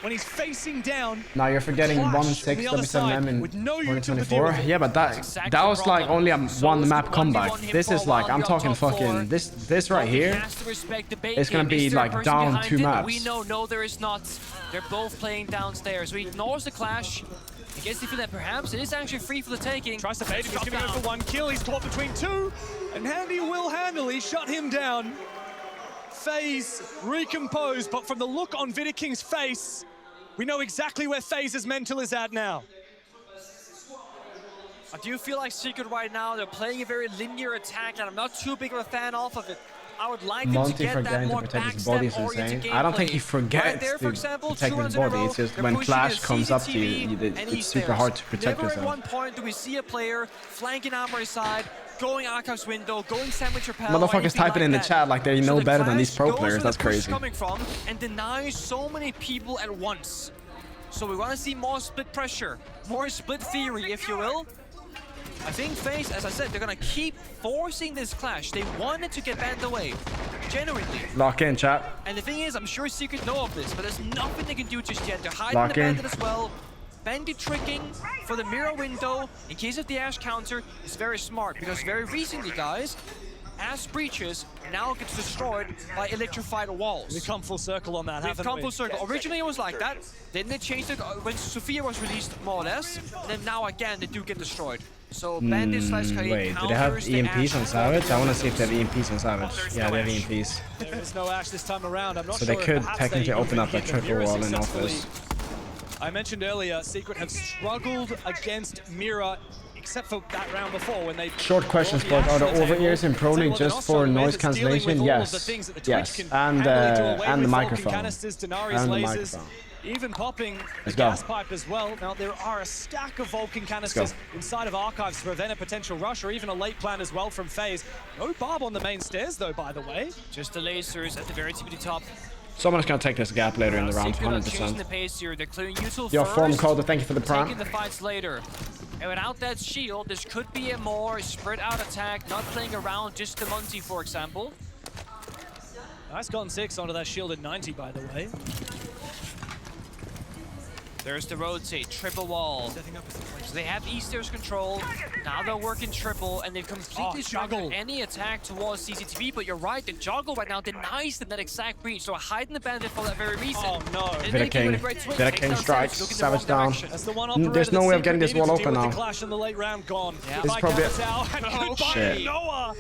when he's facing down? Now you're forgetting 1-6 W7M in 2024. Yeah, but that was like only a one map comeback. This is like, I'm talking fucking this right here. It's gonna be like down 2 maps. We know, no, there is not. They're both playing downstairs. So he ignores the clash. He gets the feeling that perhaps it is actually free for the taking. Tries to bait him, he's gonna go for 1 kill. He's caught between 2, and Handy will handily shut him down. FaZe recomposed, but from the look on Wooting's face, we know exactly where FaZe's mental is at now. I do feel like Secret right now, they're playing a very linear attack, and I'm not too big of a fan of it. I would like them to get that more backstab-oriented gameplay. I don't think he forgets right there, for to example, protect his body. It's just when Flash comes up to you, it's super hard to protect Never yourself. at one point do we see a player flanking Armory side, going Archive's window, going Sandwich Repel. Motherfuckers typing in the chat like they know better than these pro players. That's crazy. Coming from and denies so many people at once. So we want to see more split pressure, more split theory, if you will. I think FaZe, as I said, they're gonna keep forcing this clash. They want it to get banned away, genuinely. Lock in, chat. And the thing is, I'm sure Secret know of this, but there's nothing they can do just yet. They're hiding Lock the in. bandit as well. Bandit tricking for the mirror window in case of the Ash counter is very smart, because very recently, guys, Ash breaches now gets destroyed by electrified walls. We've come full circle on that, haven't we? We've come full circle. Originally it was like that, then they changed it when Sophia was released, more or less, and then now again they do get destroyed. So Bandit slash Hayate wait, do they have EMPs on Savage? I want to see if they have EMPs on Savage. Yeah, they have EMPs. There is no Ash this time around. I'm not So sure they could if technically open up a triple wall in office. I mentioned earlier, Secret have struggled against Mira, except for that round before when they... Short question, Spoit. Are the over-ears in Pro League just for noise cancellation? Yes. Yes. And the microphone. And the microphone. Even popping the gas pipe as well. Now, there are a stack of Vulcan canisters inside of Archives to prevent a potential rush or even a late plan as well from FaZe. No Barb on the main stairs, though, by the way. Just the lasers at the very tip of the top. Someone's going to take this gap later in the round, 100%. The pace here. They're clearing Util Your first, form code, thank you for the prime. Taking the fights later. And without that shield, this could be a more spread out attack, not playing around just the Monty, for example. Nice gotten 6 onto that shield at 90, by the way. There's the rotate, triple wall. So they have Easter's control. Now they're working triple, and they've completely struggled any attack towards CCTV. But you're right, the juggle right now denies them that exact breach. So hiding the bandit for that very reason. Oh no! Wooting strikes, Savage down. There's no way of getting this wall open now. The clash in the late round gone. Yeah. This is probably shit. Noah.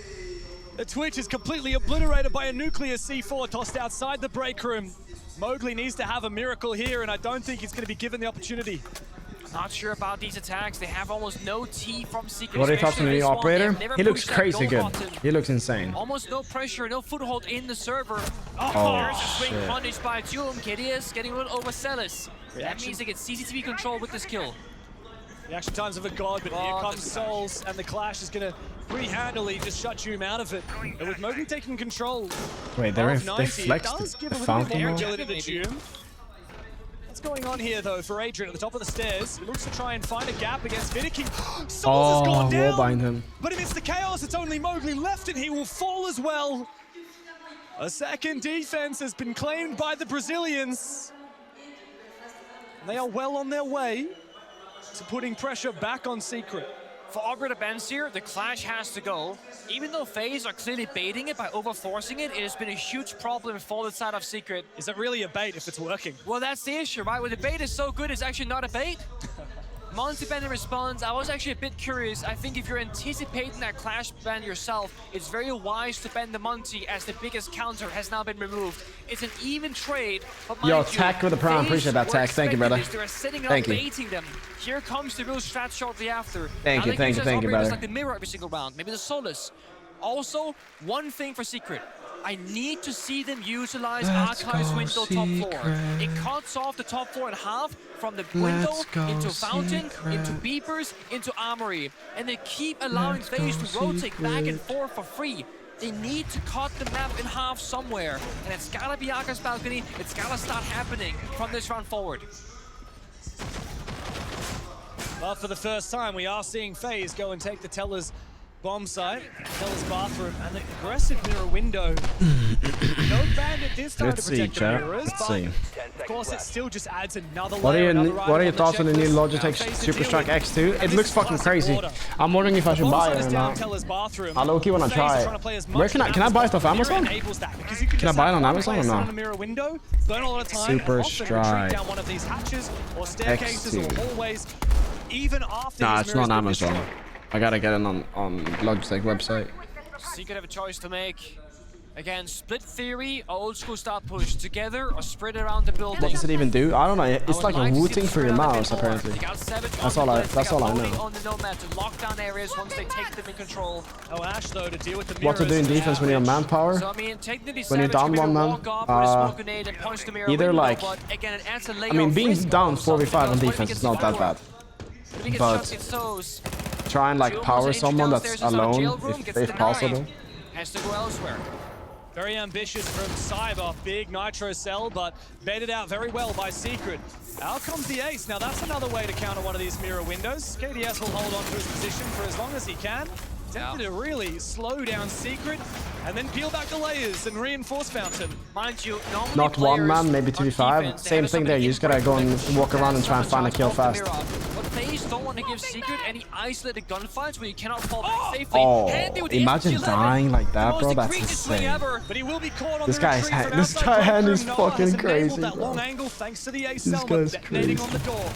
The Twitch is completely obliterated by a nuclear C4 tossed outside the break room. Mowgli needs to have a miracle here, and I don't think he's going to be given the opportunity. Not sure about these attacks. They have almost no T from Secret. What are you talking to the operator? He looks crazy good. He looks insane. Almost no pressure, no foothold in the server. Oh, there's a swing punished by Doom. KDS getting a little overzealous. That means they get CCTV control with this kill. Reaction times of a god, but here comes Souls, and the clash is going to pretty handily just shut Doom out of it. And with Mowgli taking control, wait, they flexed the fountain wall? What's going on here, though, for Adrian at the top of the stairs? He looks to try and find a gap against Wooting. Souls has gone down, wallbind him. But amidst the chaos, it's only Mowgli left, and he will fall as well. A second defense has been claimed by the Brazilians. They are well on their way to putting pressure back on Secret. For Operator Benz here, the clash has to go. Even though FaZe are clearly baiting it by overforcing it, it has been a huge problem for the side of Secret. Is it really a bait if it's working? Well, that's the issue, right? When the bait is so good, it's actually not a bait. Monty Bennett responds, I was actually a bit curious. I think if you're anticipating that clash ban yourself, it's very wise to ban the Monty as the biggest counter has now been removed. It's an even trade, but yo, Tack with the prime, appreciate that, Tack. Thank you, brother. They're setting up, Thank you. baiting them. Here comes the real strat shortly after. Thank you, brother. Like the mirror every single round, maybe the Solace. Also, one thing for Secret. I need to see them utilize Archive's window top floor. It cuts off the top floor in half from the window into Fountain, into Beepers, into Armory. And they keep allowing FaZe to rotate back and forth for free. They need to cut the map in half somewhere. And it's gotta be Archive's balcony. It's gotta start happening from this round forward. Well, for the first time, we are seeing FaZe go and take the Teller's bomb site, Teller's bathroom, and the aggressive mirror window. No bandit this time to protect the mirrors, Let's but see. of course it still just adds another What layer. are your thoughts on the new Logitech Super Strike X2? It looks fucking crazy. I'm wondering if I should buy it or not. I low-key want to try it. Where can I buy stuff? Amazon? Can I buy it on Amazon or not? Super Strike X2. Nah, it's not on Amazon. I gotta get it on Logitech website. Secret have a choice to make. Again, split theory, old school start push together or spread around the building. What does it even do? I don't know. It's like a Wooting for your mouse, apparently. That's all I know. On the nomad to lock down areas once they take them in control. Oh, Ash though to deal with the What to do in defense when you're on manpower? So I mean, technically, when you're down one man, either like, I mean, being down 4v5 on defense is not that bad. But try and like power someone that's alone, if possible. Has to go elsewhere. Very ambitious from Cyber, big nitro cell, but baited out very well by Secret. Out comes the ace. Now that's another way to counter one of these mirror windows. KDS will hold on to his position for as long as he can. Tempted to really slow down Secret and then peel back the layers and reinforce Fountain. Mind you, not one man, maybe 2v5. Same thing there. You just gotta go and walk around and try and find a kill fast. But FaZe don't want to give Secret any isolated gunfights where you cannot fall back safely. Oh, imagine dying like that, bro. That's insane. But he will be caught on this guy hand is fucking crazy, that bro. long angle thanks to the ace This guy's detonating on the door.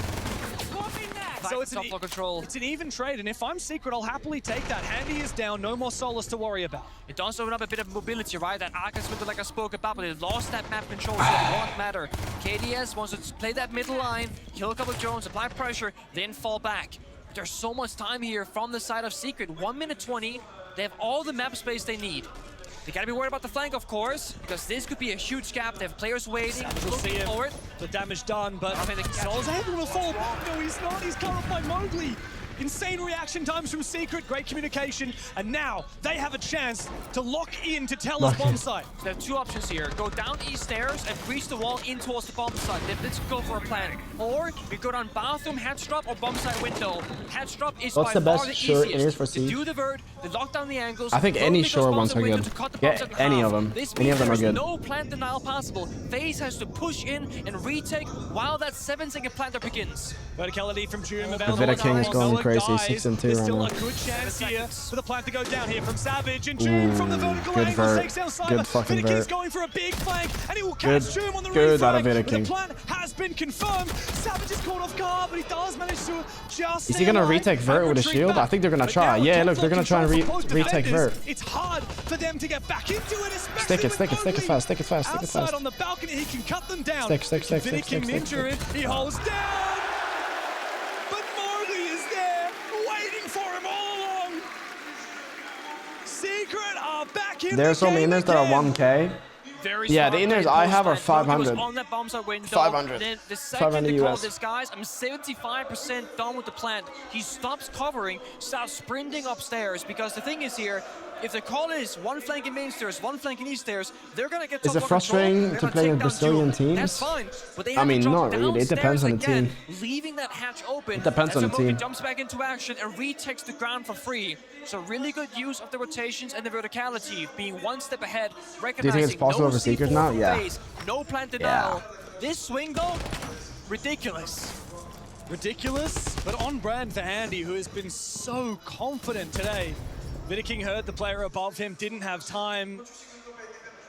So it's an even trade, and if I'm Secret, I'll happily take that. Handy is down, no more Solus to worry about. It does open up a bit of mobility, right? That Arcus window, like I spoke about, but they lost that map control, so it won't matter. KDS wants to play that middle line, kill a couple of drones, apply pressure, then fall back. But there's so much time here from the side of Secret. 1 minute 20. They have all the map space they need. They gotta be worried about the flank, of course, because this could be a huge gap. They have players waiting, looking for it. The damage done, but Sol's able to fall back. No, he's not. He's cut off by Mowgli. Insane reaction times from Secret, great communication, and now they have a chance to lock in to Teller's bomb site. So they have two options here. Go down east stairs and breach the wall in towards the bomb site. Then let's go for a plan. Or you go down bathroom, hatch drop, or bomb site window. Hatch drop is by far the easiest. They do the vert, they lock down the angles. I think any short ones are good. Yeah, any of them. Any of them are good. No plant denial possible. FaZe has to push in and retake while that 7-second planter begins. Verticality from June. The Vita King is going crazy, 6 and 2 right still now. a good chance here for the plant to go down here from Savage, and June from the vertical good angle vert. takes down Cyber. Good fucking Vita King's vert. going for a big flank, and he will catch June on the good out of reflank. Vita King. The plan has been confirmed. Savage is caught off guard, but he does manage to just. Is he gonna retake vert with a shield? I think they're gonna try. Yeah, look, they're gonna try and retake vert. It's hard for them to get back into it, Stick it fast. Outside on the balcony, he can cut them down. Stick. Vita King ninja it. He holds down. But Mowgli is there, waiting for him all along. Secret are back in There's the some game inners that are again. 1k. Yeah, the inners I have are 500. On that bomb site window. 500. Then the second they 500 call US. this, guys, I'm 75% done with the plant. He stops covering, starts sprinting upstairs, because the thing is here, if the call is one flank in main stairs, one flank in east stairs, they're gonna get. Is it frustrating to play with Brazilian teams? That's fine, but they I have mean, to drop not really. It depends on the again, team. leaving that hatch open. It depends on the team. Jumps back into action and retakes the ground for free. So really good use of the rotations and the verticality, being one step ahead, recognizing Do you think it's possible for Secret now? Yeah. No plant denial. This swing though, ridiculous. Ridiculous, but on brand for Andy, who has been so confident today. Vita King heard the player above him, didn't have time.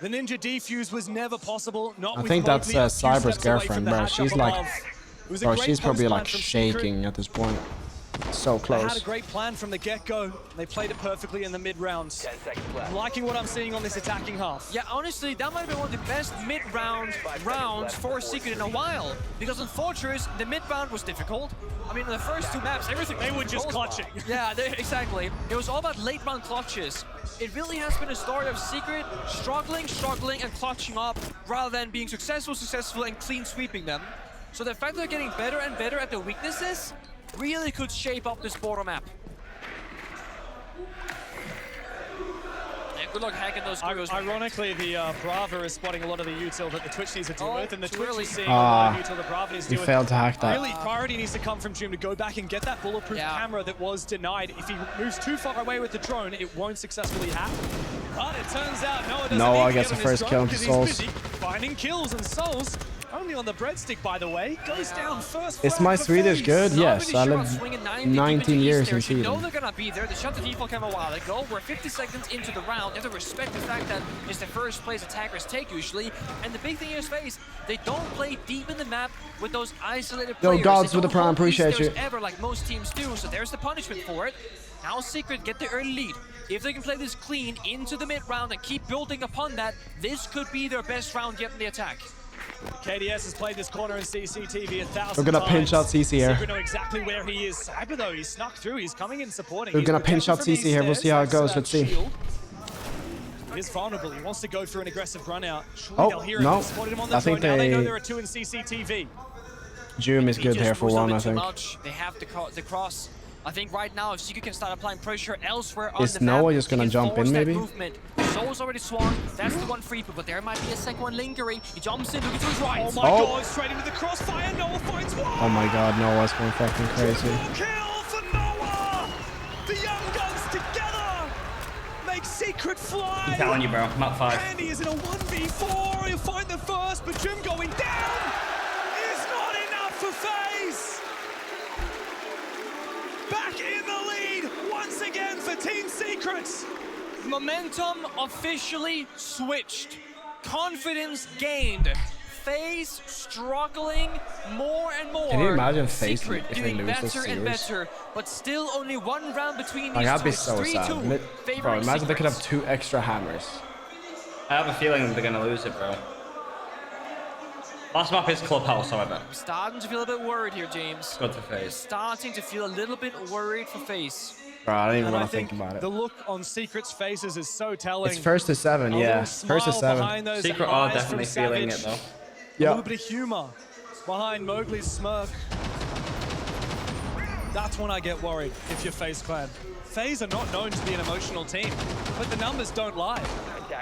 The ninja defuse was never possible. Not I with think that's Mowgli a few Cyber's steps away girlfriend, from the bro. hatch She's up like, above. It was a bro, great she's probably post like plan from shaking Secret. at this point. So They had a close. great plan from the get-go. They played it perfectly in the mid-rounds. I'm liking what I'm seeing on this attacking half. Yeah, honestly, that might have been one of the best mid-round rounds for Secret in a while. Because in Fortress, the mid-round was difficult. I mean, in the first two maps, everything They were just clutching. Yeah, exactly. It was all about late-round clutches. It really has been a story of Secret struggling, and clutching up, rather than being successful, and clean sweeping them. So the fact that they're getting better and better at the weaknesses really could shape up this border map. good luck hacking those screws. Ironically, the Brava is spotting a lot of the util that the Twitch needs to deal with, and the Twitch is seeing a Ah, lot of util the Brava needs to he deal with. failed to hack that. Really, priority needs to come from Jim to go back and get that bulletproof camera that was denied. If he moves too far away with the drone, it won't successfully happen. But it turns out Noah doesn't Noah need gets to the get on his first drone kill into because Souls. he's busy finding kills, and Souls only on the breadstick, by the way, goes down first. Is my Swedish good? Yes, I lived 19 years in You know Sweden. they're gonna be there. They shut the default cam a while ago. We're 50 seconds into the round. You have to respect the fact that it's the first place attackers take usually. And the big thing is, FaZe, they don't play deep in the map with those isolated Yo, players. gods They with the don't prime, hold these appreciate stairs you. ever like most teams do. So there's the punishment for it. Now Secret get the early lead. If they can play this clean into the mid round and keep building upon that, this could be their best round yet in the attack. KDS has played this corner in CCTV 1,000 We're gonna pinch out CC here. Secret know exactly where he is. Cyber though, he's snuck through. He's coming in supporting. We're He's gonna pinch out protected from CC here. We'll these see how it stairs, goes. Let's see. shield. He is vulnerable. He wants to go through an aggressive run out. Surely Oh, they'll hear him. no. They spotted him on the I think drone. Now they know they- there are two in CCTV. Joom is He good just here for moves a one, bit I too think. much. They have the cross. I think right now, if Secret can start applying pressure elsewhere on Is the map, Noah just gonna he can jump force in, that maybe? Movement. Soul's already swung. That's the one free, but there might be a second one lingering. He jumps in, looking to his right. Oh my Oh. god, straight into the crossfire. Noah finds one. Oh my god, Noah's going fucking crazy. Triple kill for Noah. The Young Guns together make Secret fly. I'm telling you, bro. Map 5. Andy is in a 1v4. He'll find the first, but Jim going down is not enough for FaZe. Back in the lead once again for Team Secret. Momentum officially switched. Confidence gained. FaZe struggling more and more. Can you imagine FaZe Secret if they doing lose this better and series? better, but still only one round between Like, these that'd two. be It's so 3-2 sad. Bro, favoring imagine they could have Secret. 2 extra hammers. I have a feeling they're gonna lose it, bro. Last map is Clubhouse, however. I'm starting to feel a bit worried here, James. Good for FaZe. Starting to feel a little bit worried for FaZe. Bro, I don't even And I want to think think about the it. look on Secret's faces is so telling. It's first to 7, A yeah. little First to smile 7. behind those Secret are eyes definitely from feeling Savage. it, though. A Yeah. little bit of humor behind Mowgli's smirk. That's when I get worried if you're FaZe Clan. FaZe are not known to be an emotional team, but the numbers don't lie.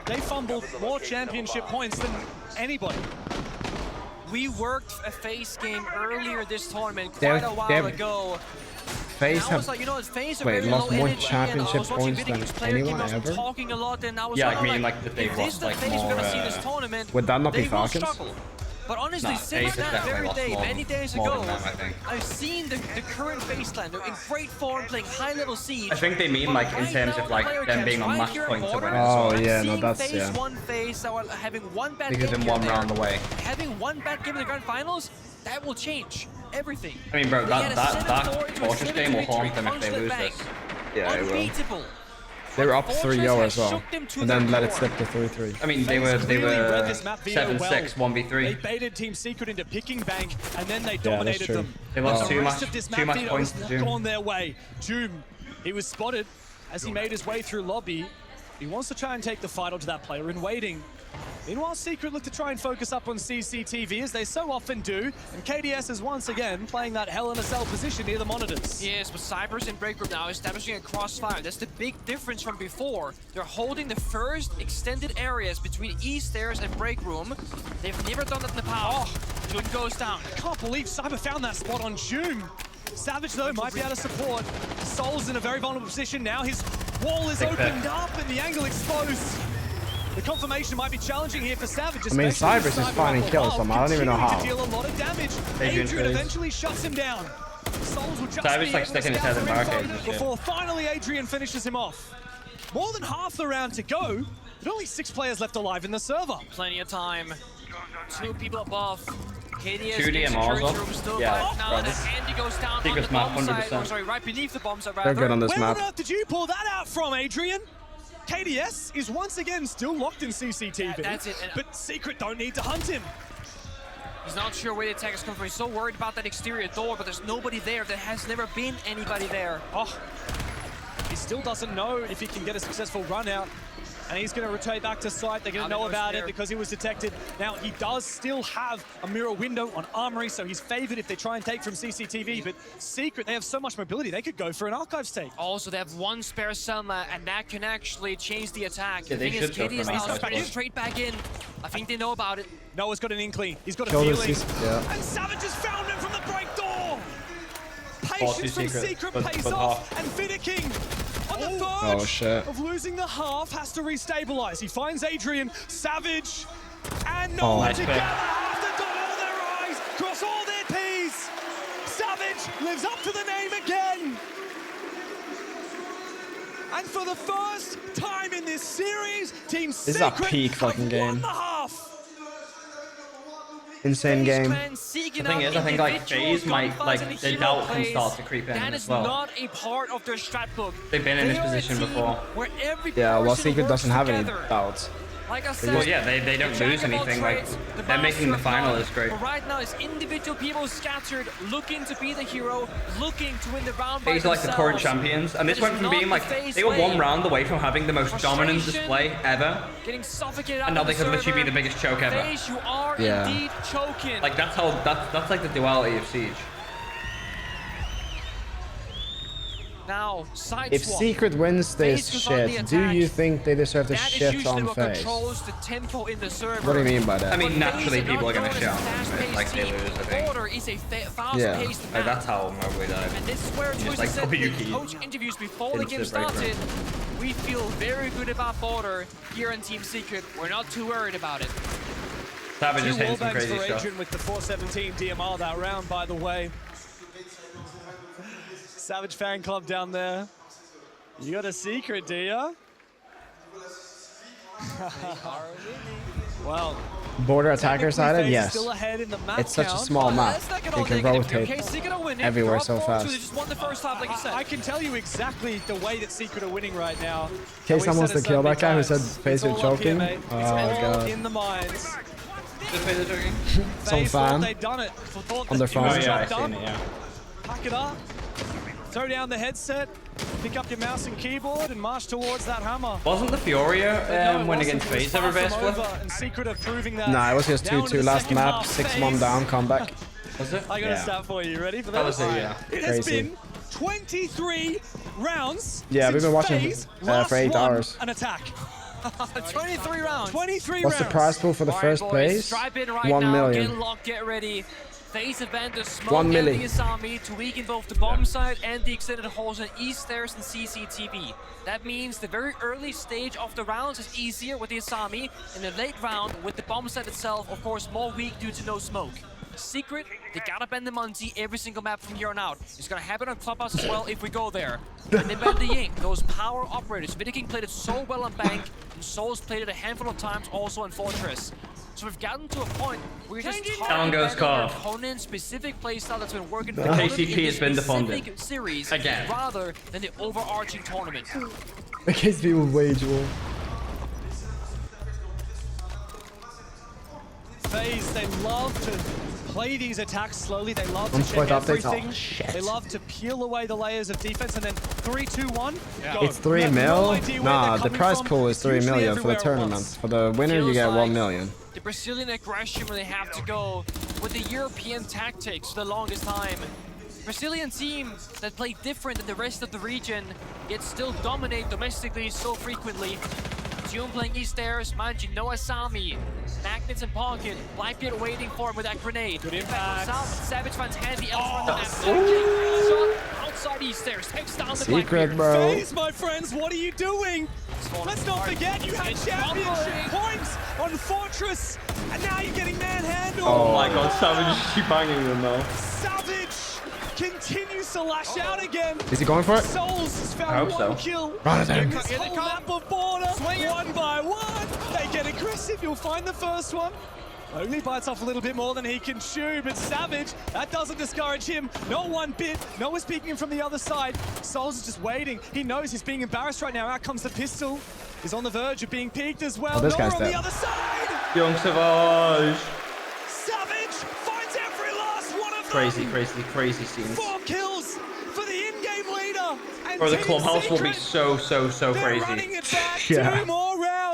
They fumbled more championship points than anybody. We worked a FaZe game earlier this tournament They're- quite a while they're- ago. FaZe And I was have like, you know, FaZe are wait, very lost low more energy, and I championship was watching points video than games player anyone keep ever? talking a lot, and I was Yeah, like, I mean, like, that they've if this lost, is the like, FaZe we're more, gonna see this tournament, Would that not be they will Falcons? struggle. But honestly, Nah, since FaZe has that definitely very lost day, more many days more ago, than them, I think. I've seen the current FaZe clan. They're in great form, playing high-level Siege. I think they mean, like, in Right terms now, of, like, player them camps being on right match here at point to win border. it as well. Oh, yeah, I'm no, seeing that's, FaZe yeah. one FaZe that are having one bad Because game in here one and there. round away. Having one bad game in the grand finals, that will change everything. I mean, bro, They had a that 7-4 into a Fortress 7-2 game will victory, haunt them if they Consulate lose Match. this. Yeah, it will. Unbeatable. They were up Fortress 3-0 has as well. shook them to And then their let it core. slip to 3-3. I mean, they FaZe were clearly read this map video 7-6, well. 1v3. They baited Team Secret into picking bank, and then they that's dominated true. them. They lost But the two rest match- of this two map match video points was to not Doom. gone their way. Doom, he was spotted as he made his way through lobby. He wants to try and take the fight onto that player in waiting. Meanwhile, Secret look to try and focus up on CCTV, as they so often do, and KDS is once again playing that Hell in a Cell position near the monitors. Yes, but Cyber's in break room now, establishing a crossfire. That's the big difference from before. They're holding the first extended areas between East Stairs and break room. They've never done that in the past. June goes down. I can't believe Cyber found that spot on June. Savage, though, might be able to support. Soul's in a very vulnerable position now. His wall is opened up and the angle exposed. The confirmation might be challenging here for Savage. I mean, especially with Cyber's just Cyber finding up kills, above, I don't even know continuing how. to deal a lot of damage. Adrian Adrian plays. eventually shuts him down. Souls will just Cyber's, be like, able to sticking his scout head in for info barricades and shit. before finally Adrian finishes him off. More than half the round to go, but only 6 players left alive in the server. Plenty of time. 2 people above. KDS 2 gets DMRs security up. room still Yeah, right now, bro, and this- Andy goes down on the Secret's bomb map, side. 100%. Or sorry, right beneath the bomb side, They're rather. good on this Where map. on earth did you pull that out from, Adrian? KDS is once again still locked in CCTV, That's it, and- but Secret don't need to hunt him. He's not sure where the attack is coming from. He's so worried about that exterior door, but there's nobody there. There has never been anybody there. Oh, he still doesn't know if he can get a successful run out. and he's going to rotate back to site. They're going to know about it because he was detected. Now, he does still have a mirror window on Armory, so he's favored if they try and take from CCTV, but Secret, they have so much mobility, they could go for an Archives take. Also, they have one spare Selma, and that can actually change the attack. Yeah, The thing is, KD is now Supposed. straight back in. I think they know about it. Noah's got an inkling. He's got a Kill feeling. this, yeah. And Savage has found him from the break door. Force Patience from Secret, Secret but pays half. off. And Fiddiking on the verge Oh, shit. of losing the half has to restabilize. He finds Adrian, Savage, and Noah nice together pick. have to dot all their I's, cross all their P's. Savage lives up to the name again. And for the first time in this series, Team This is Secret a peak fucking have won game. the half. Insane game. The thing is, I think like FaZe might, like, the doubt can start to creep in That as is well. not a part of their strat book. They've been in this position before. Where every Yeah, well, person Secret works doesn't have any together. doubts. Like I said, Well, yeah, they don't the lose jack of all anything. Like, trades, the they're making the master of final none. is great. But right now, it's individual people scattered, looking to be the hero, looking to win the round by FaZe are like the current themselves. champions, and this It went is from not being the like, FaZe they were one way. round away from having the most dominant Frustration, display ever, Getting suffocated out and now of they the could literally be server. the biggest choke ever. FaZe, you are Yeah. indeed choking. Like, that's how, that's like the duality of Siege. Now, side If swap. Secret wins this FaZe goes on the shit, do you attack. think they deserve to That is shit usually on what FaZe? controls the tempo in the server. What do you mean by that? I mean, But naturally, FaZe are people are not going to known shit as a on them if, fast-paced like, they team. lose, I think. Border is a fast-paced map. Like, that's how my way dive. And this is where Twisted like said W in key coach interviews before the into game the break started. We feel very good about Border here in Team Secret. We're not too worried about it. Savage is Two hitting some wallbangs crazy for stuff. Adrian with the 417 DMR that round, by the way. Savage fan club down there. You got a secret, do ya? Well, Border attacker sided? FaZe Yes. still ahead in the map It's such a count. small map. Let's not get They all can negative here, rotate okay? Secret are winning. everywhere They're so up 4-2. fast. They just won the first half, like you said. I can tell you exactly the way that Secret are winning right now. Okay, And we've someone's said to it kill so that guy who many said times. FaZe It's are all up here, choking. mate. Oh It's all god. in the minds. Just play the jogging. Some FaZe thought fan. they'd done it. Thought On the their phone. job Oh, yeah, I've done. seen it, yeah. Pack it up. Throw down the headset. Pick up your mouse and keyboard and march towards that hammer. Wasn't the Furia No, it win wasn't. against It was FaZe a far reverse from flip? over, and Secret are proving that. Nah, it was just Down to 2-2 the last second map, half, 6-1 FaZe. down, comeback. Was it? I got a Yeah. stat for you. Ready for That this? was it, yeah. It has Crazy. been 23 rounds. Yeah, we've since been watching FaZe for last 8 won hours. An attack. 23 rounds. 23 What's the rounds. prize pool for the All right, first boys, place? strap in right 1 now, million. Get locked, get ready. FaZe event the smoke 1 and milli. the Asami to weaken both the bomb side and the extended halls on East Stairs and CCTV. That means the very early stage of the rounds is easier with the Asami, and the late round with the bomb side itself, of course, more weak due to no smoke. Secret, they gotta bend the Muncie every single map from here on out. It's gonna happen on Clubhouse as well if we go there. And they bend the Ying, those power operators. Wooting played it so well on Bank, and Souls played it a handful of times also on Fortress. So we've gotten to a point where we're just Down goes Carve. opponent's specific playstyle that's been working for The them KCP in has been this defunded. specific series Again. rather than the overarching tournament. The KCP will wage war. FaZe, they love to play these attacks slowly. They love to Spoit check updates. everything. Oh, shit. They love to peel away the layers of defense and then 3, 2, 1. Go. It's 3 You have no mil? idea where Nah, they're the coming prize from. pool is 3 Usually million for the everywhere at tournament. once. For the winner, you Feels get 1 like million. The Brazilian aggression when they have to go with the European tactics for the longest time. Brazilian team that play different than the rest of the region, yet still dominate domestically so frequently. June playing East Stairs, mind you, no Asami. Magnets in pocket, Blackbeard waiting for him with that grenade. Good Impact impact. goes out, Savage finds Handy elsewhere on the map. Shot outside East Stairs, takes down the Secret, Blackbeard. bro. FaZe, my friends, what are you doing? Let's not forget you had It's championship rumbling. points on Fortress, and now you're getting manhandled. Oh my god, Savage is keep banging them though. Savage continues to lash out again. Is he going for it? Souls has I found hope one so. kill. Run it In in. this whole map of Border, one by one. They get aggressive. You'll find the first one. Only bites off a little bit more than he can chew, but Savage, that doesn't discourage him. Not one bit. Noah's peeking him from the other side. Souls is just waiting. He knows he's being embarrassed right now. Out comes the pistol. He's on the verge of being peeked as well. Oh, this Noah guy's on the dead. other side. Young Savage. Savage finds every last one of them. Crazy, crazy, crazy scenes. 4 kills for the in-game leader. And Bro, the Team clubhouse will be Secret, so they're running crazy. it back. Yeah. 2 more rounds.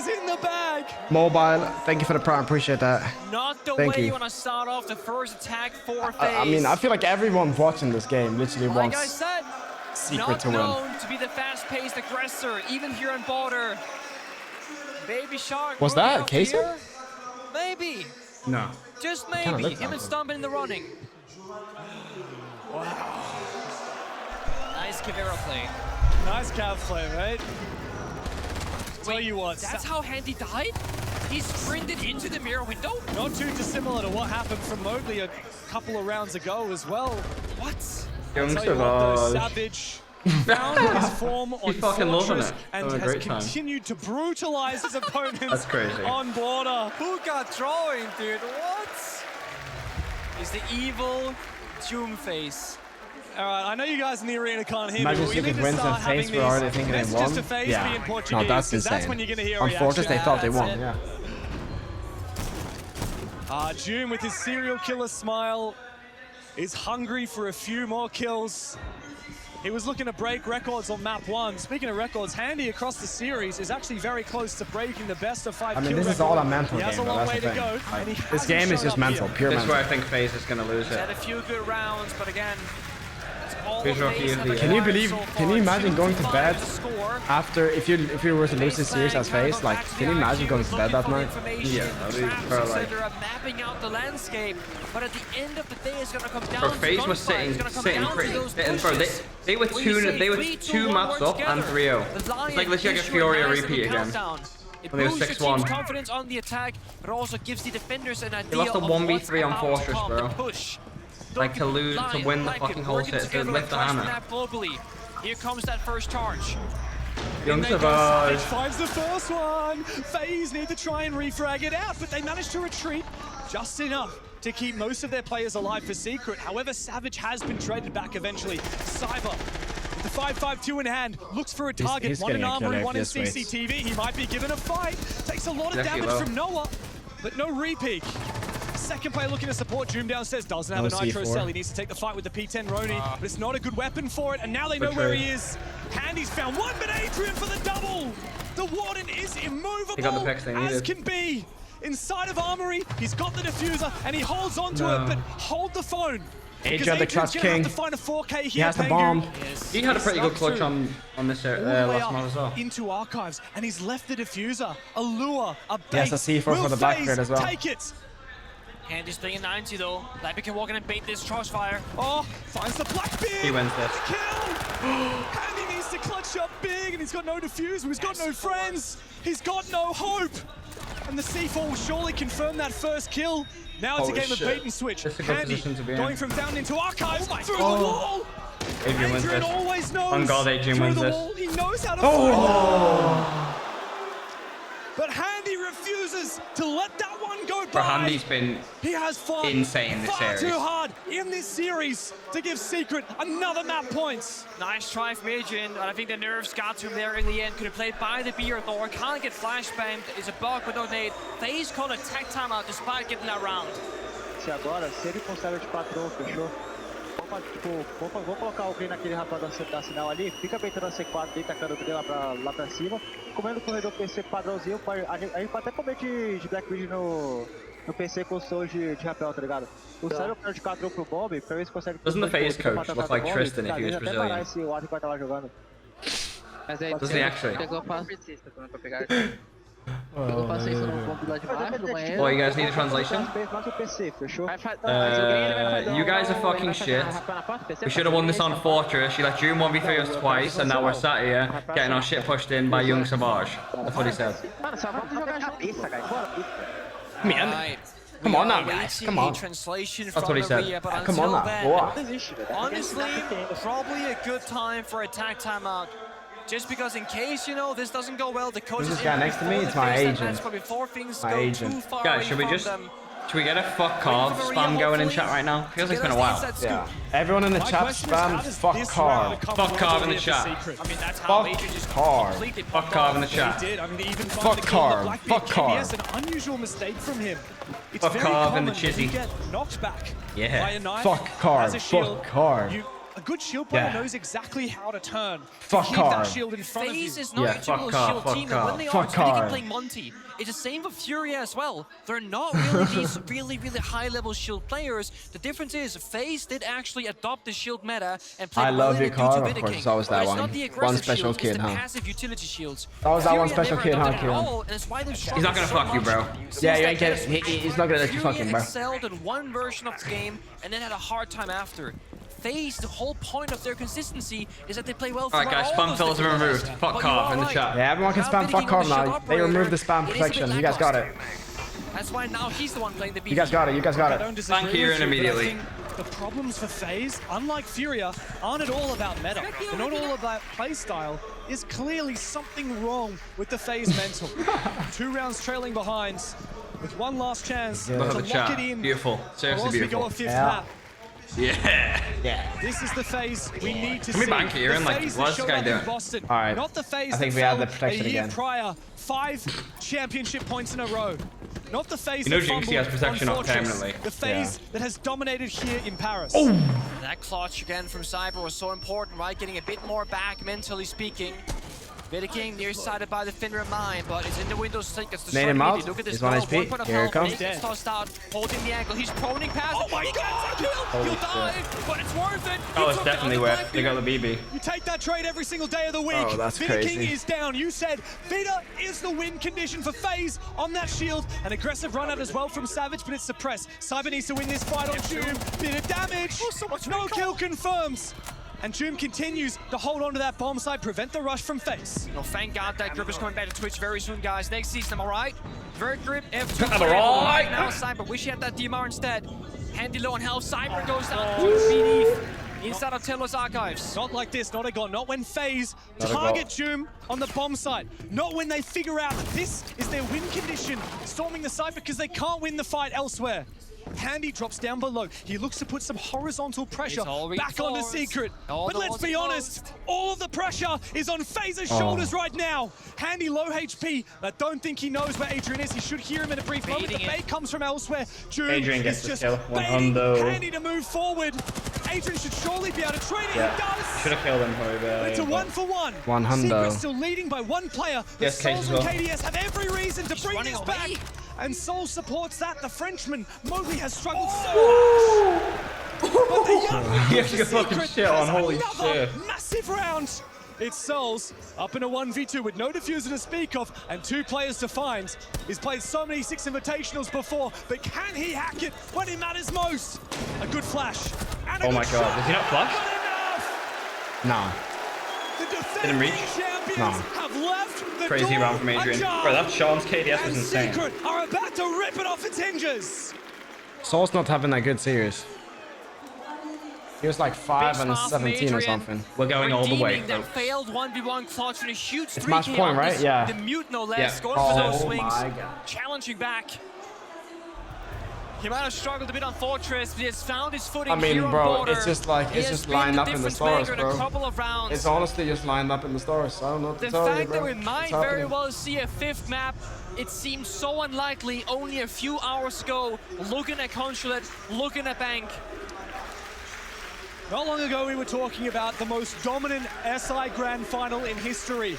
is in the bag. Mobile, thank you for the prime. Appreciate that. Not the Thank way you. you want to start off the first attack for FaZe. I mean, I feel like everyone watching this game literally like I wants said, Secret not to win. known to be the fast-paced aggressor, even here on border. Baby Shark. Was that out Casey? here? Maybe. No. Just Kinda maybe. looked Him like and him. Stumpin in the running. Wow. Nice Kavera play. Nice cav play, right? Tell you what, That's how Handy died? He sprinted into the mirror window? not too dissimilar to what happened from Mowgli a couple of rounds ago as well. What? Young Tell you what, though, Savage. Savage found his form on He's fucking loving Fortress it. and Having a has great time. continued to brutalize his opponents That's crazy. on border. Who got drawing, dude? What? Is the evil Doom face. All right, I know you guys in the arena can't hear Imagine me, but we Secret need to wins start and having FaZe were already these thinking they messages won. to FaZe be in Portuguese, No, that's 'cause insane. that's when you're gonna hear On Fortress, they reaction. thought they That's won. it. Yeah. Doom with his serial killer smile is hungry for a few more kills. He was looking to break records on map 1. Speaking of records, Handy across the series is actually very close to breaking the best of 5 I mean, kill this is all a record. mental He has game, a though, long that's way the to thing. go, Like, and he this hasn't game is shown just up mental, here. pure This is where I mental. think FaZe is going to lose He's it. had a few good rounds, but again, that's all Who's FaZe rookie of have the Can you acquired believe? so Can far. you imagine going to 2-5 bed to score. after if you were to lose this series as FaZe? Like, can you imagine going to bed that night? Yeah, that'd be probably like- Mapping out the landscape, but at the end of the day, it's gonna come down Bro, to FaZe was gunfight. It's sitting gonna come pretty. down to those And bro, pushes. they were We two say they were 3, 2 1 maps up and together. 3-0. The It's Lion like literally like a issuing Fury massive repeat again. countdown. It When they were boosts your 6-1. team's confidence on the attack, but also gives the defenders an idea lost a of 1v3 on what's about Fortress, to come, bro. the push. Like, to lose- to Lion, win the Blackett fucking whole working set, to together lift the across hammer. map globally. Here comes that first charge. Young They go, Savage Savage. finds the first one. FaZe need to try and refrag it out, but they managed to retreat just enough to keep most of their players alive for Secret. However, Savage has been traded back eventually. Cyber, with the 5-5-2 in hand, looks for a target. he's One in getting a armory, killer one in if he just CCTV. He might be given a fight. Takes a lot of Definitely damage will. from Noah, but no repeak. Second player looking to support Doom downstairs, doesn't have No a nitro C4. cell. He needs to take the fight with the P10 Roni, but it's not a good weapon for it, and now they know where he is. Handy's found one, but Adrian for the double. The Warden is immovable He got the picks they as needed. can be. Inside of Armory, he's got the diffuser, and he holds onto No. it, but hold the phone. Because Adrian, the Adrian's clutch gonna have king. to find a 4K here, He has the BenQ. bomb. He had a pretty good Snuck clutch through on this all the way last up mod as well. into Archives, and he's left the diffuser, a lure, a bait. He has a C4 for Will the FaZe Blackbeard as well. Take it. Handy's playing a 90 though. Lappy can walk in and bait this crossfire. Oh, finds the Blackbeard. He wins this. Kill. Handy needs to clutch up big, and he's got no diffuser. He's got no friends. He's got no hope. And the C4 will surely confirm that first kill. Now it's Holy a game shit. of bait and switch. This is a good Handy position to be in. going from Fountain into Archives through the God. wall. Adrian wins Adrian this. always knows. On God, Adrian through wins the this. wall. He knows how to Oh. But Handy refuses to let that one go by. Bro, Handy's been He has fought insane this far series. too hard in this series to give Secret another map points. Nice try from Adrian, and I think the nerves got to him there in the end. Could have played by the beer, Thor. Can't get flashbanged. It's a bug with no nade. FaZe called a tech timeout despite getting that round. Se agora, se ele consegue de patrão, fechou? Vamos colocar alguém naquele rapaz da sinal ali, fica peitando a C4 dele, tacando o dele lá pra cima, comendo o corredor PC padrãozinho, a gente até comer de Black Ridge no PC com o som de rapel, tá ligado? O Célio perde de 4 pro Bob, pra ver se consegue... Doesn't the FaZe coach look like Tristan if he was até Brazilian? parar esse Otsu que vai estar lá jogando. Mas aí, Doesn't he actually? pegou pra pegar. Pegou paciência no bombe lá de baixo, do banheiro. Oh, you guys need a translation? Mais o PC, fechou? You guys are fucking shit. We should have won this on Fortress. You let Doom 1v3 us twice, and now we're sat here getting our shit pushed in by Young Savage. That's what he said. Mano, só vamos jogar cabeça, guys. Bora, Man, come on now, guys. Come on. Translation That's what he said. Come on now. Wow. Honestly, probably a good time for a tag timeout. Just because in case, you know, this doesn't go well, the coach Who's is this guy next to me? It's my agent. before things My go agent. too far Guys, away should we from just... them. Should we get a fuck carve spam going in chat right now? Feels like it's been a while. Yeah. Everyone in the My chat question is, how spam does fuck this car. round come Fuck Carve in the for chat. Secret? I mean, that's how Fuck Adrian just car. completely Fuck popped carve off. in the He chat. did. I mean, he even Fuck found the kill Carve. with Blackbeard. Fuck Carve. KBS, an unusual mistake from him. It's Fuck very Carve common and the when you Chizzy. get knocked back Yeah. by a knife Fuck Carve. as a shield. Fuck Carve. You A good shield player knows exactly how to turn. Fuck keep hard. that shield in front of you. FaZe is not a typical shield team, and when they are, they can play Monty. It's the same for Fury as well. They're not really these really high-level shield players. The difference is FaZe did actually adopt the shield meta and play I love your car, of Wooting. course, that was that one. One special kid, huh? Passive utility shields. That was that one Fury special never kid, huh, adopted it at all, and it's why they've He's not gonna struggled fuck you, so bro. much. Yeah, you ain't get he's not gonna let you fuck him, bro. Excelled in one version of the game and then had a hard time after. FaZe, the whole point of their consistency is that they play well. Alright guys, spam fellas are removed. Fuck off in the chat. Yeah, everyone can spam fuck off now. They removed the spam protection. You guys got it. That's why now he's the one playing the BB. You guys got it. You guys got it. Thank you immediately. The problems for FaZe, unlike Furia, aren't at all about meta. They're not all about playstyle. Is clearly something wrong with the FaZe mental. 2 rounds trailing behind, with one last chance to Look at the lock chat. it in. Beautiful. Seriously We go beautiful. a 5th map. Yeah. This is the FaZe we need to Can we see. bank here and like, what's this guy doing? Boston. All right. Not the FaZe I think that we have the fell protection a year again. prior, 5 championship points in a row. Not the FaZe You know that Jinxie has fumbled protection on up Fortress. permanently. The FaZe that has dominated here in Paris. That clutch again from Cyber was so important, right? Getting a bit more back, mentally speaking. King nearsighted by the Finra mine, but it's in the window sink. It's the Made him out. Look at this He's 1 goal. HP. 1 point of Here it health. comes. Gets tossed out, holding the ankle. He's proning past. Oh my God! He'll dive, but it's worth it. Oh, it's definitely worth. They got the BB. You take that trade every single day of the week. Oh, that's Vita crazy. King is down. You said Vita is the win condition for FaZe on that shield. An aggressive run out as well from Savage, but it's suppressed. Cyber needs to win this fight on Doom. Bit of damage. No kill confirms. And Doom continues to hold on to that bomb site, prevent the rush from FaZe. No, thank God that grip is coming back to Twitch very soon, guys. Next season, am I right? Very grip, F2. Right now, Cyber. Wish he had that DMR instead. Handy low on health. Cyber goes down to BD inside of Telos Archives. Not like this, not a gun. Not when FaZe target Doom on the bomb site. Not when they figure out that this is their win condition, storming the site because they can't win the fight elsewhere. Handy drops down below. He looks to put some horizontal pressure back onto Secret. But let's be honest, all of the pressure is on FaZe's shoulders right now. Handy low HP. I don't think he knows where Adrian is. He should hear him in a brief moment. The bait comes from elsewhere. Adrian gets is the just kill. baiting 100. Handy to move forward. Adrian should surely be able to trade it. Yeah. He does. Should have killed him probably. But it's a 1-for-1. 100. Secret still leading by 1 player. The Yes, Case Souls as well. and KDS have every reason to bring running this away. back. And Soul supports that. The Frenchman, Mowgli, has struggled so much. But the young He actually got fucking Secret shit on, has holy another shit. massive round. It's Souls up in a 1v2 with no diffuser to speak of and 2 players to find. He's played so many 6 invitationals before, but can he hack it when it matters most? A good flash. And a Oh my good God, shot. does he not flash? Not enough. Nah. The Didn't defending reach? champions No. have left the Crazy door round from Adrian. ajar. Bro, that Sean's KDS was And insane. Secret are about to rip it off its hinges. Soul's not having a good series. He was like 5 and 17 or something. We're going all the way, Redeeming that folks. failed 1v1 clutch with a huge 3K match point, on right? this. Yeah. The mute no less, Yeah. going for those Oh swings, my God. challenging back. He might have struggled a bit on Fortress, but he has found his footing I mean, here on bro, border. it's just like, He it's has just been lined the up in the difference stores, maker in a bro. couple of rounds. It's honestly just lined up in the stores. I don't know what to The tell you, fact that bro. we might It's very happening. well see a 5th map, it seems so unlikely only a few hours ago. Looking at Consulate, looking at BenQ. Not long ago, we were talking about the most dominant SI Grand Final in history.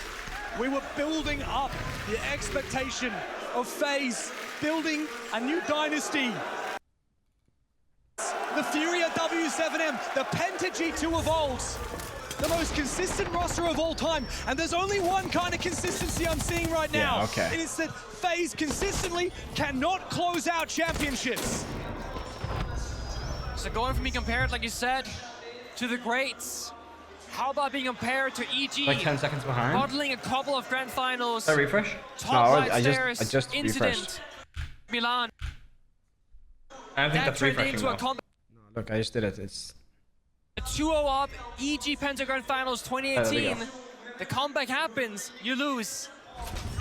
We were building up the expectation of FaZe, building a new dynasty. The Furia W7M, the Penta G2 of old, the most consistent roster of all time. And there's only one kind of consistency I'm seeing right now. Yeah, okay. And it's that FaZe consistently cannot close out championships. So going from being compared, like you said, to the greats. How about being compared to EG? Like 10 seconds behind. Modeling a couple of grand finals. A refresh? Top No, right I stairs, just incident. refreshed. Milan. I don't think That that's turned refreshing into a though. comeback. Look, I just did it. It's 2-0 up. EG Pentagon Finals there we 2018. go. The comeback happens. You lose.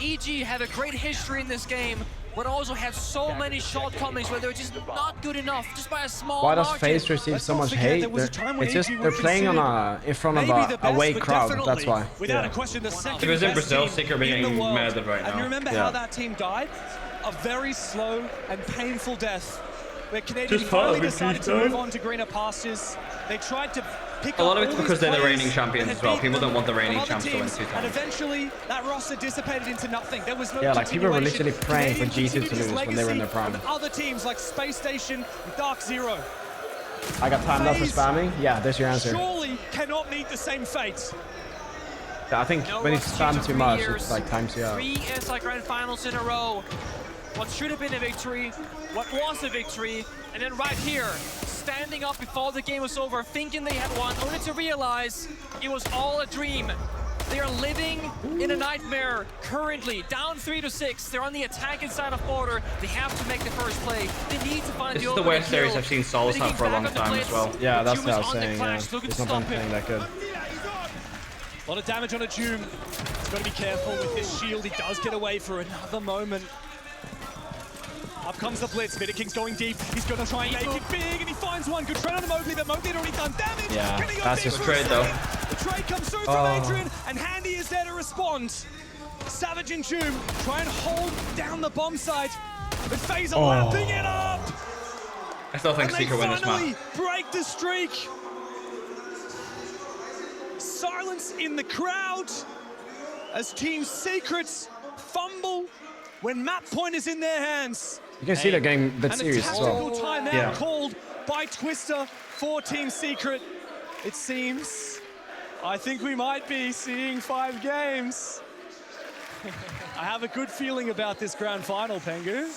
EG have a great history in this game, but also had so many shortcomings where they're just not good enough, just by a small why does margin. FaZe receive Let's so not much forget hate? there was a time when It's just AG they're were playing on in front of Maybe a the best, away but crowd. That's definitely, why. Without Yeah. a question, the second If it was in best Brazil, team Secret would be in the getting world. murdered right And now. you remember Yeah. how that team died? A very slow and painful death. Where Canadian Just part finally of it, decided to Keith, move though. on to greener pastures. They tried to pick A lot up of it's all because these they're the players reigning champions that as well. had People don't want the beaten reigning them champs to from win other 2 teams, and times. eventually that roster dissipated into nothing. There was no Yeah, like people were continuation. literally praying for Canadian G2 to continued lose when they were in their legacy prime. of other teams like Space Station and Dark Zero. I got timed out for FaZe spamming. Yeah, there's your answer. surely cannot meet the same fate. I think when you spam too much, it's like times you out. 3 SI Grand Finals in a row. What should have been a victory, what was a victory, and then right here, standing up before the game was over, thinking they had won, only to realize it was all a dream. They are living in a nightmare currently, down 3-6. They're on the attacking side of border. They have to make the first play. They need to find This the is the worst series I've seen Souls have for a long time as well. Yeah, that's what I was saying. Yeah. It's not been playing that good. A lot of damage on a Doom. He's got to be careful with this shield. He does get away for another moment. Up comes the Blitz. King's going deep. He's going to try and make it big, and he finds one. Good trade on the Mowgli, but Mowgli had already done damage. Yeah, Can he go that's big just for a trade, though. second? The trade comes through from Adrian, and Handy is there to respond. Savage and Doom try and hold down the bomb site, but FaZe are lapping it up. I still think And Secret they win this finally match. break the streak. Silence in the crowd as Team Secrets fumble when map point is in their hands. You can see they're getting that And serious a as tactical well. timeout called by Twister for Team Secret. It seems, I think we might be seeing 5 games. I have a good feeling about this grand final, Pengu.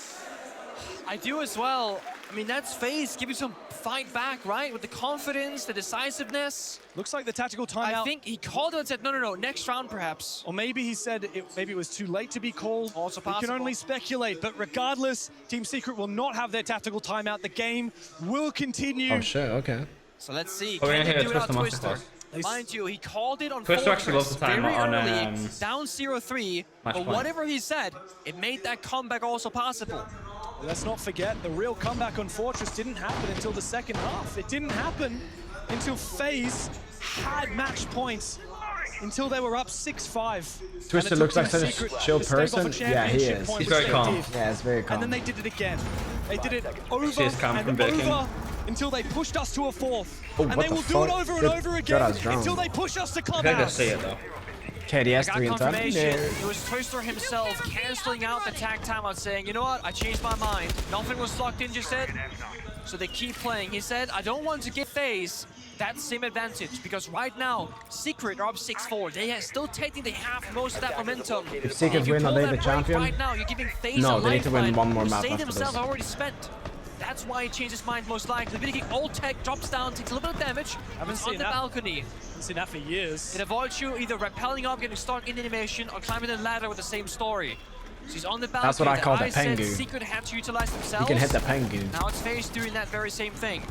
I do as well. I mean, that's FaZe giving some fight back, right? With the confidence, the decisiveness. Looks like the tactical timeout. I think he called it and said, no, next round perhaps. Or maybe he said maybe it was too late to be called. Also We can possible. only speculate, but regardless, Team Secret will not have their tactical timeout. The game will continue. Oh shit, okay. So let's see. Oh, we're Can gonna they hear do it on Twister Twister? Masterclass. Mind you, he called it on Twister actually Fortress loves the timeout very on, early, down 0-3, but point. whatever he said, it made that comeback also possible. Let's not forget, the real comeback on Fortress didn't happen until the second half. It didn't happen until FaZe had match points, until they were up 6-5. Twister looks like such a chill person. Yeah, he is. He's very calm. Yeah, it's very calm. And then they did it again. They did it over See his calm and from BenQ. over until they pushed us to a 4th. Oh, And what they the will do it fuck? over and Good- over good again as drone. until they push us to I think I clubhouse. see it though. KDS Got 3 and 10. confirmation. It was Twister himself canceling out the tag timeout, saying, you know what, I changed my mind. Nothing was locked in just yet. So they keep playing. He said, I don't want to give FaZe that same advantage because right now, Secret are up 6-4. They still technically have most of that momentum. If Secret you win, are pull they that the break champion? Right now, you're giving FaZe No, a they need to win lifeline one more who map they after themselves this. already spent. That's why he changed his mind most likely. Wooting old tech drops down, takes a little bit of damage. Haven't He's seen on the that. balcony. Haven't seen that for years. It avoids you either rappelling up, getting stuck in animation, or climbing the ladder with the same story. So he's on the balcony. That's what I call the said Pengu. Secret had to utilize themselves. You can hit the Pengu. Now it's FaZe doing that very same thing.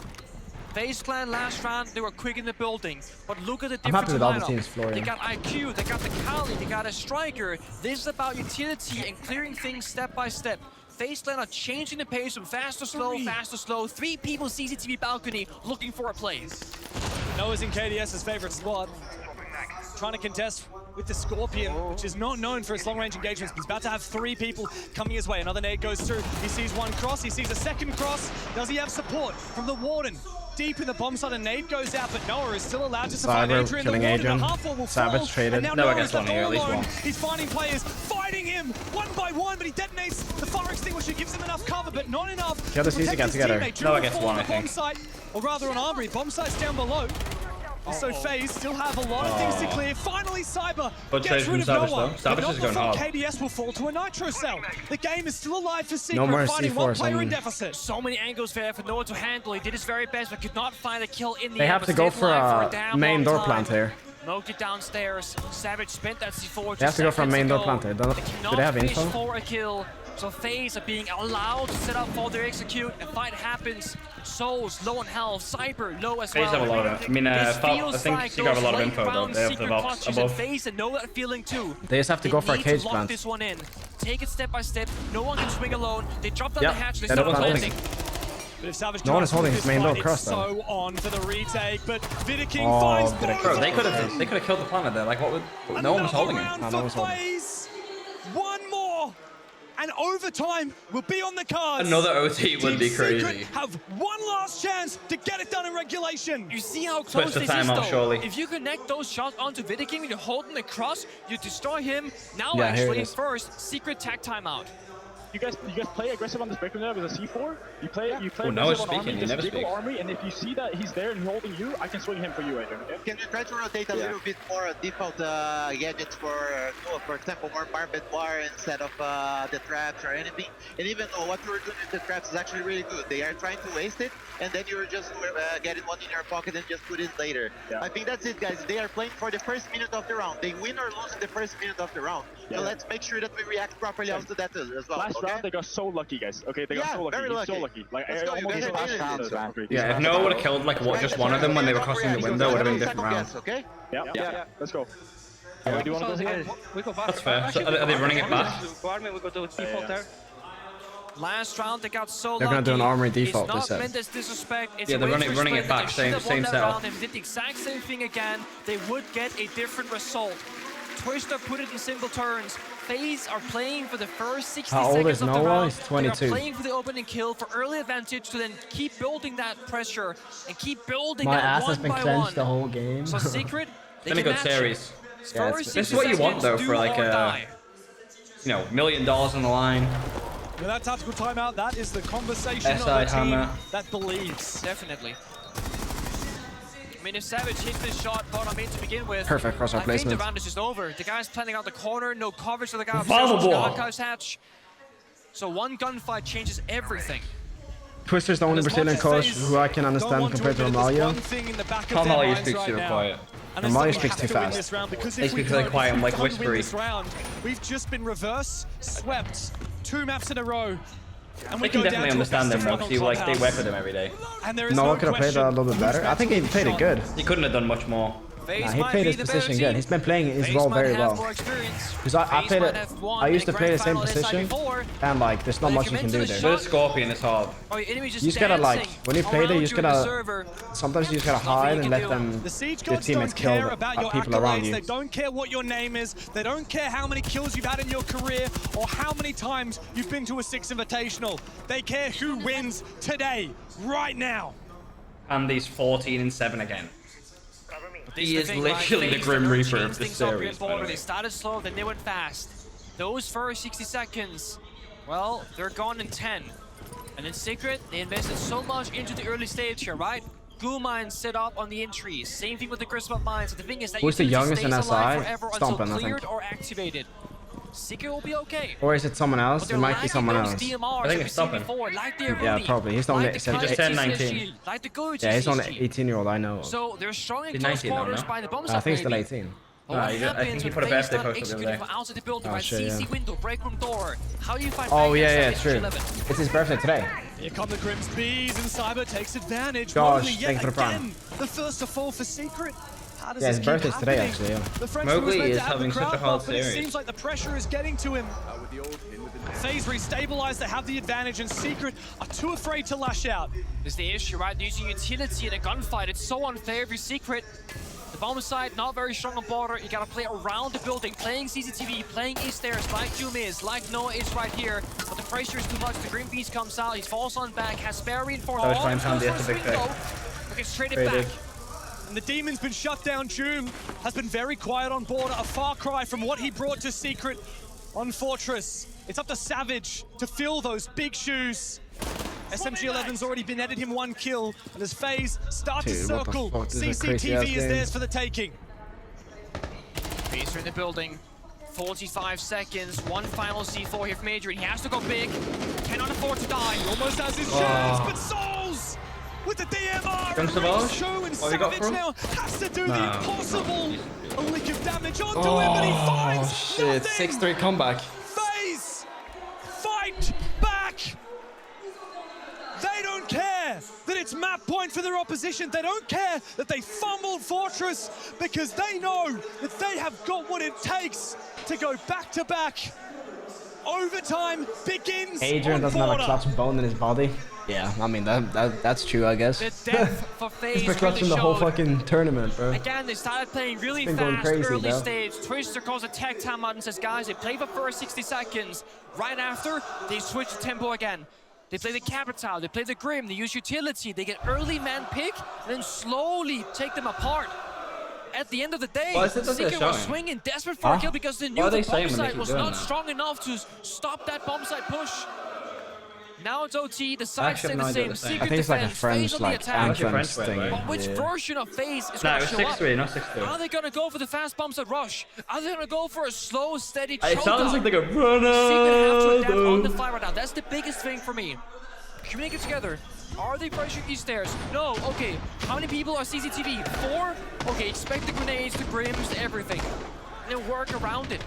FaZe Clan last round, they were quick in the building. But look at the I'm difference happy in with all the lineup. teams, Florian. They got IQ, they got the Kali, they got a Striker. This is about utility and clearing things step by step. FaZe Clan are changing the pace from fast to slow, fast to slow. 3 people CCTV balcony looking for a play. Noah's in KDS's favorite slot. Trying to contest with the Scorpion, which is not known for its long-range engagements. He's about to have 3 people coming his way. Another nade goes through. He sees one cross. He sees a second cross. Does he have support from the Warden? Deep in the bomb site, a nade goes out, but Noah is still allowed to survive. Cyber Adrian, killing the Warden, Adrian. the half-wall will Savage fall, traded. and now Noah Noah gets is one left here, all at least alone. one. He's finding players, fighting him one by one, but he detonates the fire extinguisher, gives him enough cover, but not enough. The other to season protect got his together. teammate. Noah Drew gets will fall one, on I the bomb think. site, or rather on Armory. Bomb site's down below. So FaZe still have a lot of things to clear. Finally, Cyber But gets Savage rid of from Savage, Noah. though. Savage but is not going before hard. KDS will fall to a Nitro cell. The game is still alive for Secret, No more finding C4s one player on- in deficit. So many angles there for Noah to handle. He did his very best, but could not find a kill in the They end, have but to go stayed for alive a damn main long door time. plant here. Smoked it downstairs. Savage spent that C4. They have to go for a main door plant. plant here. Do they have fish info? for a kill. So FaZe are being allowed to set up for their execute. A fight happens. Souls low on health. Cyber low as well. FaZe have a lot of it. I mean, This I feels think like Secret have a those lot of late info though. round They have the Secret box clutches, and above. FaZe and know that feeling too. They just have to go for a need cage to lock plant. this one in. Take it step by step. No one can swing alone. They drop down Yep, the hatch. They they start don't have planting. But if Savage No one is tries to holding win his this main door fight, cross, it's though. so on for the retake, but Wooting Oh, finds Wooting. both Bro, of they could them. have killed the planet there. Like what would no one was Another holding it. round No, for no one's holding. FaZe. One more. and overtime will be on the cards. Another OT would be crazy. Have one last chance to get it done in regulation. You see how close this is, timeout, though. surely. If you connect those shots onto Wooting and you're holding the cross, you destroy him. Now, Yeah, here it actually, is. first, secret tag timeout. You guys play aggressive on this break room there with a C4. You play Oh, now he's aggressive on speaking. army, He never just jiggle speaks. army, and if you see that he's there and holding you, I can swing him for you right here. Okay? Can you try to rotate a little bit more default gadgets for example, more barbed wire instead of the traps or anything? And even though what you're doing with the traps is actually really good, they are trying to waste it, and then you're just getting one in your pocket and just put it later. Yeah. I think that's it, guys. They are playing for the first minute of the round. They win or lose in the first minute of the round. Yeah. So let's make sure that we react properly also that as well. Last okay? round, they got so lucky, guys. Okay, they got so lucky. very He's lucky. so lucky. Like, Let's go, you almost guys the are last doing round it. is so crazy. Yeah, if Noah would have killed like just one of them when they were crossing the window, would have been a different round. Okay? Yeah. Let's go. Where do you want to go here? We go back. That's fair. So are they running it back? Go army, we go to default there. Last round, they got so They're lucky. gonna do an armory default, It's they not said. meant as disrespect. It's Yeah, a they're way running to it explain back, that they should have won same that setup. round. If they did the exact same thing again, they would get a different result. Twister put it in simple terms. FaZe are playing for the first 60 How old seconds is of the Noah? round. He's 22. They are playing for the opening kill for early advantage to then keep building that pressure and keep building My that ass one has been by clenched one. the whole game. So Secret, they Been a can good match it. series. Yeah, First This is 60 what you want seconds, though do for like or a, die. you know, $1 million on the line. With that tactical timeout, that is the conversation SI of a team hammer. that believes. Definitely. I mean, if Savage hits this shot bottom in to begin with, Perfect crosshair I think placement. the round is just over. The guy's planning out the corner, no coverage for the guy Valuable. upstairs on the archives hatch. So one gunfight changes everything. Twister's the only Brazilian coach who I can understand compared to Romario. Romario speaks super quiet. Romario speaks too fast. They speak really quiet and like whispery. We've just been reverse swept 2 maps in a row. And They can definitely understand them though, because like they work with them every day. And there is Noah no could have played that a little bit better. I think he played it good. He couldn't have done much more. Nah, he played his position good. He's been playing his role very well. Because I played it, I used to play the same position, and like there's not much you can do there. With a Scorpion, it's hard. You just gotta like, when you play there, you just gotta, sometimes you just gotta hide and let them, The Siege your Gods teammates don't kill care about your people around accolades. you. They don't care what your name is. They don't care how many kills you've had in your career or how many times you've been to a 6 Invitational. They care who wins today, right now. And he's 14-7 again. He is thing, literally the FaZe, Grim they're Reaper changing of this things up here series, in by the Boulder. way. They started slow, then they went fast. Those first 60 seconds, well, they're gone in 10. And in Secret, they invested so much into the early stage here, right? Goo mines set up on the entries. Same thing with the Griswold mines. So the thing is that Who's the utility youngest in stays alive SI? forever Stompin', until I think. cleared or activated. Secret will be okay. Or is it someone else? It might be someone else. I think it's Stompin'. Like the Yeah, probably. He's only like the 17. Just turned 19. Like the Goji Yeah, he's only CSG. 18-year-old, I know. So they're strong in He's close 19 now, quarters no? by the bomb I site, think he's still maybe. 18. But what I think happens he when put a FaZe birthday start post up the executing other from day. outside the building, Oh, right? shit, CC yeah. window, break room door. How do you fight Oh back yeah, yeah, against true. 11? It's his birthday today. Here come the Grim's Bees, and Cyber takes advantage. Gosh, Mowgli thank you for the prime. again, the first to fall for Secret. How does Yeah, his this keep birthday's today, happening? actually, yeah. The French Mowgli was meant is to have the having such a crowd hard buff, but it series. seems like the pressure is getting to him. FaZe restabilized, they have the advantage, and Secret are too afraid to lash out. This is the issue, right? Using utility in a gunfight, it's so unfair if you're Secret. The bomb side, not very strong on border. You gotta play around the building, playing CCTV, playing East stairs like Doom is, like Noah is right here. But the pressure is too much. The Green Beast comes out, he falls on back, has spare reinforcements. That was fine, Tandy, that's a big thing. Okay, straight it Very back. big. And the Demon's been shut down. Doom has been very quiet on border, a far cry from what he brought to Secret on Fortress. It's up to Savage to fill those big shoes. SMG11's already been netted him 1 kill, and as FaZe start to Dude, what the circle, fuck? This is a crazy-ass CCTV is game. theirs for the taking. FaZe are in the building. 45 seconds, one final C4 here from Adrian. He has to go big, cannot afford to die. He almost has his chance, but Souls with the DMR. Comes and Savage? Show, and What have you got Savage for him? now has to do the No. impossible. A lick of damage onto him, but he Oh finds shit, nothing. 6-3 comeback. FaZe fight back. They don't care that it's map point for their opposition. They don't care that they fumbled Fortress, because they know that they have got what it takes to go back to back Overtime begins. Adrian doesn't have a clutch bone in his body. Yeah, I mean that's true, I guess. The depth for FaZe He's been clutching the whole fucking tournament, bro. Again, they started playing really It's been going fast crazy, early bro. stage. Twister calls a tech time out and says, guys, they play for first 60 seconds. Right after, they switch the tempo again. They play the Capital, they play the Grim, they use utility, they get early man pick, and then slowly take them apart. At the end of the day, Secret was swinging, desperate for a kill because they knew the bomb site was not strong enough to stop that bomb site push. Now it's OT, the sides stay the same. Secret I think it's like a defense, French FaZe on the like attack. entrance thing. But which version of FaZe is going to show up? 6-3, not 6-2. Are they going to go for the fast bumps at rush? Are they going to go for a slow, steady It sounds showdown? like they go Secret have to adapt on Ronaldo. the fly right now. That's the biggest thing for me. Communicate together. Are they pressuring these stairs? No. Okay. How many people are CCTV? 4? Okay, expect the grenades, the Grims, everything. And then work around it.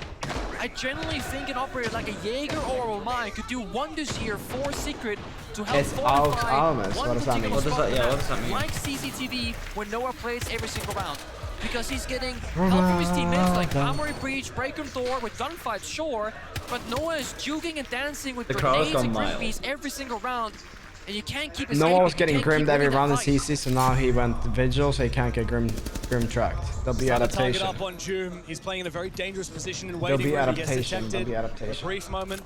I generally think an operator like a Jaeger or a Omai could do wonders here for Secret to help It's out fortify armors. one What does that mean? particular spot what does that mean? like CCTV when Noah plays every single round. Because he's getting help from his teammates like Armory Breach, Breaker Thor with gunfights, sure, but Noah is juking and dancing with grenades and Grimpies every single round. And you can't keep escaping. Noah was getting You can't grimmed keep every winning round in that fight. CC, so now he went vigil, so he can't get grim tracked. There'll be Target adaptation. up on Doom. He's playing in a very dangerous position and There'll waiting be where he gets adaptation. detected. There'll be adaptation. A brief moment.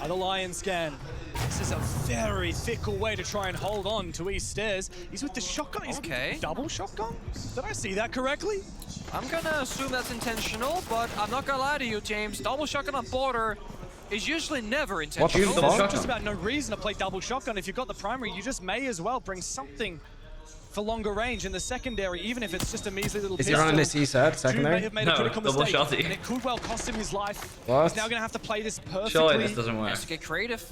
The Lion scan. This is a very fickle way to try and hold on to East Stairs. He's with the shotgun. He's double shotgun? Did I see that correctly? I'm gonna assume that's intentional, but I'm not gonna lie to you, James. Double shotgun on border is usually never intentional. There's just about no reason to play double shotgun. If you've got the primary, you just may as well bring something for longer range in the secondary, even if it's just a measly little Is he pistol. running this E-set secondary? May have made a critical double mistake, shotty. and it could well cost him his life. What? He's now going to have to play this perfectly. Surely this doesn't work. Has to get creative.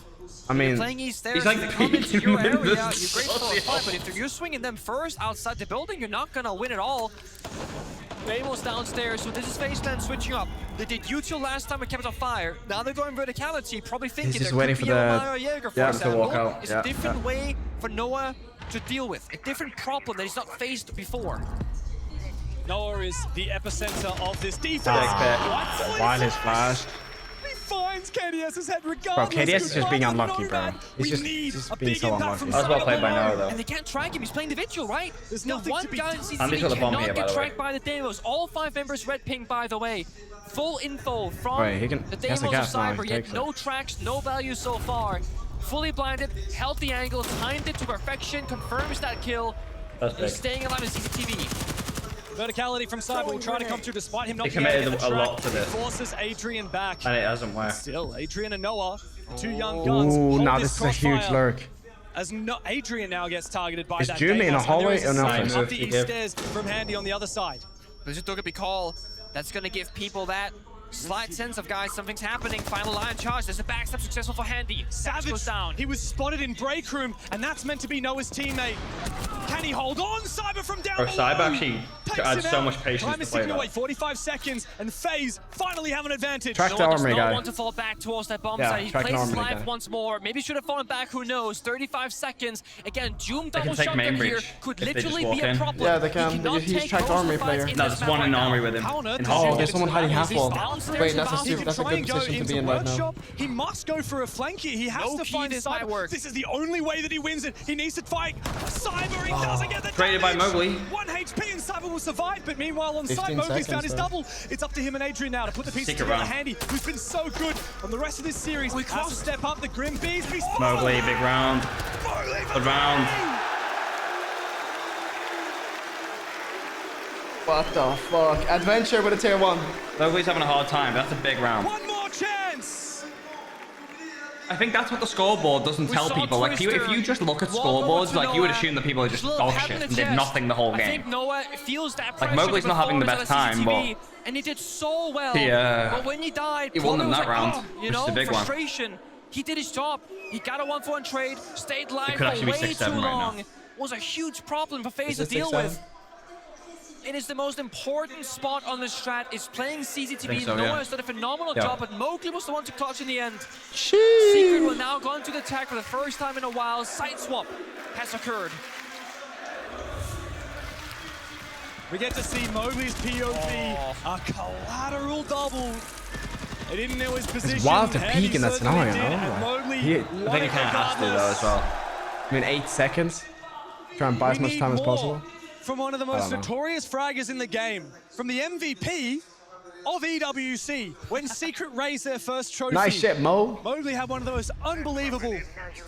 I mean, Playing East there, he's they like come into your peeking in area, the you're great for a fight, but if you're swinging them first outside the building, you're not gonna win at all. Babel's downstairs, so this is FaZe switching up. They did util last time with Capital Fire. Now they're going verticality, probably thinking just there waiting could for be a the- Omai or Jaeger, for yeah, to example. walk out. It's Yeah, a different way for Noah to deal with. A different problem that he's not faced before. Noah is the epicenter of this defense. Wild his flash. He finds KDS's head Bro, regardless. KDS is just being Of unlucky, no bro. man. He's We just need a being big so impact unlucky. from That was well played by Cyber Noah, though. And they can't track him, he's playing the vigil, right? There's The nothing one to be guy in done. Andy's CCTV got the bomb cannot here, by get the way. tracked by the Demos. All 5 members red ping, by the way. Full info from Wait, he the has Demos the of gas now, he Cyber, yet takes no it. tracks, no value so far. Fully blinded, held the angle, timed it to perfection, confirms that kill. That's He's big. staying alive in CCTV. Verticality from Cyber will try to come through despite him not They being able to committed get the a track. lot to this. Forces Adrian back. And it hasn't worked. Still, Adrian and Noah, two young guns. Ooh, hold now this is a huge crossfire lurk. As Adrian now gets targeted by Is that Jimmy in a Deimos, and hallway there is or no? a Side up move the to east give. stairs from Handy on the other side. There's a Dogaby call. That's gonna give people that slight sense of, guys, something's happening. Final line charge. There's a backstab successful for Handy. Savage goes down. He was spotted in break room, and that's meant to be Noah's teammate. Can he hold on? Cyber from down below. Cyber actually Takes adds him so out. much patience Time to is play ticking that. away. 45 seconds, and FaZe finally have an advantage. Track the Noah does armory not guy. want to fall back towards that bomb Yeah, site. He track an plays his armory life guy. once more. Maybe should have fallen back, who knows. 35 seconds. Again, Doom They can double take shotgun main here breach could if they just literally walk be a in. problem. Yeah, they He can. cannot He's take tracked most of armory the fights player. in No, this there's map one right in now. armory with him. How on earth In does he hall. get Oh, there's into someone the hiding back? half wall. He's downstairs Wait, and that's a bouncing. that's a Try good and go position to into be in right now. workshop. He must go for a flank here. He has No to key find this might Cyber. work. This is the only way that he wins it. He needs to fight Cyber. He doesn't get the Traded by damage. Mowgli. 1 HP and Cyber will survive, but meanwhile on site, 15 Mowgli's found his seconds, double. It's up to him and Adrian now to put the pieces Stick together. around. Handy, who's been so good on the rest of this series, has to step up. The Grim Bees. Mowgli, big round. Good round. What the fuck? Adventure with a tier 1. Mowgli's having a hard time, but that's a big round. One more chance. I think that's what the scoreboard doesn't tell saw people. Like, Twister if you just look at walk over scoreboards, to like, you would Noah, assume that people are just little dog pat shit in the and did chest. nothing the whole I game. think Noah feels that Like, pressure Mowgli's not having the performance best out of time, CCTV, and he did so well. But when he died, he won them Polo was that round, like, oh, you which know, is a big one. frustration. He did his job. He got a 1-for-1 trade, stayed live could for actually be way 6-7 too right now. long. Was a huge problem for FaZe to Is it deal 6-7? with. It is the most important spot on the strat, is playing CCTV. Think so, Noah yeah. has done a phenomenal Yeah. job, but Mowgli was the one to clutch in the end. Secret will now go into the attack for the first time in a while. Side swap has occurred. We get to see Mowgli's POV, Oh. a collateral double. They didn't know his position. It's wild to Heavy peek in that certainly scenario. did, and Mowgli I think he kind of has to though as well. I mean, 8 seconds. Try and buy as We much need time as more possible. from one of the I most don't know. notorious fraggers in the game, from the MVP of EWC, when Secret raised their first trophy. Nice shit, Mo. Mowgli had one of the most unbelievable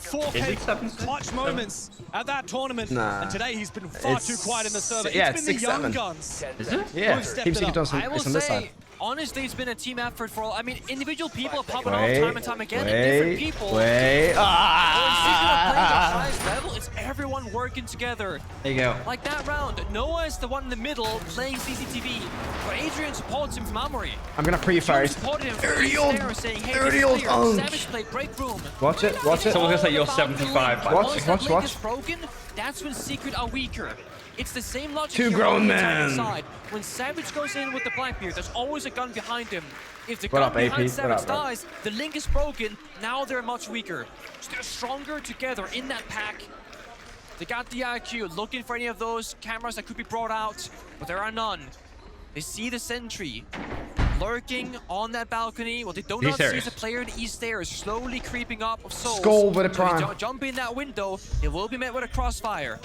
4K clutch moments at that tournament. Nah. And today he's been far too quiet in the server. Yeah, It's been it's the young 6-7. guns. Is it? Yeah, Who've stepped Team it Secret up. on I will this side. say, honestly, it's been a team effort for all. I mean, individual people are popping off Wait, time and time again, and different people. wait. When Secret are playing at the Ah! highest level, it's everyone working together. There you go. Like that round, Noah is the one in the middle playing CCTV, but Adrian supports him from Amory. I'm gonna pre-fire. Supported him from 30 old, there, saying, hey, 30 this old clear. ounce. Savage play, break room. Watch it, watch it. Someone's gonna say you're 75. But Watch, once watch, that link watch. is broken, that's when Secret are weaker. It's the same logic Two here grown on the attack men. side. When Savage goes in with the Blackbeard, there's always a gun behind him. If the What gun up, AP? behind What Savage up, bro? dies, the link is broken, now they're much weaker. So they're stronger together in that pack. They got the IQ, looking for any of those cameras that could be brought out, but there are none. They see the sentry lurking on that balcony. What they do not see is a player in the east stairs slowly creeping up of souls. Skull with a So if prime. they jump in that window, it will be met with a crossfire.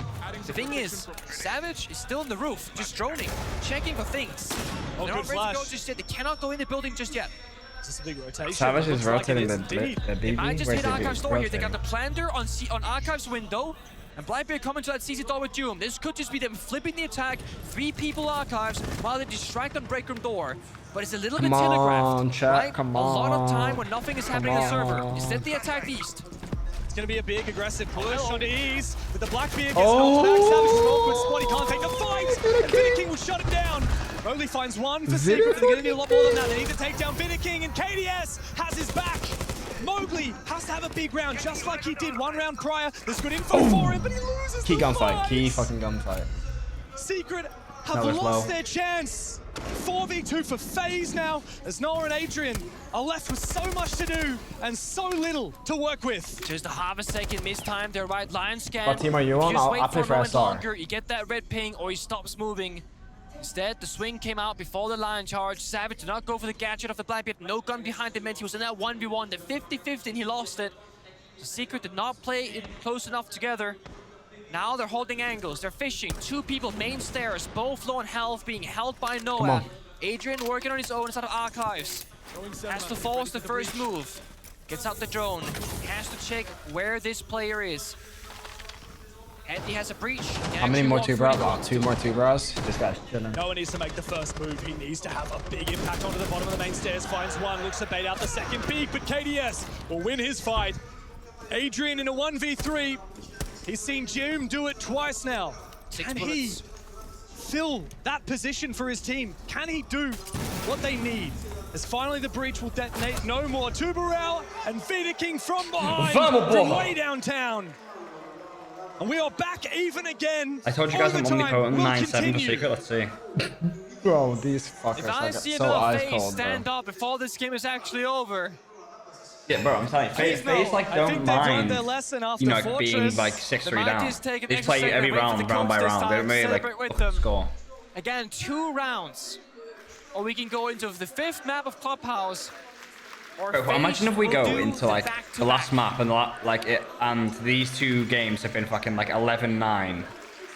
The thing is, Savage is still on the roof, just droning, checking for things. Oh, They're good not ready to go flash. just yet. They cannot go in the building just yet. This is a big rotation. Savage Looks is like it rotating is the indeed. They BB. might just Where's hit the Archive's BB? door here. They got Rotating. the planter on Archive's window. And Blackbeard coming to that CC door with Doom. This could just be them flipping the attack. 3 people Archives while they distract on break room door. But it's a little bit Come on, telegraphed, chat, right? come A lot of on. time when nothing is happening on the server. on. Instead they attack east. It's going to be a big aggressive push onto Ease, but the Blackbeard gets Oh. knocked back. Savage is awkward spot. He can't take the fight. And Vidiking will shut him down. Only finds one for Secret, but they're going to need a lot more than that. They need to take down Vidiking, and KDS has his back. Mowgli has to have a big round, just like he did 1 round prior. There's good info for him, but he loses Key the gunfight. fight. Key fucking gunfight. Secret have That was lost low. their chance. 4v2 for FaZe now, as Noah and Adrian are left with so much to do and so little to work with. Just a half a second mistime. Their right line scan. What team are you on? Just I'll wait play for for a moment SR. longer. You get that red ping or he stops moving. Instead, the swing came out before the line charge. Savage did not go for the gadget of the Blackbeard. No gun behind him meant he was in that 1v1. The 50-50 and he lost it. The Secret did not play it close enough together. Now they're holding angles. They're fishing. 2 people main stairs, both low on health, being held by Come Noah. on. Adrian working on his own inside of Archives. Has to force the first move. Gets out the drone. Has to check where this player is. Andy has a breach. How many more 2 bras? Oh, 2 more 2 bras. This guy's chilling. Noah needs to make the first move. He needs to have a big impact onto the bottom of the main stairs. Finds one, looks to bait out the second peak, but KDS will win his fight. Adrian in a 1v3. He's seen Doom do it twice now. 6 Can bullets. he fill that position for his team? Can he do what they need? As finally the breach will detonate. No more. Tuberel and Vidiking from behind from way downtown. And we are back even again. I told you guys I'm Overtime omnipotent. will 9-7 for continue. Secret. Let's see. Bro, these fuckers If I are see so enough ice FaZe cold, stand bro. up before this game is actually over. Yeah, bro, I'm telling you, FaZe like I don't think they've learned mind, their lesson after you know, Fortress. being like They 6-3 might down. just take an They extra play second every and wait for round, the round by coach this round. They time, don't really like celebrate with them. score. Again, 2 rounds. Or we can go into the 5th map of Clubhouse. Or Bro, FaZe imagine if we will go do into like the back-to-back. last map and and these 2 games have been fucking like 11-9,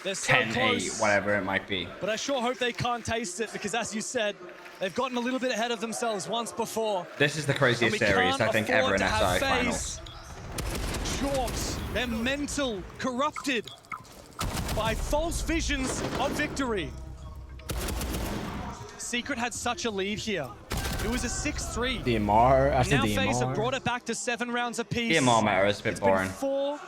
They're so 10-8, close. whatever it might be. But I sure hope they can't taste it because, as you said, they've gotten a little bit ahead of themselves once before. This is the And craziest we series can't I think afford ever in to have SI finals. FaZe chalked their mental corrupted by false visions of victory. Secret had such a lead here. It was a 6-3. DMR after Now FaZe have DMR. brought it back to 7 rounds apiece. DMR meta is a bit It's been boring. 4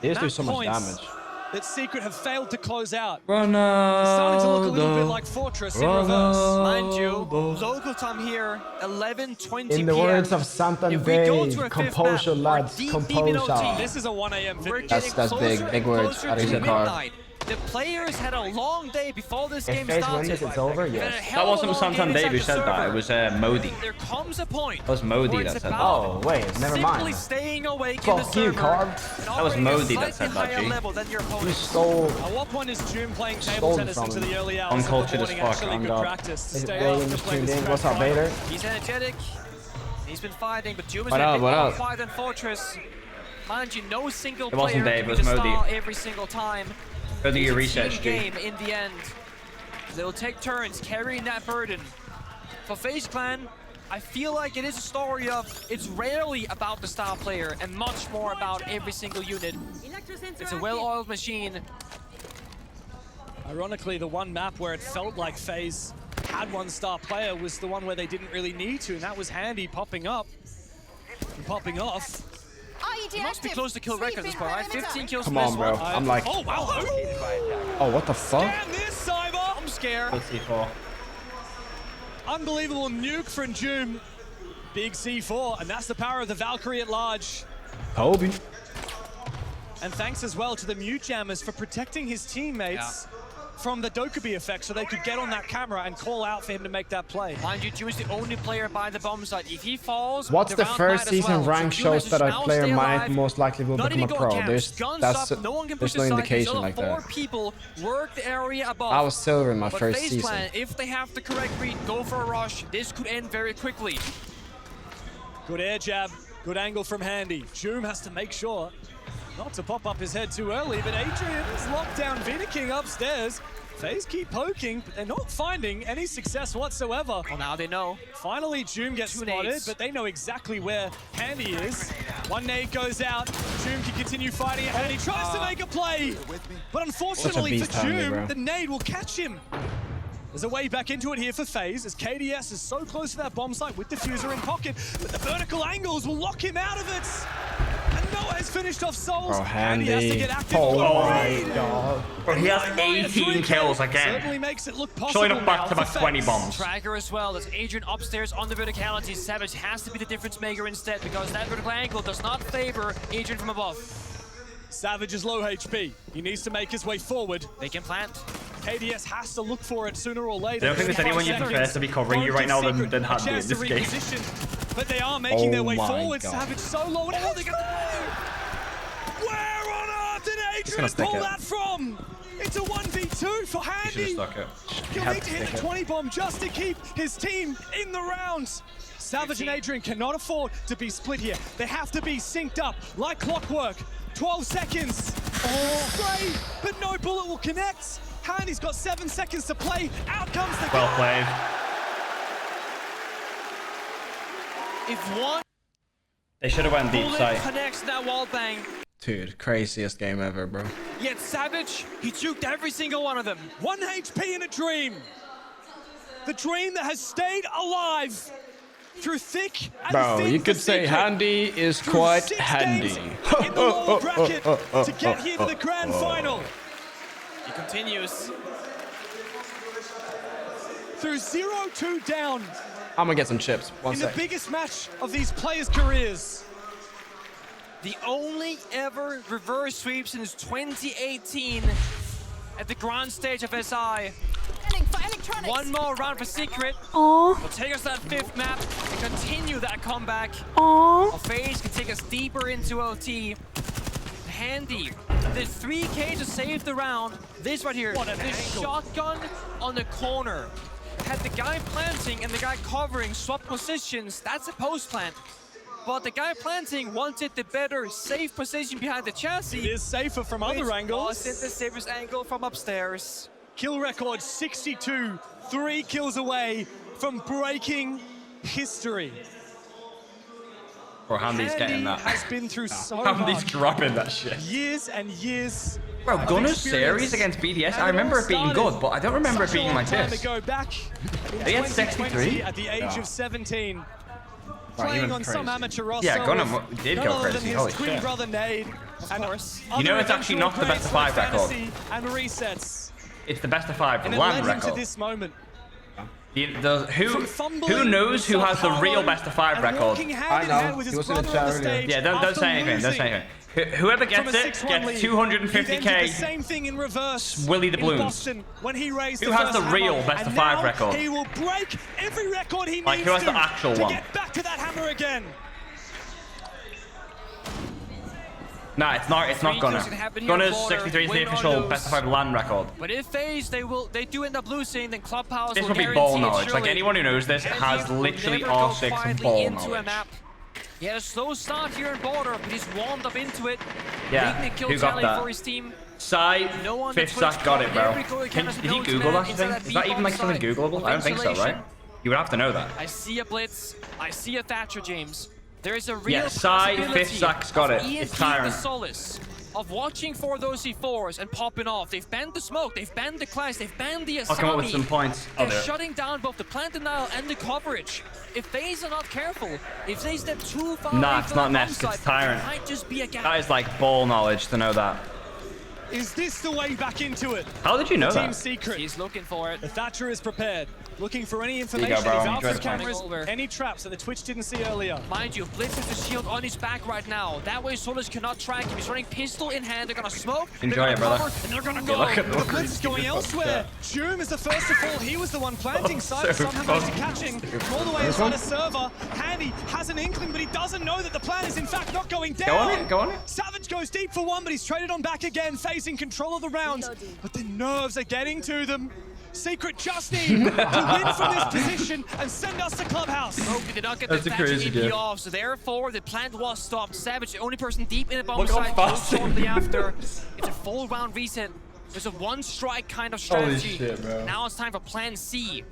They just do map so much points damage. that Secret have failed to close out. It's starting to look a little bit like Fortress in reverse. Mind you, local time here, 11:20 In the PM. words of Santan If we go to a Dave, 5th composure map, we're lads, deep in OT. composure. This is a 1 a.m. We're finish. getting That's closer big and words. closer I to think it's hard. midnight. The players had a long day before this If game FaZe started. wins, it's over, They had a yes. hell That of a wasn't long game Santan Dave inside who the said that, server. it was Modi. There comes a point. That was Modi where that it's said that. about Oh, wait, never simply mind. staying awake in the Fuck you, server. Carb. and That was operating at a Modi that slightly said that, higher G. level than your You opponents. stole. At what point is June playing table Stolen tennis from into him. the early hours Uncultured of as the morning? fuck, Actually, on good God. practice. Is it Stay Bailey after just playing tuned this in? grand What's up, final. Vader? He's energetic. He's been fighting, but Doom is What up? fight and Fortress. Mind you, no single It wasn't player Dave, can it be was the Modi. star every single time. Go do your It's a research, team dude. game in the end. They'll take turns carrying that burden. For FaZe Clan, I feel like it is a story of it's rarely about the star player and much more about every single unit. It's a well-oiled machine. Ironically, the one map where it felt like FaZe had one star player was the one where they didn't really need to, and that was Handy popping up and popping off. He must be close to kill record at this point, right? 15 kills. Come on, bro. I'm like, Oh, wow. oh, what the fuck? Damn this, Cyber! I'm scared. C4. Unbelievable nuke from Doom. Big C4, and that's the power of the Valkyrie at large. Kobe. And thanks as well to the Mute Jammers for protecting his teammates from the Dokkaebi effect so they could get on that camera and call out for him to make that play. Mind you, Doom is the only player by the bomb site. If he falls, What's the round first might as season well. rank So Doom has shows to that a now player stay might alive. most likely will Not become a even go pro? camps. Guns That's up, no one can there's push no the side. indication These like other that. 4 people work the area above. I was silver in my But first FaZe season. Clan, if they have the correct read, go for a rush. This could end very quickly. Good air jab, good angle from Handy. Doom has to make sure not to pop up his head too early, but Adrian is locked down Vita King upstairs. FaZe keep poking, but they're not finding any success whatsoever. Well, now they know. Finally, Doom gets spotted, but they know exactly where Handy is. One nade goes out. Doom can continue fighting it, and he tries to make a play. But unfortunately for beast, Handy, Doom, bro. the nade will catch him. There's a way back into it here for FaZe, as KDS is so close to that bomb site with Diffuser in pocket, but the vertical angles will lock him out of it. And Noah has finished off Souls, Bro, and he has to Handy. get active. Oh Great. my god. Bro, he has 18 kills again. Certainly makes it look possible. Showing up back to now back for 20 FaZe. bombs. Tracker as well. There's Adrian upstairs on the verticality. Savage has to be the difference maker instead because that vertical angle does not favor Adrian from above. Savage is low HP. He needs to make his way forward. They can plant. KDS has to look for it sooner or later. I don't think there's anyone you prefer to be covering you right now than Handy in this game. But they are making their way my forward. God. Savage so low. And oh, they got the... Where on earth did Adrian stick pull it. that from? It's a 1v2 for He should have Handy. stuck it. He'll need to hit the 20 bomb just to keep his team in the round. Savage and Adrian cannot afford to be split here. They have to be synced up like clockwork. 12 seconds. Oh, great, but no bullet will connect. Handy's got 7 seconds to play. Out comes the Well gun. played. If one They should have went deep bullet side. connects that wall bang, Dude, craziest game ever, bro. yet Savage, he juked every single one of them. 1 HP in a dream. The dream that has stayed alive through thick and Bro, thin you for could say Secret. Handy is Through quite 6 handy. games in the lower bracket to get here to the grand final. He continues. Through 0-2 down I'm gonna get some chips. One in the sec. biggest match of these players' careers. The only ever reverse sweep since 2018 at the grand stage of SI. One more round for Secret. Will take us that 5th map and continue that comeback. FaZe can take us deeper into OT. Handy. There's 3K to save the round. This right here. This shotgun on the corner. Had the guy planting and the guy covering swap positions. That's a post plant. But the guy planting wanted the better, safe position behind the chassis. It is safer from other angles. Wasn't the safest angle from upstairs. Kill record 62, 3 kills away from breaking history. Bro, Handy's getting that. has been through so Handy's much. grabbing that shit. Years and years. Bro, of Gunner's experience. series against BDS, And I remember it being all good, but I don't remember it such a being long like time this. ago, back in They had 2020 63? at the age of 17. Right, Playing even on some crazy. amateur roster. Yeah, Gunner with did none go other than crazy, his holy twin shit. brother Nade. And course. You know other it's actually eventual not the best of 5 grades record. like Fantasy And resets. It's the best of 5 And it land led him to record. this moment. Who knows who has the real best of 5 record? I know. He was in the chat earlier. Yeah, don't say anything. Don't say anything. Whoever gets it gets 250k. Same thing in reverse. Willy the in Blooms. Boston when he raised Who the has first the real hammer. best And of 5 now record? He will break every record he Like, needs who has the to actual to one? get back to that hammer again. Nah, it's not. It's not Gunner. Gunner's 63 is the official best of 5 LAN record. But if FaZe, they do end up losing, then Clubhouse This will will be guarantee ball it knowledge. Like surely. anyone who knows this And has he will literally never go R6 quietly ball into a knowledge. map. He had a slow start here in border, but he's warmed up into it. Yeah, Making a kill who got tally that? for his team. Sai, No on fifth the Twitch sack got it, bro. Every goal Did has he notes, Google man, that inside thing? Is that even like B-bomb something side Googleable? of I don't think so, right? insulation. You would have to know that. I see a blitz. I see a Thatcher, James. There is a real Yeah, Sai, possibility fifth sack's got of it. It's EMP Tyrant. the solace of watching for those C4s and popping off. They've banned the smoke, they've banned the clash, they've banned the Asami. I'll come up with some points. I'll do They're it. shutting down both the plant denial and the coverage. If FaZe are not careful, if they step too far Nah, away it's from not that Nest, bomb it's site, Tyrant. it might just be a gap. That is like ball knowledge to know that. Is this the way back into it? How did you know Team that? Secret. He's looking for it. The Thatcher is prepared, looking for any you information. go, bro. He's out Enjoy for the time. cameras, any traps that the Twitch didn't see earlier. Mind you, Blitz has the shield on his back right now. That way Solus cannot track him. He's running pistol in hand. They're gonna smoke. Enjoy they're it, gonna brother. cover, and they're gonna Yeah, go. look at The Blitz is going elsewhere. Joom is the first to fall. He was the one planting side. so Somehow managed to fucking catch him from all the way inside a server. Handy has an inkling, but he doesn't know that the plan is in fact not going down. Go on it, go on it. Savage goes deep for one, but he's traded on back again, facing control of the round. But the nerves are getting to them. Secret just need to win from this position and send us to Clubhouse. Oh, they did not get That's the a Thatcher crazy EP game. off, so therefore the plant was stopped. Savage, the only person deep in the bomb Look how site, fast shortly he after. It's a full round reset. There's a one strike kind of strategy. Holy shit, bro. Now it's time for plan C.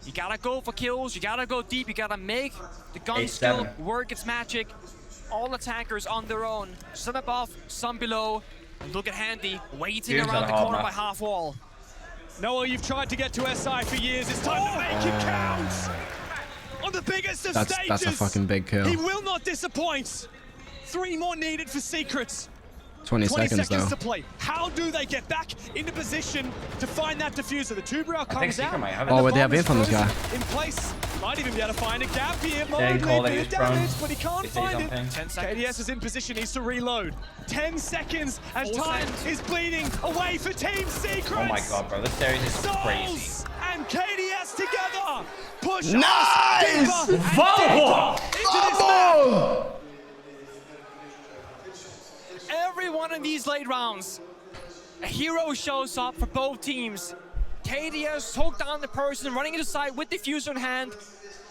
You gotta go for kills, you gotta go deep, you gotta make the gun skill 8-7. work its magic. All attackers on their own. Some above, some below. And look at Handy, waiting Dude's around on the a hard corner by map. half wall. Noah, you've tried to get to SI for years. It's time to make it count. On the biggest of stages. That's a fucking big kill. He will not disappoint. 3 more needed for Secrets. 20 seconds to though. play. How do they get back into position to find that diffuser? The Tuberel I think comes Secret out. might have and it. Oh, the would they have bomb info on this is guy? in place. Might even be able to find a gap here. Yeah, he called it, Bit he of was prone. damage, but he can't He sees find it. something. 10 seconds. KDS is in position, needs to reload. 10 seconds as 4 time seconds. is bleeding away for Team Secrets. Oh my god, bro. This series is crazy. Souls and KDS together push Nice! us deeper and Vamos! deeper into this map. Every one of these late rounds, a hero shows up for both teams. KDS took down the person running into side with diffuser in hand.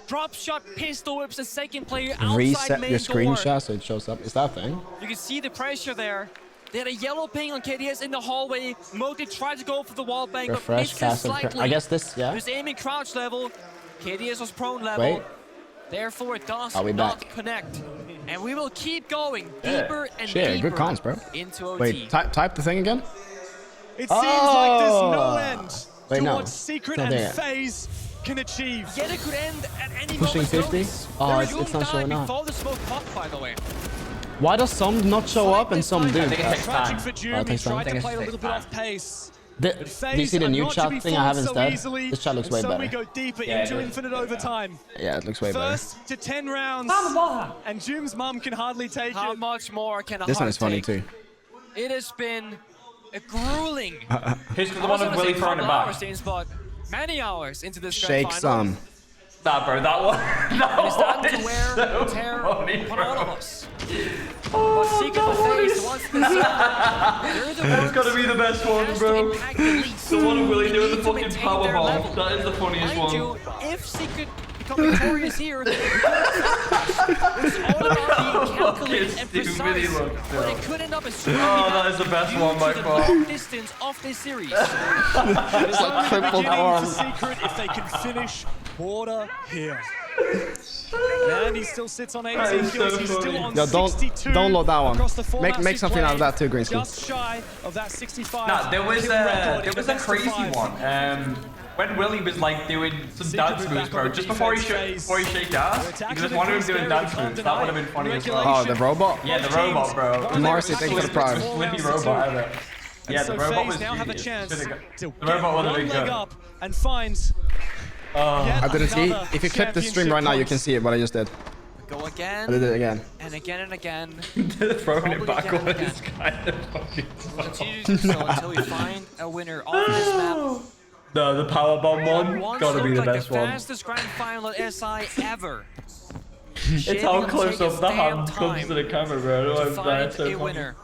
Drop shot, pistol whips the second player outside Reset main your door. screenshot so it shows up. Is that a thing? You can see the pressure there. They had a yellow ping on KDS in the hallway. Moti tried to go for the wall bang, but Refresh, misses cast, and slightly. I guess this, yeah? He was aiming crouch level. KDS was prone level. Wait. Therefore, it does Are we not back? connect. And we will keep going deeper and Shit, deeper good comms, bro. into OT. Wait, type the thing again? It seems like there's no Oh. end Wait, to no. what Secret Not and there. FaZe can achieve. Yet it could end at any Pushing moment's 50? notice. Oh, There it's was not one showing die up. before the smoke popped, by the way. Why does some not show up and some do? I think it takes Tragic time. for Oh, Doom, it he takes time. tried I to think play it a little takes bit time. off pace. Do you see the new chat thing I have instead? This chat looks way so better. we go deeper Yeah, into it does. infinite overtime. Yeah, it looks way better. First to 10 rounds, and Doom's mum can hardly take How it. much more can a This one heart is funny take? too. It has been a grueling. Who's the I one was with gonna Willie say throwing it couple back? hours, James, but many hours into this grand Shake final. some. Nah, bro, that one. That It's one starting to is wear so and tear funny, upon all of bro. us. But Secret and FaZe, the ones that they're the ones It's gotta be the best one, has bro. to impact the least. The one of Willie They doing the need to fucking maintain power their bomb. level. That is the funniest Mind one. you, if Secret become victorious here, it's all about being calculated and Fucking stupid he precise. looks, But bro. it could end up as Oh, that is the best one by far. long distance of this series. It's like crippled Beginning arm. for Secret if they can finish border here. And he still sits on 18 is kills. so He's still funny. on Yeah, don't 62 download that one. across the four Make maps something he out of played. that too, Green School. Just shy of that 65. Nah, there was kill record in a the best of crazy 5. one. When Willie was like doing some Secret dance was moves, back bro, on the just before he defense phase. shake ass, They're attacking you just the wanted him first doing area, dance they can't moves. That would have been deny funny it. as well. Oh, the robot? Yeah, the robot, bro. Marcy, thank you for the prime. Slippy robot ever. Yeah, So the robot FaZe was now have a genius. chance Should've to got- The robot would have one been leg good. up and find I didn't see. If you clip the stream right now, you can see it, what I just did. Go I again did it again. and again and again. Throwing it Probably back again on and is kind of fucking Continue to do so until we find a winner on this map. No, the powerbomb one, Once gotta be looked the like best the one. fastest grand final at SI ever. It's how close up the hand comes to the camera, bro. To find a winner.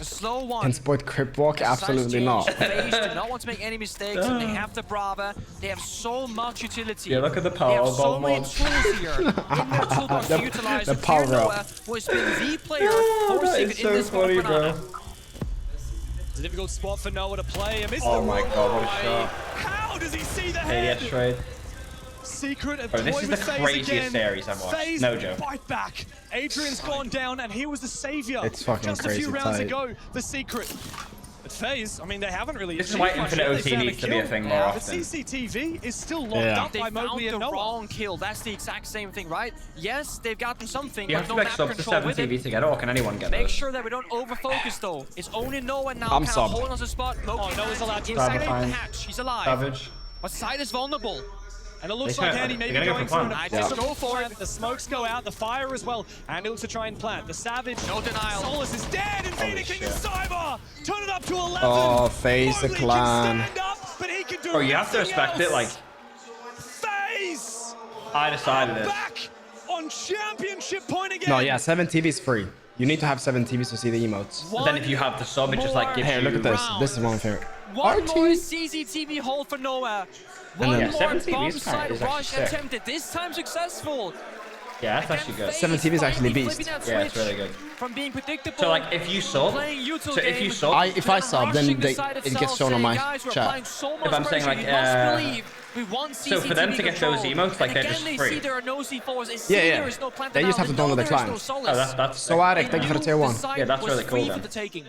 A slow one. Can Spoit crip walk? Absolutely not. FaZe do not want to make any mistakes. They have the Brava. They have so much utility. Yeah, look at the They power have so many tools here in their toolbox to utilize. The power Noah, who has been the player for Secret in this funny, bro. It's a difficult spot for Noah to play. Oh my god, what a shot. How does he see the head? ADS trade. Secret of Bro, this is the craziest again. series I've watched. FaZe No joke. fight back. Adrian's gone down, and he was the savior. It's fucking just crazy a few rounds tight. ago. The Secret. But FaZe, I mean, they haven't really. This is why Infinite OT needs to be a thing more But often. CCTV is still locked Yeah. up They by found Mowgli the and Noah. wrong kill. That's the exact same thing, right? Yes, they've gotten something, You but have to no make map subs to control 7 with it. TV to get it, or can anyone get Make it? sure that we don't overfocus though. It's only Noah now I'm kind of subbed. holding us a spot. Mowgli Noah's allowed to inside of the Savage. hatch. He's alive. Savage. But side is vulnerable. And it looks They like can't- Andy maybe they're gonna going go for for an plant. Yeah. aggressive Go for it. The smokes go out, the fire as well. Andy looks to try and plant. The Savage. No denial. Solus is dead, and Vita King is cyber. Turn it up to 11. Oh, FaZe the Mowgli clan. Can stand up, but he can do Bro, you have to nothing respect it, else. like, FaZe I decided it. back on championship point again. No, yeah, 7 TV is free. You need to have 7 TVs to see the emotes. But then if you have the sub, it just like gives Hey, you... look at this. This is one of my favorite. One RT. more CCTV hold for Noah. One then- Yeah, more 7 TV bomb is side actually rush sick. attempted. This time successful. Yeah, that's actually good. 7 TV is actually Finally beast. flipping that Yeah, it's switch really good. From being predictable. So like, if you sub, playing util so if game, you sub, If I sub, then rushing the they, side it itself, gets shown on my saying, "Guys, we're chat. applying so much If I'm saying, pressure, like, you must believe we want so for them CCTV to get those control." emotes, like, And they're again, just they free. see there are no C4s. They Yeah, see yeah. there is no plant They just have now. to download the They know there is client. no Solus. oh, that's So Arek, thank you for the tier 1. Yeah, that's really cool Free for then. the taking.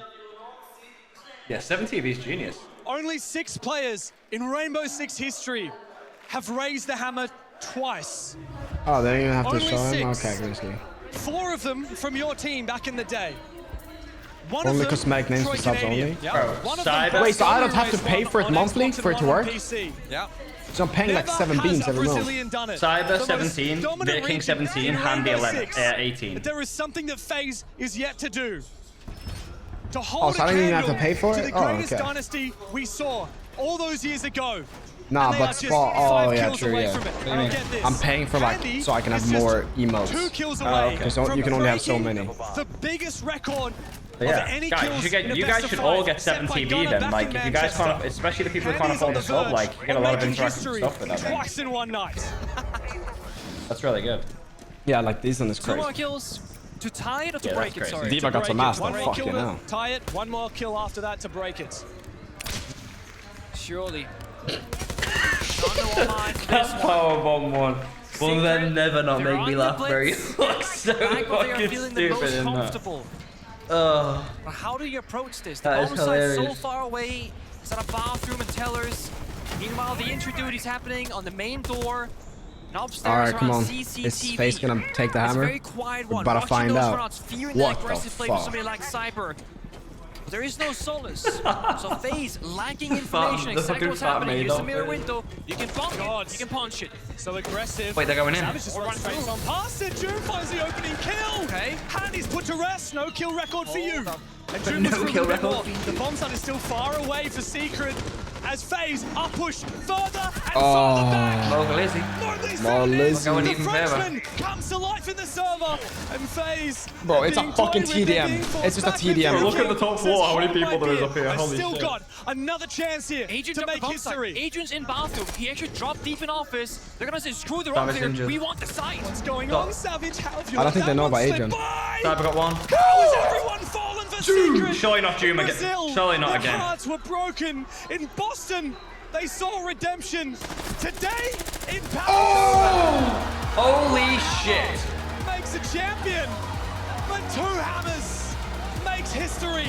Yeah, 7 TV is genius. Only 6 players in Rainbow Six history have raised the hammer twice. Oh, they don't even have to Only show him? 6. Okay, basically. 4 of them from your team back in the day. One Only of them, cosmetic names Troy for subs Canadian. only? Yeah. Bro, One of them Cyber- got Wait, so I don't have to race pay one for it on monthly Xbox for it and to one on work? PC. Yeah. So I'm paying like Never 7 has beans a every month. Brazilian done it. Cyber The most 17, dominant BenQ region 17, in Handy Rainbow 11, Six. 18. But there is something that FaZe is yet to do. To Oh, hold so I a don't even have to candle pay for to it? the Oh, greatest okay. dynasty we saw all those years ago. Nah, And they but are just Spot. 5 Oh, yeah, kills true, away yeah. from it. And get this, I'm paying for like, Andy so I can have is just more emotes. 2 kills Oh, away okay. Because you can only have so many. the biggest record But yeah, of any guys, kills in a you best guys of should 5 all get set 7 by TV Gunnar then. back Like, in if you guys can't, Manchester. especially the people who can't Andy's on afford the the sub, verge like, you get a of lot of making interactive history stuff with that. Then. twice in one night. That's really good. Yeah, like this one is 2 more crazy. kills to tie it or to Yeah, break that's it, sorry. crazy. Diva got some master. One more Fucking kill to hell. tie it, one more kill after that to break it. Surely. Not no mind for this That one. powerbomb one will then never not They're make me on the laugh, bro. You blitz. look so Back where they are fucking feeling the most stupid in that. comfortable. Ugh. But how do you approach this? The That is bomb site's so hilarious. far away. It's at a bathroom and tellers. Meanwhile, the entry duty is happening on the main door. And upstairs Alright, come around on. CCTV. Is FaZe gonna take the It's a hammer? very quiet We're one. about to Watching find those out. rounds, fearing What that the aggressive play from fuck? somebody like Cyber. But there is no solace. So FaZe lacking information the exactly fucking what's fat happening. made Here's the up mirror it. window. You can bonk God. it. You can punch it. So aggressive. Wait, they're going in. Savage just runs straight on past it. June finds the opening kill. Okay. Handy's put to rest. No kill record for you. And June No was kill a bit more. record. The bomb site is still far away for Secret as FaZe are pushed further and Oh. further back. Local Lizzie. Mowgli's More found it. Lizzie. Going The even further. Frenchman comes to life in the server and FaZe. Bro, it's a being fucking toyed with, they're TDM. being forced It's just a back with TDM. the Bro, look at the top Says, floor, how many "Hold my people there is beer. up here, I've holy still shit." got another chance here Agent to up the make bomb site. history. Agent's in bathroom. He actually dropped deep in office. They're gonna say, screw the Savage rock there. injured. We want the site. What's going Stop. on, Savage? How have you I don't let think they that know one about slip Adrian. by? Cyber got one. How has everyone fallen for Secret? Surely not Juma again. Brazil, Surely not their again. hearts were broken. In Boston, they saw redemption. Today, in Paris, Holy shit. makes a champion. But 2 hammers makes history.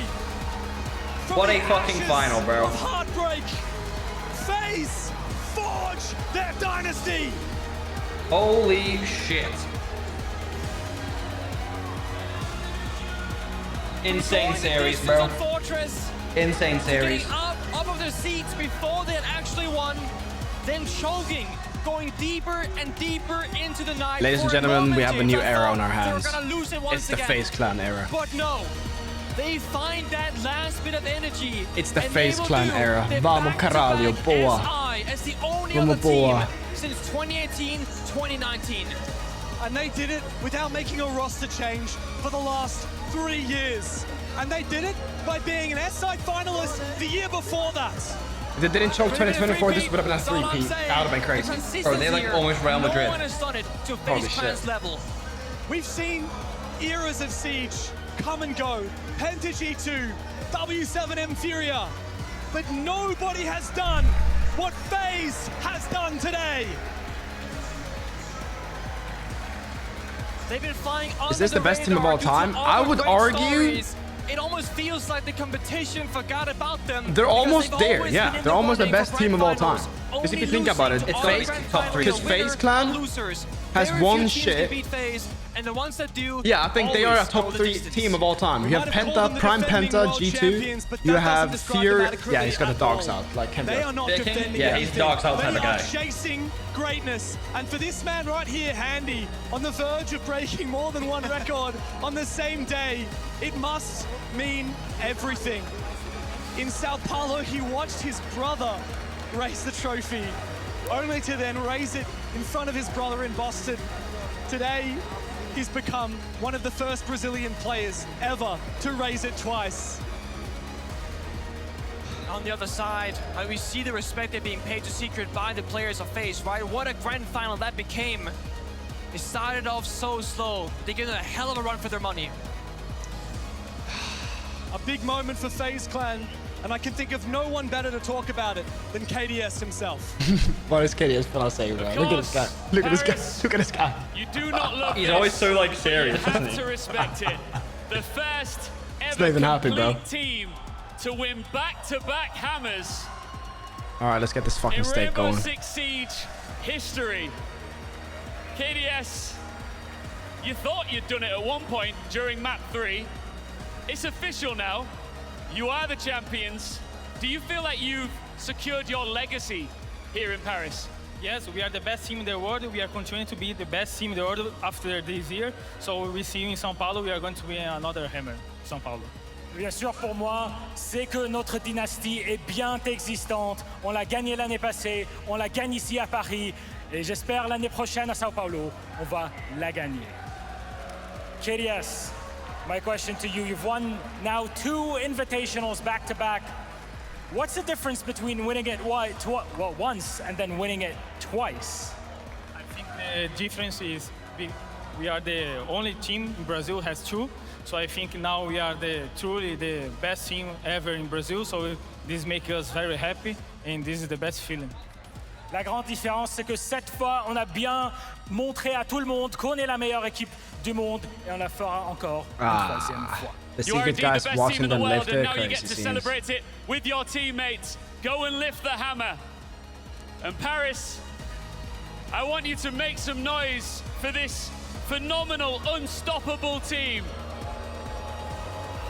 From What the a fucking ashes final, bro. of heartbreak, FaZe forge their dynasty. Holy shit. Insane Going the series, distance bro. on Fortress, Insane series. getting up of their seats before they had actually won, then choking, going deeper and deeper into the night. Ladies and For a gentlemen, we moment, have a James, new I era thought on our hands. They were gonna lose it once It's the again. FaZe clan era. But no, they find that last bit of energy. It's the and FaZe they will clan do era. the Vamos back-to-back caralho, boa. SI as the only Vamos other team boa. since 2018-2019. and they did it without making a roster change for the last 3 years. And they did it by being an SI finalist the year before that. If they didn't choke 2024, this would have been a 3-peat. That would have been crazy. Bro, they're like almost Real Madrid. No one has done it to Holy FaZe Clan's shit. level. We've seen eras of Siege come and go. Penta G2, W7M Furia. But nobody has done what FaZe has done today. They've been flying under Is this the best team of radar all due to time? all I the would great argue stories. It almost feels like the competition forgot about them. they're because almost they've there. always Yeah, been in they're almost the running best for team of all time. grand Because if you finals, think about it, only it's losing FaZe to top all three. Because winners FaZe Clan and losers. has Very one few teams shit. can beat FaZe, and the ones that do, Yeah, I think they are a always top go the 3 distance. team of all time. You have might have called them Penta, the Prime defending Penta, world G2. champions, but You that have doesn't describe Fear. them adequately Yeah, he's got the at dogs all. out. Like him. They are not Yeah, King- defending yeah, anything. he's dogs out type They of are guy. chasing greatness. And for this man right here, Handy, on the verge of breaking more than one record on the same day, it must mean everything. In Sao Paulo, he watched his brother raise the trophy, only to then raise it in front of his brother in Boston. Today, he's become one of the first Brazilian players ever to raise it twice. On the other side, we see the respect they're being paid to Secret by the players of FaZe, right? What a grand final that became. It started off so slow. They get a hell of a run for their money. A big moment for FaZe Clan, and I can think of no one better to talk about it than KDS himself. What is KDS gonna say, bro? Look at this guy. Look at this guy. Look at this guy. You do not look He's always so like serious, You isn't have he? to respect it. The first not ever even happy, bro. complete team to win back-to-back hammers All right, let's get this fucking in steak Rainbow going. Six Siege history. KDS, you thought you'd done it at one point during map 3. It's official now. You are the champions. Do you feel like you've secured your legacy here in Paris? Yes, we are the best team in the world. We are continuing to be the best team in the world after this year. So we see you in São Paulo. We are going to win another hammer, São Paulo. Bien sûr, pour moi, c'est que notre dynastie est bien existante. On l'a gagnée l'année passée, on la gagne ici à Paris. Et j'espère l'année prochaine à São Paulo, on va la gagner. KDS, my question to you, you've won now 2 invitationals back-to-back. What's the difference between winning it once and then winning it twice? I think the difference is we are the only team in Brazil has 2. So I think now we are truly the best team ever in Brazil. So this makes us very happy, and this is the best feeling. La grande différence, c'est que cette fois, on a bien montré à tout le monde qu'on est la meilleure équipe du monde, et on la fera encore une 3e fois. The You are Secret indeed guys the best watching team in the them world, lift and their now you crazy get to scenes. celebrate it with your teammates. Go and lift the hammer. And Paris, I want you to make some noise for this phenomenal, unstoppable team.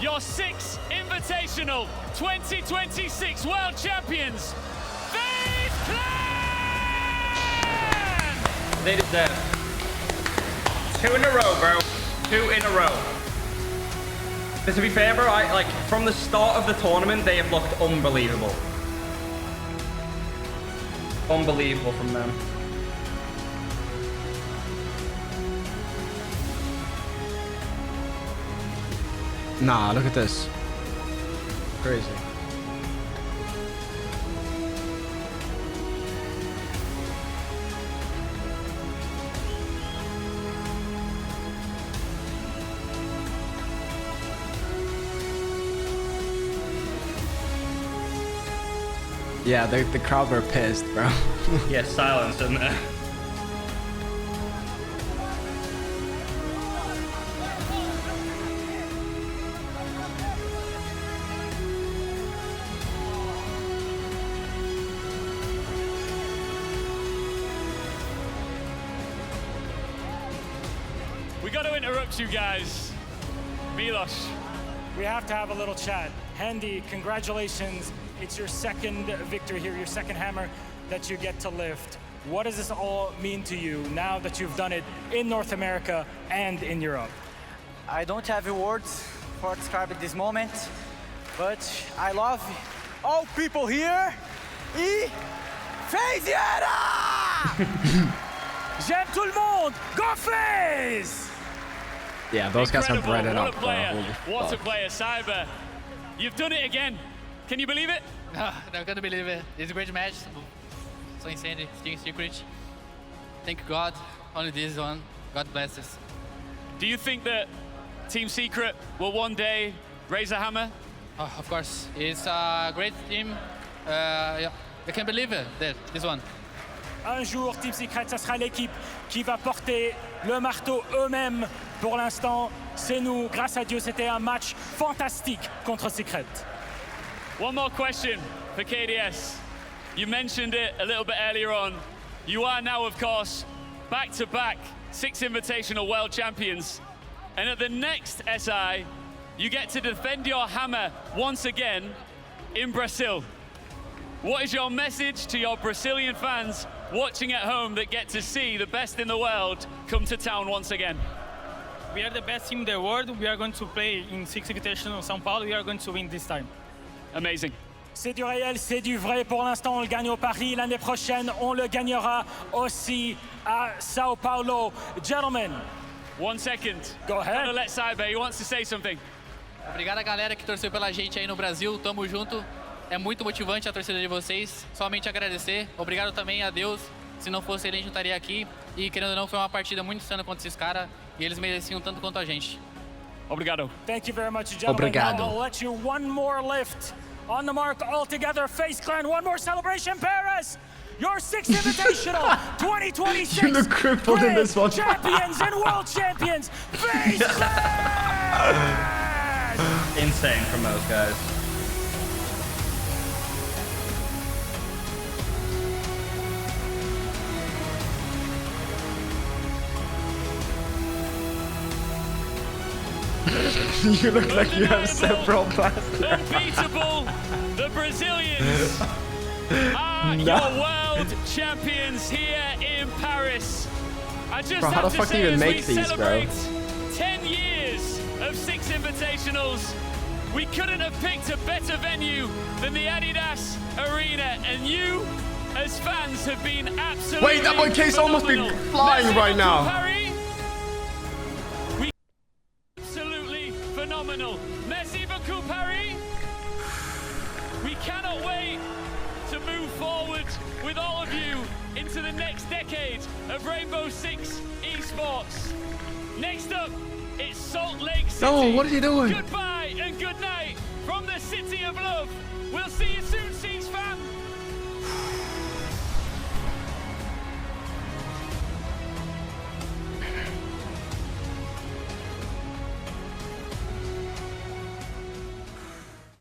Your 6th Invitational 2026 World Champions, FaZe Clan! They deserve 2 in a row, bro. 2 in a row. But to be fair, bro, like from the start of the tournament, they have looked unbelievable. Unbelievable from them. Nah, look at this. Crazy. Yeah, the crowd were pissed, bro. Yeah, silence, isn't there? We got to interrupt you guys. Milos. We have to have a little chat. Handy, congratulations. It's your 2nd victory here, your 2nd hammer that you get to lift. What does this all mean to you now that you've done it in North America and in Europe? I don't have words for describing this moment, but I love all people here. E FaZe! J'aime tout le monde. Go FaZe! Yeah, those guys have bread it What a up, bro. player. Holy What a fuck. player. Cyber, you've done it again. Can you believe it? No, I can't believe it. It's a great match. So insane. Team Secret. Thank God. Only this one. God bless us. Do you think that Team Secret will one day raise a hammer? Oh, of course. It's a great team. Yeah. I can't believe it. This one. Un jour, Team Secret, ça sera l'équipe qui va porter le marteau eux-mêmes. Pour l'instant, c'est nous. Grâce à Dieu, c'était un match fantastique contre Secret. One more question for KDS. You mentioned it a little bit earlier on. You are now, of course, back-to-back 6 Invitational World Champions. And at the next SI, you get to defend your hammer once again in Brazil. What is your message to your Brazilian fans watching at home that get to see the best in the world come to town once again? We are the best team in the world. We are going to play in 6 Invitational São Paulo. We are going to win this time. Amazing. C'est du réel, c'est du vrai. Pour l'instant, on le gagne au Paris. L'année prochaine, on le gagnera aussi à Sao Paulo. Gentlemen. 1 second. Go ahead. I'm gonna let Cyber, he wants to say something. Obrigado a galera que torceu pela gente aí no Brasil. Tamo junto. É muito motivante a torcida de vocês. Somente agradecer. Obrigado também a Deus. Se não fosse ele, a gente estaria aqui. E querendo ou não, foi uma partida muito insana contra esses caras. E eles mereciam tanto quanto a gente. Obrigado. Thank you very much, gentlemen. Obrigado. Now I'll let you one more lift. On the mark, all together, FaZe Clan. One more celebration, Paris. Your 6th Invitational 2026. You look crippled in this one. Champions and world champions, FaZe Clan. Insane from those guys. You look like you have several plasters. Unbeatable, the Brazilians are your world champions here in Paris. I just Bro, how have the to fuck do you say, even as make we these, bro? celebrate 10 years of 6 Invitationals, we couldn't have picked a better venue than the Adidas Arena, and you, as fans, have been absolutely Wait, that one case almost be phenomenal. flying Merci right beaucoup, now. Paris. We absolutely phenomenal. Merci beaucoup, Paris. We cannot wait to move forward with all of you into the next decade of Rainbow Six esports. Next up, it's Salt Lake City. No, what are you doing? Goodbye and good night from the City of Love. We'll see you